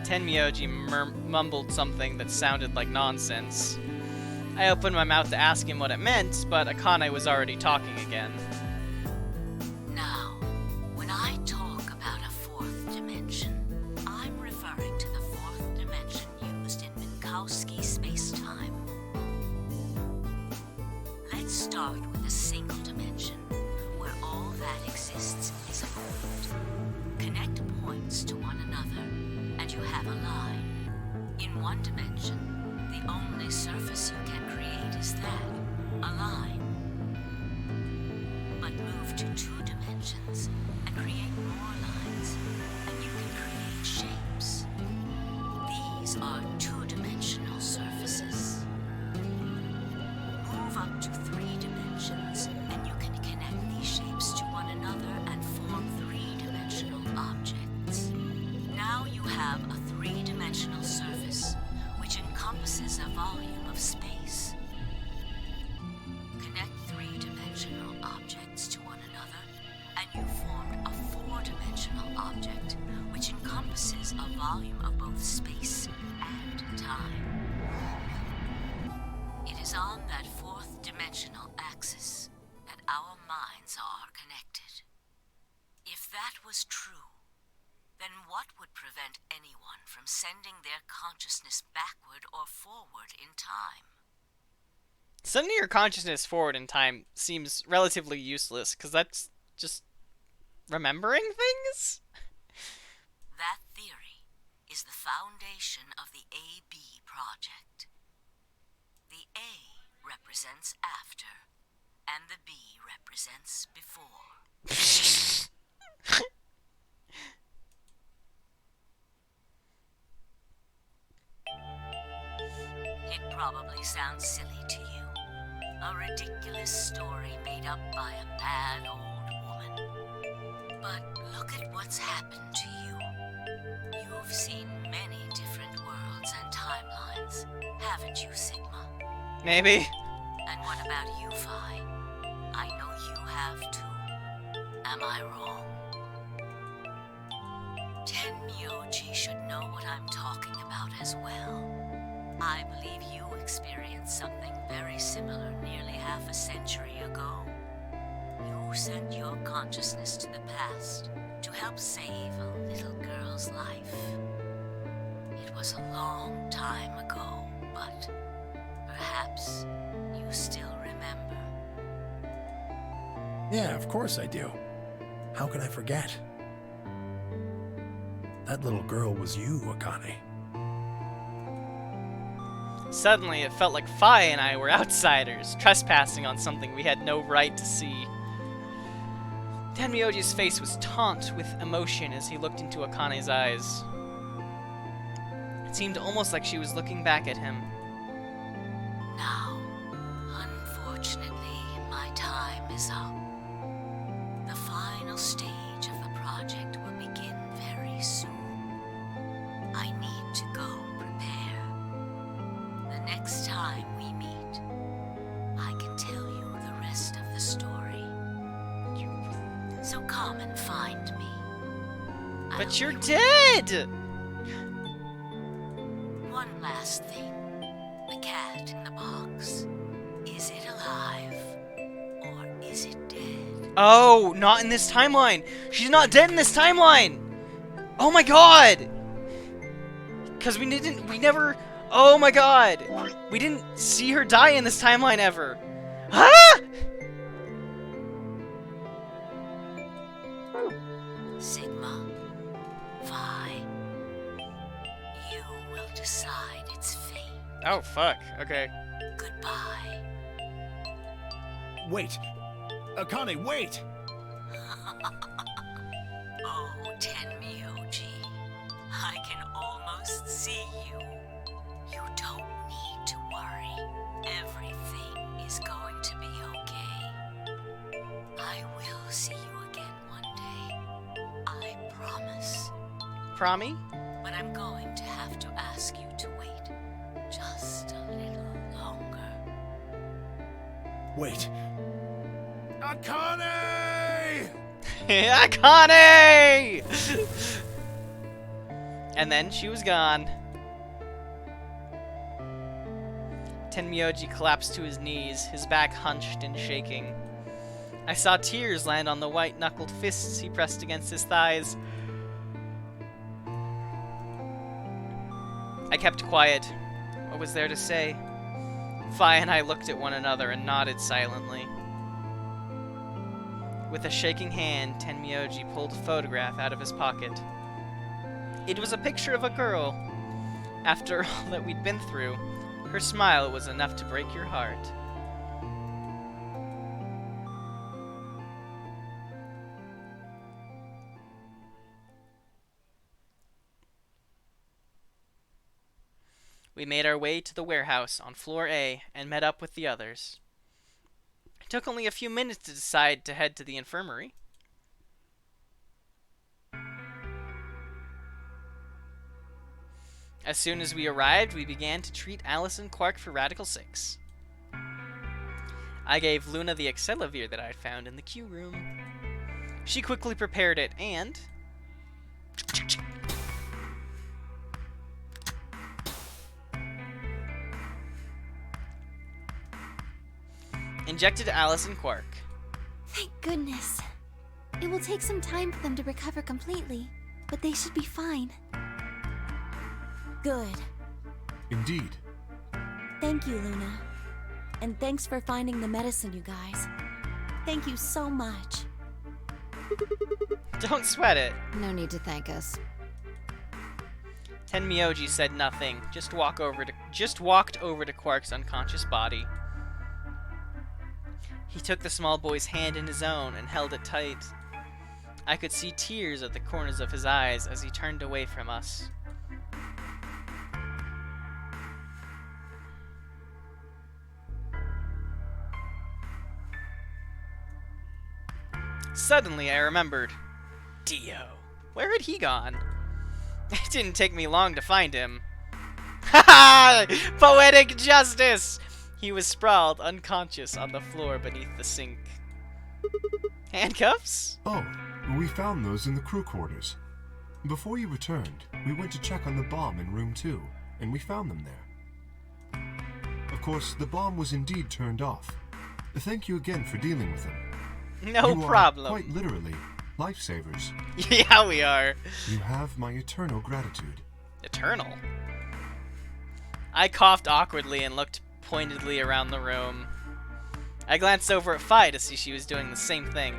Speaker 1: Tenmyoji mumbled something that sounded like nonsense. I opened my mouth to ask him what it meant, but Akane was already talking again.
Speaker 4: Now, when I talk about a 4th dimension, I'm referring to the 4th dimension used in Minkowski space-time. Let's start with a single dimension, where all that exists is a point. Connect points to one another, and you have a line. In 1 dimension, the only surface you can create is that, a line. But move to 2 dimensions and create more lines, and you can create shapes. These are 2-dimensional surfaces. Move up to 3 dimensions, and you can connect these shapes to one another and form 3-dimensional objects. Now you have a 3-dimensional surface, which encompasses a volume of space. Connect 3-dimensional objects to one another, and you formed a 4-dimensional object, which encompasses a volume of both space and time. It is on that 4th dimensional axis that our minds are connected. If that was true, then what would prevent anyone from sending their consciousness backward or forward in time?
Speaker 1: Sending your consciousness forward in time seems relatively useless, because that's just remembering things?
Speaker 4: That theory is the foundation of the AB project. The A represents after, and the B represents before. It probably sounds silly to you. A ridiculous story made up by a bad old woman. Haven't you, Sigma?
Speaker 1: Maybe.
Speaker 4: And what about you, Vi? I know you have too. Am I wrong? Tenmyoji should know what I'm talking about as well. I believe you experienced something very similar nearly half a century ago. You sent your consciousness to the past to help save a little girl's life. It was a long time ago, but perhaps you still remember.
Speaker 10: Yeah, of course I do. How can I forget? That little girl was you, Akane.
Speaker 1: Suddenly, it felt like Fi and I were outsiders, trespassing on something we had no right to see. Tenmyoji's face was taut with emotion as he looked into Akane's eyes. It seemed almost like she was looking back at him.
Speaker 4: Now, unfortunately, my time is up. The final stage of the project will begin very soon. I need to go prepare. The next time we meet, I can tell you the rest of the story. So come and find me.
Speaker 1: But you're dead!
Speaker 4: One last thing. The cat in the box. Is it alive? Or is it dead?
Speaker 1: Oh, not in this timeline! She's not dead in this timeline! Oh my god! Because we never, oh my god! We didn't see her die in this timeline ever! Ah!
Speaker 4: Sigma, Vi, you will decide its fate.
Speaker 1: Oh, fuck. Okay.
Speaker 4: Goodbye.
Speaker 3: Wait! Akane, wait!
Speaker 4: Oh, Tenmyoji, I can almost see you. You don't need to worry. Everything is going to be okay. I will see you again one day. I promise.
Speaker 1: Promi?
Speaker 4: But I'm going to have to ask you to wait just a little longer.
Speaker 3: Wait. Akane!
Speaker 1: Akane! And then she was gone. Tenmyoji collapsed to his knees, his back hunched and shaking. I saw tears land on the white-knuckled fists he pressed against his thighs. I kept quiet. What was there to say? Fi and I looked at one another and nodded silently. With a shaking hand, Tenmyoji pulled a photograph out of his pocket. It was a picture of a girl. After all that we'd been through, her smile was enough to break your heart. We made our way to the warehouse on floor A and met up with the others. It took only a few minutes to decide to head to the infirmary. As soon as we arrived, we began to treat Allison Quark for Radical 6. I gave Luna the Accelavir that I had found in the queue room. She quickly prepared it and... injected Allison Quark.
Speaker 5: Thank goodness. It will take some time for them to recover completely, but they should be fine.
Speaker 2: Good.
Speaker 9: Indeed.
Speaker 5: Thank you, Luna. And thanks for finding the medicine, you guys. Thank you so much.
Speaker 1: Don't sweat it.
Speaker 2: No need to thank us.
Speaker 1: Tenmyoji said nothing, just walked over to Quark's unconscious body. He took the small boy's hand in his own and held it tight. I could see tears at the corners of his eyes as he turned away from us. Suddenly, I remembered. Dio. Where had he gone? It didn't take me long to find him. Ha! Poetic justice! He was sprawled, unconscious, on the floor beneath the sink. Handcuffs?
Speaker 9: Oh, we found those in the crew quarters. Before you returned, we went to check on the bomb in room 2, and we found them there. Of course, the bomb was indeed turned off. Thank you again for dealing with them.
Speaker 1: No
Speaker 9: You are,
Speaker 1: problem.
Speaker 9: quite literally, lifesavers.
Speaker 1: Yeah, we are.
Speaker 9: You have my eternal gratitude.
Speaker 1: Eternal. I coughed awkwardly and looked pointedly around the room. I glanced over at Fi to see she was doing the same thing.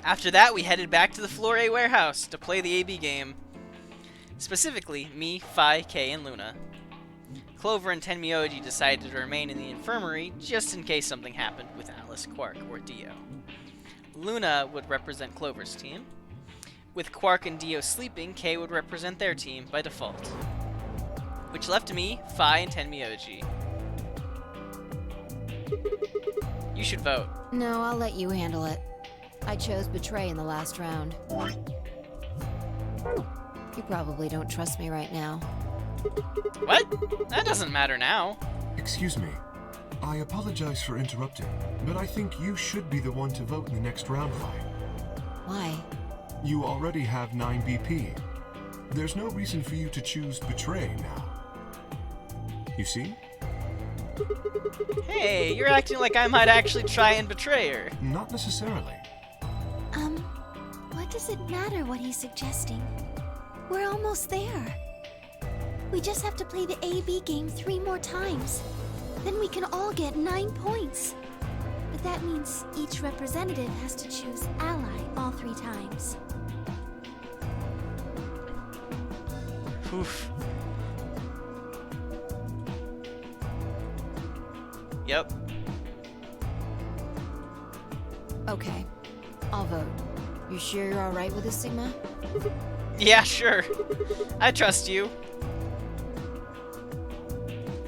Speaker 1: After that, we headed back to the Floor A warehouse to play the AB game. Specifically, me, Fi, Kay, and Luna. Clover and Tenmyoji decided to remain in the infirmary just in case something happened with Alice, Quark, or Dio. Luna would represent Clover's team. With Quark and Dio sleeping, Kay would represent their team by default. Which left me, Fi, and Tenmyoji. You should vote.
Speaker 2: No, I'll let you handle it. I chose Betray in the last round. You probably don't trust me right now.
Speaker 1: What? That doesn't matter now.
Speaker 9: Excuse me. I apologize for interrupting, but I think you should be the one to vote in the next round, Vi.
Speaker 2: Why?
Speaker 9: You already have 9 BP. There's no reason for you to choose Betray now. You see?
Speaker 1: Hey, you're acting like I might actually try and betray her.
Speaker 9: Not necessarily.
Speaker 5: What does it matter what he's suggesting? We're almost there. We just have to play the AB game 3 more times. Then we can all get 9 points. But that means each representative has to choose ally all 3 times.
Speaker 1: Oof. Yep.
Speaker 2: Okay, I'll vote. You sure you're alright with this, Sigma?
Speaker 1: Yeah, sure. I trust you.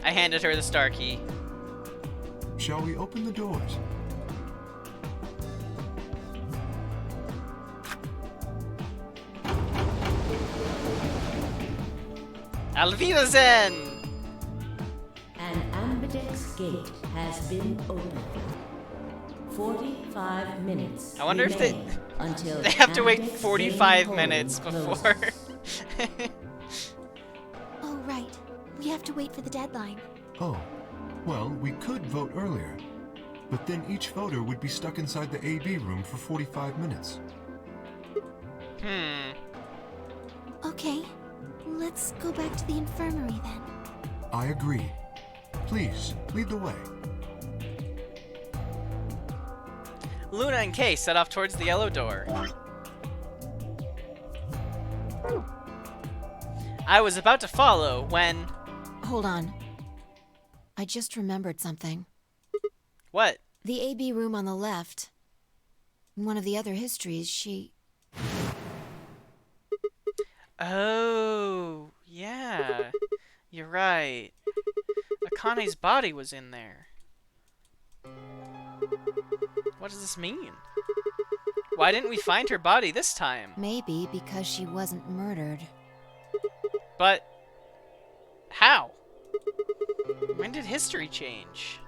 Speaker 1: I handed her the star key.
Speaker 9: Shall we open the doors?
Speaker 1: Alvidazen!
Speaker 4: An ambidex gate has been opened. 45 minutes.
Speaker 1: I wonder if
Speaker 4: remain until
Speaker 1: they have to wait
Speaker 4: ambidex
Speaker 1: 45
Speaker 4: game
Speaker 1: minutes
Speaker 4: hold
Speaker 1: before.
Speaker 4: closes.
Speaker 5: Oh, right. We have to wait for the deadline.
Speaker 9: Oh, well, we could vote earlier, but then each voter would be stuck inside the AB room for 45 minutes.
Speaker 5: Okay, let's go back to the infirmary then.
Speaker 9: I agree. Please, lead the way.
Speaker 1: Luna and Kay set off towards the yellow door. I was about to follow when...
Speaker 2: Hold on. I just remembered something.
Speaker 1: What?
Speaker 2: The AB room on the left. In one of the other histories, she...
Speaker 1: Oh, yeah. You're right. Akane's body was in there. What does this mean? Why didn't we find her body this time?
Speaker 2: Maybe because she wasn't murdered.
Speaker 1: But... how? When did history change?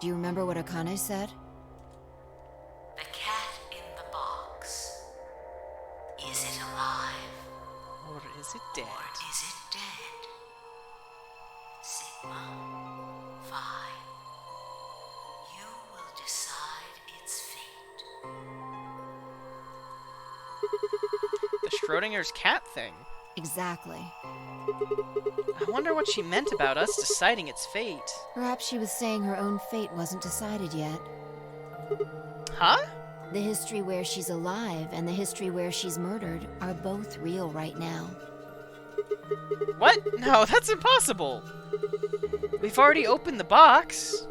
Speaker 2: Do you remember what Akane said?
Speaker 4: The cat in the box. Is it alive?
Speaker 1: Or is it dead?
Speaker 4: Or is it dead? Sigma 5. You will decide its fate.
Speaker 1: The Schrodinger's cat thing.
Speaker 2: Exactly.
Speaker 1: I wonder what she meant about us deciding its fate.
Speaker 2: Perhaps she was saying her own fate wasn't decided yet.
Speaker 1: Huh?
Speaker 2: The history where she's alive and the history where she's murdered are both real right now.
Speaker 1: What? No, that's impossible. We've already opened the box.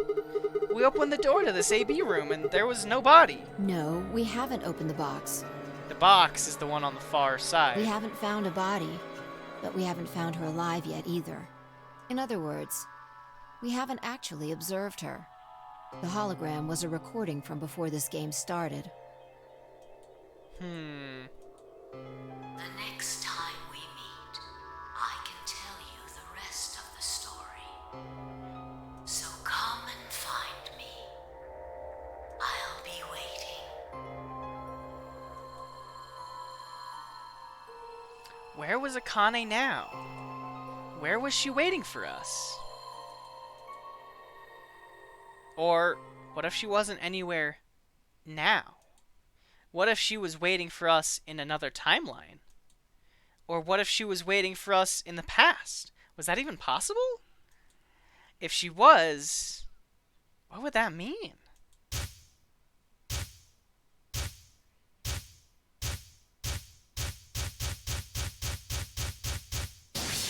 Speaker 1: We opened the door to this AB room and there was no body.
Speaker 2: No, we haven't opened the box.
Speaker 1: The box is the one on the far side.
Speaker 2: We haven't found a body, but we haven't found her alive yet either. In other words, we haven't actually observed her. The hologram was a recording from before this game started.
Speaker 1: Hmm.
Speaker 4: The next time we meet, I can tell you the rest of the story. So come and find me. I'll be waiting.
Speaker 1: Where was Akane now? Where was she waiting for us? Or what if she wasn't anywhere now? What if she was waiting for us in another timeline? Or what if she was waiting for us in the past? Was that even possible? If she was, what would that mean?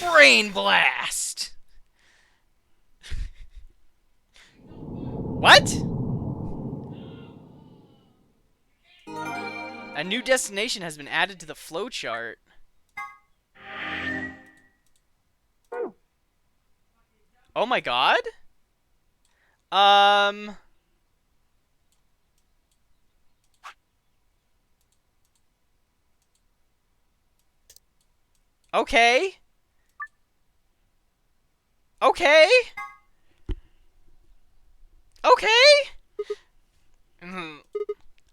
Speaker 1: Brain blast! What? A new destination has been added to the flowchart. Oh my god? Okay. Okay. Okay.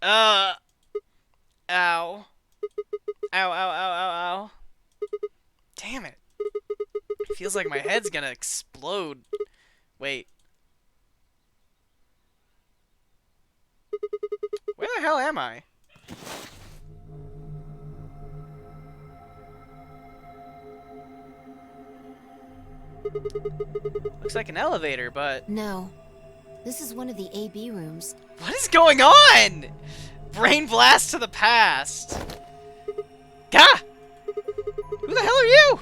Speaker 1: Ow. Ow, ow, ow, ow, ow. Damn it. Feels like my head's gonna explode. Wait. Where the hell am I? Looks like an elevator, but...
Speaker 2: No. This is one of the AB rooms.
Speaker 1: What is going on? Brain blast to the past. Gah! Who the hell are you?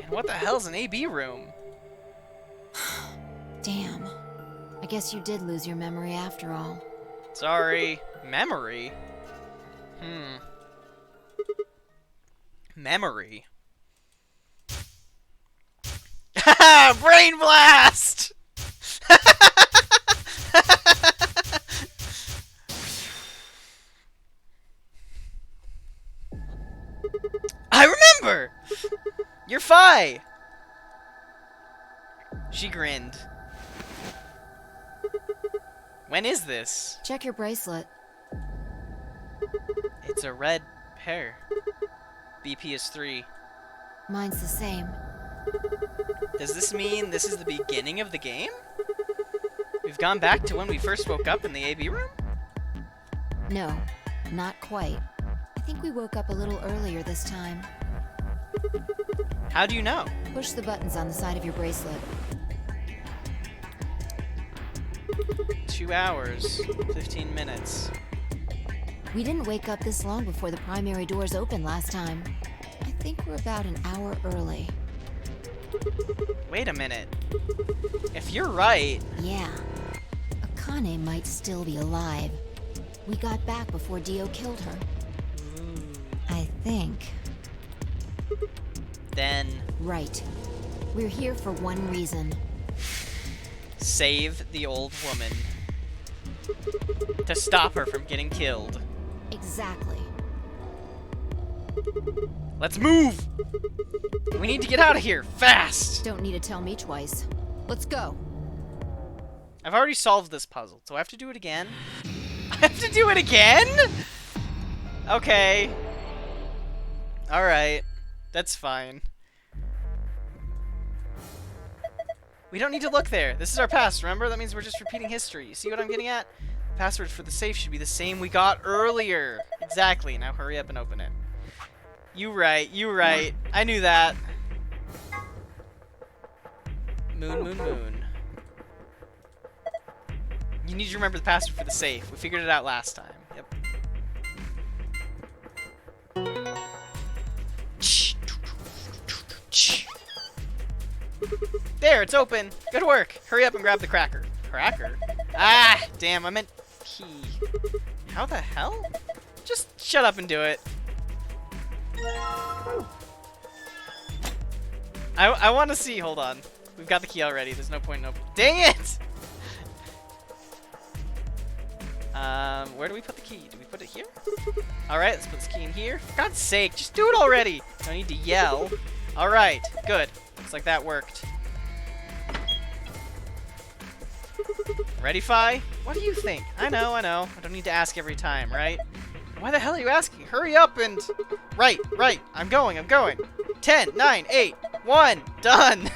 Speaker 1: And what the hell's an AB room?
Speaker 2: Damn. I guess you did lose your memory after all.
Speaker 1: Sorry. Memory? Memory. Haha! Brain blast! I remember! You're Fi! She grinned. When is this?
Speaker 2: Check your bracelet.
Speaker 1: It's a red pair. BP is 3.
Speaker 2: Mine's the same.
Speaker 1: Does this mean this is the beginning of the game? We've gone back to when we first woke up in the AB room?
Speaker 2: No, not quite. I think we woke up a little earlier this time.
Speaker 1: How do you know?
Speaker 2: Push the buttons on the side of your bracelet.
Speaker 1: 2 hours, 15 minutes.
Speaker 2: We didn't wake up this long before the primary doors opened last time. I think we're about an hour early.
Speaker 1: Wait a minute. If you're right...
Speaker 2: Yeah. Akane might still be alive. We got back before Dio killed her. I think.
Speaker 1: Then...
Speaker 2: Right. We're here for one reason.
Speaker 1: Save the old woman. To stop her from getting killed.
Speaker 2: Exactly.
Speaker 1: Let's move! We need to get out of here, fast!
Speaker 2: Don't need to tell me twice. Let's go.
Speaker 1: I've already solved this puzzle, so I have to do it again? I have to do it again?! Okay. Alright. That's fine. We don't need to look there. This is our past, remember? That means we're just repeating history. You see what I'm getting at? The password for the safe should be the same we got earlier. Exactly. Now hurry up and open it. You right. You right. I knew that. Moon, moon, moon. You need to remember the password for the safe. We figured it out last time. Yep. There, it's open. Good work. Hurry up and grab the cracker. Cracker? Ah, damn, I meant key. How the hell? Just shut up and do it. I want to see. Hold on. We've got the key already. There's no point in opening. Dang it! Where do we put the key? Do we put it here? Alright, let's put this key in here. For God's sake, just do it already! Don't need to yell. Alright, good. Looks like that worked. Ready, Fi? What do you think? I know. I don't need to ask every time, right? Why the hell are you asking? Hurry up and... Right. I'm going. 10, 9, 8, 1, done!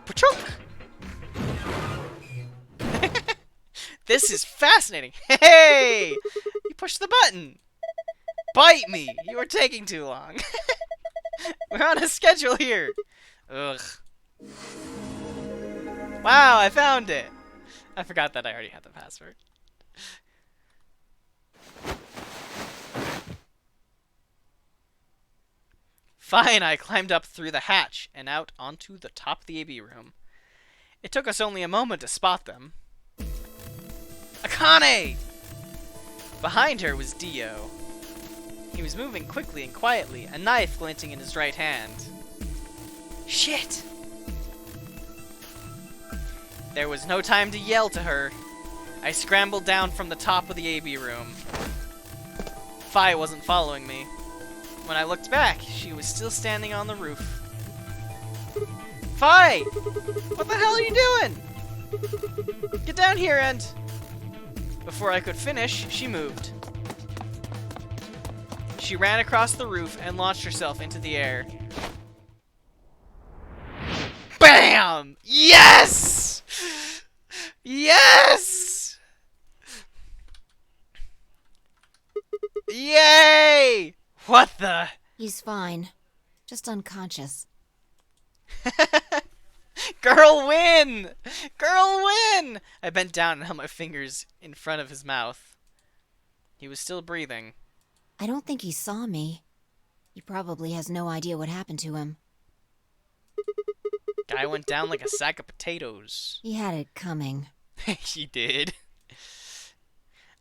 Speaker 1: Pachunk! This is fascinating. Hey! You pushed the button. Bite me! You are taking too long. We're on a schedule here. Ugh. Wow, I found it. I forgot that I already had the password. Fine, I climbed up through the hatch and out onto the top of the AB room. It took us only a moment to spot them. Akane! Behind her was Dio. He was moving quickly and quietly, a knife glinting in his right hand. Shit! There was no time to yell to her. I scrambled down from the top of the AB room. Fi wasn't following me. When I looked back, she was still standing on the roof. Fi! What the hell are you doing? Get down here and... Before I could finish, she moved. She ran across the roof and launched herself into the air. BAM! Yes! Yes! Yay! What the?
Speaker 2: He's fine. Just unconscious.
Speaker 1: Girl win! Girl win! I bent down and held my fingers in front of his mouth. He was still breathing.
Speaker 2: I don't think he saw me. He probably has no idea what happened to him.
Speaker 1: Guy went down like a sack of potatoes.
Speaker 2: He had it coming.
Speaker 1: He did.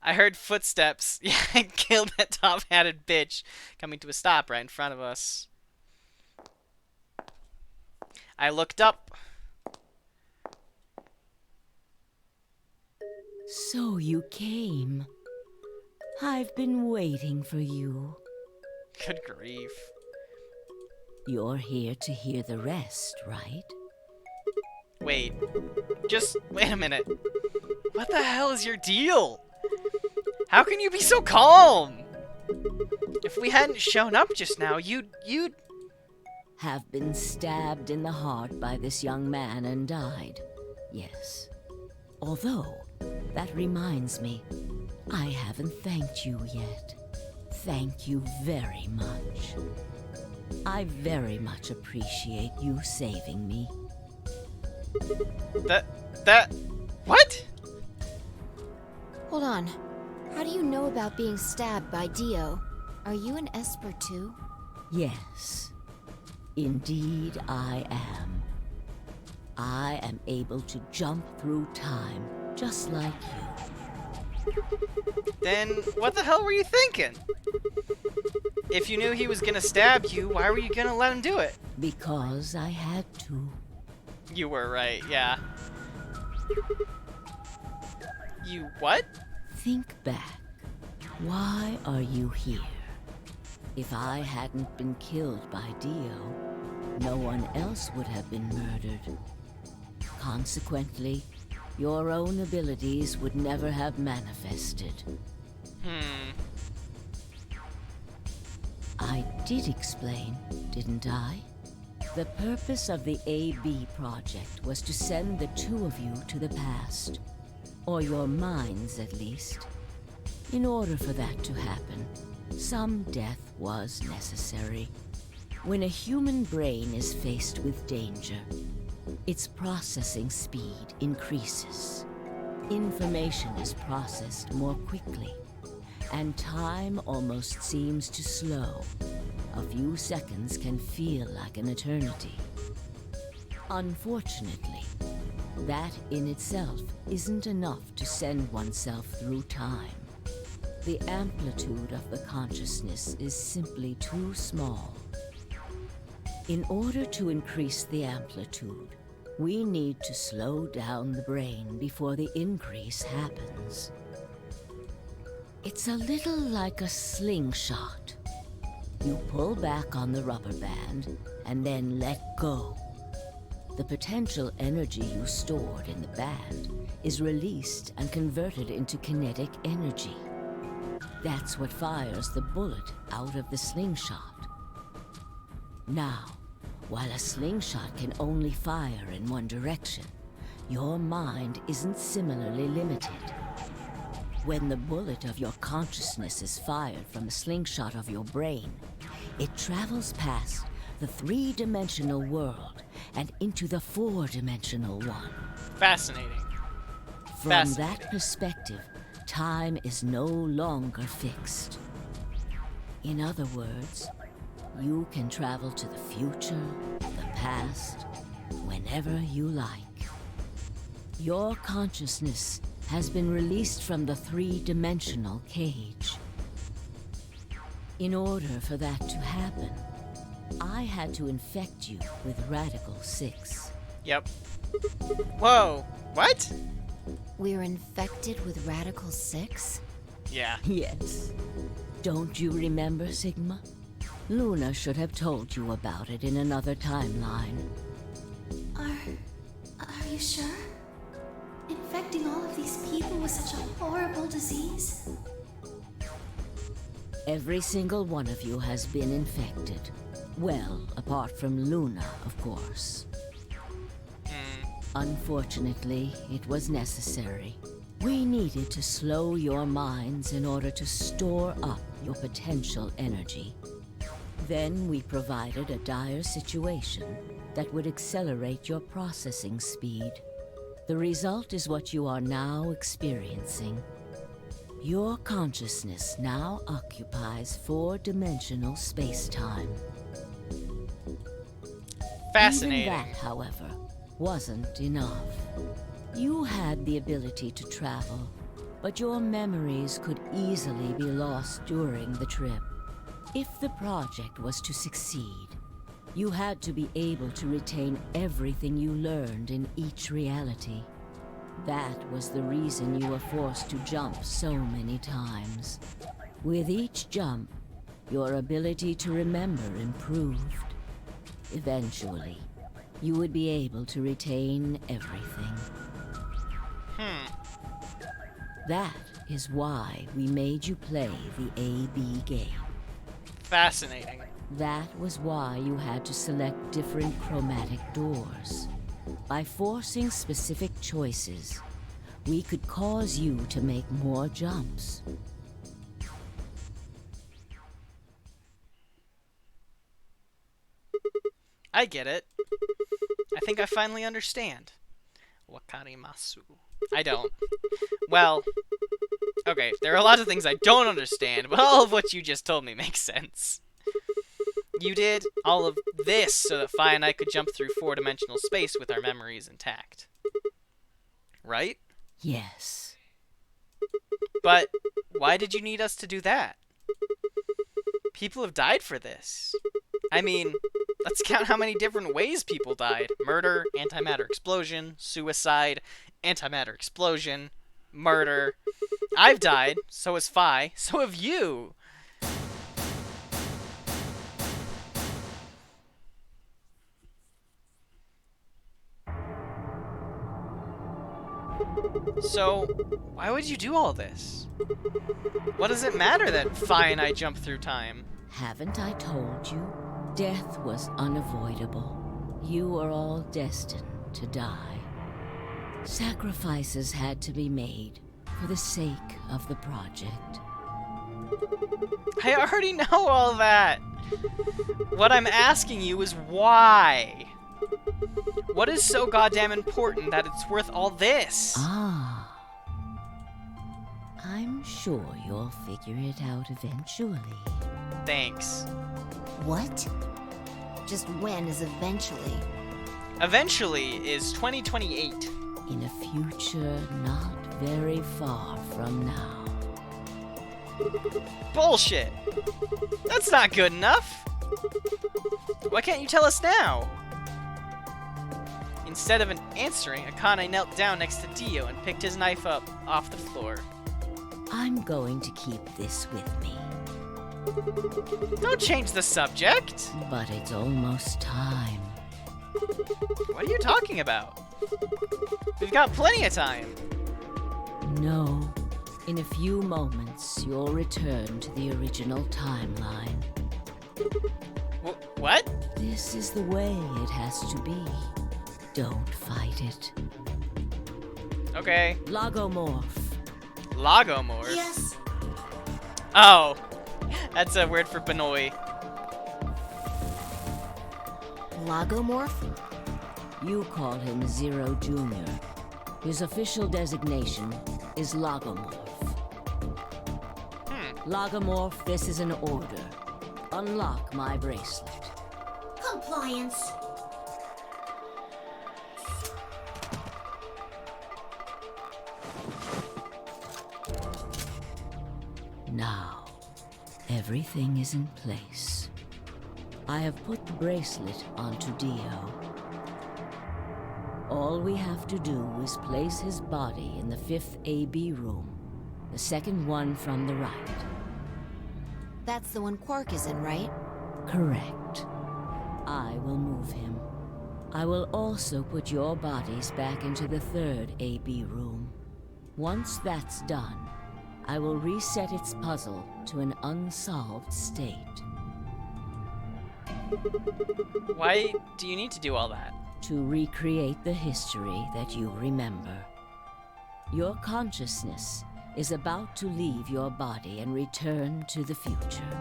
Speaker 1: I heard footsteps. Yeah, I killed that top-hatted bitch coming to a stop right in front of us. I looked up.
Speaker 4: So you came. I've been waiting for you.
Speaker 1: Good grief.
Speaker 4: You're here to hear the rest, right?
Speaker 1: Wait. Just wait a minute. What the hell is your deal? How can you be so calm? If we hadn't shown up just now, you'd...
Speaker 4: Have been stabbed in the heart by this young man and died. Yes. Although, that reminds me, I haven't thanked you yet. Thank you very much. I very much appreciate you saving me.
Speaker 1: What?
Speaker 2: Hold on. How do you know about being stabbed by Dio? Are you an Esper too?
Speaker 4: Yes. Indeed I am. I am able to jump through time, just like you.
Speaker 1: Then what the hell were you thinking? If you knew he was gonna stab you, why were you gonna let him do it?
Speaker 4: Because I had to.
Speaker 1: You were right, yeah. You what?
Speaker 4: Think back. Why are you here? If I hadn't been killed by Dio, no one else would have been murdered. Consequently, your own abilities would never have manifested. I did explain, didn't I? The purpose of the AB project was to send the two of you to the past. Or your minds, at least. In order for that to happen, some death was necessary. When a human brain is faced with danger, its processing speed increases. Information is processed more quickly, and time almost seems to slow. A few seconds can feel like an eternity. Unfortunately, that in itself isn't enough to send oneself through time. The amplitude of the consciousness is simply too small. In order to increase the amplitude, We need to slow down the brain before the increase happens. It's a little like a slingshot. You pull back on the rubber band and then let go. The potential energy you stored in the band is released and converted into kinetic energy. That's what fires the bullet out of the slingshot. Now, while a slingshot can only fire in one direction, your mind isn't similarly limited. When the bullet of your consciousness is fired from the slingshot of your brain, it travels past the three-dimensional world and into the four-dimensional one.
Speaker 1: Fascinating.
Speaker 4: From that perspective, time is no longer fixed. In other words, you can travel to the future, the past, whenever you like. Your consciousness has been released from the three-dimensional cage. In order for that to happen, I had to infect you with Radical 6.
Speaker 1: Yep. Whoa. What?
Speaker 2: We're infected with Radical 6?
Speaker 1: Yeah.
Speaker 4: Yes. Don't you remember, Sigma? Luna should have told you about it in another timeline.
Speaker 5: Are you sure? Infecting all of these people with such a horrible disease?
Speaker 4: Every single one of you has been infected. Well, apart from Luna, of course. Unfortunately, it was necessary. We needed to slow your minds in order to store up your potential energy. Then we provided a dire situation that would accelerate your processing speed. The result is what you are now experiencing. Your consciousness now occupies four-dimensional space-time.
Speaker 1: Fascinating.
Speaker 4: Even that, however, wasn't enough. You had the ability to travel, but your memories could easily be lost during the trip. If the project was to succeed, you had to be able to retain everything you learned in each reality. That was the reason you were forced to jump so many times. With each jump, your ability to remember improved. Eventually, you would be able to retain everything. That is why we made you play the A-B game.
Speaker 1: Fascinating.
Speaker 4: That was why you had to select different chromatic doors. By forcing specific choices, we could cause you to make more jumps.
Speaker 1: I get it. I think I finally understand. Wakarimasu. I don't. Well, okay, there are a lot of things I don't understand, but all of what you just told me makes sense. You did all of this so that Fi and I could jump through four-dimensional space with our memories intact. Right?
Speaker 4: Yes.
Speaker 1: But why did you need us to do that? People have died for this. I mean, let's count how many different ways people died. Murder, antimatter explosion, suicide, antimatter explosion, murder. I've died, so has Fi, so have you. So, why would you do all this? What does it matter that Fi and I jump through time?
Speaker 4: Haven't I told you? Death was unavoidable. You were all destined to die. Sacrifices had to be made for the sake of the project.
Speaker 1: I already know all that. What I'm asking you is why? What is so goddamn important that it's worth all this?
Speaker 4: Ah. I'm sure you'll figure it out eventually.
Speaker 1: Thanks.
Speaker 2: What? Just when is eventually?
Speaker 1: Eventually is 2028.
Speaker 4: In a future not very far from now.
Speaker 1: Bullshit! That's not good enough! Why can't you tell us now? In Instead of answering, Akane knelt down next to Dio and picked his knife up off the floor.
Speaker 4: I'm going to keep this with me.
Speaker 1: Don't change the subject!
Speaker 4: But it's almost time.
Speaker 1: What are you talking about? We've got plenty of time.
Speaker 4: No. In a few moments, you'll return to the original timeline.
Speaker 1: What?
Speaker 4: This is the way it has to be. Don't fight it.
Speaker 1: Okay.
Speaker 4: Logomorph.
Speaker 1: Logomorph?
Speaker 7: Yes.
Speaker 1: Oh. That's a word for Benoi.
Speaker 2: Logomorph?
Speaker 4: You call him Zero Jr. His official designation is Logomorph. Logomorph, this is an order. Unlock my bracelet.
Speaker 7: Compliance.
Speaker 4: Now, everything is in place. I have put the bracelet onto Dio. All we have to do is place his body in the 5th AB room, the second one from the right.
Speaker 2: That's the one Quark is in, right?
Speaker 4: Correct. I will move him. I will also put your bodies back into the 3rd AB room. Once that's done, I will reset its puzzle to an unsolved state.
Speaker 1: Why do you need to do all that?
Speaker 4: To recreate the history that you remember. Your consciousness is about to leave your body and return to the future.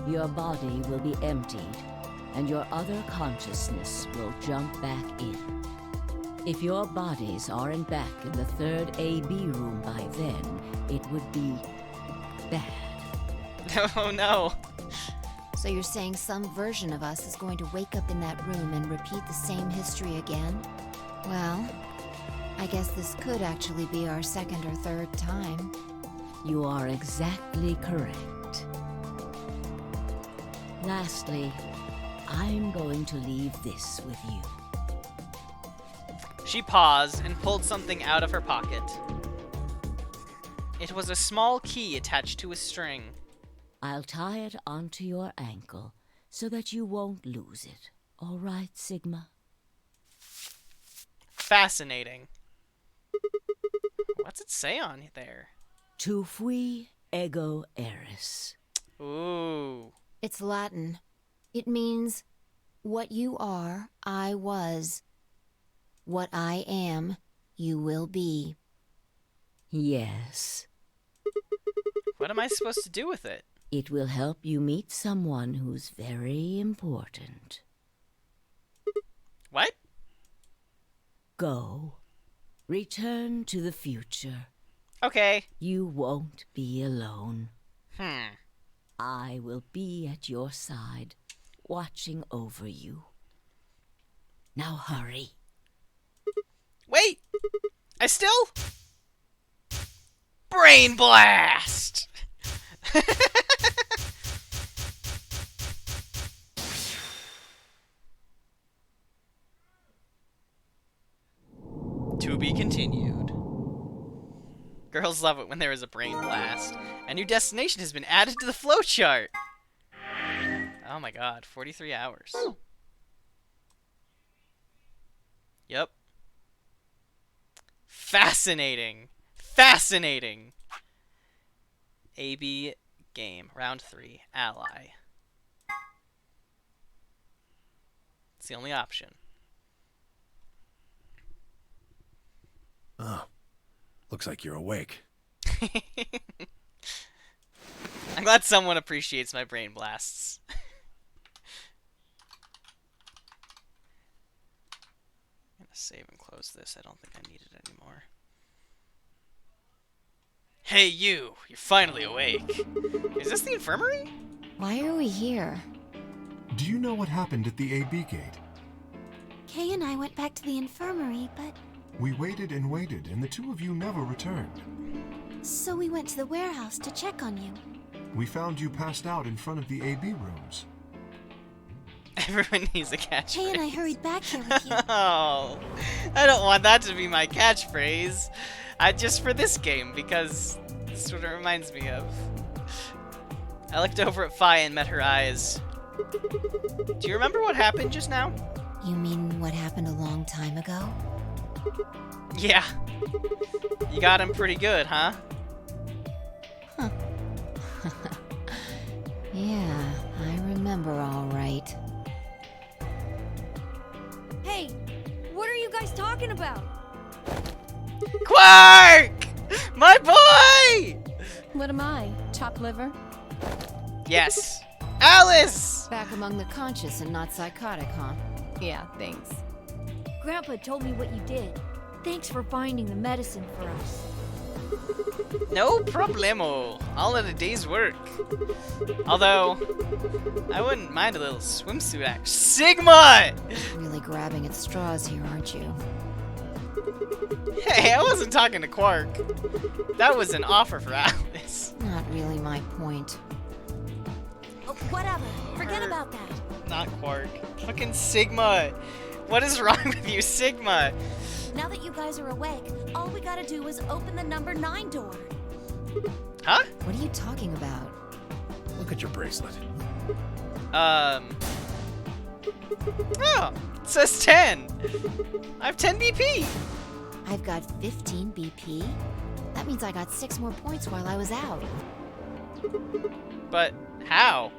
Speaker 4: Your body will be emptied, and your other consciousness will jump back in. If your bodies aren't back in the 3rd AB room by then, it would be bad.
Speaker 1: Oh no.
Speaker 2: So you're saying some version of us is going to wake up in that room and repeat the same history again? Well, I guess this could actually be our 2nd or 3rd time.
Speaker 4: You are exactly correct. Lastly, I'm going to leave this with you.
Speaker 1: She paused and pulled something out of her pocket. It was a small key attached to a string.
Speaker 4: I'll tie it onto your ankle so that you won't lose it. All right, Sigma?
Speaker 1: Fascinating. What's it say on there?
Speaker 4: Tu fui ego eris.
Speaker 1: Ooh.
Speaker 2: It's Latin. It means, what you are, I was. What I am, you will be.
Speaker 4: Yes.
Speaker 1: What am I supposed to do with it?
Speaker 4: It will help you meet someone who's very important.
Speaker 1: What?
Speaker 4: Go. Return to the future.
Speaker 1: Okay.
Speaker 4: You won't be alone.
Speaker 1: Hmm.
Speaker 4: I will be at your side, watching over you. Now hurry.
Speaker 1: Wait! I still... Brain blast! To be continued. Girls love it when there is a brain blast. A new destination has been added to the flowchart. Oh my god, 43 hours. Yep. Fascinating. Fascinating. AB game. Round 3. Ally. It's the only option.
Speaker 10: Oh, looks like you're awake.
Speaker 1: I'm glad someone appreciates my brain blasts. I'm gonna save and close this. I don't think I need it anymore. Hey you! You're finally awake. Is this the infirmary?
Speaker 2: Why are we here?
Speaker 9: Do you know what happened at the AB gate?
Speaker 5: Kay and I went back to the infirmary, but
Speaker 9: We waited and waited, and the two of you never returned.
Speaker 5: so we went to the warehouse to check on you.
Speaker 9: We found you passed out in front of the AB rooms.
Speaker 1: Everyone needs a catchphrase.
Speaker 5: Kay and I hurried back here with you.
Speaker 1: Oh, I don't want that to be my catchphrase. Just for this game, because this is what it reminds me of. I looked over at Fi and met her eyes. Do you remember what happened just now?
Speaker 2: You mean what happened a long time ago?
Speaker 1: Yeah. You got him pretty good, huh?
Speaker 2: Yeah, I remember all right.
Speaker 11: Hey, what are you guys talking about?
Speaker 1: Quark! My boy!
Speaker 11: What am I? Chopped liver?
Speaker 1: Yes. Alice!
Speaker 2: Back among the conscious and not psychotic, huh?
Speaker 11: Yeah, thanks. Grandpa told me what you did. Thanks for finding the medicine for us.
Speaker 1: No problemo. All in a day's work. Although, I wouldn't mind a little swimsuit action. Sigma!
Speaker 2: Really grabbing at straws here, aren't you?
Speaker 1: Hey, I wasn't talking to Quark. That was an offer for Alice.
Speaker 2: Not really my point.
Speaker 11: Oh, whatever. Forget about that.
Speaker 1: Not Quark. Fucking Sigma. What is wrong with you, Sigma?
Speaker 7: Now that you guys are awake, all we gotta do is open the number 9 door.
Speaker 1: Huh?
Speaker 2: What are you talking about?
Speaker 10: Look at your bracelet.
Speaker 1: Oh, it says 10. I have 10 BP.
Speaker 2: I've got 15 BP? That means I got 6 more points while I was out.
Speaker 1: But how?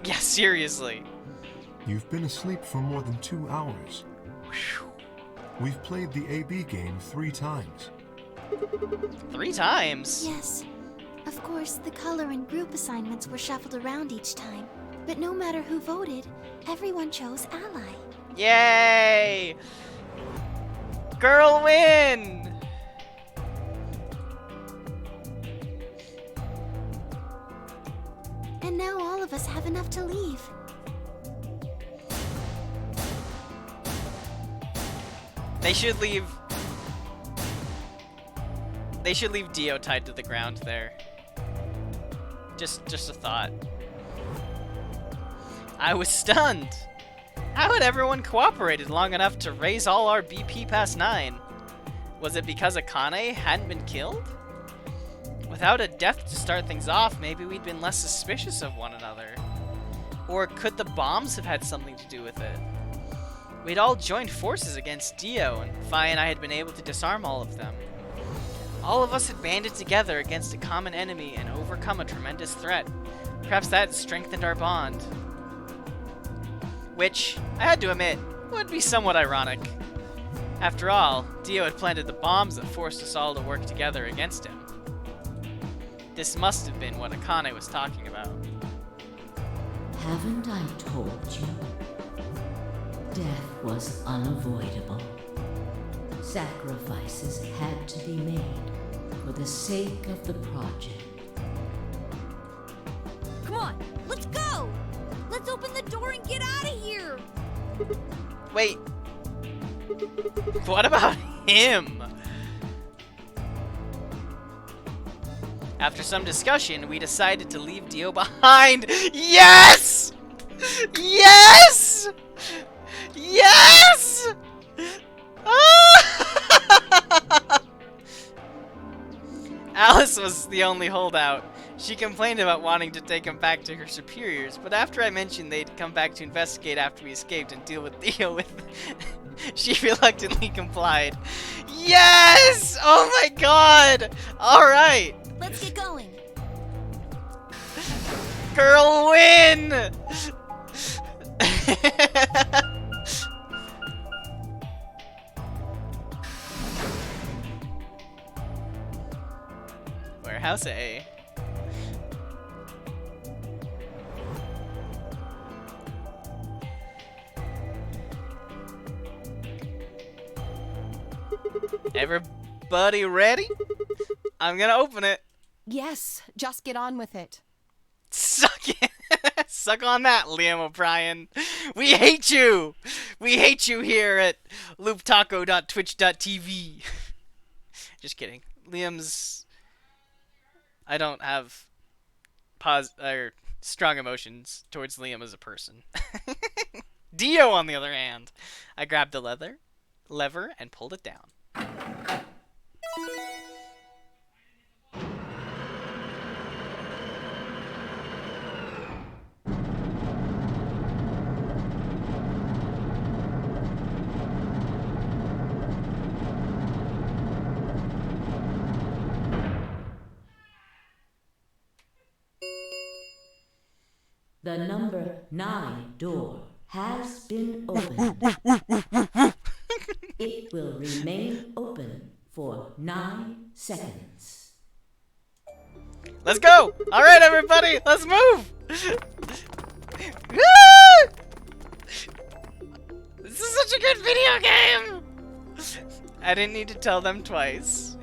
Speaker 1: Yeah, seriously.
Speaker 9: You've been asleep for more than 2 hours. We've played the AB game 3 times.
Speaker 1: 3 times?
Speaker 5: Yes. Of course, the color and group assignments were shuffled around each time. But no matter who voted, everyone chose Ally.
Speaker 1: Yay! Girl win!
Speaker 5: And now all of us have enough to leave.
Speaker 1: They should leave... They should leave Dio tied to the ground there. Just a thought. I was stunned. How had everyone cooperated long enough to raise all our BP past 9? Was it because Akane hadn't been killed? Without a death to start things off, maybe we'd been less suspicious of one another. Or could the bombs have had something to do with it? We'd all joined forces against Dio, and Fi and I had been able to disarm all of them. All of us had banded together against a common enemy and overcome a tremendous threat. Perhaps that strengthened our bond. Which, I had to admit, would be somewhat ironic. After all, Dio had planted the bombs that forced us all to work together against him. This must have been what Akane was talking about.
Speaker 4: Haven't I told you? Death was unavoidable. Sacrifices had to be made for the sake of the project.
Speaker 11: Come on, let's go! Let's open the door and get out of here!
Speaker 1: Wait. What about him? After some discussion, we decided to leave Dio behind. Yes! Yes! Yes! Alice was the only holdout. She complained about wanting to take him back to her superiors, but after I mentioned they'd come back to investigate after we escaped and deal with Dio she reluctantly complied. Yes! Oh my god! Alright!
Speaker 7: Let's get going.
Speaker 1: Girl win! Warehouse A. Everybody ready? I'm gonna open it.
Speaker 11: Yes, just get on with it.
Speaker 1: Suck it. Suck on that, Liam O'Brien. We hate you. We hate you here at looptaco.twitch.tv. Just kidding. Liam's... I don't have strong emotions towards Liam as a person. Dio, on the other hand. I grabbed the lever and pulled it down.
Speaker 4: The number 9 door has been opened. It will remain open for 9 seconds.
Speaker 1: Let's go! Alright, everybody, let's move! Woo! This is such a good video game! I didn't need to tell them twice.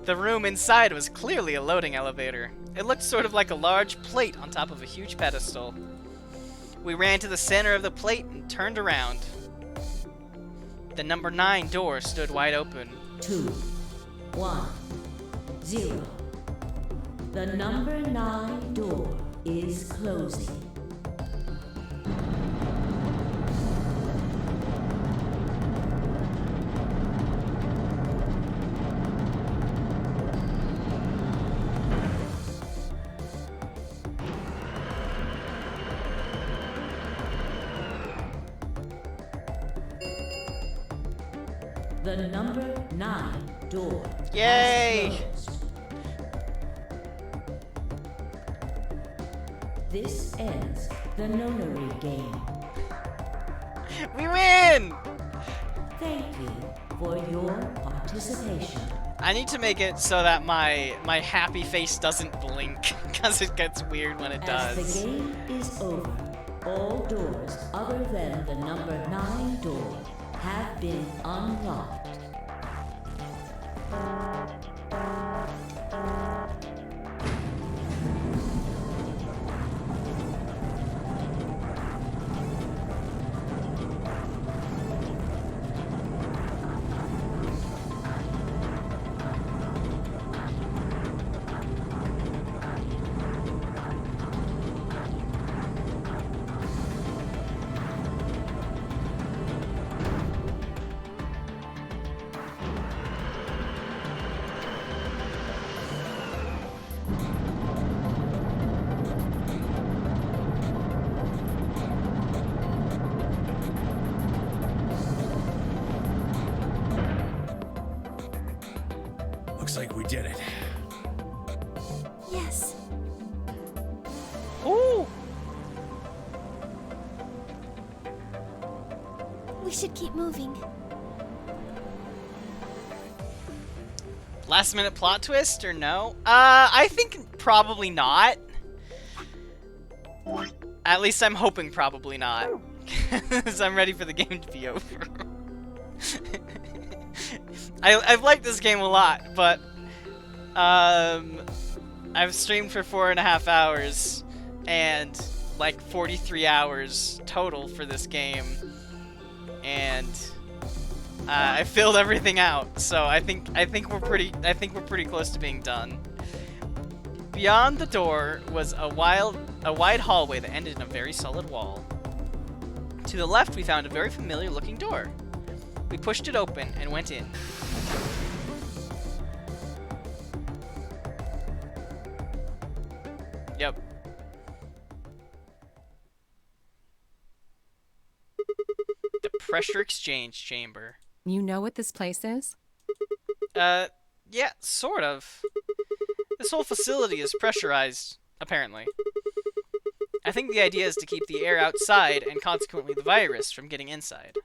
Speaker 1: The room inside was clearly a loading elevator. It looked sort of like a large plate on top of a huge pedestal. We ran to the center of the plate and turned around. The number 9 door stood wide open.
Speaker 4: 2, 1, 0. The number 9 door is closing. The number 9 door.
Speaker 1: Yay!
Speaker 4: Has closed. This ends the nonary game.
Speaker 1: We win!
Speaker 4: Thank you for your participation.
Speaker 1: I need to make it so that my happy face doesn't blink, because it gets weird when it
Speaker 4: As
Speaker 1: does.
Speaker 4: the game is over, all doors other than the number 9 door have been unlocked.
Speaker 10: Looks like we did it.
Speaker 5: Yes.
Speaker 1: Ooh!
Speaker 5: We should keep moving.
Speaker 1: Last minute plot twist or no? I think probably not. At least I'm hoping probably not. Because I'm ready for the game to be over. I've liked this game a lot, but I've streamed for 4.5 hours and like 43 hours total for this game, and I filled everything out. So I think we're pretty close to being done. Beyond the door was a wide hallway that ended in a very solid wall. To the left, we found a very familiar-looking door. We pushed it open and went in. Yep. The pressure exchange chamber.
Speaker 12: You know what this place is?
Speaker 1: Yeah, sort of. This whole facility is pressurized, apparently. I think the idea is to keep the air outside and consequently the virus from getting inside.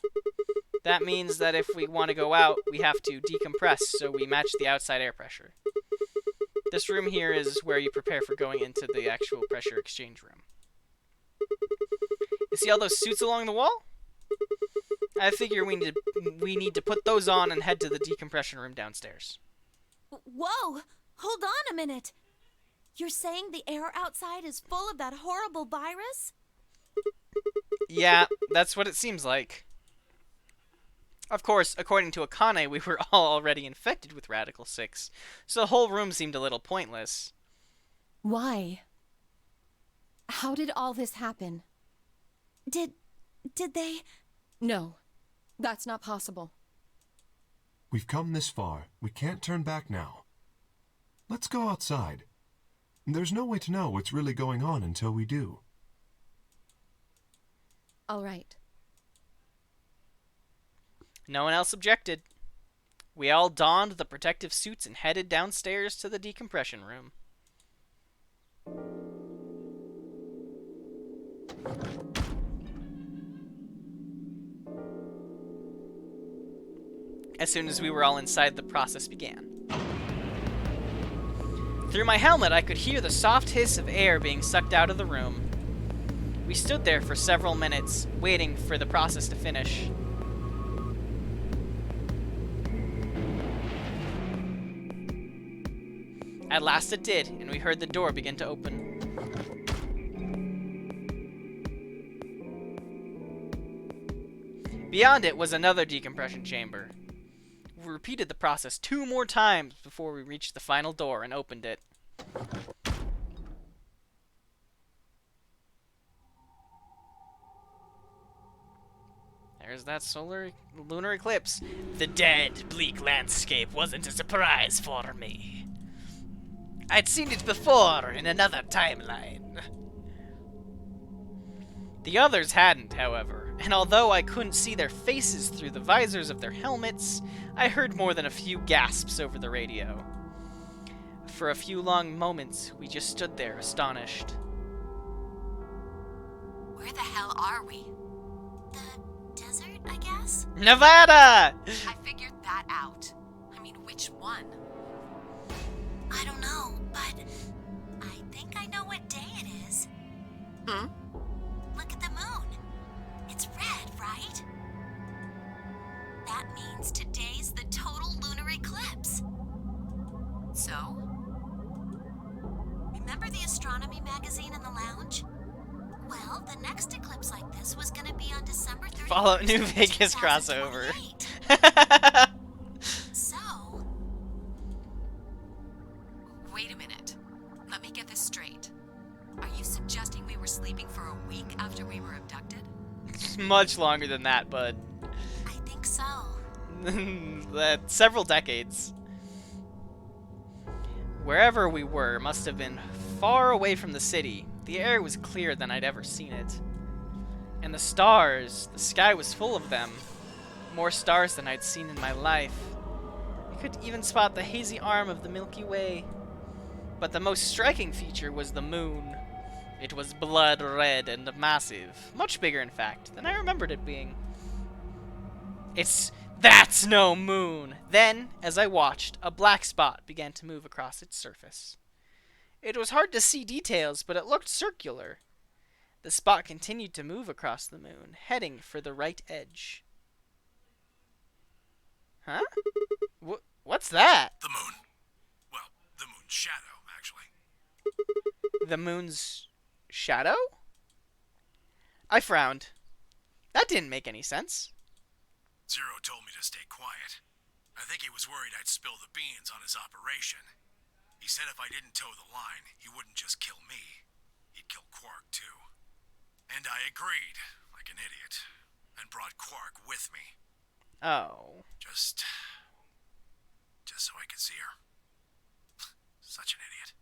Speaker 1: That means that if we want to go out, we have to decompress so we match the outside air pressure. This room here is where you prepare for going into the actual pressure exchange room. You see all those suits along the wall? I figure we need to put those on and head to the decompression room downstairs.
Speaker 5: Whoa! Hold on a minute. You're saying the air outside is full of that horrible virus?
Speaker 1: Yeah, that's what it seems like. Of course, according to Akane, we were all already infected with Radical 6, so the whole room seemed a little pointless.
Speaker 12: Why? How did all this happen?
Speaker 5: Did Did they?
Speaker 12: No, that's not possible.
Speaker 9: We've come this far. We can't turn back now. Let's go outside. There's no way to know what's really going on until we do.
Speaker 12: All right.
Speaker 1: No one else objected. We all donned the protective suits and headed downstairs to the decompression room. As soon as we were all inside, the process began. Through my helmet, I could hear the soft hiss of air being sucked out of the room. We stood there for several minutes, waiting for the process to finish. At last it did, and we heard the door begin to open. Beyond it was another decompression chamber. We repeated the process 2 more times before we reached the final door and opened it. There's that lunar eclipse. The dead, bleak landscape wasn't a surprise for me. I'd seen it before in another timeline. The others hadn't, however, and although I couldn't see their faces through the visors of their helmets, I heard more than a few gasps over the radio. For a few long moments, we just stood there, astonished.
Speaker 5: Where the hell are we? The desert, I guess?
Speaker 1: Nevada!
Speaker 2: I figured that out. I mean, which one?
Speaker 5: I don't know, but I think I know what day it is.
Speaker 2: Hmm?
Speaker 5: Look at the moon. It's red, right? That means today's the total lunar eclipse.
Speaker 2: So?
Speaker 5: Remember the astronomy magazine in the lounge? Well, the next eclipse like this was gonna be on December 31st.
Speaker 1: Fallout New Vegas crossover.
Speaker 5: So...
Speaker 2: Wait a minute. Let me get this straight. Are you suggesting we were sleeping for a week after we were abducted?
Speaker 1: It's much longer than that, bud.
Speaker 5: I think so.
Speaker 1: Several decades. Wherever we were must have been far away from the city. The air was clearer than I'd ever seen it. And the stars, the sky was full of them. More stars than I'd seen in my life. I could even spot the hazy arm of the Milky Way. But the most striking feature was the moon. It was blood red and massive. Much bigger, in fact, than I remembered it being. That's no moon! Then, as I watched, a black spot began to move across its surface. It was hard to see details, but it looked circular. The spot continued to move across the moon, heading for the right edge. Huh? What's that?
Speaker 10: The moon. Well, the moon's shadow, actually.
Speaker 1: The moon's shadow? I frowned. That didn't make any sense.
Speaker 10: Zero told me to stay quiet. I think he was worried I'd spill the beans on his operation. He said if I didn't toe the line, he wouldn't just kill me. He'd kill Quark, too. And I agreed, like an idiot, and brought Quark with me.
Speaker 1: Oh.
Speaker 10: Just so I could see her. Such an idiot.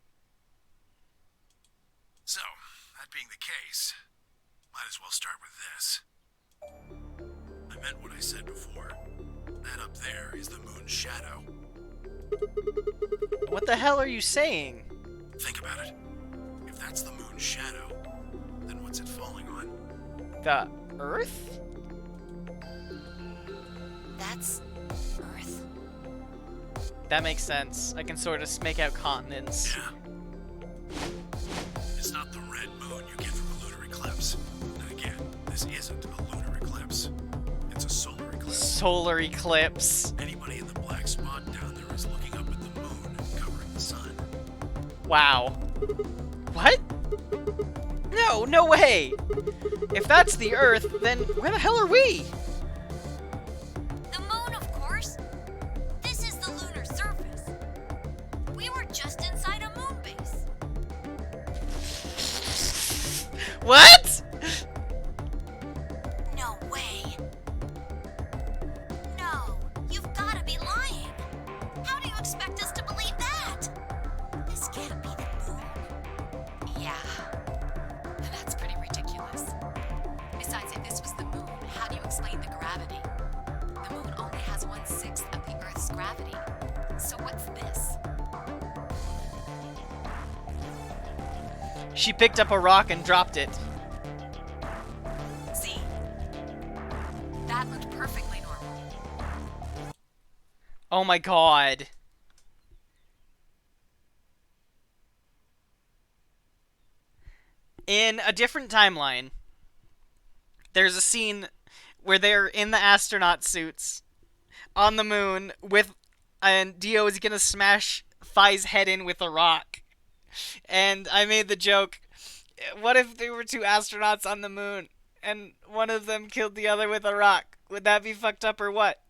Speaker 10: So, that being the case, might as well start with this. I meant what I said before. That up there is the moon's shadow.
Speaker 1: What the hell are you saying?
Speaker 10: Think about it. If that's the moon's shadow, then what's it falling on?
Speaker 1: The Earth?
Speaker 2: That's Earth.
Speaker 1: That makes sense. I can sort of make out continents.
Speaker 10: Yeah. It's not the red moon you get from a lunar eclipse. And again, this isn't a lunar eclipse. It's a solar eclipse.
Speaker 1: Solar eclipse.
Speaker 10: Anybody in the black spot down there is looking up at the moon covering the sun.
Speaker 1: Wow. What? No way! If that's the Earth, then where the hell are we?
Speaker 5: The moon, of course. This is the lunar surface. We were just inside a moon base.
Speaker 1: What?
Speaker 5: No,
Speaker 1: She picked up a rock and dropped it.
Speaker 13: See? That looked perfectly normal.
Speaker 1: Oh my god. In a different timeline, there's a scene where they're in the astronaut suits on the moon and Dio is gonna smash Phi's head in with a rock. And I made the joke, what if there were two astronauts on the moon and one of them killed the other with a rock? Would that be fucked up or what?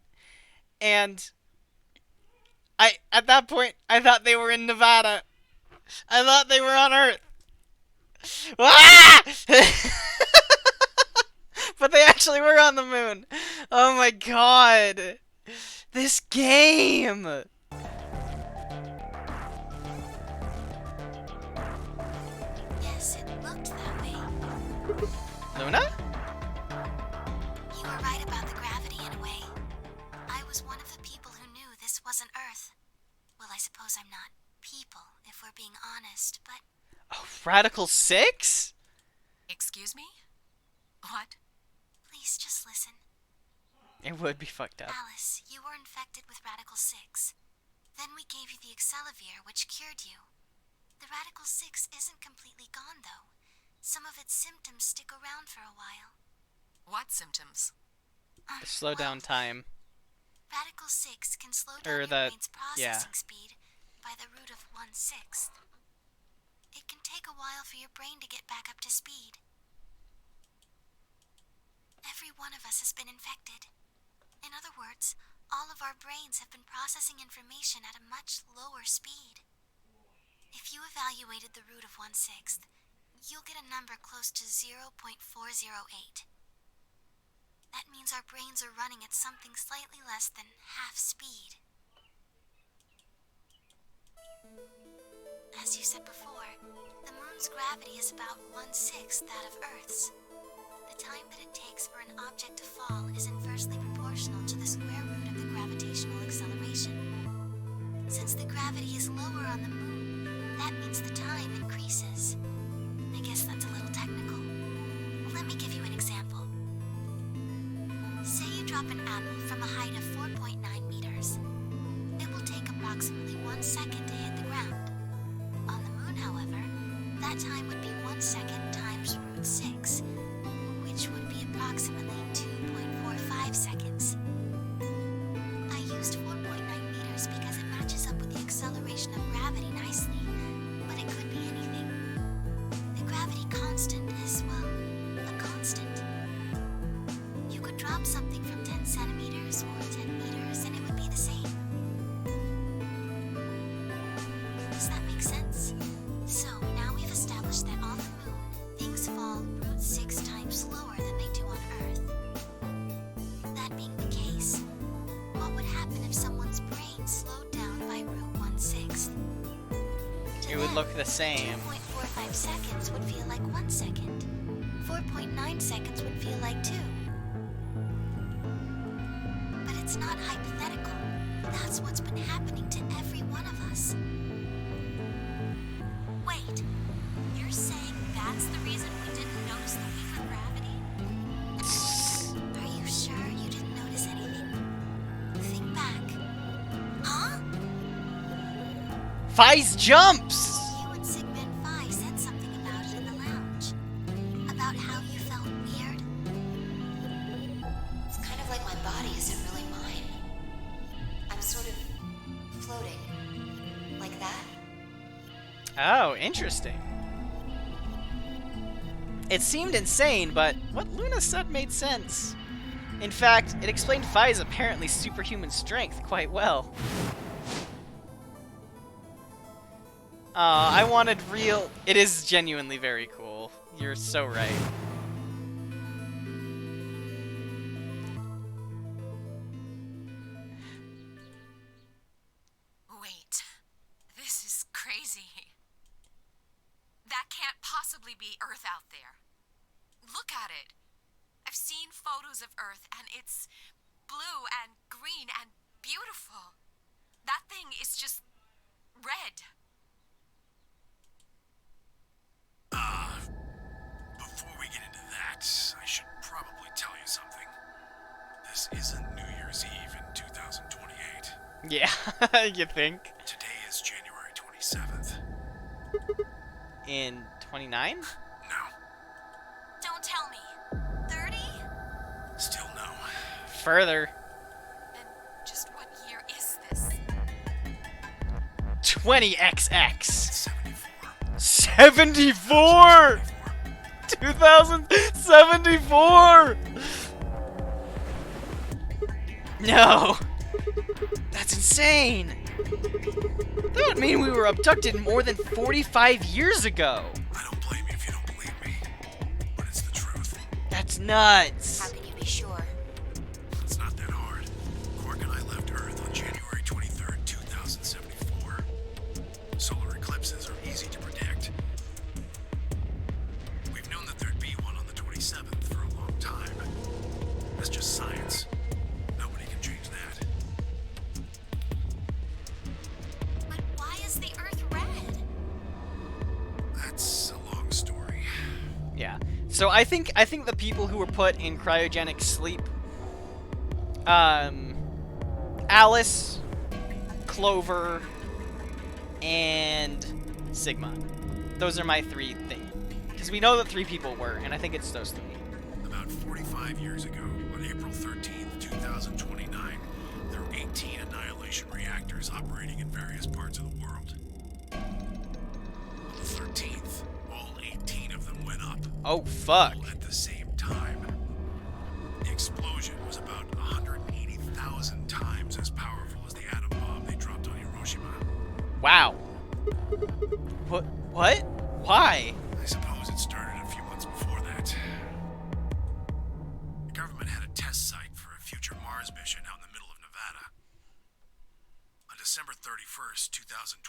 Speaker 1: And at that point, I thought they were in Nevada. I thought they were on Earth. Ah! But they actually were on the moon. Oh my god. This game.
Speaker 5: Yes, it looked that way.
Speaker 1: Luna?
Speaker 5: You were right about the gravity in a way. I was one of the people who knew this wasn't Earth. Well, I suppose I'm not people, if we're being honest, but...
Speaker 1: Oh, Radical 6?
Speaker 13: Excuse me? What?
Speaker 5: Please just listen.
Speaker 1: It would be fucked up.
Speaker 5: Alice, you were infected with Radical 6. Then we gave you the Excelivir, which cured you. The Radical 6 isn't completely gone, though. Some of its symptoms stick around for a while.
Speaker 13: What symptoms?
Speaker 1: Slow down time.
Speaker 5: Radical 6 can slow down
Speaker 1: Or
Speaker 5: your
Speaker 1: the-
Speaker 5: brain's processing speed by the root of 1/6. It can take a while for your brain to get back up to speed. Every one of us has been infected. In other words, all of our brains have been processing information at a much lower speed. If you evaluated the root of 1/6, you'll get a number close to 0.408. That means our brains are running at something slightly less than half speed. As you said before, the moon's gravity is about 1/6 that of Earth's. The time that it takes for an object to fall is inversely proportional to the square root of the gravitational acceleration. Since the gravity is lower on the moon, that means the time increases. I guess that's a little technical. Let me give you an example. Say you drop an apple from a height of 4.9 meters. It will take approximately 1 second to hit the ground. On the moon, however, that time would be 1 second times root 6, which would be approximately 2.45 seconds. I used 4.9 meters because it matches up with the acceleration of gravity nicely, but it could be anything. The gravity constant is, well, a constant. You could drop something from 10 centimeters or 10 meters and it would be the same. Does that make sense? So now we've established that on the moon, things fall root 6 times slower than they do on Earth. That being the case, what would happen if someone's brain slowed down by root 1/6?
Speaker 1: It would look the same.
Speaker 5: 2.45 seconds would feel like 1 second. 4.9 seconds would feel like 2. But it's not hypothetical. That's what's been happening to every one of us. Wait, you're saying that's the reason we didn't notice the weaker gravity? Are you sure you didn't notice anything? Think back. Huh?
Speaker 1: Phi's jumps!
Speaker 5: You and Sigmund Phi said something about it in the lounge. About how you felt weird. It's kind of like my body isn't really mine. I'm sort of floating. Like that.
Speaker 1: Oh, interesting. It seemed insane, but what Luna said made sense. In fact, it explained Phi's apparently superhuman strength quite well. I wanted real... It is genuinely very cool. You're so right.
Speaker 13: Wait. This is crazy. That can't possibly be Earth out there. Look at it. I've seen photos of Earth, and it's blue and green and beautiful. That thing is just red.
Speaker 10: Before we get into that, I should probably tell you something. This isn't New Year's Eve in 2028.
Speaker 1: Yeah, you think?
Speaker 10: Today is January 27th.
Speaker 1: In 29?
Speaker 10: No.
Speaker 7: Don't tell me. 30?
Speaker 10: Still no.
Speaker 1: Further.
Speaker 13: Then just what year is this?
Speaker 1: 20XX.
Speaker 10: 74.
Speaker 1: 74! 2074! No! That's insane! That would mean we were abducted more than 45 years ago!
Speaker 10: I don't blame you if you don't believe me, but it's the truth.
Speaker 1: That's nuts!
Speaker 7: How can you be sure?
Speaker 10: It's not that hard. Quark and I left Earth on January 23rd, 2074. Solar eclipses are easy to predict. We've known that there'd be one on the 27th for a long time. That's just science. Nobody can change that.
Speaker 7: But why is the Earth red?
Speaker 10: That's a long story.
Speaker 1: Yeah. So I think the people who were put in cryogenic sleep, Alice, Clover, and Sigma. Those are my three things. Because we know that 3 people were, and I think it's those 3.
Speaker 10: About 45 years ago, on April 13th, 2029, there were 18 annihilation reactors operating in various parts of the world. On the 13th, all 18 of them went up.
Speaker 1: Oh, fuck.
Speaker 10: All at the same time. The explosion was about 180,000 times as powerful as the atom bomb they dropped on Hiroshima.
Speaker 1: Wow. What? Why?
Speaker 10: I suppose it started a few months before that. The government had a test site for a future Mars mission out in the middle of Nevada. On December 31st, 2028,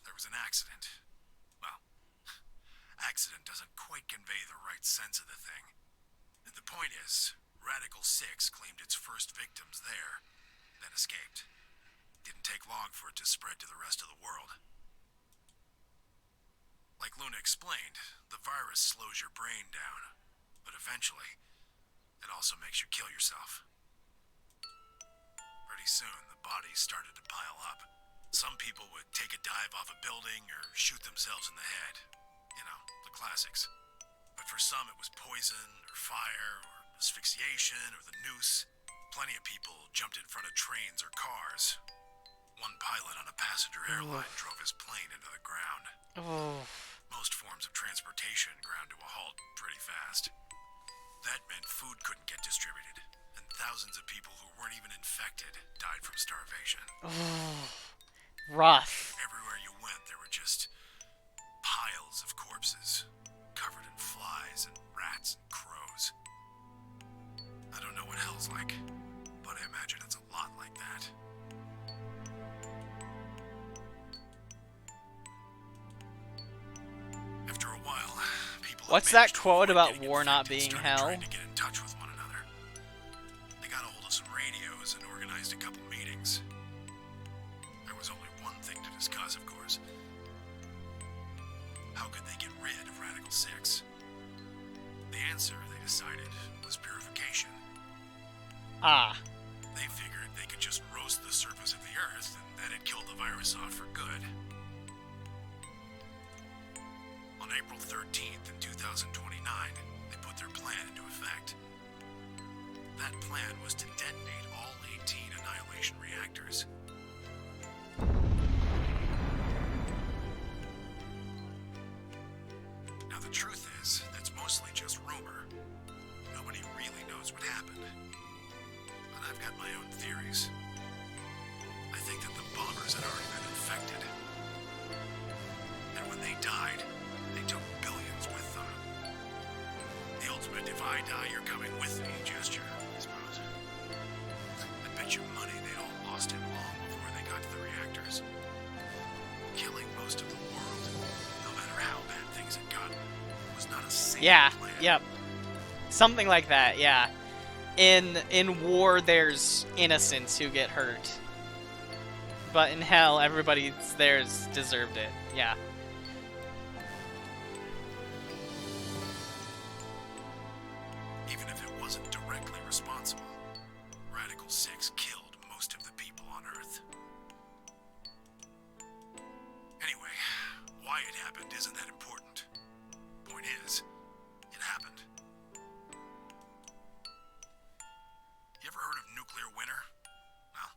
Speaker 10: there was an accident. Well, accident doesn't quite convey the right sense of the thing. And the point is, Radical 6 claimed its first victims there, then escaped. Didn't take long for it to spread to the rest of the world. Like Luna explained, the virus slows your brain down, but eventually, it also makes you kill yourself. Pretty soon, the bodies started to pile up. Some people would take a dive off a building or shoot themselves in the head. You know, the classics. But for some, it was poison, or fire, or asphyxiation, or the noose. Plenty of people jumped in front of trains or cars. One pilot on a passenger airline drove his plane into the ground.
Speaker 1: Oh.
Speaker 10: Most forms of transportation ground to a halt pretty fast. That meant food couldn't get distributed, and thousands of people who weren't even infected died from starvation.
Speaker 1: Oh. Rough.
Speaker 10: Everywhere you went, there were just piles of corpses, covered in flies and rats and crows. I don't know what hell's like, but I imagine it's a lot like that. After a while, people
Speaker 1: What's that quote about war not being hell?
Speaker 10: trying to get in touch with one another. They got a hold of some radios and organized a couple meetings. There was only one thing to discuss, of course. How could they get rid of Radical 6? The answer, they decided, was purification.
Speaker 1: Ah.
Speaker 10: They figured they could just roast the surface of the Earth and that'd kill the virus off for good. On April 13th in 2029, they put their plan into effect. That plan was to detonate all 18 annihilation reactors. Now the truth is, that's mostly just rumor. Nobody really knows what happened. But I've got my own theories. I think that the bombers had already been infected. And when they died, they took billions with them. The ultimate if I die, you're coming with me gesture, I suppose. I bet you money they all lost it long before they got to the reactors. Killing most of the world, no matter how bad things had gotten, was not a safe
Speaker 1: Yeah.
Speaker 10: plan.
Speaker 1: Yep. Something like that. Yeah. In war, there's innocents who get hurt. But in hell, everybody there's deserved it. Yeah.
Speaker 10: clear winner? Well,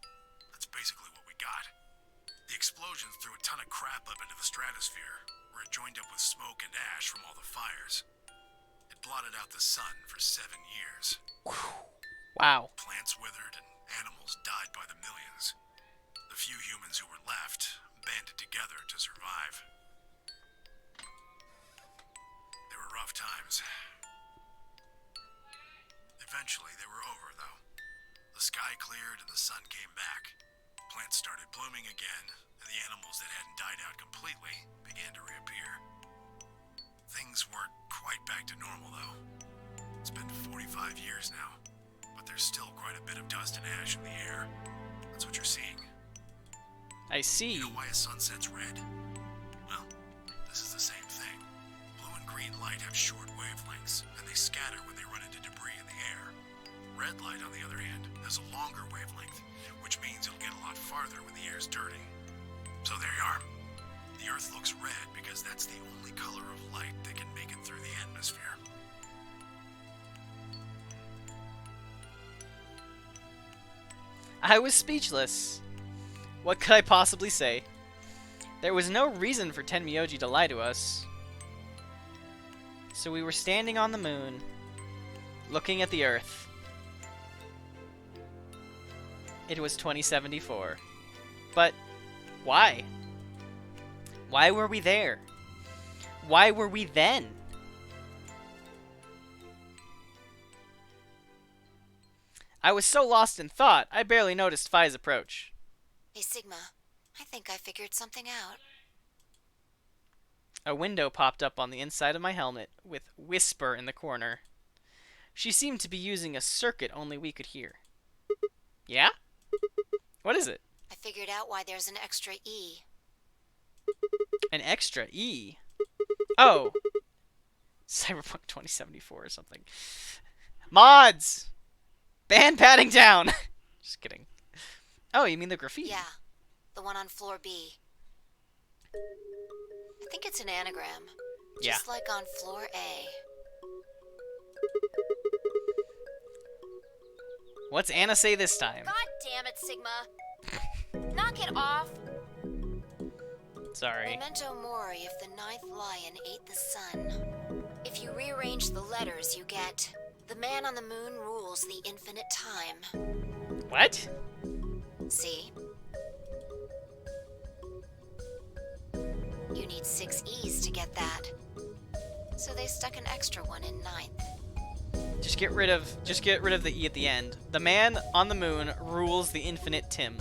Speaker 10: that's basically what we got. The explosions threw a ton of crap up into the stratosphere, where it joined up with smoke and ash from all the fires. It blotted out the sun for 7 years.
Speaker 1: Wow.
Speaker 10: Plants withered and animals died by the millions. The few humans who were left banded together to survive. They were rough times. Eventually, they were over, though. The sky cleared and the sun came back. Plants started blooming again, and the animals that hadn't died out completely began to reappear. Things weren't quite back to normal, though. It's been 45 years now, but there's still quite a bit of dust and ash in the air. That's what you're seeing.
Speaker 1: I see.
Speaker 10: You know why a sunset's red? Well, this is the same thing. Blue and green light have short wavelengths, and they scatter when they run into debris in the air. Red light, on the other hand, has a longer wavelength, which means it'll get a lot farther when the air's dirty. So there you are. The Earth looks red because that's the only color of light that can make it through the atmosphere.
Speaker 1: I was speechless. What could I possibly say? There was no reason for Tenmyoji to lie to us. So we were standing on the moon, looking at the Earth. It was 2074. But why? Why were we there? Why were we then? I was so lost in thought, I barely noticed Phi's approach.
Speaker 2: Hey, Sigma. I think I figured something out.
Speaker 1: A window popped up on the inside of my helmet, with Whisper in the corner. She seemed to be using a circuit only we could hear. Yeah? What is it?
Speaker 2: I figured out why there's an extra E.
Speaker 1: An extra E? Oh. Cyberpunk 2074 or something. Mods! Ban padding down! Just kidding. Oh, you mean the graffiti?
Speaker 2: Yeah, the one on floor B. I think it's an anagram.
Speaker 1: Yeah.
Speaker 2: Just like on floor A.
Speaker 1: What's Anna say this time?
Speaker 2: God damn it, Sigma. Knock it off.
Speaker 1: Sorry.
Speaker 2: Memento mori if the ninth lion ate the sun. If you rearrange the letters, you get... The man on the moon rules the infinite time.
Speaker 1: What?
Speaker 2: See? You need 6 E's to get that. So they stuck an extra one in ninth.
Speaker 1: Just get rid of the E at the end. The man on the moon rules the infinite Tim.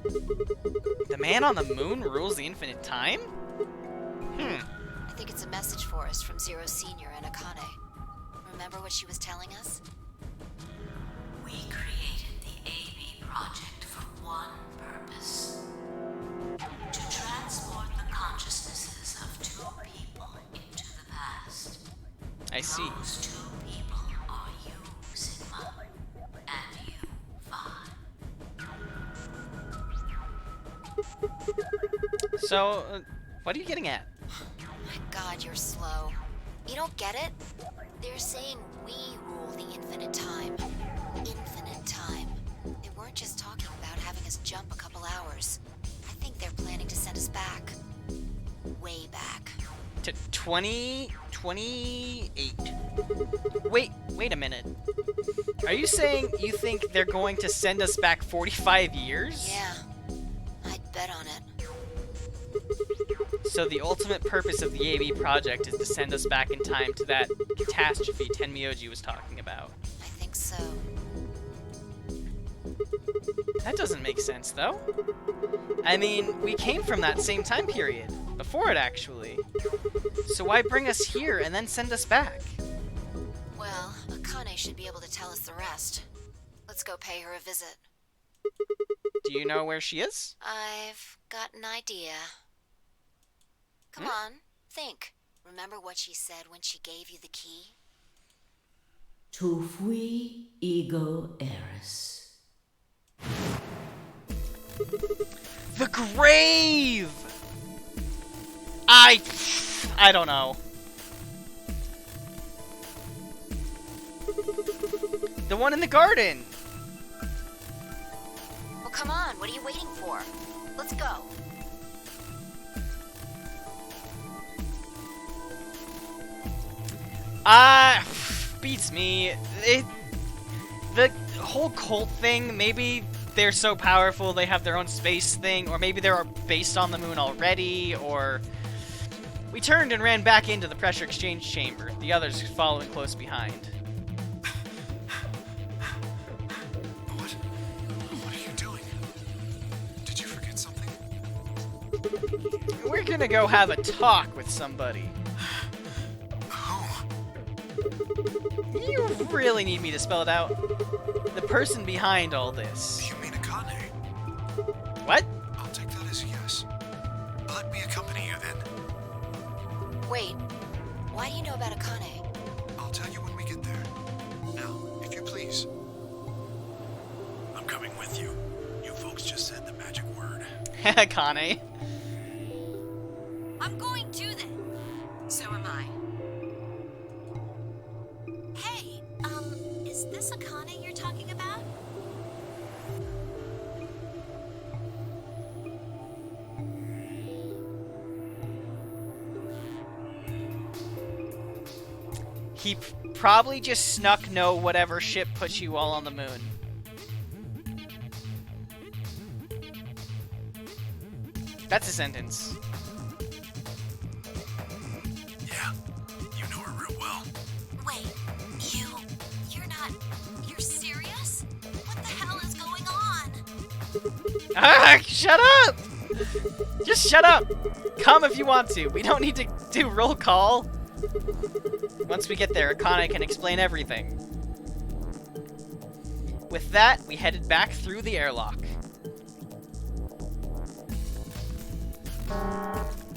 Speaker 1: The man on the moon rules the infinite time?
Speaker 2: I think it's a message for us from Zero Senior and Akane. Remember what she was telling us?
Speaker 4: We created the AB project for one purpose. To transport the consciousnesses of 2 people into the past.
Speaker 1: I see.
Speaker 4: Those 2 people are you, Sigma, and you, Phi.
Speaker 1: So, what are you getting at?
Speaker 2: My God, you're slow. You don't get it? They're saying we rule the infinite time. Infinite time. They weren't just talking about having us jump a couple hours. I think they're planning to send us back. Way back.
Speaker 1: To 2028. Wait a minute. Are you saying you think they're going to send us back 45 years?
Speaker 2: Yeah. I'd bet on it.
Speaker 1: So the ultimate purpose of the AB project is to send us back in time to that catastrophe Tenmyoji was talking about.
Speaker 2: I think so.
Speaker 1: That doesn't make sense, though. I mean, we came from that same time period. Before it, actually. So why bring us here and then send us back?
Speaker 2: Well, Akane should be able to tell us the rest. Let's go pay her a visit.
Speaker 1: Do you know where she is?
Speaker 2: I've got an idea. Come on, think. Remember what she said when she gave you the key?
Speaker 4: Tu fui ego eris.
Speaker 1: The grave! I don't know. The one in the garden!
Speaker 2: Well, come on. What are you waiting for? Let's go.
Speaker 1: Beats me. The whole cult thing, maybe they're so powerful they have their own space thing, or maybe they're based on the moon already, or... We turned and ran back into the pressure exchange chamber, the others following close behind.
Speaker 10: What are you doing? Did you forget something?
Speaker 1: We're gonna go have a talk with somebody. You really need me to spell it out? The person behind all this.
Speaker 10: You mean Akane?
Speaker 1: What?
Speaker 10: I'll take that as a yes. Let me accompany you then.
Speaker 2: Wait. Why do you know about Akane?
Speaker 10: I'll tell you when we get there. Now, if you please. I'm coming with you. You folks just said the magic word.
Speaker 1: Akane.
Speaker 13: I'm going too then. So am I.
Speaker 7: Hey, is this Akane you're talking about?
Speaker 1: He probably just snuck no whatever ship put you all on the moon. That's a sentence.
Speaker 10: Yeah, you know her real well.
Speaker 7: Wait, you're serious? What the hell is going on?
Speaker 1: Ah, shut up! Just shut up! Come if you want to. We don't need to do roll call. Once we get there, Akane can explain everything. With that, we headed back through the airlock.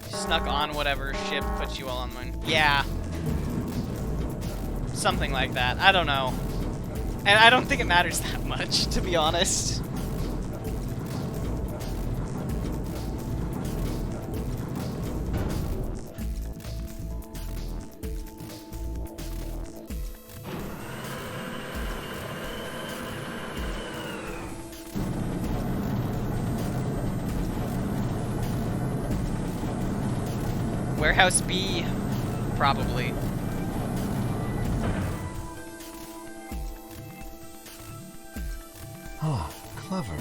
Speaker 1: Snuck on whatever ship put you all on the moon. Yeah. Something like that. I don't know. And I don't think it matters that much, to be honest. Warehouse B, probably.
Speaker 9: Ah, clever.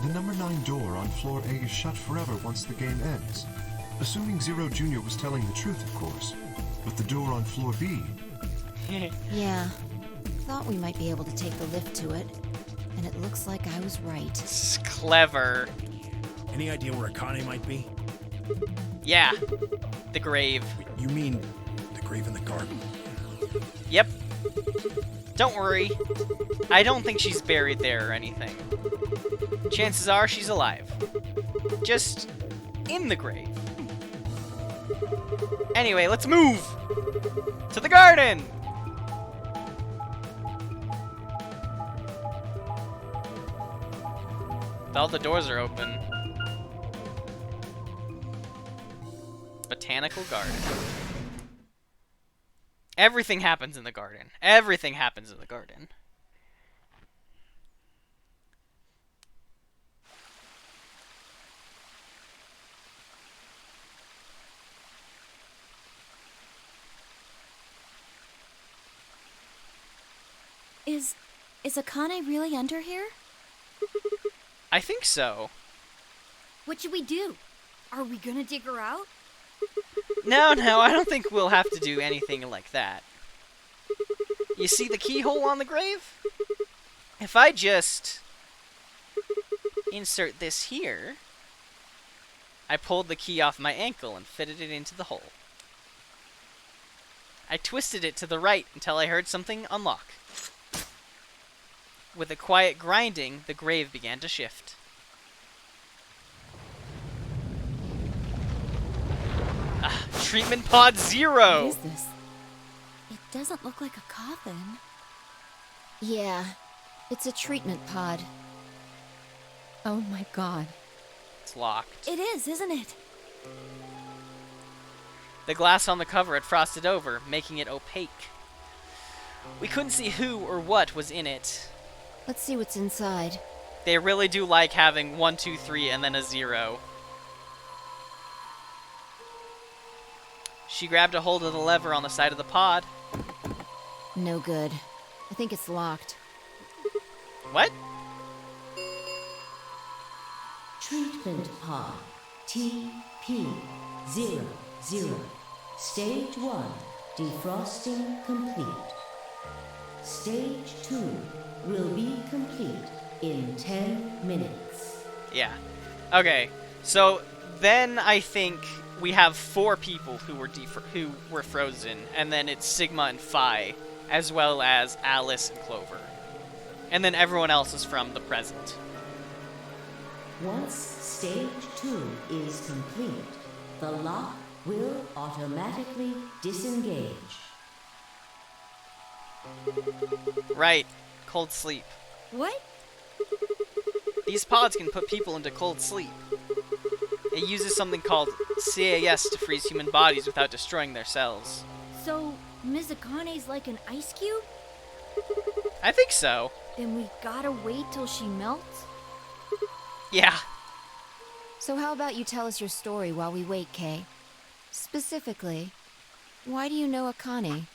Speaker 9: The number 9 door on floor A is shut forever once the game ends. Assuming Zero Jr. was telling the truth, of course. But the door on floor B...
Speaker 2: Yeah. Thought we might be able to take the lift to it. And it looks like I was right.
Speaker 1: It's clever.
Speaker 10: Any idea where Akane might be?
Speaker 1: Yeah. The grave.
Speaker 10: You mean the grave in the garden?
Speaker 1: Yep. Don't worry. I don't think she's buried there or anything. Chances are she's alive. Just in the grave. Anyway, let's move! To the garden! All the doors are open. Botanical garden. Everything happens in the garden. Everything happens in the garden.
Speaker 5: Is Akane really under here?
Speaker 1: I think so.
Speaker 11: What should we do? Are we gonna dig her out?
Speaker 1: No, I don't think we'll have to do anything like that. You see the keyhole on the grave? If I just insert this here, I pulled the key off my ankle and fitted it into the hole. I twisted it to the right until I heard something unlock. With a quiet grinding, the grave began to shift. Treatment pod 0!
Speaker 5: What is this? It doesn't look like a coffin.
Speaker 2: Yeah, it's a treatment pod.
Speaker 12: Oh my god.
Speaker 1: It's locked.
Speaker 5: It is, isn't it?
Speaker 1: The glass on the cover had frosted over, making it opaque. We couldn't see who or what was in it.
Speaker 2: Let's see what's inside.
Speaker 1: They really do like having 1, 2, 3, and then a 0. She grabbed a hold of the lever on the side of the pod.
Speaker 2: No good. I think it's locked.
Speaker 1: What?
Speaker 4: Treatment pod TP00. Stage 1 defrosting complete. Stage 2 will be complete in 10 minutes.
Speaker 1: Yeah. Okay. So then I think we have 4 people who were frozen, and then it's Sigma and Phi, as well as Alice and Clover. And then everyone else is from the present.
Speaker 4: Once stage 2 is complete, the lock will automatically disengage.
Speaker 1: Right. Cold sleep.
Speaker 11: What?
Speaker 1: These pods can put people into cold sleep. It uses something called CAS to freeze human bodies without destroying their cells.
Speaker 11: So, Mizukani's like an ice cube?
Speaker 1: I think so.
Speaker 11: Then we gotta wait till she melts?
Speaker 1: Yeah.
Speaker 2: So how about you tell us your story while we wait, Kay? Specifically, why do you know Akane?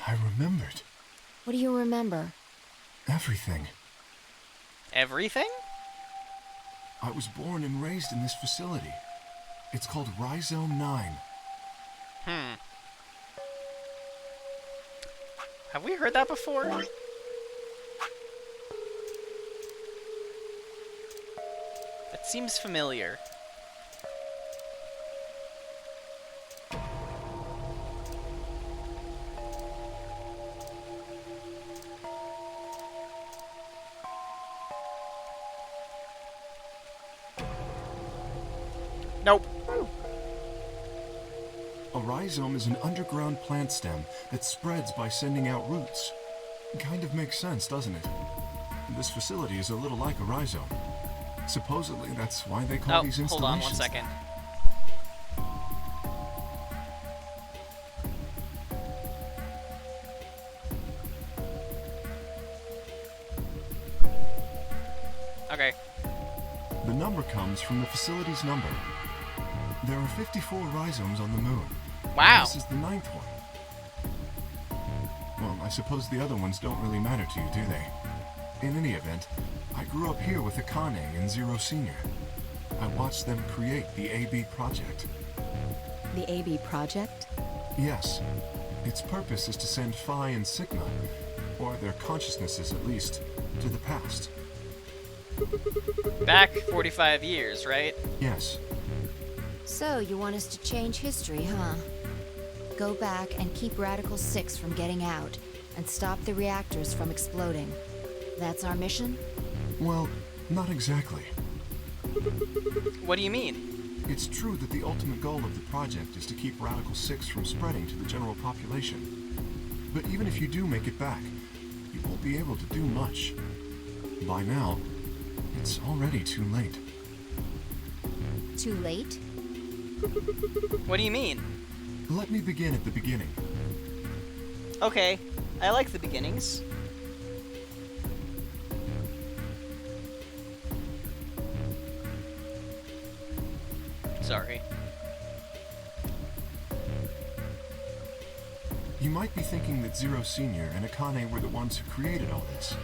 Speaker 9: I remembered.
Speaker 2: What do you remember?
Speaker 9: Everything.
Speaker 1: Everything?
Speaker 9: I was born and raised in this facility. It's called Rhizome 9.
Speaker 1: Have we heard that before? That seems familiar. Nope.
Speaker 9: A rhizome is an underground plant stem that spreads by sending out roots. Kind of makes sense, doesn't it? This facility is a little like a rhizome. Supposedly, that's why they call these installations.
Speaker 1: Hold on 1 second. Okay.
Speaker 9: The number comes from the facility's number. There are 54 rhizomes on the moon.
Speaker 1: Wow.
Speaker 9: This is the 9th one. Well, I suppose the other ones don't really matter to you, do they? In any event, I grew up here with Akane and Zero Senior. I watched them create the AB project.
Speaker 12: The AB project?
Speaker 9: Yes. Its purpose is to send Phi and Sigma, or their consciousnesses at least, to the past.
Speaker 1: Back 45 years, right?
Speaker 9: Yes.
Speaker 2: So, you want us to change history, huh? Go back and keep Radical 6 from getting out, and stop the reactors from exploding. That's our mission?
Speaker 9: Well, not exactly.
Speaker 1: What do you mean?
Speaker 9: It's true that the ultimate goal of the project is to keep Radical 6 from spreading to the general population. But even if you do make it back, you won't be able to do much. By now, it's already too late.
Speaker 2: Too late?
Speaker 1: What do you mean?
Speaker 9: Let me begin at the beginning.
Speaker 1: Okay, I like the beginnings. Sorry.
Speaker 9: You might be thinking that Zero Senior and Akane were the ones who created all this,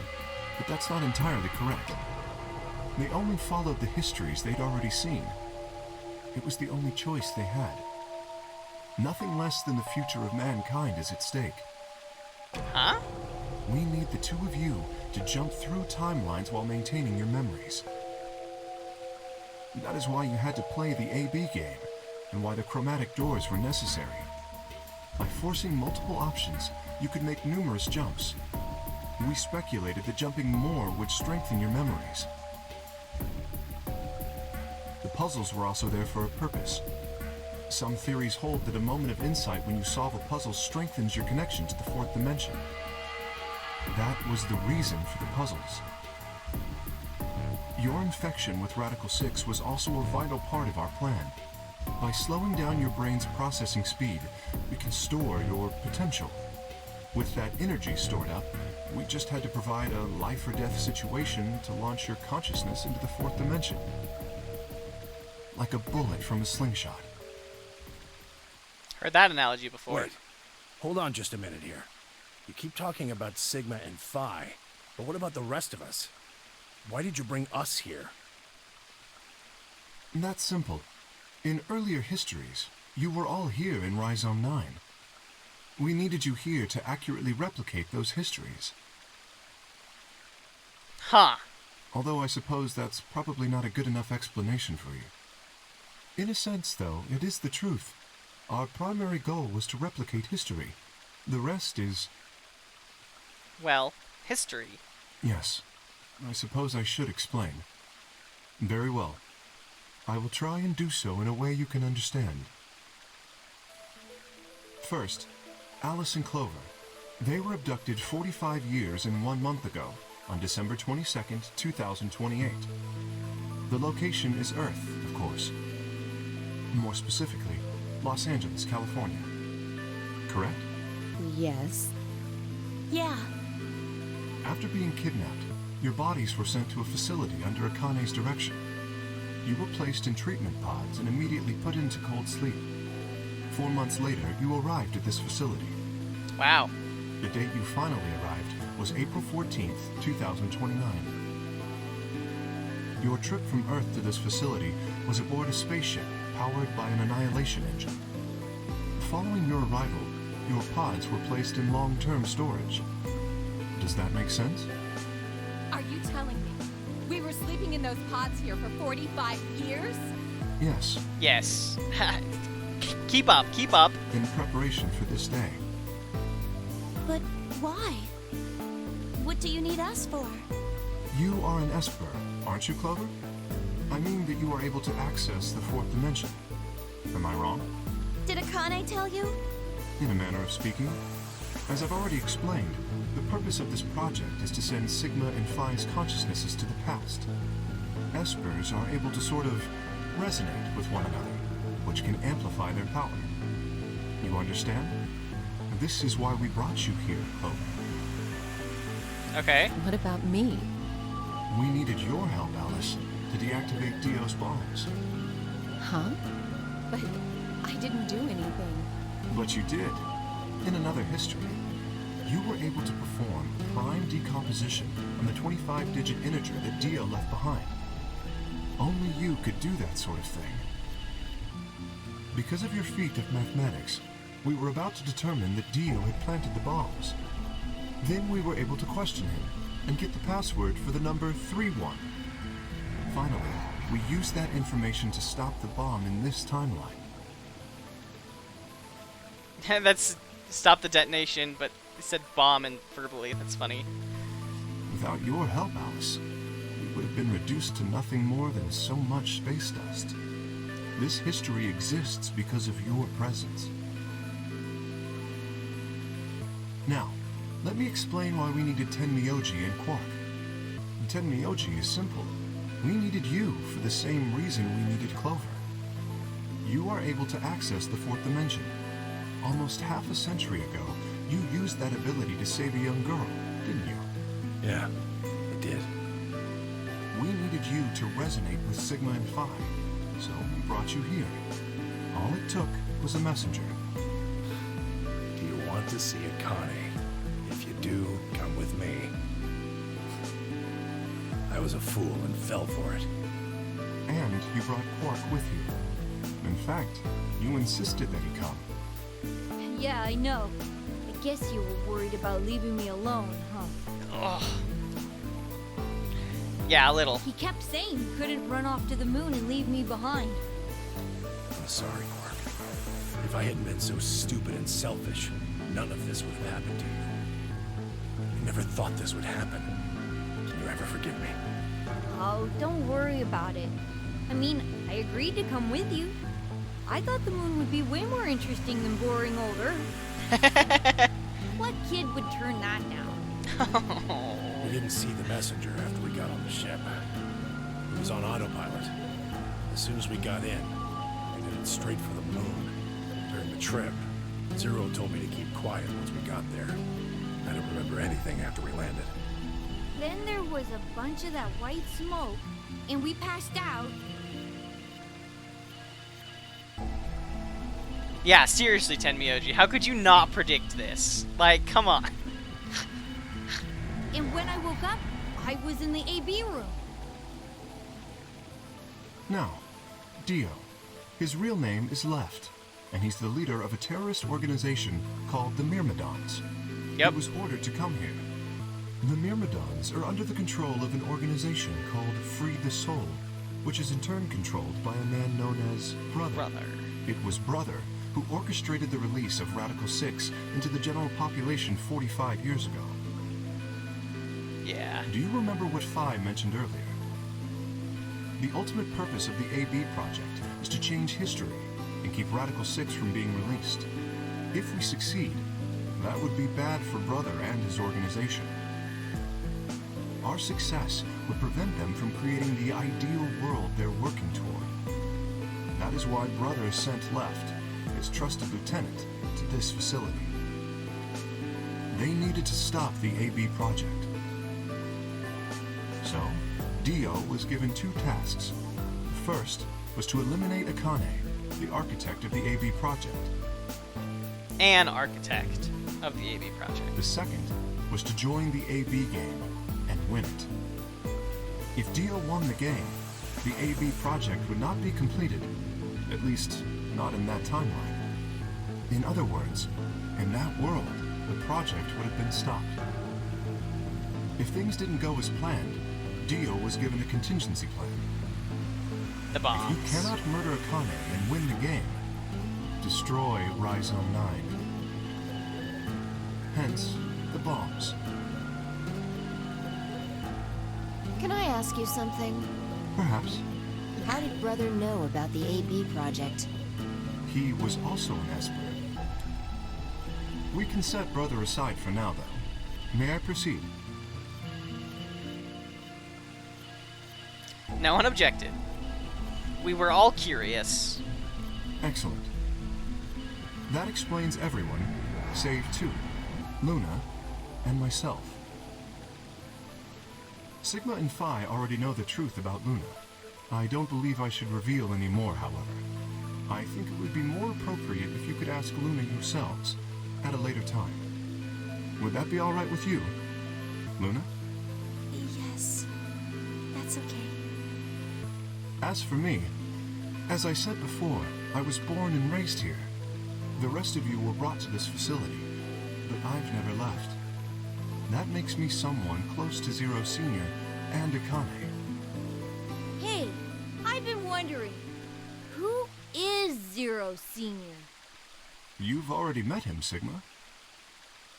Speaker 9: but that's not entirely correct. They only followed the histories they'd already seen. It was the only choice they had. Nothing less than the future of mankind is at stake.
Speaker 1: Huh?
Speaker 9: We need the two of you to jump through timelines while maintaining your memories. That is why you had to play the AB game, and why the chromatic doors were necessary. By forcing multiple options, you could make numerous jumps. We speculated that jumping more would strengthen your memories. The puzzles were also there for a purpose. Some theories hold that a moment of insight when you solve a puzzle strengthens your connection to the fourth dimension. That was the reason for the puzzles. Your infection with Radical 6 was also a vital part of our plan. By slowing down your brain's processing speed, we can store your potential. With that energy stored up, we just had to provide a life or death situation to launch your consciousness into the fourth dimension. Like a bullet from a slingshot.
Speaker 1: Heard that analogy before.
Speaker 10: Wait, hold on just a minute here. You keep talking about Sigma and Phi, but what about the rest of us? Why did you bring us here?
Speaker 9: That's simple. In earlier histories, you were all here in Rhizome 9. We needed you here to accurately replicate those histories.
Speaker 1: Huh.
Speaker 9: Although I suppose that's probably not a good enough explanation for you. In a sense, though, it is the truth. Our primary goal was to replicate history. The rest is...
Speaker 1: Well, history.
Speaker 9: Yes. I suppose I should explain. Very well. I will try and do so in a way you can understand. First, Alice and Clover. They were abducted 45 years and 1 month ago, on December 22nd, 2028. The location is Earth, of course. More specifically, Los Angeles, California. Correct?
Speaker 12: Yes.
Speaker 5: Yeah.
Speaker 9: After being kidnapped, your bodies were sent to a facility under Akane's direction. You were placed in treatment pods and immediately put into cold sleep. 4 months later, you arrived at this facility.
Speaker 1: Wow.
Speaker 9: The date you finally arrived was April 14th, 2029. Your trip from Earth to this facility was aboard a spaceship powered by an annihilation engine. Following your arrival, your pods were placed in long-term storage. Does that make sense?
Speaker 13: Are you telling me we were sleeping in those pods here for 45 years?
Speaker 9: Yes.
Speaker 1: Yes. Keep up, keep up.
Speaker 9: In preparation for this day.
Speaker 5: But why? What do you need us for?
Speaker 9: You are an Esper, aren't you, Clover? I mean that you are able to access the fourth dimension. Am I wrong?
Speaker 5: Did Akane tell you?
Speaker 9: In a manner of speaking. As I've already explained, the purpose of this project is to send Sigma and Phi's consciousnesses to the past. Espers are able to sort of resonate with one another, which can amplify their power. You understand? This is why we brought you here, Clover.
Speaker 1: Okay.
Speaker 12: What about me?
Speaker 9: We needed your help, Alice, to deactivate Dio's bombs.
Speaker 12: Huh? But I didn't do anything.
Speaker 9: But you did. In another history, you were able to perform prime decomposition on the 25-digit integer that Dio left behind. Only you could do that sort of thing. Because of your feat of mathematics, we were about to determine that Dio had planted the bombs. Then we were able to question him and get the password for the number 31. Finally, we used that information to stop the bomb in this timeline.
Speaker 1: That's stop the detonation, but it said bomb and verbally. That's funny.
Speaker 9: Without your help, Alice, we would have been reduced to nothing more than so much space dust. This history exists because of your presence. Now, let me explain why we needed Tenmyoji and Quark. Tenmyoji is simple. We needed you for the same reason we needed Clover. You are able to access the fourth dimension. Almost half a century ago, you used that ability to save a young girl, didn't you?
Speaker 10: Yeah, I did.
Speaker 9: We needed you to resonate with Sigma and Phi, so we brought you here. All it took was a messenger.
Speaker 10: Do you want to see Akane? If you do, come with me. I was a fool and fell for it.
Speaker 9: And you brought Quark with you. In fact, you insisted that he come.
Speaker 11: Yeah, I know. I guess you were worried about leaving me alone, huh?
Speaker 1: Ugh. Yeah, a little.
Speaker 11: He kept saying you couldn't run off to the moon and leave me behind.
Speaker 10: I'm sorry, Quark. If I hadn't been so stupid and selfish, none of this would have happened to you. I never thought this would happen. Can you ever forgive me?
Speaker 11: Oh, don't worry about it. I mean, I agreed to come with you. I thought the moon would be way more interesting than boring old Earth. What kid would turn that down?
Speaker 10: We didn't see the messenger after we got on the ship. It was on autopilot. As soon as we got in, we headed straight for the moon. During the trip, Zero told me to keep quiet once we got there. I don't remember anything after we landed.
Speaker 11: Then there was a bunch of that white smoke, and we passed out.
Speaker 1: Yeah, seriously, Tenmyoji, how could you not predict this? Like, come on.
Speaker 11: And when I woke up, I was in the AB room.
Speaker 9: Now, Dio. His real name is Left, and he's the leader of a terrorist organization called the Myrmidons.
Speaker 1: Yep.
Speaker 9: He was ordered to come here. The Myrmidons are under the control of an organization called Free the Soul, which is in turn controlled by a man known as Brother. It was Brother who orchestrated the release of Radical 6 into the general population 45 years ago.
Speaker 1: Yeah.
Speaker 9: Do you remember what Phi mentioned earlier? The ultimate purpose of the AB project is to change history and keep Radical 6 from being released. If we succeed, that would be bad for Brother and his organization. Our success would prevent them from creating the ideal world they're working toward. That is why Brother sent Left, his trusted lieutenant, to this facility. They needed to stop the AB project. So, Dio was given 2 tasks. The first was to eliminate Akane, the architect of the AB project.
Speaker 1: An architect of the AB project.
Speaker 9: The second was to join the AB game and win it. If Dio won the game, the AB project would not be completed, at least not in that timeline. In other words, in that world, the project would have been stopped. If things didn't go as planned, Dio was given a contingency plan.
Speaker 1: The bombs.
Speaker 9: If you cannot murder Akane and win the game, destroy Rhizome 9. Hence, the bombs.
Speaker 2: Can I ask you something?
Speaker 9: Perhaps.
Speaker 2: How did Brother know about the AB project?
Speaker 9: He was also an Esper. We can set Brother aside for now, though. May I proceed?
Speaker 1: No one objected. We were all curious.
Speaker 9: Excellent. That explains everyone, save 2, Luna and myself. Sigma and Phi already know the truth about Luna. I don't believe I should reveal any more, however. I think it would be more appropriate if you could ask Luna yourselves at a later time. Would that be all right with you, Luna?
Speaker 5: Yes, that's okay.
Speaker 9: As for me, as I said before, I was born and raised here. The rest of you were brought to this facility, but I've never left. That makes me someone close to Zero Senior and Akane.
Speaker 11: Hey, I've been wondering, who is Zero Senior?
Speaker 9: You've already met him, Sigma.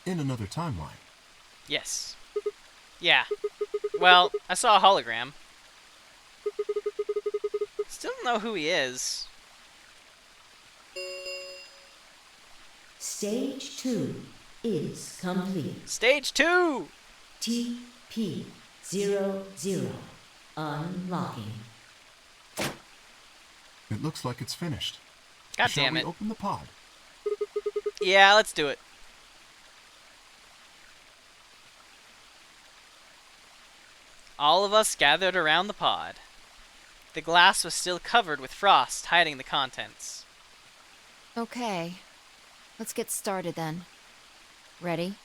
Speaker 9: In another timeline.
Speaker 1: Yes. Yeah. Well, I saw a hologram. Still don't know who he is.
Speaker 4: Stage 2 is complete.
Speaker 1: Stage 2!
Speaker 4: TP-00 unlocking.
Speaker 9: It looks like it's finished.
Speaker 1: God
Speaker 9: Shall
Speaker 1: damn
Speaker 9: we
Speaker 1: it.
Speaker 9: open the pod?
Speaker 1: Yeah, let's do it. All of us gathered around the pod. The glass was still covered with frost, hiding the contents.
Speaker 2: Okay. Let's get started then. Ready?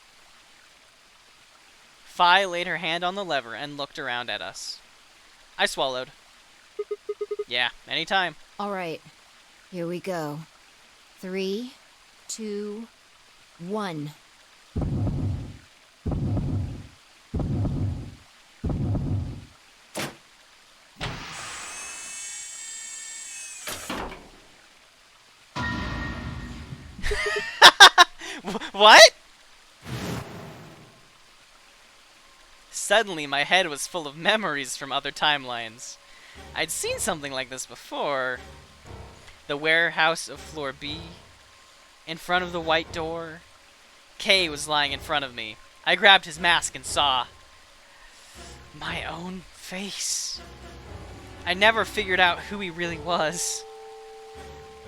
Speaker 1: Phi laid her hand on the lever and looked around at us. I swallowed. Yeah, anytime.
Speaker 2: All right. Here we go. 3, 2, 1.
Speaker 1: What? Suddenly, my head was full of memories from other timelines. I'd seen something like this before. The warehouse of floor B. In front of the white door. Kay was lying in front of me. I grabbed his mask and saw my own face. I never figured out who he really was.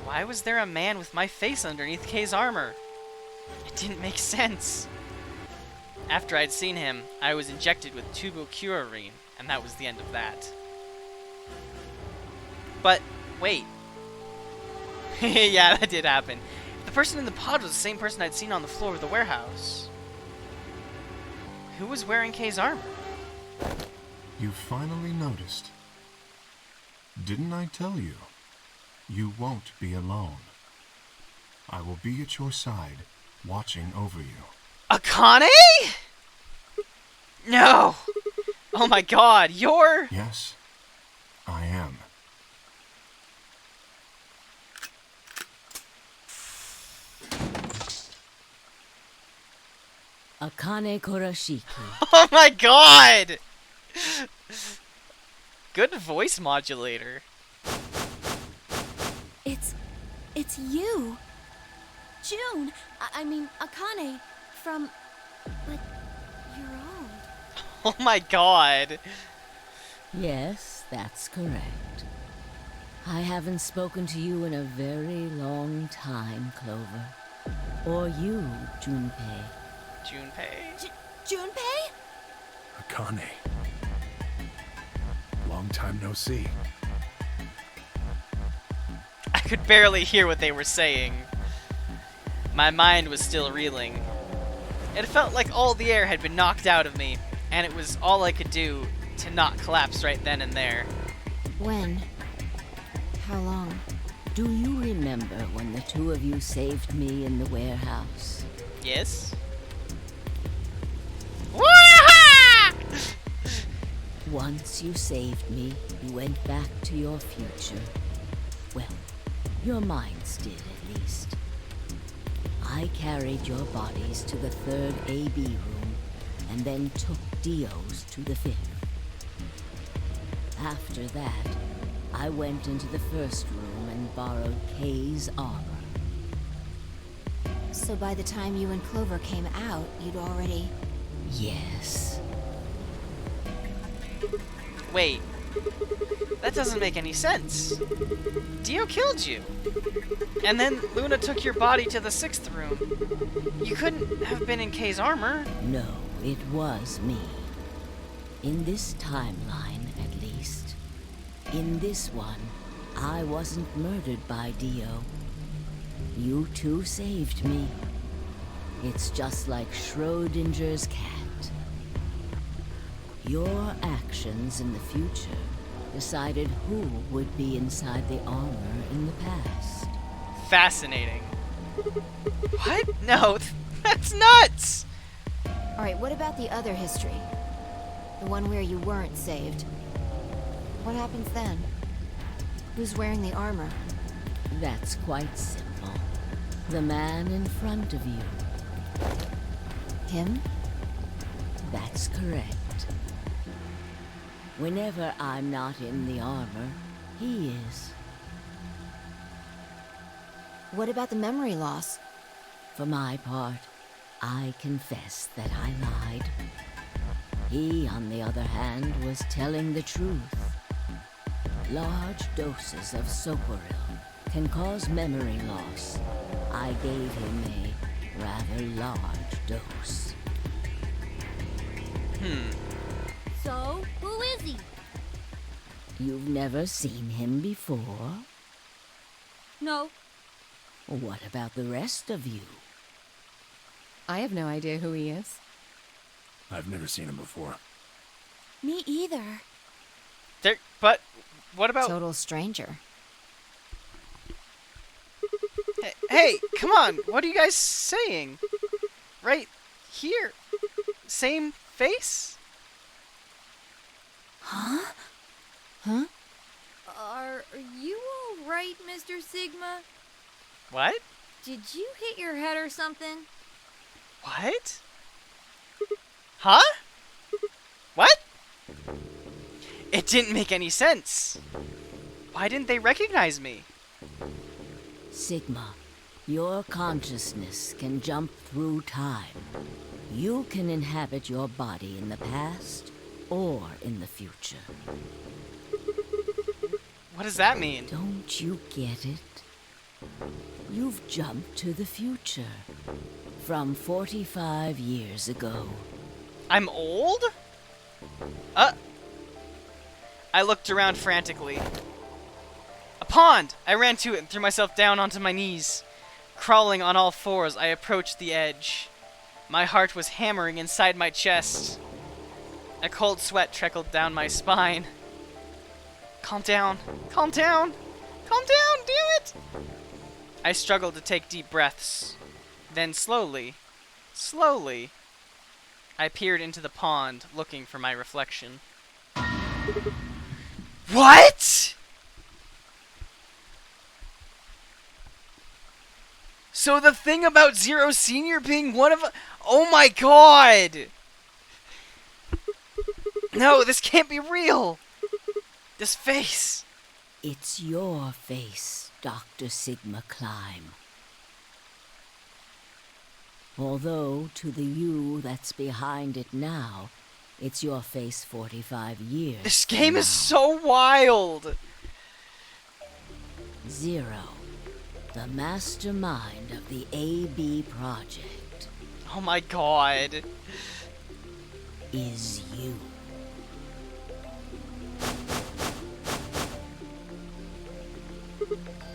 Speaker 1: Why was there a man with my face underneath Kay's armor? It didn't make sense. After I'd seen him, I was injected with tubocurarine, and that was the end of that. But, wait. Yeah, that did happen. The person in the pod was the same person I'd seen on the floor of the warehouse. Who was wearing Kay's armor?
Speaker 9: You finally noticed. Didn't I tell you? You won't be alone. I will be at your side, watching over you.
Speaker 1: Akane? No! Oh my god, you're...
Speaker 9: Yes, I am.
Speaker 4: Akane Kurashiki.
Speaker 1: Oh my god! Good voice modulator.
Speaker 5: It's you. June. I mean, Akane. From, like, your old.
Speaker 1: Oh my god.
Speaker 4: Yes, that's correct. I haven't spoken to you in a very long time, Clover. Or you, Junpei.
Speaker 1: Junpei?
Speaker 5: Junpei?
Speaker 10: Akane. Long time no see.
Speaker 1: I could barely hear what they were saying. My mind was still reeling. It felt like all the air had been knocked out of me, and it was all I could do to not collapse right then and there.
Speaker 2: When? How long?
Speaker 4: Do you remember when the two of you saved me in the warehouse?
Speaker 1: Yes?
Speaker 4: Once you saved me, you went back to your future. Well, your minds did, at least. I carried your bodies to the third AB room, and then took Dio's to the fifth. After that, I went into the first room and borrowed Kay's armor.
Speaker 2: So by the time you and Clover came out, you'd already...
Speaker 4: Yes.
Speaker 1: Wait. That doesn't make any sense. Dio killed you. And then Luna took your body to the sixth room. You couldn't have been in Kay's armor.
Speaker 4: No, it was me. In this timeline, at least. In this one, I wasn't murdered by Dio. You two saved me. It's just like Schrodinger's cat. Your actions in the future decided who would be inside the armor in the past.
Speaker 1: Fascinating. What? No, that's nuts!
Speaker 2: Alright, what about the other history? The one where you weren't saved. What happens then? Who's wearing the armor?
Speaker 4: That's quite simple. The man in front of you.
Speaker 2: Him?
Speaker 4: That's correct. Whenever I'm not in the armor, he is.
Speaker 2: What about the memory loss?
Speaker 4: For my part, I confess that I lied. He, on the other hand, was telling the truth. Large doses of Socoril can cause memory loss. I gave him a rather large dose.
Speaker 11: So, who is he?
Speaker 4: You've never seen him before?
Speaker 11: No.
Speaker 4: What about the rest of you?
Speaker 12: I have no idea who he is.
Speaker 10: I've never seen him before.
Speaker 5: Me either.
Speaker 1: But what about...
Speaker 2: Total stranger.
Speaker 1: Hey, come on. What are you guys saying? Right here. Same face?
Speaker 5: Huh?
Speaker 2: Huh?
Speaker 11: Are you alright, Mr. Sigma?
Speaker 1: What?
Speaker 11: Did you hit your head or something?
Speaker 1: What? Huh? What? It didn't make any sense. Why didn't they recognize me?
Speaker 4: Sigma, your consciousness can jump through time. You can inhabit your body in the past or in the future.
Speaker 1: What does that mean?
Speaker 4: Don't you get it? You've jumped to the future. from 45 years ago.
Speaker 1: I'm old? I looked around frantically. A pond! I ran to it and threw myself down onto my knees. Crawling on all fours, I approached the edge. My heart was hammering inside my chest. A cold sweat trickled down my spine. Calm down. Calm down. Calm down, damn it! I struggled to take deep breaths. Then slowly, I peered into the pond, looking for my reflection. What?! So the thing about Zero Senior being one of... Oh my god! No, this can't be real! This face...
Speaker 4: It's your face, Dr. Sigma Climb. Although, to the you that's behind it now, it's your face 45 years.
Speaker 1: This game is so wild!
Speaker 4: Zero, the mastermind of the AB project.
Speaker 1: Oh my god.
Speaker 4: Is you.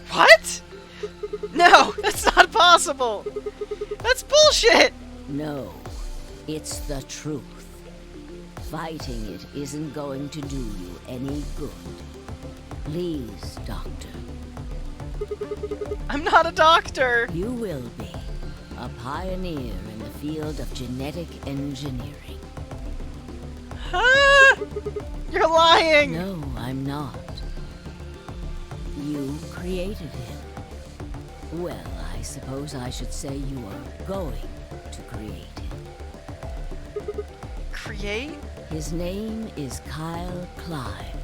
Speaker 1: What? No, that's not possible! That's bullshit!
Speaker 4: No, it's the truth. Fighting it isn't going to do you any good. Please, Doctor.
Speaker 1: I'm not a doctor!
Speaker 4: You will be a pioneer in the field of genetic engineering.
Speaker 1: Ah! You're lying!
Speaker 4: No, I'm not. You created him. Well, I suppose I should say you are going to create him.
Speaker 1: Create?
Speaker 4: His name is Kyle Climb.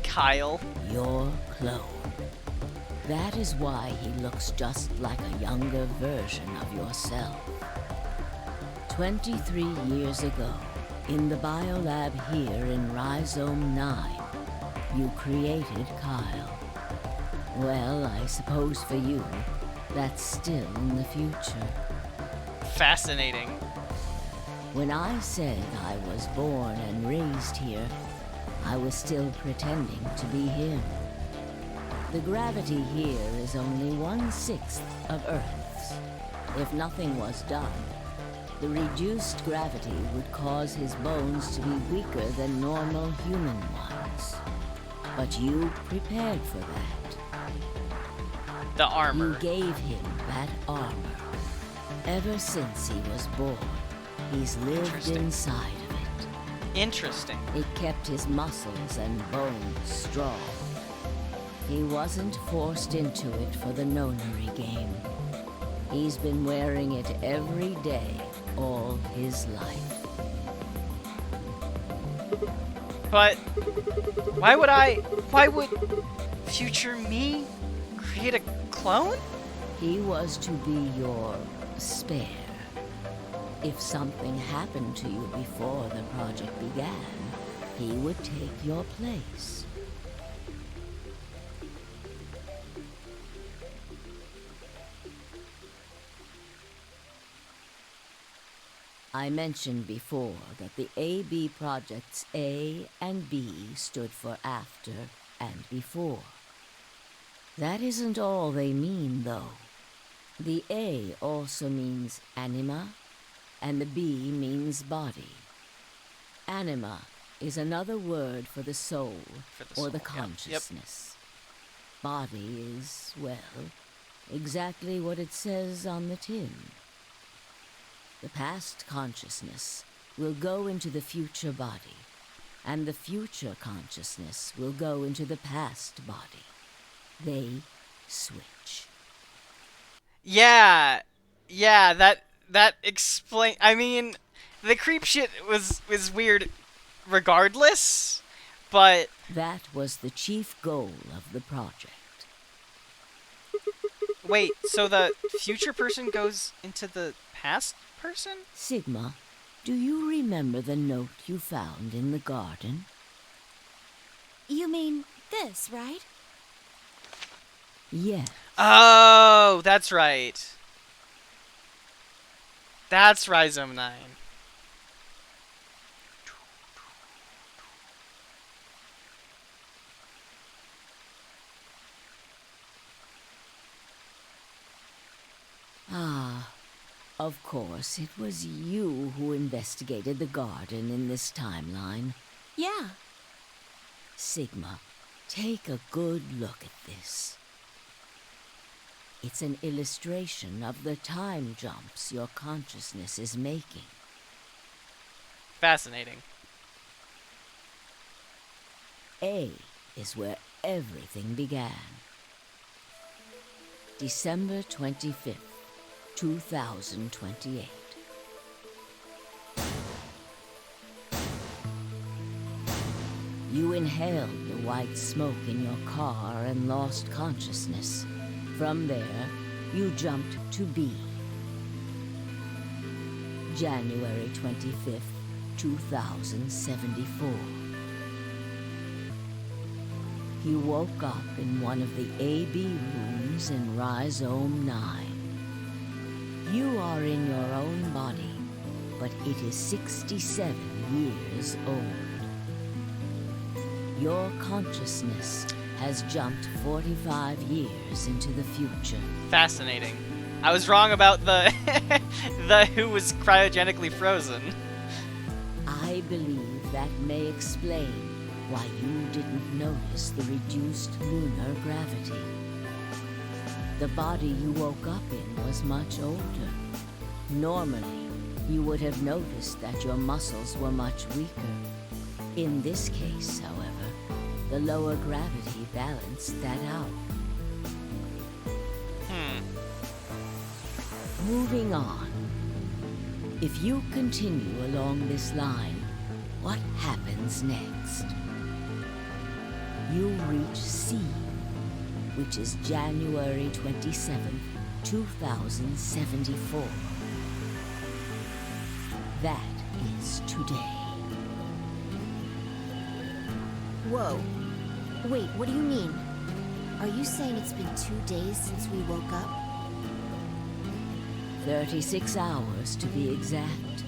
Speaker 1: Kyle?
Speaker 4: Your clone. That is why he looks just like a younger version of yourself. 23 years ago, in the biolab here in Rhizome 9, you created Kyle. Well, I suppose for you, that's still in the future.
Speaker 1: Fascinating.
Speaker 4: When I said I was born and raised here, I was still pretending to be him. The gravity here is only 1/6 of Earth's. If nothing was done, the reduced gravity would cause his bones to be weaker than normal human ones. But you prepared for that.
Speaker 1: The armor.
Speaker 4: You gave him that armor. Ever since he was born, he's lived inside of it.
Speaker 1: Interesting.
Speaker 4: It kept his muscles and bones strong. He wasn't forced into it for the nonary game. He's been wearing it every day, all his life.
Speaker 1: But why would future me create a clone?
Speaker 4: He was to be your spare. If something happened to you before the project began, he would take your place. I mentioned before that the AB projects A and B stood for after and before. That isn't all they mean, though. The A also means anima, and the B means body. Anima is another word for the soul, or the consciousness. Body is, well, exactly what it says on the tin. The past consciousness will go into the future body, and the future consciousness will go into the past body. They switch.
Speaker 1: Yeah, that explain. I mean, the creep shit was weird, regardless. But
Speaker 4: that was the chief goal of the project.
Speaker 1: Wait, so the future person goes into the past person?
Speaker 4: Sigma, do you remember the note you found in the garden?
Speaker 5: You mean this, right?
Speaker 4: Yes.
Speaker 1: Oh, that's right. That's Rhizome 9.
Speaker 4: Ah, of course, it was you who investigated the garden in this timeline.
Speaker 7: Yeah.
Speaker 4: Sigma, take a good look at this. It's an illustration of the time jumps your consciousness is making.
Speaker 1: Fascinating.
Speaker 4: A is where everything began. December 25th, 2028. You inhaled the white smoke in your car and lost consciousness. From there, you jumped to B. January 25th, 2074. You woke up in one of the AB rooms in Rhizome 9. You are in your own body, but it is 67 years old. Your consciousness has jumped 45 years into the future.
Speaker 1: Fascinating. I was wrong about the the who was cryogenically frozen.
Speaker 4: I believe that may explain why you didn't notice the reduced lunar gravity. The body you woke up in was much older. Normally, you would have noticed that your muscles were much weaker. In this case, however, the lower gravity balanced that out. Moving on. If you continue along this line, what happens next? You reach C, which is January 27th, 2074. That is today.
Speaker 2: Whoa. Wait, what do you mean? Are you saying it's been 2 days since we woke up?
Speaker 4: 36 hours to be exact.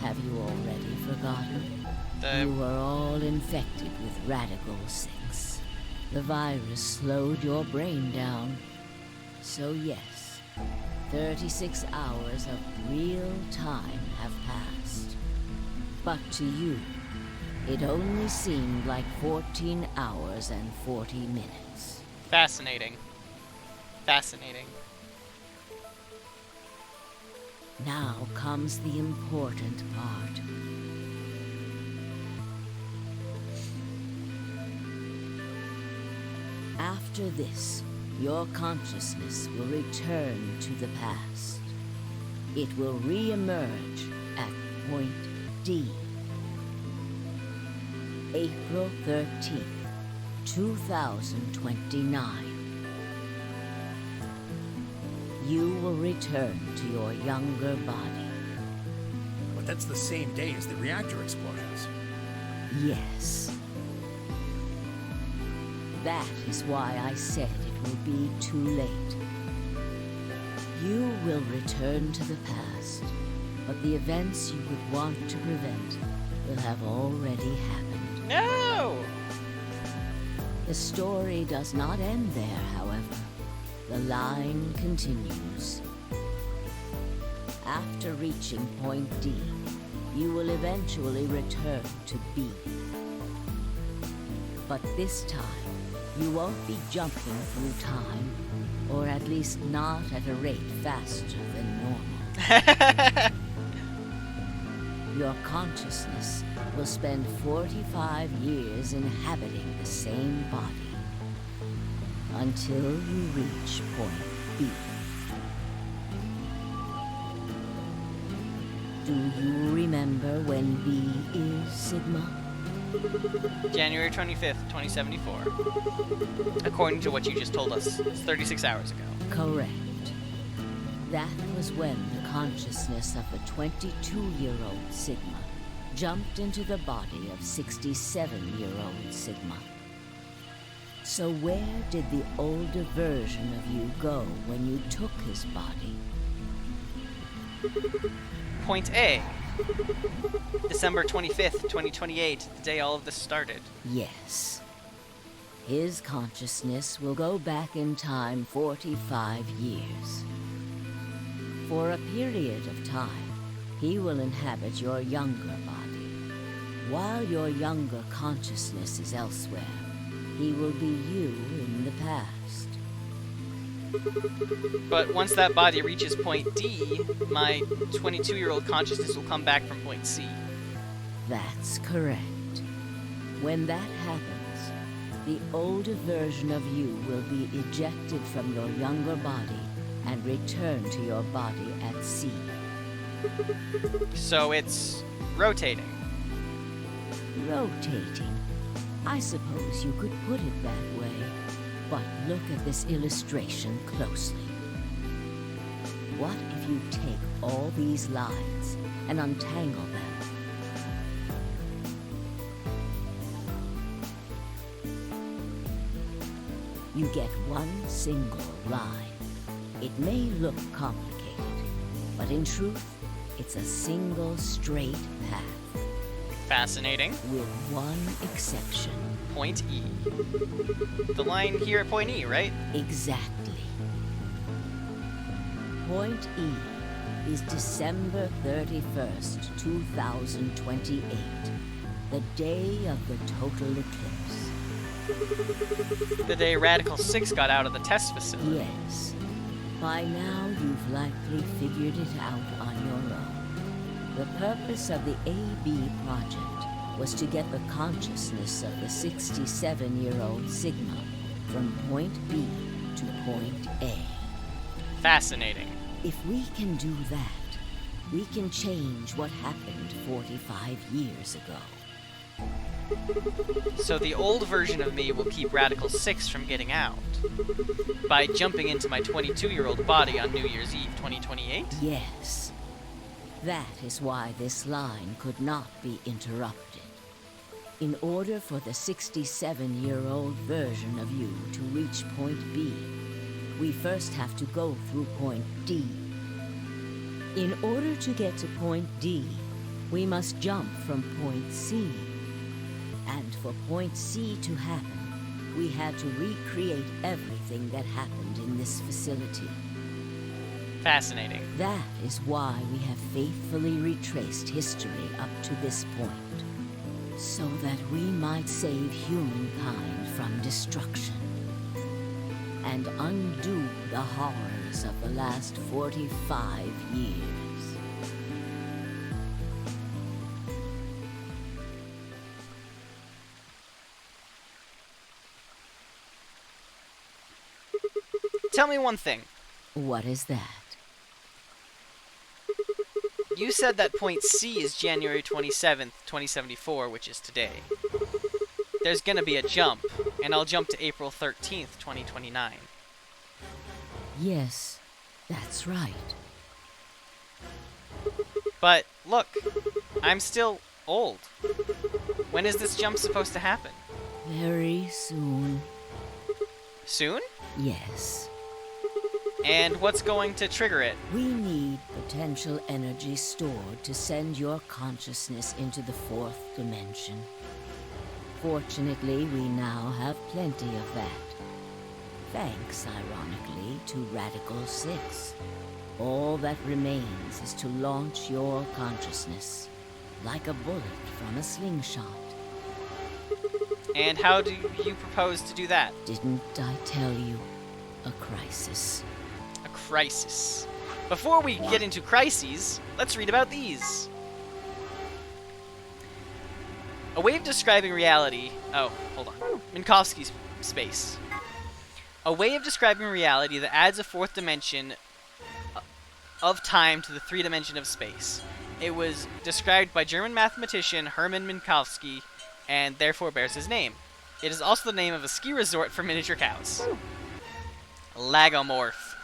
Speaker 4: Have you already forgotten? You were all infected with Radical 6. The virus slowed your brain down. So yes, 36 hours of real time have passed. But to you, it only seemed like 14 hours and 40 minutes.
Speaker 1: Fascinating. Fascinating.
Speaker 4: Now comes the important part. After this, your consciousness will return to the past. It will re-emerge at point D. April 13th, 2029. You will return to your younger body.
Speaker 10: But that's the same day as the reactor explosions.
Speaker 4: Yes. That is why I said it will be too late. You will return to the past, but the events you would want to prevent will have already happened.
Speaker 1: No!
Speaker 4: The story does not end there, however. The line continues. After reaching point D, you will eventually return to B. But this time, you won't be jumping through time, or at least not at a rate faster than normal. Your consciousness will spend 45 years inhabiting the same body, until you reach point B. Do you remember when B is, Sigma?
Speaker 1: January 25th, 2074. According to what you just told us, it's 36 hours ago.
Speaker 4: Correct. That was when the consciousness of the 22-year-old Sigma jumped into the body of 67-year-old Sigma. So where did the older version of you go when you took his body?
Speaker 1: Point A. December 25th, 2028, the day all of this started.
Speaker 4: Yes. His consciousness will go back in time 45 years. For a period of time, he will inhabit your younger body. While your younger consciousness is elsewhere, he will be you in the past.
Speaker 1: But once that body reaches point D, my 22-year-old consciousness will come back from point C.
Speaker 4: That's correct. When that happens, the older version of you will be ejected from your younger body and return to your body at C.
Speaker 1: So it's rotating.
Speaker 4: Rotating. I suppose you could put it that way. But look at this illustration closely. What if you take all these lines and untangle them? You get one single line. It may look complicated, but in truth, it's a single straight path.
Speaker 1: Fascinating.
Speaker 4: With one exception.
Speaker 1: Point E. The line here at point E, right?
Speaker 4: Exactly. Point E is December 31st, 2028, the day of the total eclipse.
Speaker 1: The day Radical 6 got out of the test facility.
Speaker 4: Yes. By now, you've likely figured it out on your own. The purpose of the AB project was to get the consciousness of the 67-year-old Sigma from point B to point A.
Speaker 1: Fascinating.
Speaker 4: If we can do that, we can change what happened 45 years ago.
Speaker 1: So the old version of me will keep Radical 6 from getting out by jumping into my 22-year-old body on New Year's Eve 2028?
Speaker 4: Yes. That is why this line could not be interrupted. In order for the 67-year-old version of you to reach point B, we first have to go through point D. In order to get to point D, we must jump from point C. And for point C to happen, we had to recreate everything that happened in this facility.
Speaker 1: Fascinating.
Speaker 4: That is why we have faithfully retraced history up to this point, so that we might save humankind from destruction and undo the horrors of the last 45 years.
Speaker 1: Tell me one thing.
Speaker 4: What is that?
Speaker 1: You said that point C is January 27th, 2074, which is today. There's gonna be a jump, and I'll jump to April 13th, 2029.
Speaker 4: Yes, that's right.
Speaker 1: But, look, I'm still old. When is this jump supposed to happen?
Speaker 4: Very soon.
Speaker 1: Soon?
Speaker 4: Yes.
Speaker 1: And what's going to trigger it?
Speaker 4: We need potential energy stored to send your consciousness into the fourth dimension. Fortunately, we now have plenty of that. Thanks, ironically, to Radical 6. All that remains is to launch your consciousness, like a bullet from a slingshot.
Speaker 1: And how do you propose to do that?
Speaker 4: Didn't I tell you? A crisis.
Speaker 1: A crisis. Before we get into crises, let's read about these. A wave describing reality... Oh, hold on. Minkowski's space. A wave describing reality that adds a fourth dimension of time to the three dimension of space. It was described by German mathematician Hermann Minkowski, and therefore bears his name. It is also the name of a ski resort for miniature cows. Lagomorph.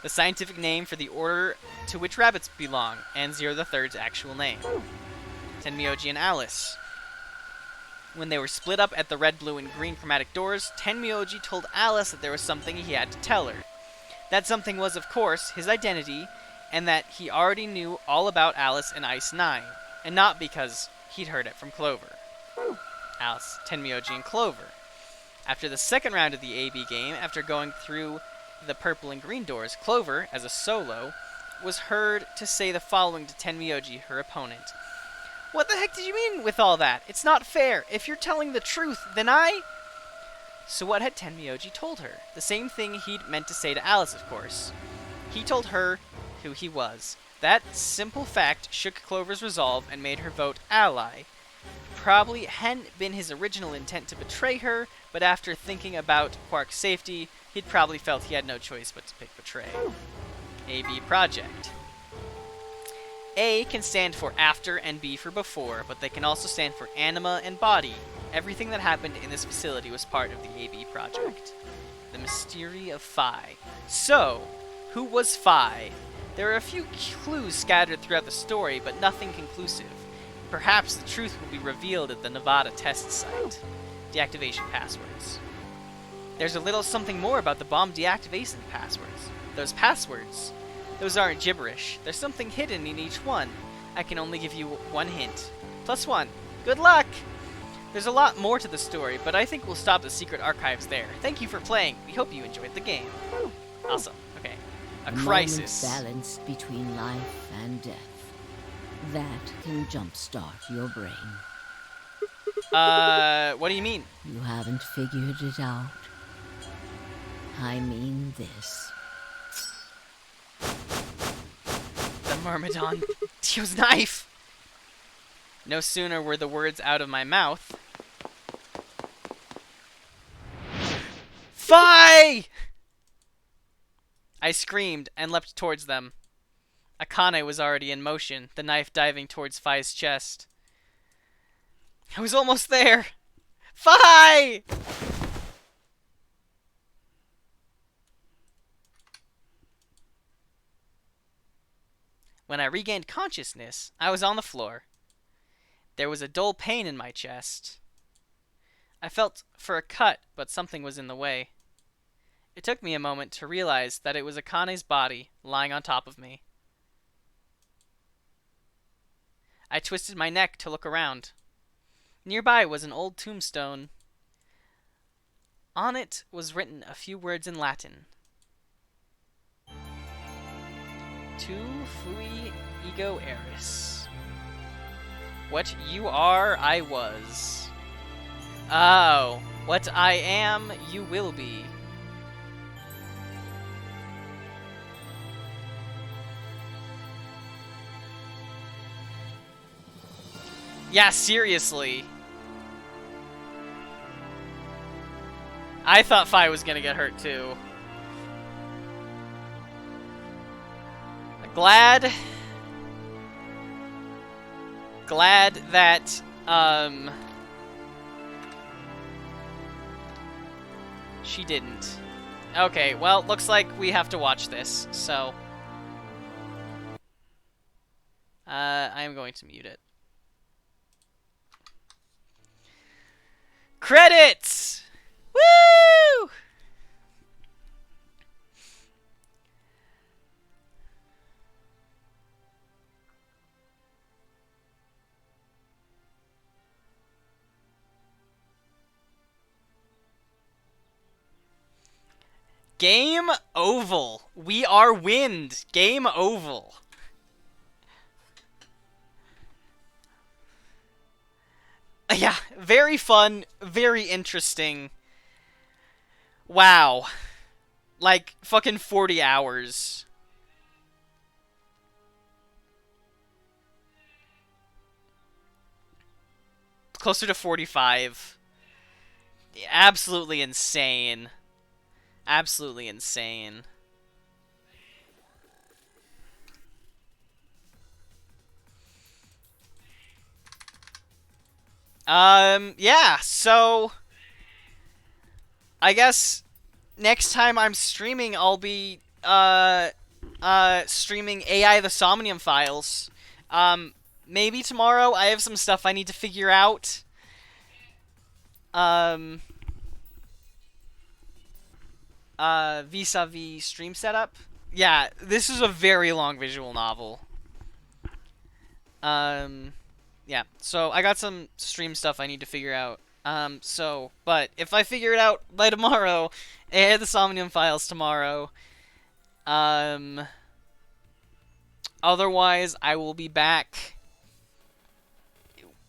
Speaker 1: The scientific name for the order to which rabbits belong, and Zero the Third's actual name. Tenmyoji and Alice. When they were split up at the red, blue, and green chromatic doors, Tenmyoji told Alice that there was something he had to tell her. That something was, of course, his identity, and that he already knew all about Alice and Ice 9, and not because he'd heard it from Clover. Alice, Tenmyoji, and Clover. After the second round of the AB game, after going through the purple and green doors, Clover, as a solo, was heard to say the following to Tenmyoji, her opponent. What the heck did you mean with all that? It's not fair. If you're telling the truth, then I... So what had Tenmyoji told her? The same thing he'd meant to say to Alice, of course. He told her who he was. That simple fact shook Clover's resolve and made her vote ally. Probably hadn't been his original intent to betray her, but after thinking about Quark's safety, he'd probably felt he had no choice but to pick betray. AB Project. A can stand for after and B for before, but they can also stand for anima and body. Everything that happened in this facility was part of the AB Project. The Mystery of Phi. So, who was Phi? There are a few clues scattered throughout the story, but nothing conclusive. Perhaps the truth will be revealed at the Nevada test site. Deactivation passwords. There's a little something more about the bomb deactivation passwords. Those passwords, those aren't gibberish. There's something hidden in each one. I can only give you one hint. +1. Good luck! There's a lot more to the story, but I think we'll stop the secret archives there. Thank you for playing. We hope you enjoyed the game. Awesome. Okay. A crisis.
Speaker 4: Balance between life and death. That can jumpstart your brain.
Speaker 1: What do you mean?
Speaker 4: You haven't figured it out. I mean this.
Speaker 1: The Myrmidon. Dio's knife! No sooner were the words out of my mouth. Phi! I screamed and leapt towards them. Akane was already in motion, the knife diving towards Phi's chest. I was almost there! Phi! When I regained consciousness, I was on the floor. There was a dull pain in my chest. I felt for a cut, but something was in the way. It took me a moment to realize that it was Akane's body lying on top of me. I twisted my neck to look around. Nearby was an old tombstone. On it was written a few words in Latin. Tu fui ego eris. What you are, I was. Oh, what I am, you will be. Yeah, seriously. I thought Phi was gonna get hurt too. Glad that, she didn't. Okay, well, looks like we have to watch this, so... I am going to mute it. Credits! Woo! Game oval. We are wind. Game oval. Yeah, very fun, very interesting. Wow. Like, fucking 40 hours. Closer to 45. Absolutely insane. Absolutely insane. Yeah, so I guess next time I'm streaming, I'll be, streaming AI the Somnium Files. Maybe tomorrow. I have some stuff I need to figure out. Vis-a-vis stream setup. yeah, this is a very long visual novel. Yeah, so I got some stream stuff I need to figure out. But if I figure it out by tomorrow, the Somnium Files tomorrow. Otherwise, I will be back,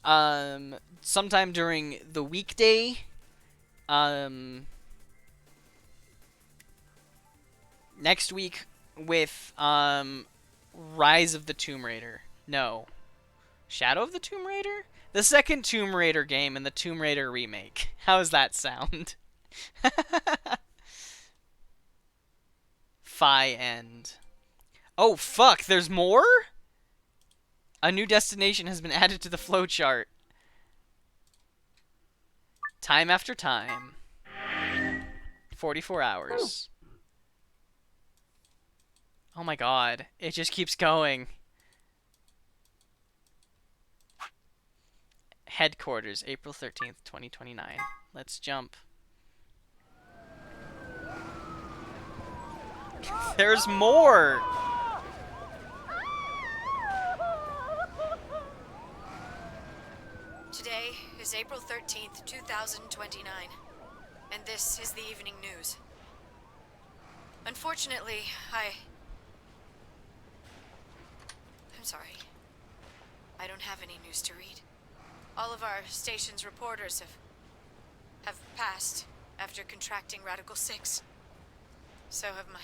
Speaker 1: sometime during the weekday. Next week with, Rise of the Tomb Raider. No. Shadow of the Tomb Raider? The second Tomb Raider game and the Tomb Raider remake. How's that sound? Phi End. Oh, fuck, there's more? A new destination has been added to the flowchart. Time after time. 44 hours. Oh my god, it just keeps going. Headquarters, April 13th, 2029. Let's jump. There's more!
Speaker 14: Today is April 13th, 2029, and this is the evening news. Unfortunately, I'm sorry. I don't have any news to read. All of our station's reporters have passed after contracting Radical 6. So have my...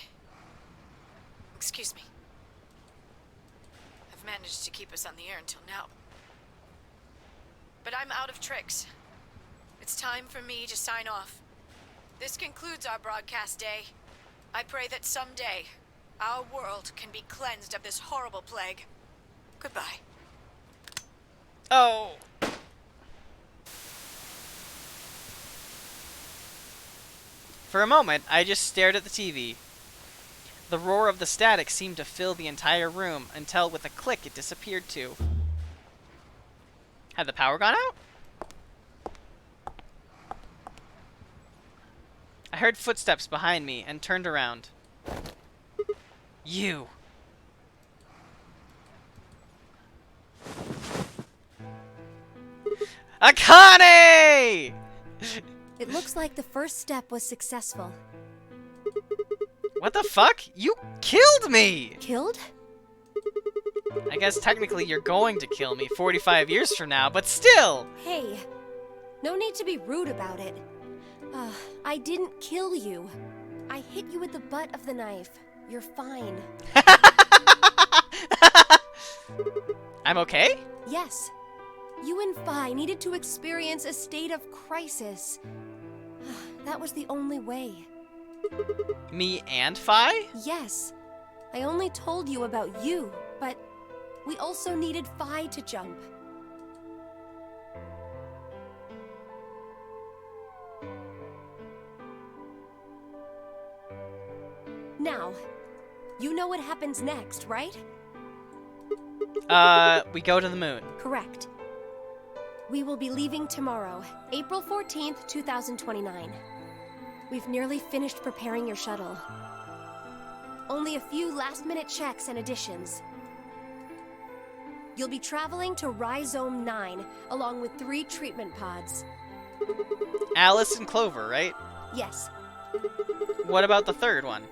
Speaker 14: Excuse me. I've managed to keep us on the air until now. But I'm out of tricks. It's time for me to sign off. This concludes our broadcast day. I pray that someday our world can be cleansed of this horrible plague. Goodbye.
Speaker 1: Oh. For a moment, I just stared at the TV. The roar of the static seemed to fill the entire room until with a click it disappeared too. Had the power gone out? I heard footsteps behind me and turned around. You. Akane!
Speaker 15: It looks like the first step was successful.
Speaker 1: What the fuck? You killed me!
Speaker 15: Killed?
Speaker 1: I guess technically you're going to kill me 45 years from now, but still!
Speaker 15: Hey, no need to be rude about it. I didn't kill you. I hit you with the butt of the knife. You're fine.
Speaker 1: I'm okay?
Speaker 15: Yes. You and Phi needed to experience a state of crisis. That was the only way.
Speaker 1: Me and Phi?
Speaker 15: Yes. I only told you about you, but we also needed Phi to jump. Now, you know what happens next, right?
Speaker 1: We go to the moon.
Speaker 15: Correct. We will be leaving tomorrow, April 14th, 2029. We've nearly finished preparing your shuttle. Only a few last-minute checks and additions. You'll be traveling to Rhizome 9, along with 3 treatment pods.
Speaker 1: Alice and Clover, right?
Speaker 15: Yes.
Speaker 1: What about the third one?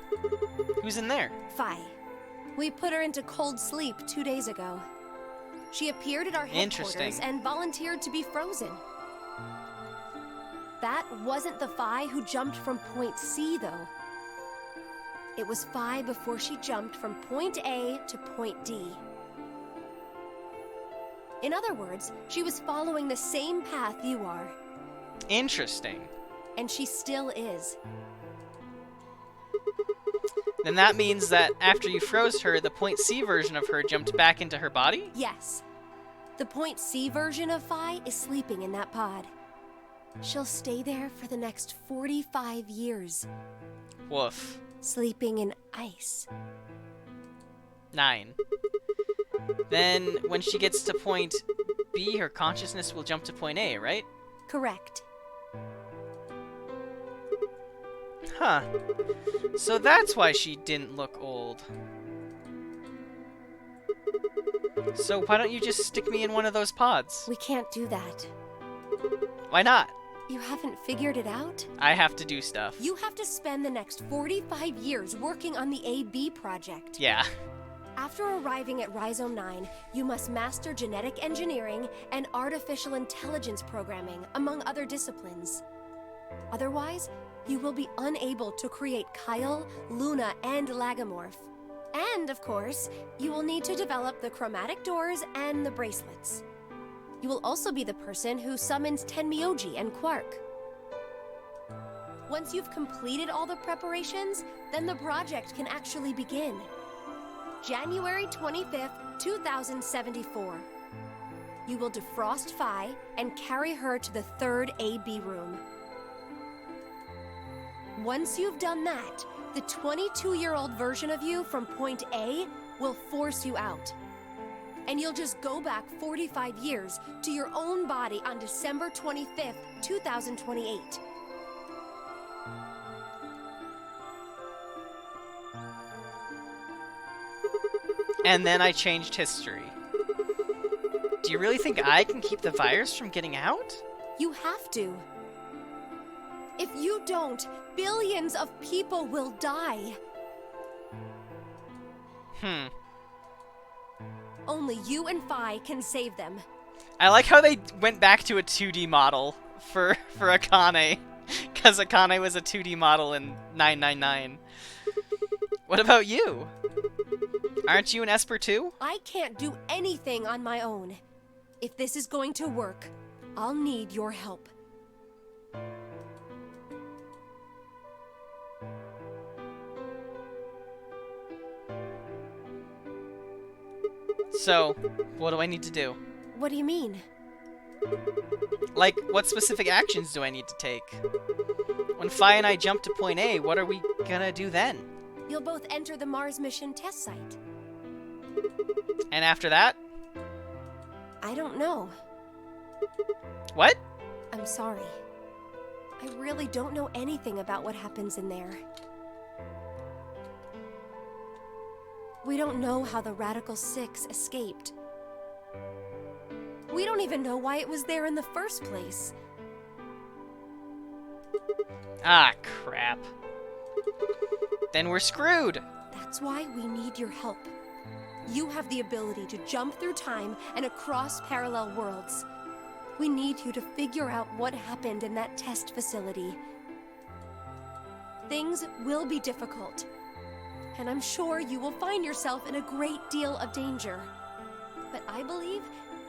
Speaker 1: Who's in there?
Speaker 15: Phi. We put her into cold sleep 2 days ago. She appeared at our headquarters and volunteered to be frozen. That wasn't the Phi who jumped from Point C, though. It was Phi before she jumped from Point A to Point D. In other words, she was following the same path you are.
Speaker 1: Interesting.
Speaker 15: And she still is.
Speaker 1: Then that means that after you froze her, the Point C version of her jumped back into her body?
Speaker 15: Yes. The Point C version of Phi is sleeping in that pod. She'll stay there for the next 45 years.
Speaker 1: Woof.
Speaker 15: Sleeping in ice.
Speaker 1: 9. Then, when she gets to Point B, her consciousness will jump to Point A, right?
Speaker 15: Correct.
Speaker 1: Huh. So that's why she didn't look old. So why don't you just stick me in one of those pods?
Speaker 15: We can't do that.
Speaker 1: Why not?
Speaker 15: You haven't figured it out?
Speaker 1: I have to do stuff.
Speaker 15: You have to spend the next 45 years working on the AB project.
Speaker 1: Yeah.
Speaker 15: After arriving at Rhizome 9, you must master genetic engineering and artificial intelligence programming, among other disciplines. Otherwise, you will be unable to create Kyle, Luna, and Lagomorph. And, of course, you will need to develop the chromatic doors and the bracelets. You will also be the person who summons Tenmyoji and Quark. Once you've completed all the preparations, then the project can actually begin. January 25th, 2074. You will defrost Phi and carry her to the third AB room. Once you've done that, the 22-year-old version of you from point A will force you out. And you'll just go back 45 years to your own body on December 25th, 2028.
Speaker 1: And then I changed history. Do you really think I can keep the virus from getting out?
Speaker 15: You have to. If you don't, billions of people will die. Only you and Phi can save them.
Speaker 1: I like how they went back to a 2D model for Akane, because Akane was a 2D model in 999. What about you? Aren't you an Esper too?
Speaker 15: I can't do anything on my own. If this is going to work, I'll need your help.
Speaker 1: So, what do I need to do?
Speaker 15: What do you mean?
Speaker 1: Like, what specific actions do I need to take? When Phi and I jump to point A, what are we gonna do then?
Speaker 15: You'll both enter the Mars mission test site.
Speaker 1: And after that?
Speaker 15: I don't know.
Speaker 1: What?
Speaker 15: I'm sorry. I really don't know anything about what happens in there. We don't know how the Radical Six escaped. We don't even know why it was there in the first place.
Speaker 1: Ah, crap. Then we're screwed.
Speaker 15: That's why we need your help. You have the ability to jump through time and across parallel worlds. We need you to figure out what happened in that test facility. Things will be difficult, and I'm sure you will find yourself in a great deal of danger. But I believe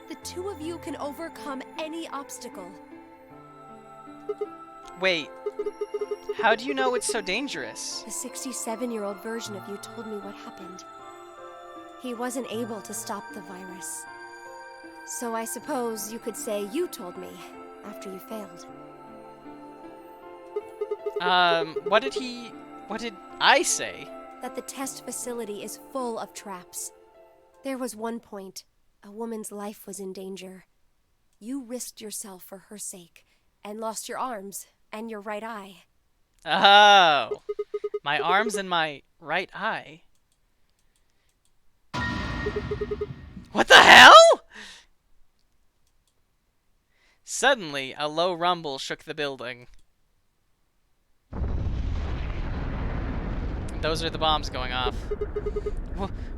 Speaker 15: the two of you can overcome any obstacle.
Speaker 1: Wait, how do you know it's so dangerous?
Speaker 15: The 67-year-old version of you told me what happened. He wasn't able to stop the virus. So I suppose you could say you told me after you failed.
Speaker 1: What did I say?
Speaker 15: That the test facility is full of traps. There was one point, a woman's life was in danger. You risked yourself for her sake, and lost your arms and your right eye.
Speaker 1: Oh, my arms and my right eye. What the hell? Suddenly, a low rumble shook the building. Those are the bombs going off.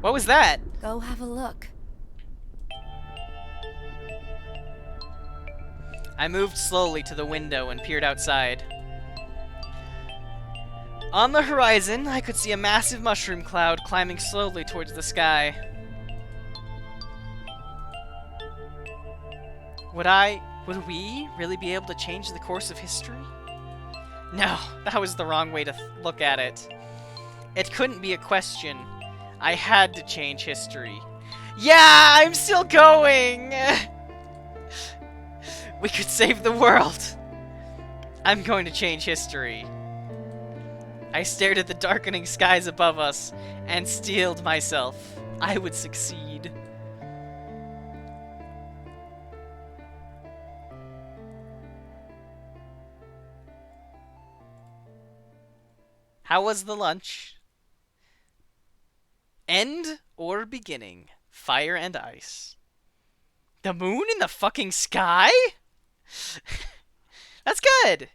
Speaker 1: What was that?
Speaker 15: Go have a look.
Speaker 1: I moved slowly to the window and peered outside. On the horizon, I could see a massive mushroom cloud climbing slowly towards the sky. Would we really be able to change the course of history? No, that was the wrong way to look at it. It couldn't be a question. I had to change history. Yeah, I'm still going! We could save the world. I'm going to change history. I stared at the darkening skies above us and steeled myself. I would succeed. How was the lunch? End or beginning? Fire and ice. The moon in the fucking sky? That's good.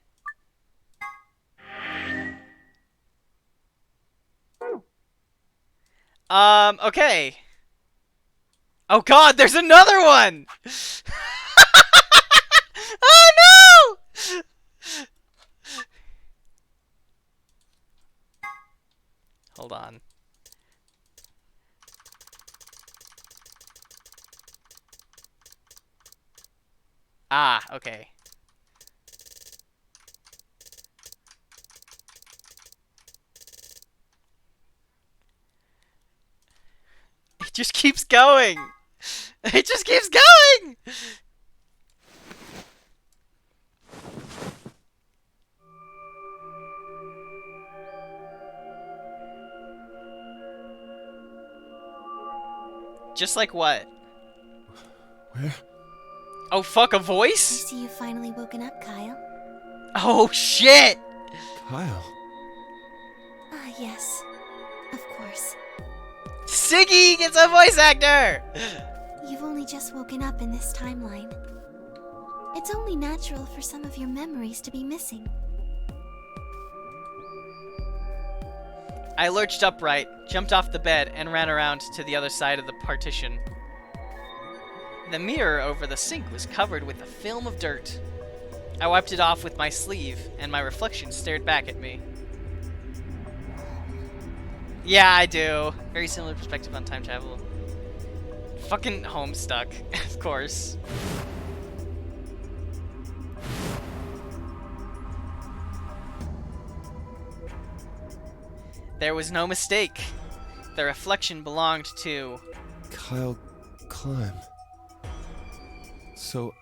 Speaker 1: Okay. Oh god, there's another one! Oh no! Hold on. Ah, okay. It just keeps going! It just keeps going! Just like what?
Speaker 9: Where?
Speaker 1: Oh fuck, a
Speaker 5: I
Speaker 1: voice?
Speaker 5: see you've finally woken up, Kyle.
Speaker 1: Oh shit!
Speaker 9: Kyle.
Speaker 5: Ah, yes. Of course.
Speaker 1: Siggy gets a voice actor!
Speaker 5: You've only just woken up in this timeline. It's only natural for some of your memories to be missing.
Speaker 1: I lurched upright, jumped off the bed, and ran around to the other side of the partition. The mirror over the sink was covered with a film of dirt. I wiped it off with my sleeve, and my reflection stared back at me. Yeah, I do. Very similar perspective on time travel. Fucking Homestuck, of course. There was no mistake. The reflection belonged to...
Speaker 16: Kyle Climb. So,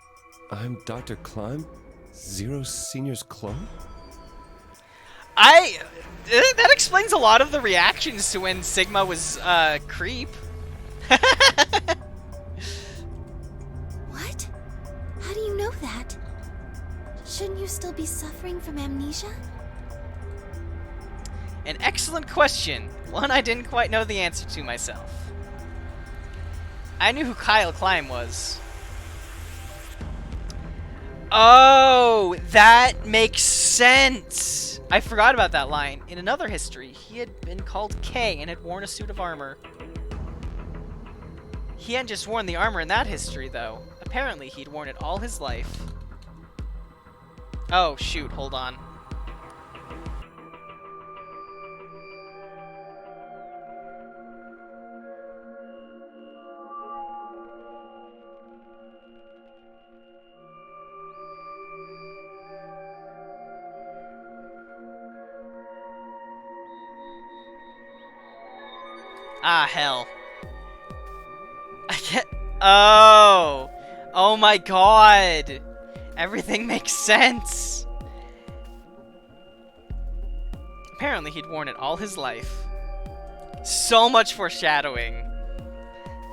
Speaker 16: I'm Dr. Climb? Zero Senior's clone?
Speaker 1: That explains a lot of the reactions to when Sigma was, creep.
Speaker 5: What? How do you know that? Shouldn't you still be suffering from amnesia?
Speaker 1: An excellent question. One I didn't quite know the answer to myself. I knew who Kyle Climb was. Oh, that makes sense. I forgot about that line. In another history, he had been called K and had worn a suit of armor. He hadn't just worn the armor in that history, though. Apparently, he'd worn it all his life. Oh, shoot, hold on. Ah, hell. I get... Oh! Oh my god! Everything makes sense! Apparently he'd worn it all his life. So much foreshadowing.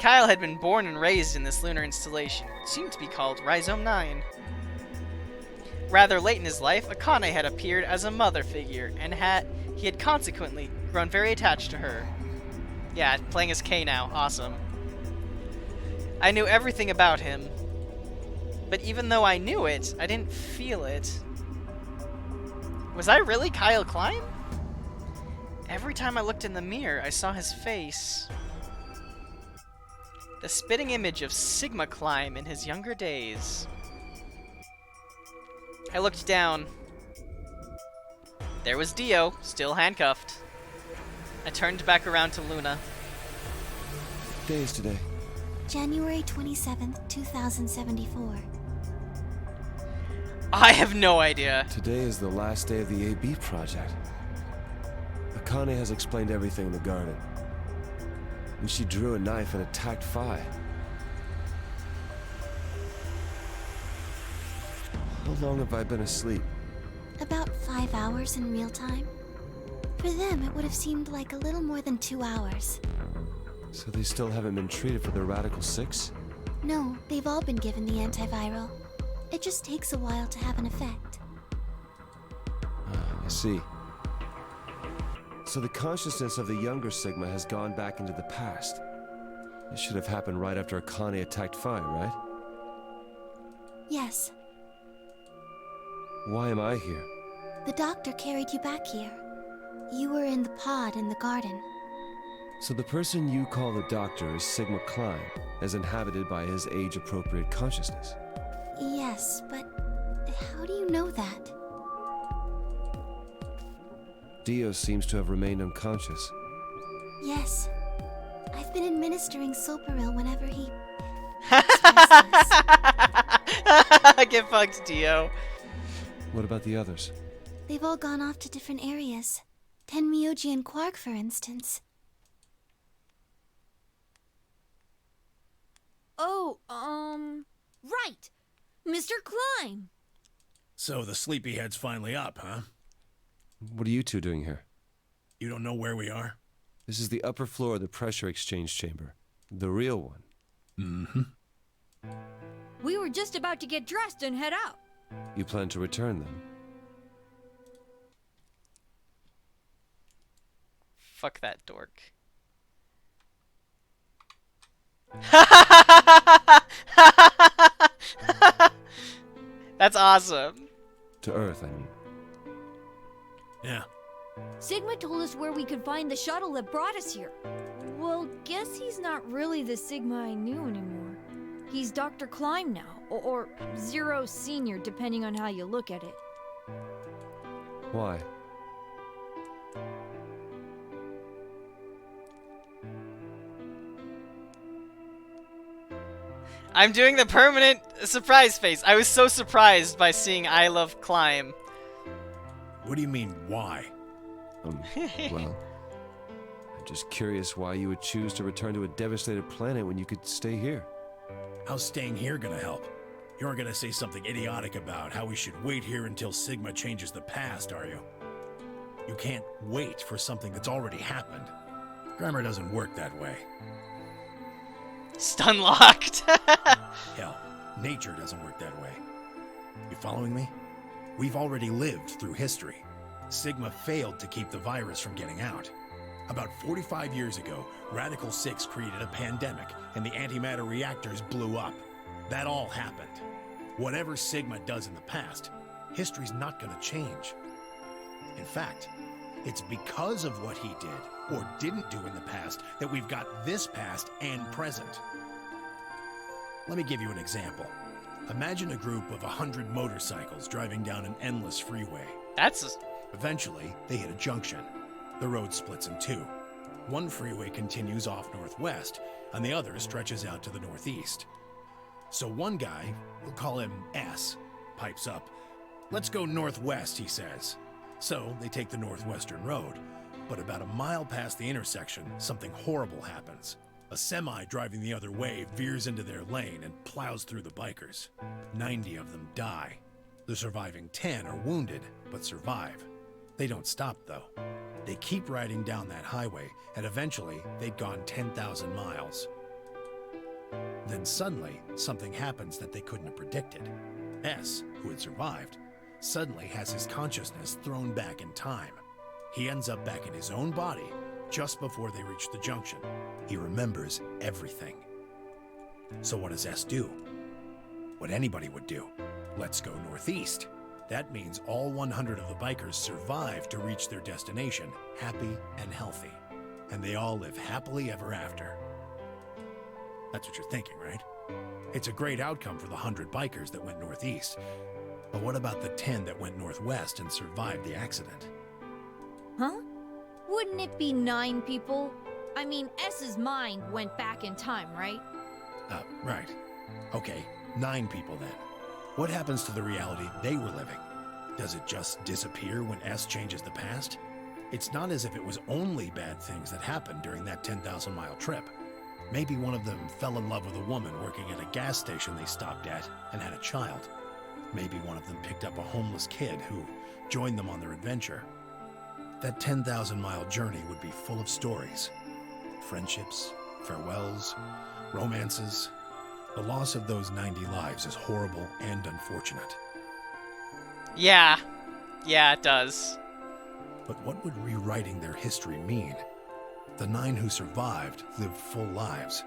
Speaker 1: Kyle had been born and raised in this lunar installation, which seemed to be called Rhizome 9. Rather late in his life, Akane had appeared as a mother figure, and he had consequently grown very attached to her. Yeah, playing as K now. Awesome. I knew everything about him. But even though I knew it, I didn't feel it. Was I really Kyle Climb? Every time I looked in the mirror, I saw his face. The spitting image of Sigma Climb in his younger days. I looked down. There was Dio, still handcuffed. I turned back around to Luna.
Speaker 16: What day is today?
Speaker 5: January 27th, 2074.
Speaker 1: I have no idea.
Speaker 16: Today is the last day of the AB project. Akane has explained everything in the garden. And she drew a knife and attacked Phi. How long have I been asleep?
Speaker 5: About 5 hours in real time. For them, it would have seemed like a little more than 2 hours.
Speaker 16: So they still haven't been treated for their Radical 6?
Speaker 5: No, they've all been given the antiviral. It just takes a while to have an effect.
Speaker 16: I see. So the consciousness of the younger Sigma has gone back into the past. It should have happened right after Akane attacked Phi, right?
Speaker 5: Yes,
Speaker 16: Why am I here?
Speaker 5: the doctor carried you back here. You were in the pod in the garden.
Speaker 16: So the person you call the Doctor is Sigma Klein, as inhabited by his age-appropriate consciousness.
Speaker 5: Yes, but how do you know that?
Speaker 16: Dio seems to have remained unconscious.
Speaker 5: Yes. I've been administering Soparil whenever he...
Speaker 1: Get fucked, Dio.
Speaker 16: What about the others?
Speaker 5: They've all gone off to different areas. Tenmyoji and Quark, for instance.
Speaker 11: Oh, right. Mr. Klein.
Speaker 10: So the sleepyhead's finally up, huh?
Speaker 16: What are you two doing here?
Speaker 10: You don't know where we are?
Speaker 16: This is the upper floor of the pressure exchange chamber. The real one.
Speaker 10: Mm-hmm.
Speaker 11: We were just about to get dressed and head out.
Speaker 16: You plan to return them?
Speaker 1: Fuck that dork. That's awesome.
Speaker 16: To Earth, I mean.
Speaker 10: Yeah.
Speaker 11: Sigma told us where we could find the shuttle that brought us here. Well, guess he's not really the Sigma I knew anymore. He's Dr. Klein now, or Zero Senior, depending on how you look at it.
Speaker 16: Why?
Speaker 1: I'm doing the permanent surprise face. I was so surprised by seeing I Love Climb.
Speaker 10: What do you mean, why?
Speaker 16: Well, I'm just curious why you would choose to return to a devastated planet when you could stay here.
Speaker 10: How's staying here gonna help? You aren't gonna say something idiotic about how we should wait here until Sigma changes the past, are you? You can't wait for something that's already happened. Grammar doesn't work that way.
Speaker 1: Stun locked.
Speaker 10: Hell, nature doesn't work that way. You following me? We've already lived through history. Sigma failed to keep the virus from getting out. About 45 years ago, Radical 6 created a pandemic, and the antimatter reactors blew up. That all happened. Whatever Sigma does in the past, history's not gonna change. In fact, it's because of what he did, or didn't do in the past, that we've got this past and present. Let me give you an example. Imagine a group of 100 motorcycles driving down an endless freeway. Eventually, they hit a junction. The road splits in two. One freeway continues off northwest, and the other stretches out to the northeast. So one guy, we'll call him S, pipes up. "Let's go northwest," he says. So they take the northwestern road. But about a mile past the intersection, something horrible happens. A semi driving the other way veers into their lane and plows through the bikers. 90 of them die. The surviving 10 are wounded, but survive. They don't stop, though. They keep riding down that highway, and eventually they'd gone 10,000 miles. Then suddenly, something happens that they couldn't have predicted. S, who had survived, suddenly has his consciousness thrown back in time. He ends up back in his own body just before they reach the junction. He remembers everything. So what does S do? What anybody would do. Let's go northeast. That means all 100 of the bikers survive to reach their destination, happy and healthy. And they all live happily ever after. That's what you're thinking, right? It's a great outcome for the 100 bikers that went northeast. But what about the 10 that went northwest and survived the accident?
Speaker 11: Huh? Wouldn't it be 9 people? I mean, S's mind went back in time, right?
Speaker 10: Right. Okay, 9 people then. What happens to the reality they were living? Does it just disappear when S changes the past? It's not as if it was only bad things that happened during that 10,000-mile trip. Maybe one of them fell in love with a woman working at a gas station they stopped at and had a child. Maybe one of them picked up a homeless kid who joined them on their adventure. That 10,000-mile journey would be full of stories. Friendships, farewells, romances. The loss of those 90 lives is horrible and unfortunate.
Speaker 1: Yeah, it does.
Speaker 3: But what would rewriting their history mean? The 9 who survived lived full lives.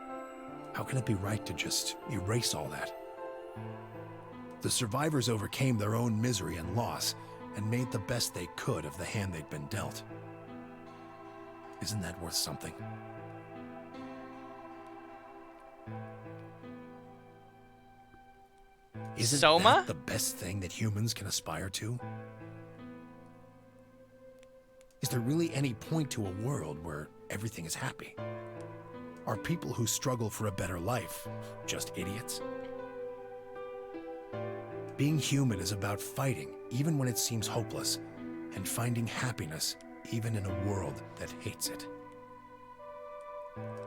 Speaker 3: How can it be right to just erase all that? The survivors overcame their own misery and loss and made the best they could of the hand they'd been dealt. Isn't that worth something? Isn't
Speaker 1: Soma?
Speaker 3: that the best thing that humans can aspire to? Is there really any point to a world where everything is happy? Are people who struggle for a better life just idiots? Being human is about fighting, even when it seems hopeless, and finding happiness, even in a world that hates it.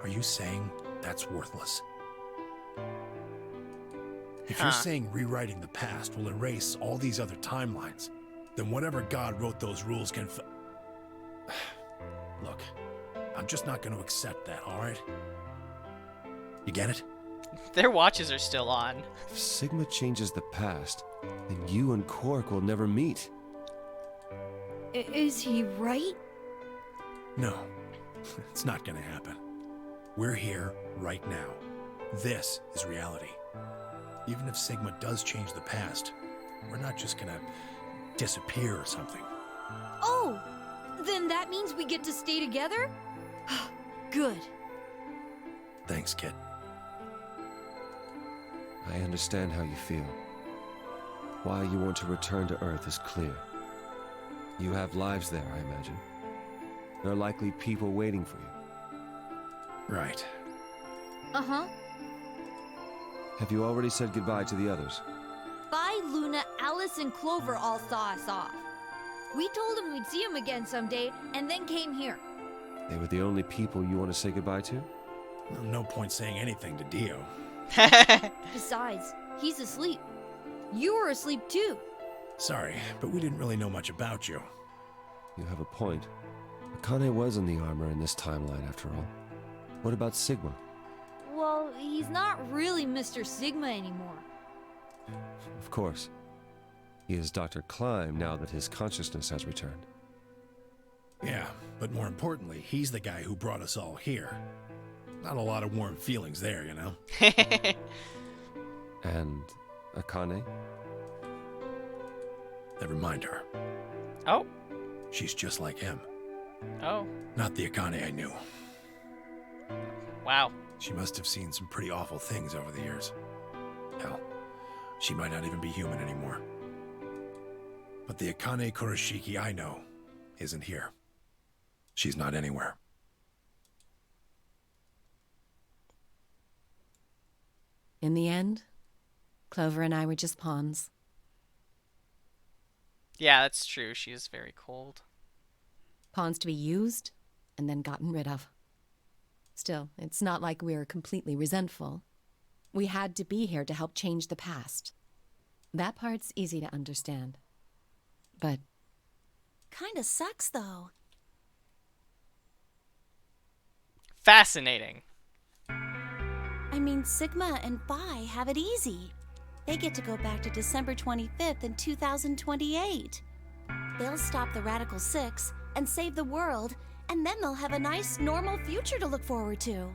Speaker 3: Are you saying that's worthless? If you're saying rewriting the past will erase all these other timelines, then whatever God wrote those rules can Look, I'm just not going to accept that, all right? You get it?
Speaker 1: Their watches are still on.
Speaker 16: If Sigma changes the past, then you and Quark will never meet.
Speaker 11: Is he right?
Speaker 3: No, it's not going to happen. We're here right now. This is reality. Even if Sigma does change the past, we're not just going to disappear or something.
Speaker 11: Oh, then that means we get to stay together? Good.
Speaker 3: Thanks, kid.
Speaker 16: I understand how you feel. Why you want to return to Earth is clear. You have lives there, I imagine. There are likely people waiting for you.
Speaker 3: Right.
Speaker 11: Uh-huh.
Speaker 16: Have you already said goodbye to the others?
Speaker 11: Bye, Luna, Alice, and Clover all saw us off. We told them we'd see them again someday, and then came here.
Speaker 16: They were the only people you want to say goodbye to?
Speaker 3: No point saying anything to Dio.
Speaker 11: Besides, he's asleep. You were asleep too.
Speaker 3: Sorry, but we didn't really know much about you.
Speaker 16: You have a point. Akane was in the armor in this timeline, after all. What about Sigma?
Speaker 11: Well, he's not really Mr. Sigma anymore.
Speaker 16: Of course. He is Dr. Klein now that his consciousness has returned.
Speaker 3: Yeah, but more importantly, he's the guy who brought us all here. Not a lot of warm feelings there, you know?
Speaker 16: And Akane?
Speaker 3: Never mind her.
Speaker 1: Oh.
Speaker 3: She's just like him.
Speaker 1: Oh.
Speaker 3: Not the Akane I knew.
Speaker 1: Wow.
Speaker 3: She must have seen some pretty awful things over the years. Hell, she might not even be human anymore. But the Akane Kurashiki I know isn't here. She's not anywhere.
Speaker 12: In the end, Clover and I were just pawns.
Speaker 1: Yeah, that's true. She is very cold.
Speaker 12: Pawns to be used and then gotten rid of. Still, it's not like we're completely resentful. We had to be here to help change the past. That part's easy to understand. But
Speaker 5: Kinda sucks, though.
Speaker 1: Fascinating.
Speaker 5: I mean, Sigma and Phi have it easy. They get to go back to December 25th in 2028. They'll stop the Radical Six and save the world, and then they'll have a nice, normal future to look forward to.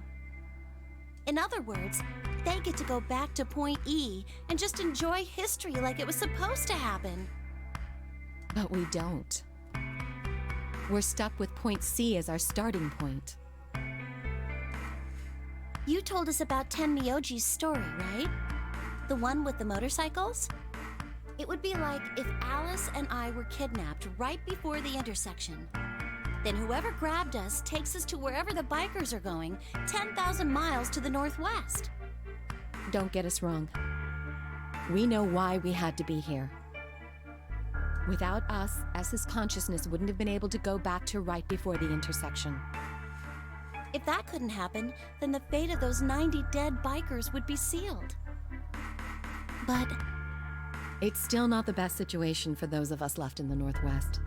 Speaker 5: In other words, they get to go back to Point E and just enjoy history like it was supposed to happen.
Speaker 12: But we don't. We're stuck with Point C as our starting point.
Speaker 5: You told us about Tenmyoji's story, right? The one with the motorcycles? It would be like if Alice and I were kidnapped right before the intersection. Then whoever grabbed us takes us to wherever the bikers are going, 10,000 miles to the northwest.
Speaker 12: Don't get us wrong. We know why we had to be here. Without us, S's consciousness wouldn't have been able to go back to right before the intersection.
Speaker 5: If that couldn't happen, then the fate of those 90 dead bikers would be sealed. But
Speaker 12: it's still not the best situation for those of us left in the Northwest.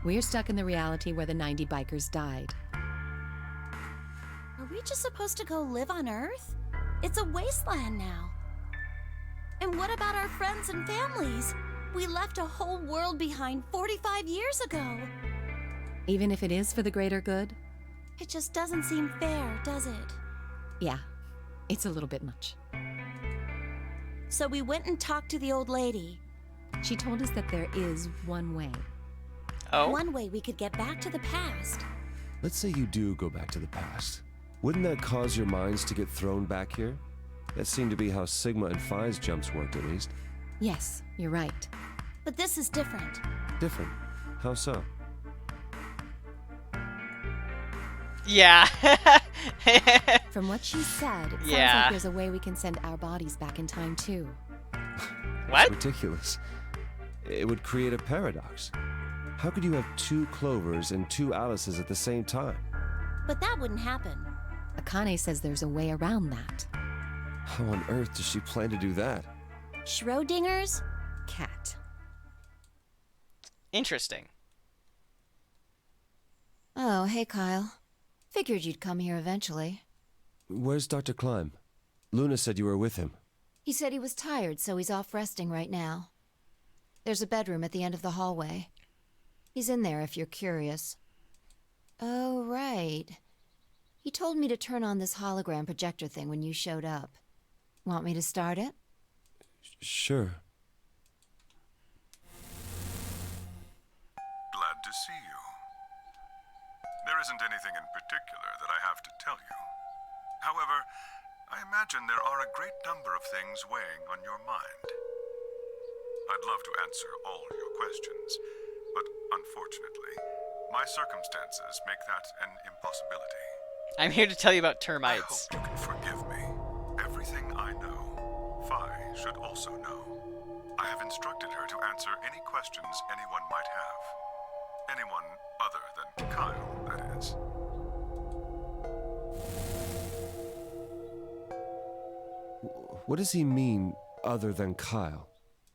Speaker 12: We're stuck in the reality where the 90 bikers died.
Speaker 5: are we just supposed to go live on Earth? It's a wasteland now. And what about our friends and families? We left a whole world behind 45 years ago.
Speaker 12: Even if it is for the greater good?
Speaker 5: It just doesn't seem fair, does it?
Speaker 12: Yeah, it's a little bit much.
Speaker 5: So we went and talked to the old lady.
Speaker 12: She told us that there is one way.
Speaker 1: Oh?
Speaker 5: One way we could get back to the past.
Speaker 16: Let's say you do go back to the past. Wouldn't that cause your minds to get thrown back here? That seemed to be how Sigma and Phi's jumps worked, at least.
Speaker 12: Yes, you're right.
Speaker 5: But this is different.
Speaker 16: Different? How so?
Speaker 1: Yeah.
Speaker 12: From what she said, it sounds
Speaker 1: Yeah.
Speaker 12: like there's a way we can send our bodies back in time, too.
Speaker 1: What?
Speaker 16: It's ridiculous. It would create a paradox. How could you have 2 Clovers and 2 Alices at the same time?
Speaker 5: But that wouldn't happen.
Speaker 12: Akane says there's a way around that.
Speaker 16: How on earth does she plan to do that?
Speaker 5: Schrodinger's?
Speaker 12: Cat.
Speaker 1: Interesting.
Speaker 2: Oh, hey, Kyle. Figured you'd come here eventually.
Speaker 16: Where's Dr. Klein? Luna said you were with him.
Speaker 2: He said he was tired, so he's off resting right now. There's a bedroom at the end of the hallway. He's in there if you're curious. Oh, right. He told me to turn on this hologram projector thing when you showed up. Want me to start it?
Speaker 16: Sure.
Speaker 17: Glad to see you. There isn't anything in particular that I have to tell you. However, I imagine there are a great number of things weighing on your mind. I'd love to answer all your questions, but unfortunately, my circumstances make that an impossibility.
Speaker 1: I'm here to tell you about
Speaker 17: I
Speaker 1: termites.
Speaker 17: hope you can forgive me. Everything I know, Phi should also know. I have instructed her to answer any questions anyone might have. Anyone other than Kyle, that is.
Speaker 16: What does he mean, other than Kyle?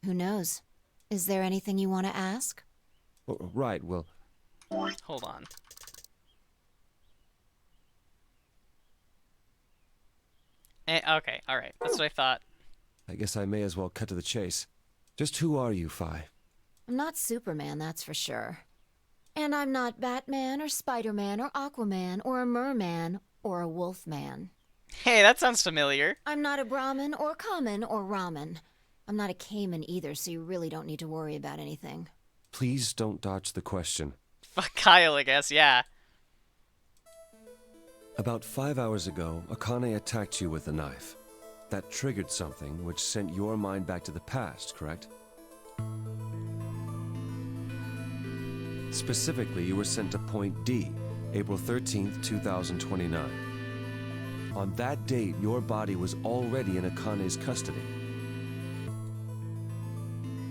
Speaker 2: Who knows? Is there anything you want to ask?
Speaker 16: Right, well...
Speaker 1: Hold on. Okay, alright. That's what I thought.
Speaker 16: I guess I may as well cut to the chase. Just who are you, Phi?
Speaker 2: I'm not Superman, that's for sure. And I'm not Batman or Spider-Man or Aquaman or a merman or a wolfman.
Speaker 1: Hey, that sounds familiar.
Speaker 2: I'm not a Brahmin or common or ramen. I'm not a Cayman either, so you really don't need to worry about anything.
Speaker 16: Please don't dodge the question.
Speaker 1: Fuck Kyle, I guess, yeah.
Speaker 16: About 5 hours ago, Akane attacked you with a knife. That triggered something which sent your mind back to the past, correct? Specifically, you were sent to Point D, April 13th, 2029. On that date, your body was already in Akane's custody.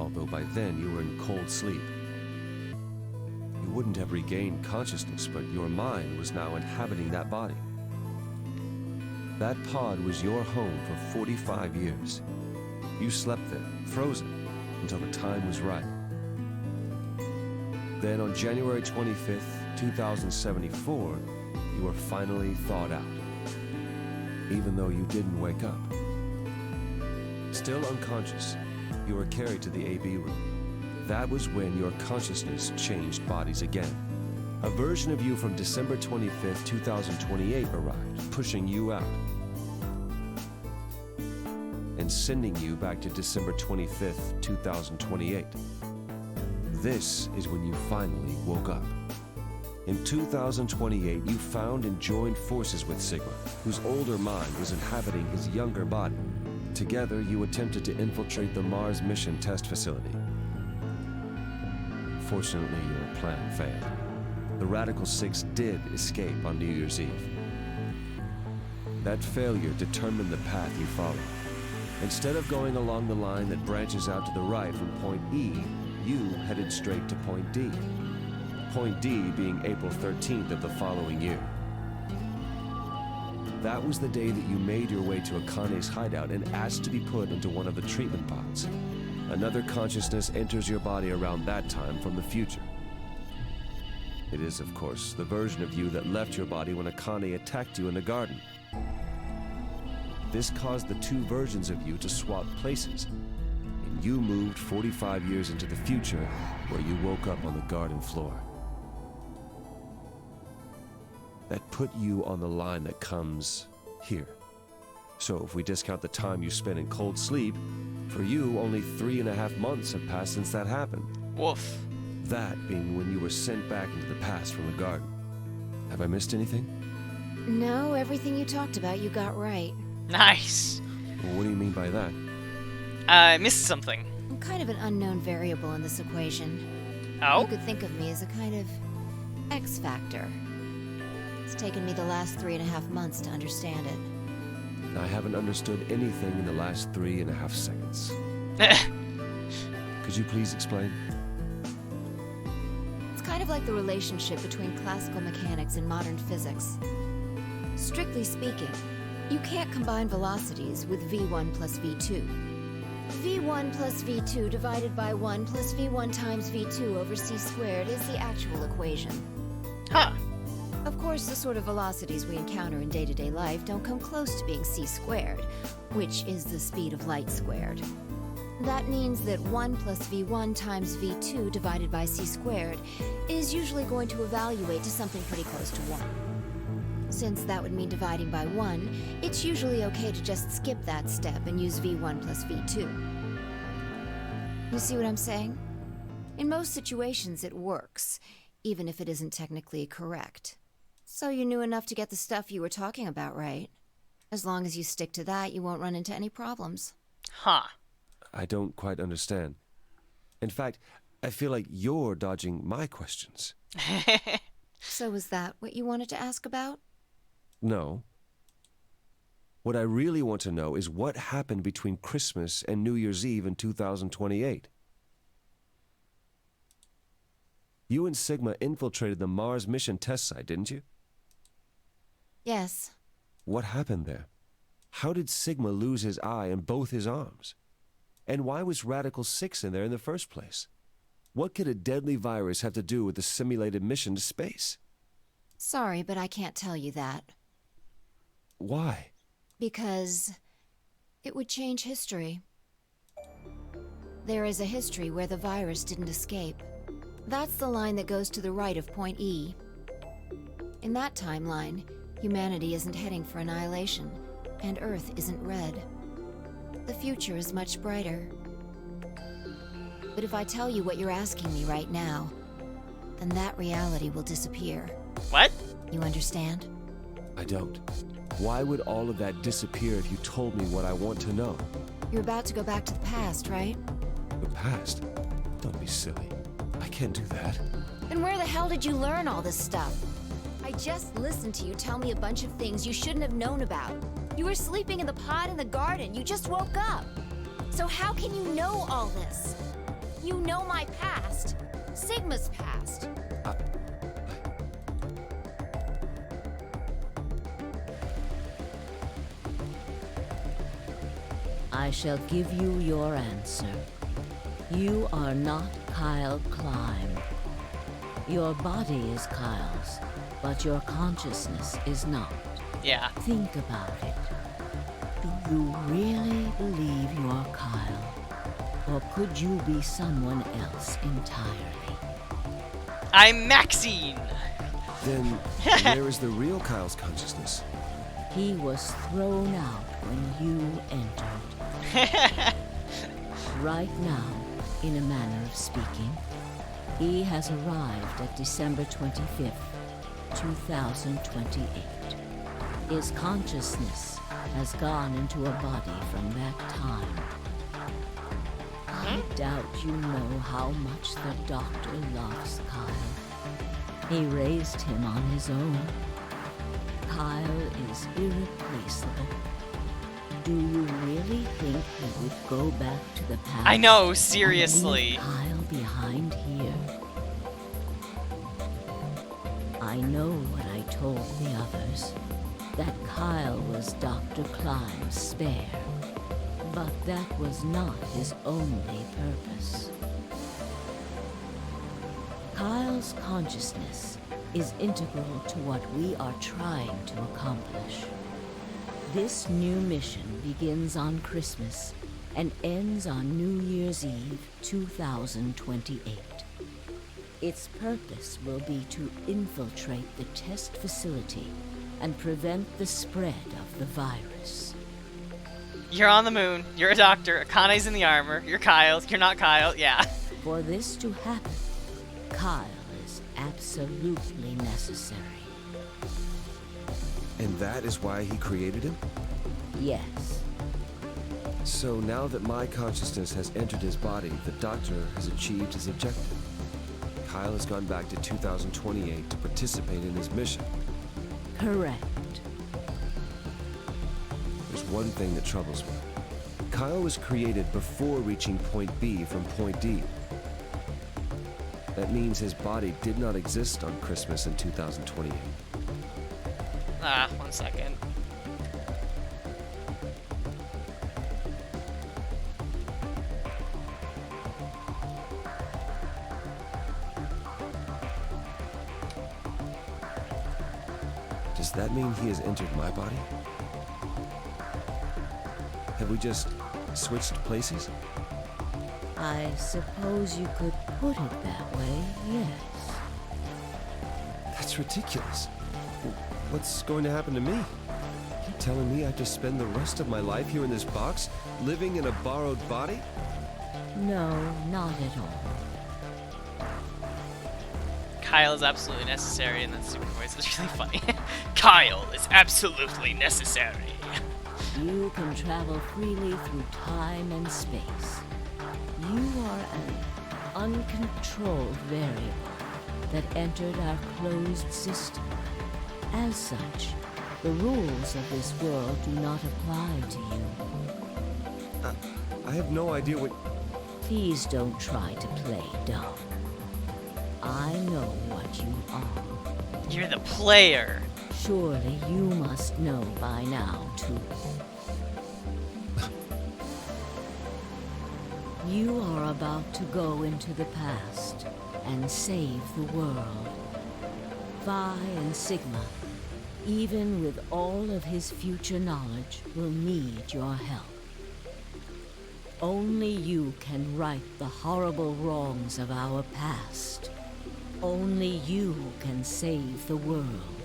Speaker 16: Although by then you were in cold sleep. You wouldn't have regained consciousness, but your mind was now inhabiting that body. That pod was your home for 45 years. You slept there, frozen, until the time was right. Then on January 25th, 2074, you were finally thawed out. Even though you didn't wake up. Still unconscious, you were carried to the AB room. That was when your consciousness changed bodies again. A version of you from December 25th, 2028 arrived, pushing you out. And sending you back to December 25th, 2028. This is when you finally woke up. In 2028, you found and joined forces with Sigma, whose older mind was inhabiting his younger body. Together, you attempted to infiltrate the Mars mission test facility. Fortunately, your plan failed. The Radical Six did escape on New Year's Eve. That failure determined the path you followed. Instead of going along the line that branches out to the right from Point E, you headed straight to Point D. Point D being April 13th of the following year. That was the day that you made your way to Akane's hideout and asked to be put into one of the treatment pods. Another consciousness enters your body around that time from the future. It is, of course, the version of you that left your body when Akane attacked you in the garden. This caused the two versions of you to swap places, and you moved 45 years into the future, where you woke up on the garden floor. that put you on the line that comes here. So if we discount the time you spent in cold sleep, for you, only 3.5 months have passed since that happened.
Speaker 1: Woof.
Speaker 16: That being when you were sent back into the past from the garden. Have I missed anything?
Speaker 2: No, everything you talked about you got right.
Speaker 1: Nice.
Speaker 16: Well, what do you mean by that?
Speaker 1: I missed something.
Speaker 2: I'm kind of an unknown variable in this equation.
Speaker 1: Oh?
Speaker 2: You could think of me as a kind of X factor. It's taken me the last 3.5 months to understand it.
Speaker 16: I haven't understood anything in the last 3.5 seconds. Could you please explain?
Speaker 2: It's kind of like the relationship between classical mechanics and modern physics. Strictly speaking, you can't combine velocities with v1 plus v2. v1 plus v2 divided by 1 plus v1 times v2 over c squared is the actual equation.
Speaker 1: Huh.
Speaker 2: Of course, the sort of velocities we encounter in day-to-day life don't come close to being c squared, which is the speed of light squared. That means that 1 plus v1 times v2 divided by c squared is usually going to evaluate to something pretty close to 1. Since that would mean dividing by 1, it's usually okay to just skip that step and use v1 plus v2. You see what I'm saying? In most situations it works, even if it isn't technically correct. So you knew enough to get the stuff you were talking about right. As long as you stick to that, you won't run into any problems.
Speaker 1: Huh.
Speaker 16: I don't quite understand. In fact, I feel like you're dodging my questions.
Speaker 2: So was that what you wanted to ask about?
Speaker 16: No. What I really want to know is what happened between Christmas and New Year's Eve in 2028. You and Sigma infiltrated the Mars mission test site, didn't you?
Speaker 2: Yes.
Speaker 16: What happened there? How did Sigma lose his eye and both his arms? And why was Radical 6 in there in the first place? What could a deadly virus have to do with the simulated mission to space?
Speaker 2: Sorry, but I can't tell you that.
Speaker 16: Why?
Speaker 2: Because it would change history. There is a history where the virus didn't escape. That's the line that goes to the right of point E. In that timeline, humanity isn't heading for annihilation, and Earth isn't red. The future is much brighter. But if I tell you what you're asking me right now, then that reality will disappear.
Speaker 1: What?
Speaker 2: You understand?
Speaker 16: I don't. Why would all of that disappear if you told me what I want to know?
Speaker 2: You're about to go back to the past, right?
Speaker 16: The past? Don't be silly. I can't do that.
Speaker 2: Then where the hell did you learn all this stuff? I just listened to you tell me a bunch of things you shouldn't have known about. You were sleeping in the pod in the garden. You just woke up. So how can you know all this? You know my past. Sigma's past.
Speaker 4: I shall give you your answer. You are not Kyle Climb. Your body is Kyle's, but your consciousness is not.
Speaker 1: Yeah.
Speaker 4: Think about it. Do you really believe you're Kyle? Or could you be someone else entirely?
Speaker 1: I'm Maxine!
Speaker 16: Then, where is the real Kyle's consciousness?
Speaker 4: He was thrown out when you entered. Right now, in a manner of speaking, he has arrived at December 25th, 2028. His consciousness has gone into a body from that time. I doubt you know how much the Doctor loves Kyle. He raised him on his own. Kyle is irreplaceable. Do you really think he would go back to the past?
Speaker 1: I know, seriously.
Speaker 4: And leave Kyle behind here. I know what I told the others, that Kyle was Dr. Climb's spare. But that was not his only purpose. Kyle's consciousness is integral to what we are trying to accomplish. This new mission begins on Christmas and ends on New Year's Eve 2028. Its purpose will be to infiltrate the test facility and prevent the spread of the virus.
Speaker 1: You're on the moon. You're a doctor. Akane's in the armor. You're Kyle. You're not Kyle. Yeah.
Speaker 4: For this to happen, Kyle is absolutely necessary.
Speaker 16: And that is why he created him?
Speaker 4: Yes.
Speaker 16: So now that my consciousness has entered his body, the Doctor has achieved his objective. Kyle has gone back to 2028 to participate in his mission.
Speaker 4: Correct.
Speaker 16: There's one thing that troubles me. Kyle was created before reaching point B from point D. That means his body did not exist on Christmas in 2028.
Speaker 1: One second.
Speaker 16: Does that mean he has entered my body? Have we just switched places?
Speaker 4: I suppose you could put it that way, yes.
Speaker 16: That's ridiculous. What's going to happen to me? You're telling me I have to spend the rest of my life here in this box, living in a borrowed body?
Speaker 4: No, not at all.
Speaker 1: Kyle is absolutely necessary, and that super voice is really funny. Kyle is absolutely necessary.
Speaker 4: You can travel freely through time and space. You are an uncontrolled variable that entered our closed system. As such, the rules of this world do not apply to you.
Speaker 16: I have no idea what...
Speaker 4: Please don't try to play dumb. I know what you are.
Speaker 1: You're the player.
Speaker 4: Surely you must know by now, too. You are about to go into the past and save the world. Phi and Sigma, even with all of his future knowledge, will need your help. Only you can right the horrible wrongs of our past. Only you can save the world.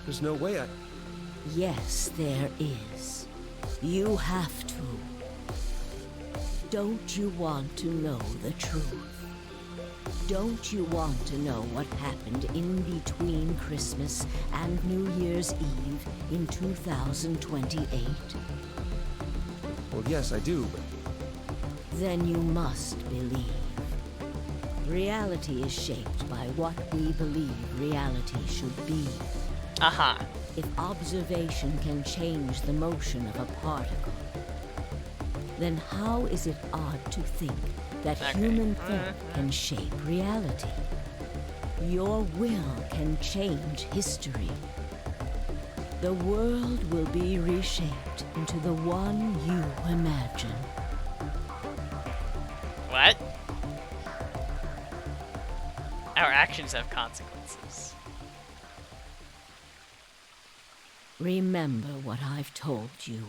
Speaker 16: There's no way I...
Speaker 4: Yes, there is. You have to. Don't you want to know the truth? Don't you want to know what happened in between Christmas and New Year's Eve in 2028?
Speaker 16: Well, yes, I do, but...
Speaker 4: Then you must believe. Reality is shaped by what we believe reality should be.
Speaker 1: Uh-huh.
Speaker 4: If observation can change the motion of a particle, then how is it odd to think that human thought can shape reality? Your will can change history. The world will be reshaped into the one you imagine.
Speaker 1: What? Our actions have consequences.
Speaker 4: Remember what I've told you.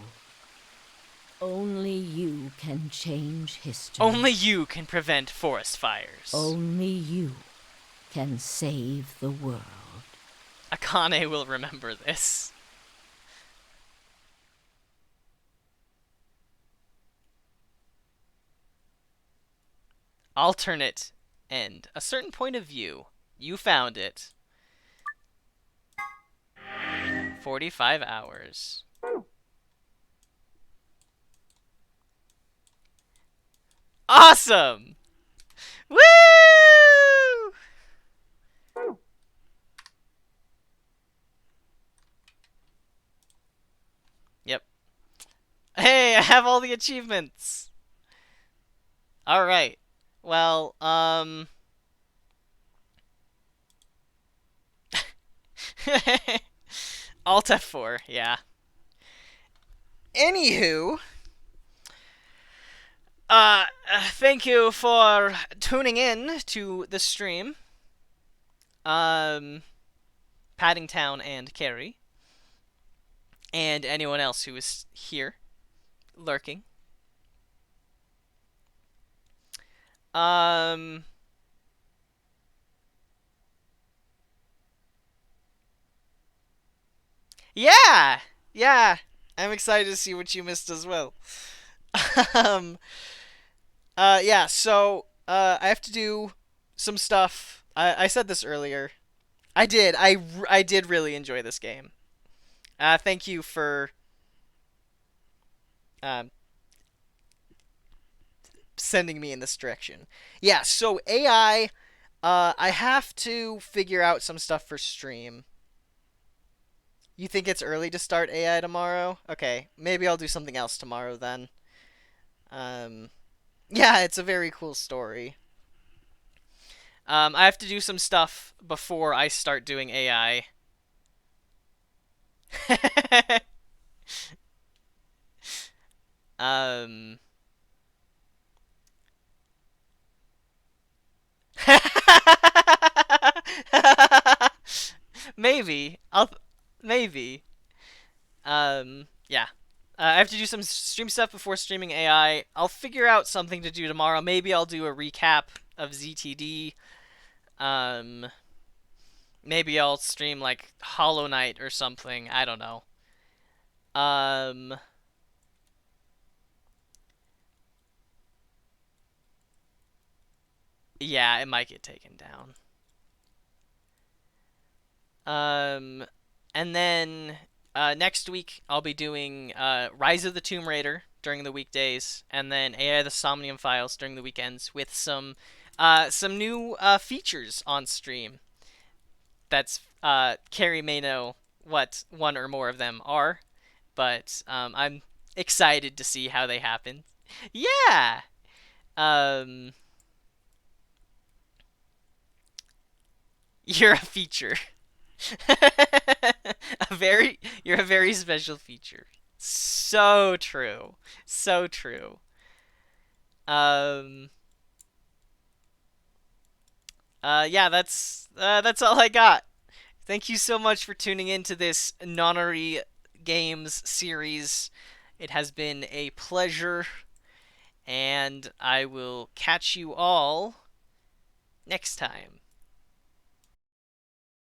Speaker 4: Only you can change history.
Speaker 1: Only you can prevent forest fires.
Speaker 4: Only you can save the world.
Speaker 1: Akane will remember this. Alternate end. A certain point of view. You found it. 45 hours. Awesome! Woo! Yep. Hey, I have all the achievements. All right. Well, Alt F4, yeah. Anywho, thank you for tuning in to the stream. Paddingtown and Carrie. And anyone else who is here, lurking. Yeah! Yeah! I'm excited to see what you missed as well. Yeah, so, I have to do some stuff. I said this earlier. I did. I did really enjoy this game. Thank you for sending me in this direction. Yeah, so AI, I have to figure out some stuff for stream. You think it's early to start AI tomorrow? Okay, maybe I'll do something else tomorrow then. Yeah, it's a very cool story. I have to do some stuff before I start doing AI. Maybe. Maybe. Yeah. I have to do some stream stuff before streaming AI. I'll figure out something to do tomorrow. Maybe I'll do a recap of ZTD. Maybe I'll stream like Hollow Knight or something. I don't know. Yeah, it might get taken down. And then next week I'll be doing Rise of the Tomb Raider during the weekdays, and then AI the Somnium Files during the weekends with some new features on stream. That's Carrie may know what one or more of them are, but I'm excited to see how they happen. Yeah. You're a feature. You're a very special feature. So true. So true. Yeah, that's all I got. Thank you so much for tuning in to this Nonary Games series. It has been a pleasure, and I will catch you all next time.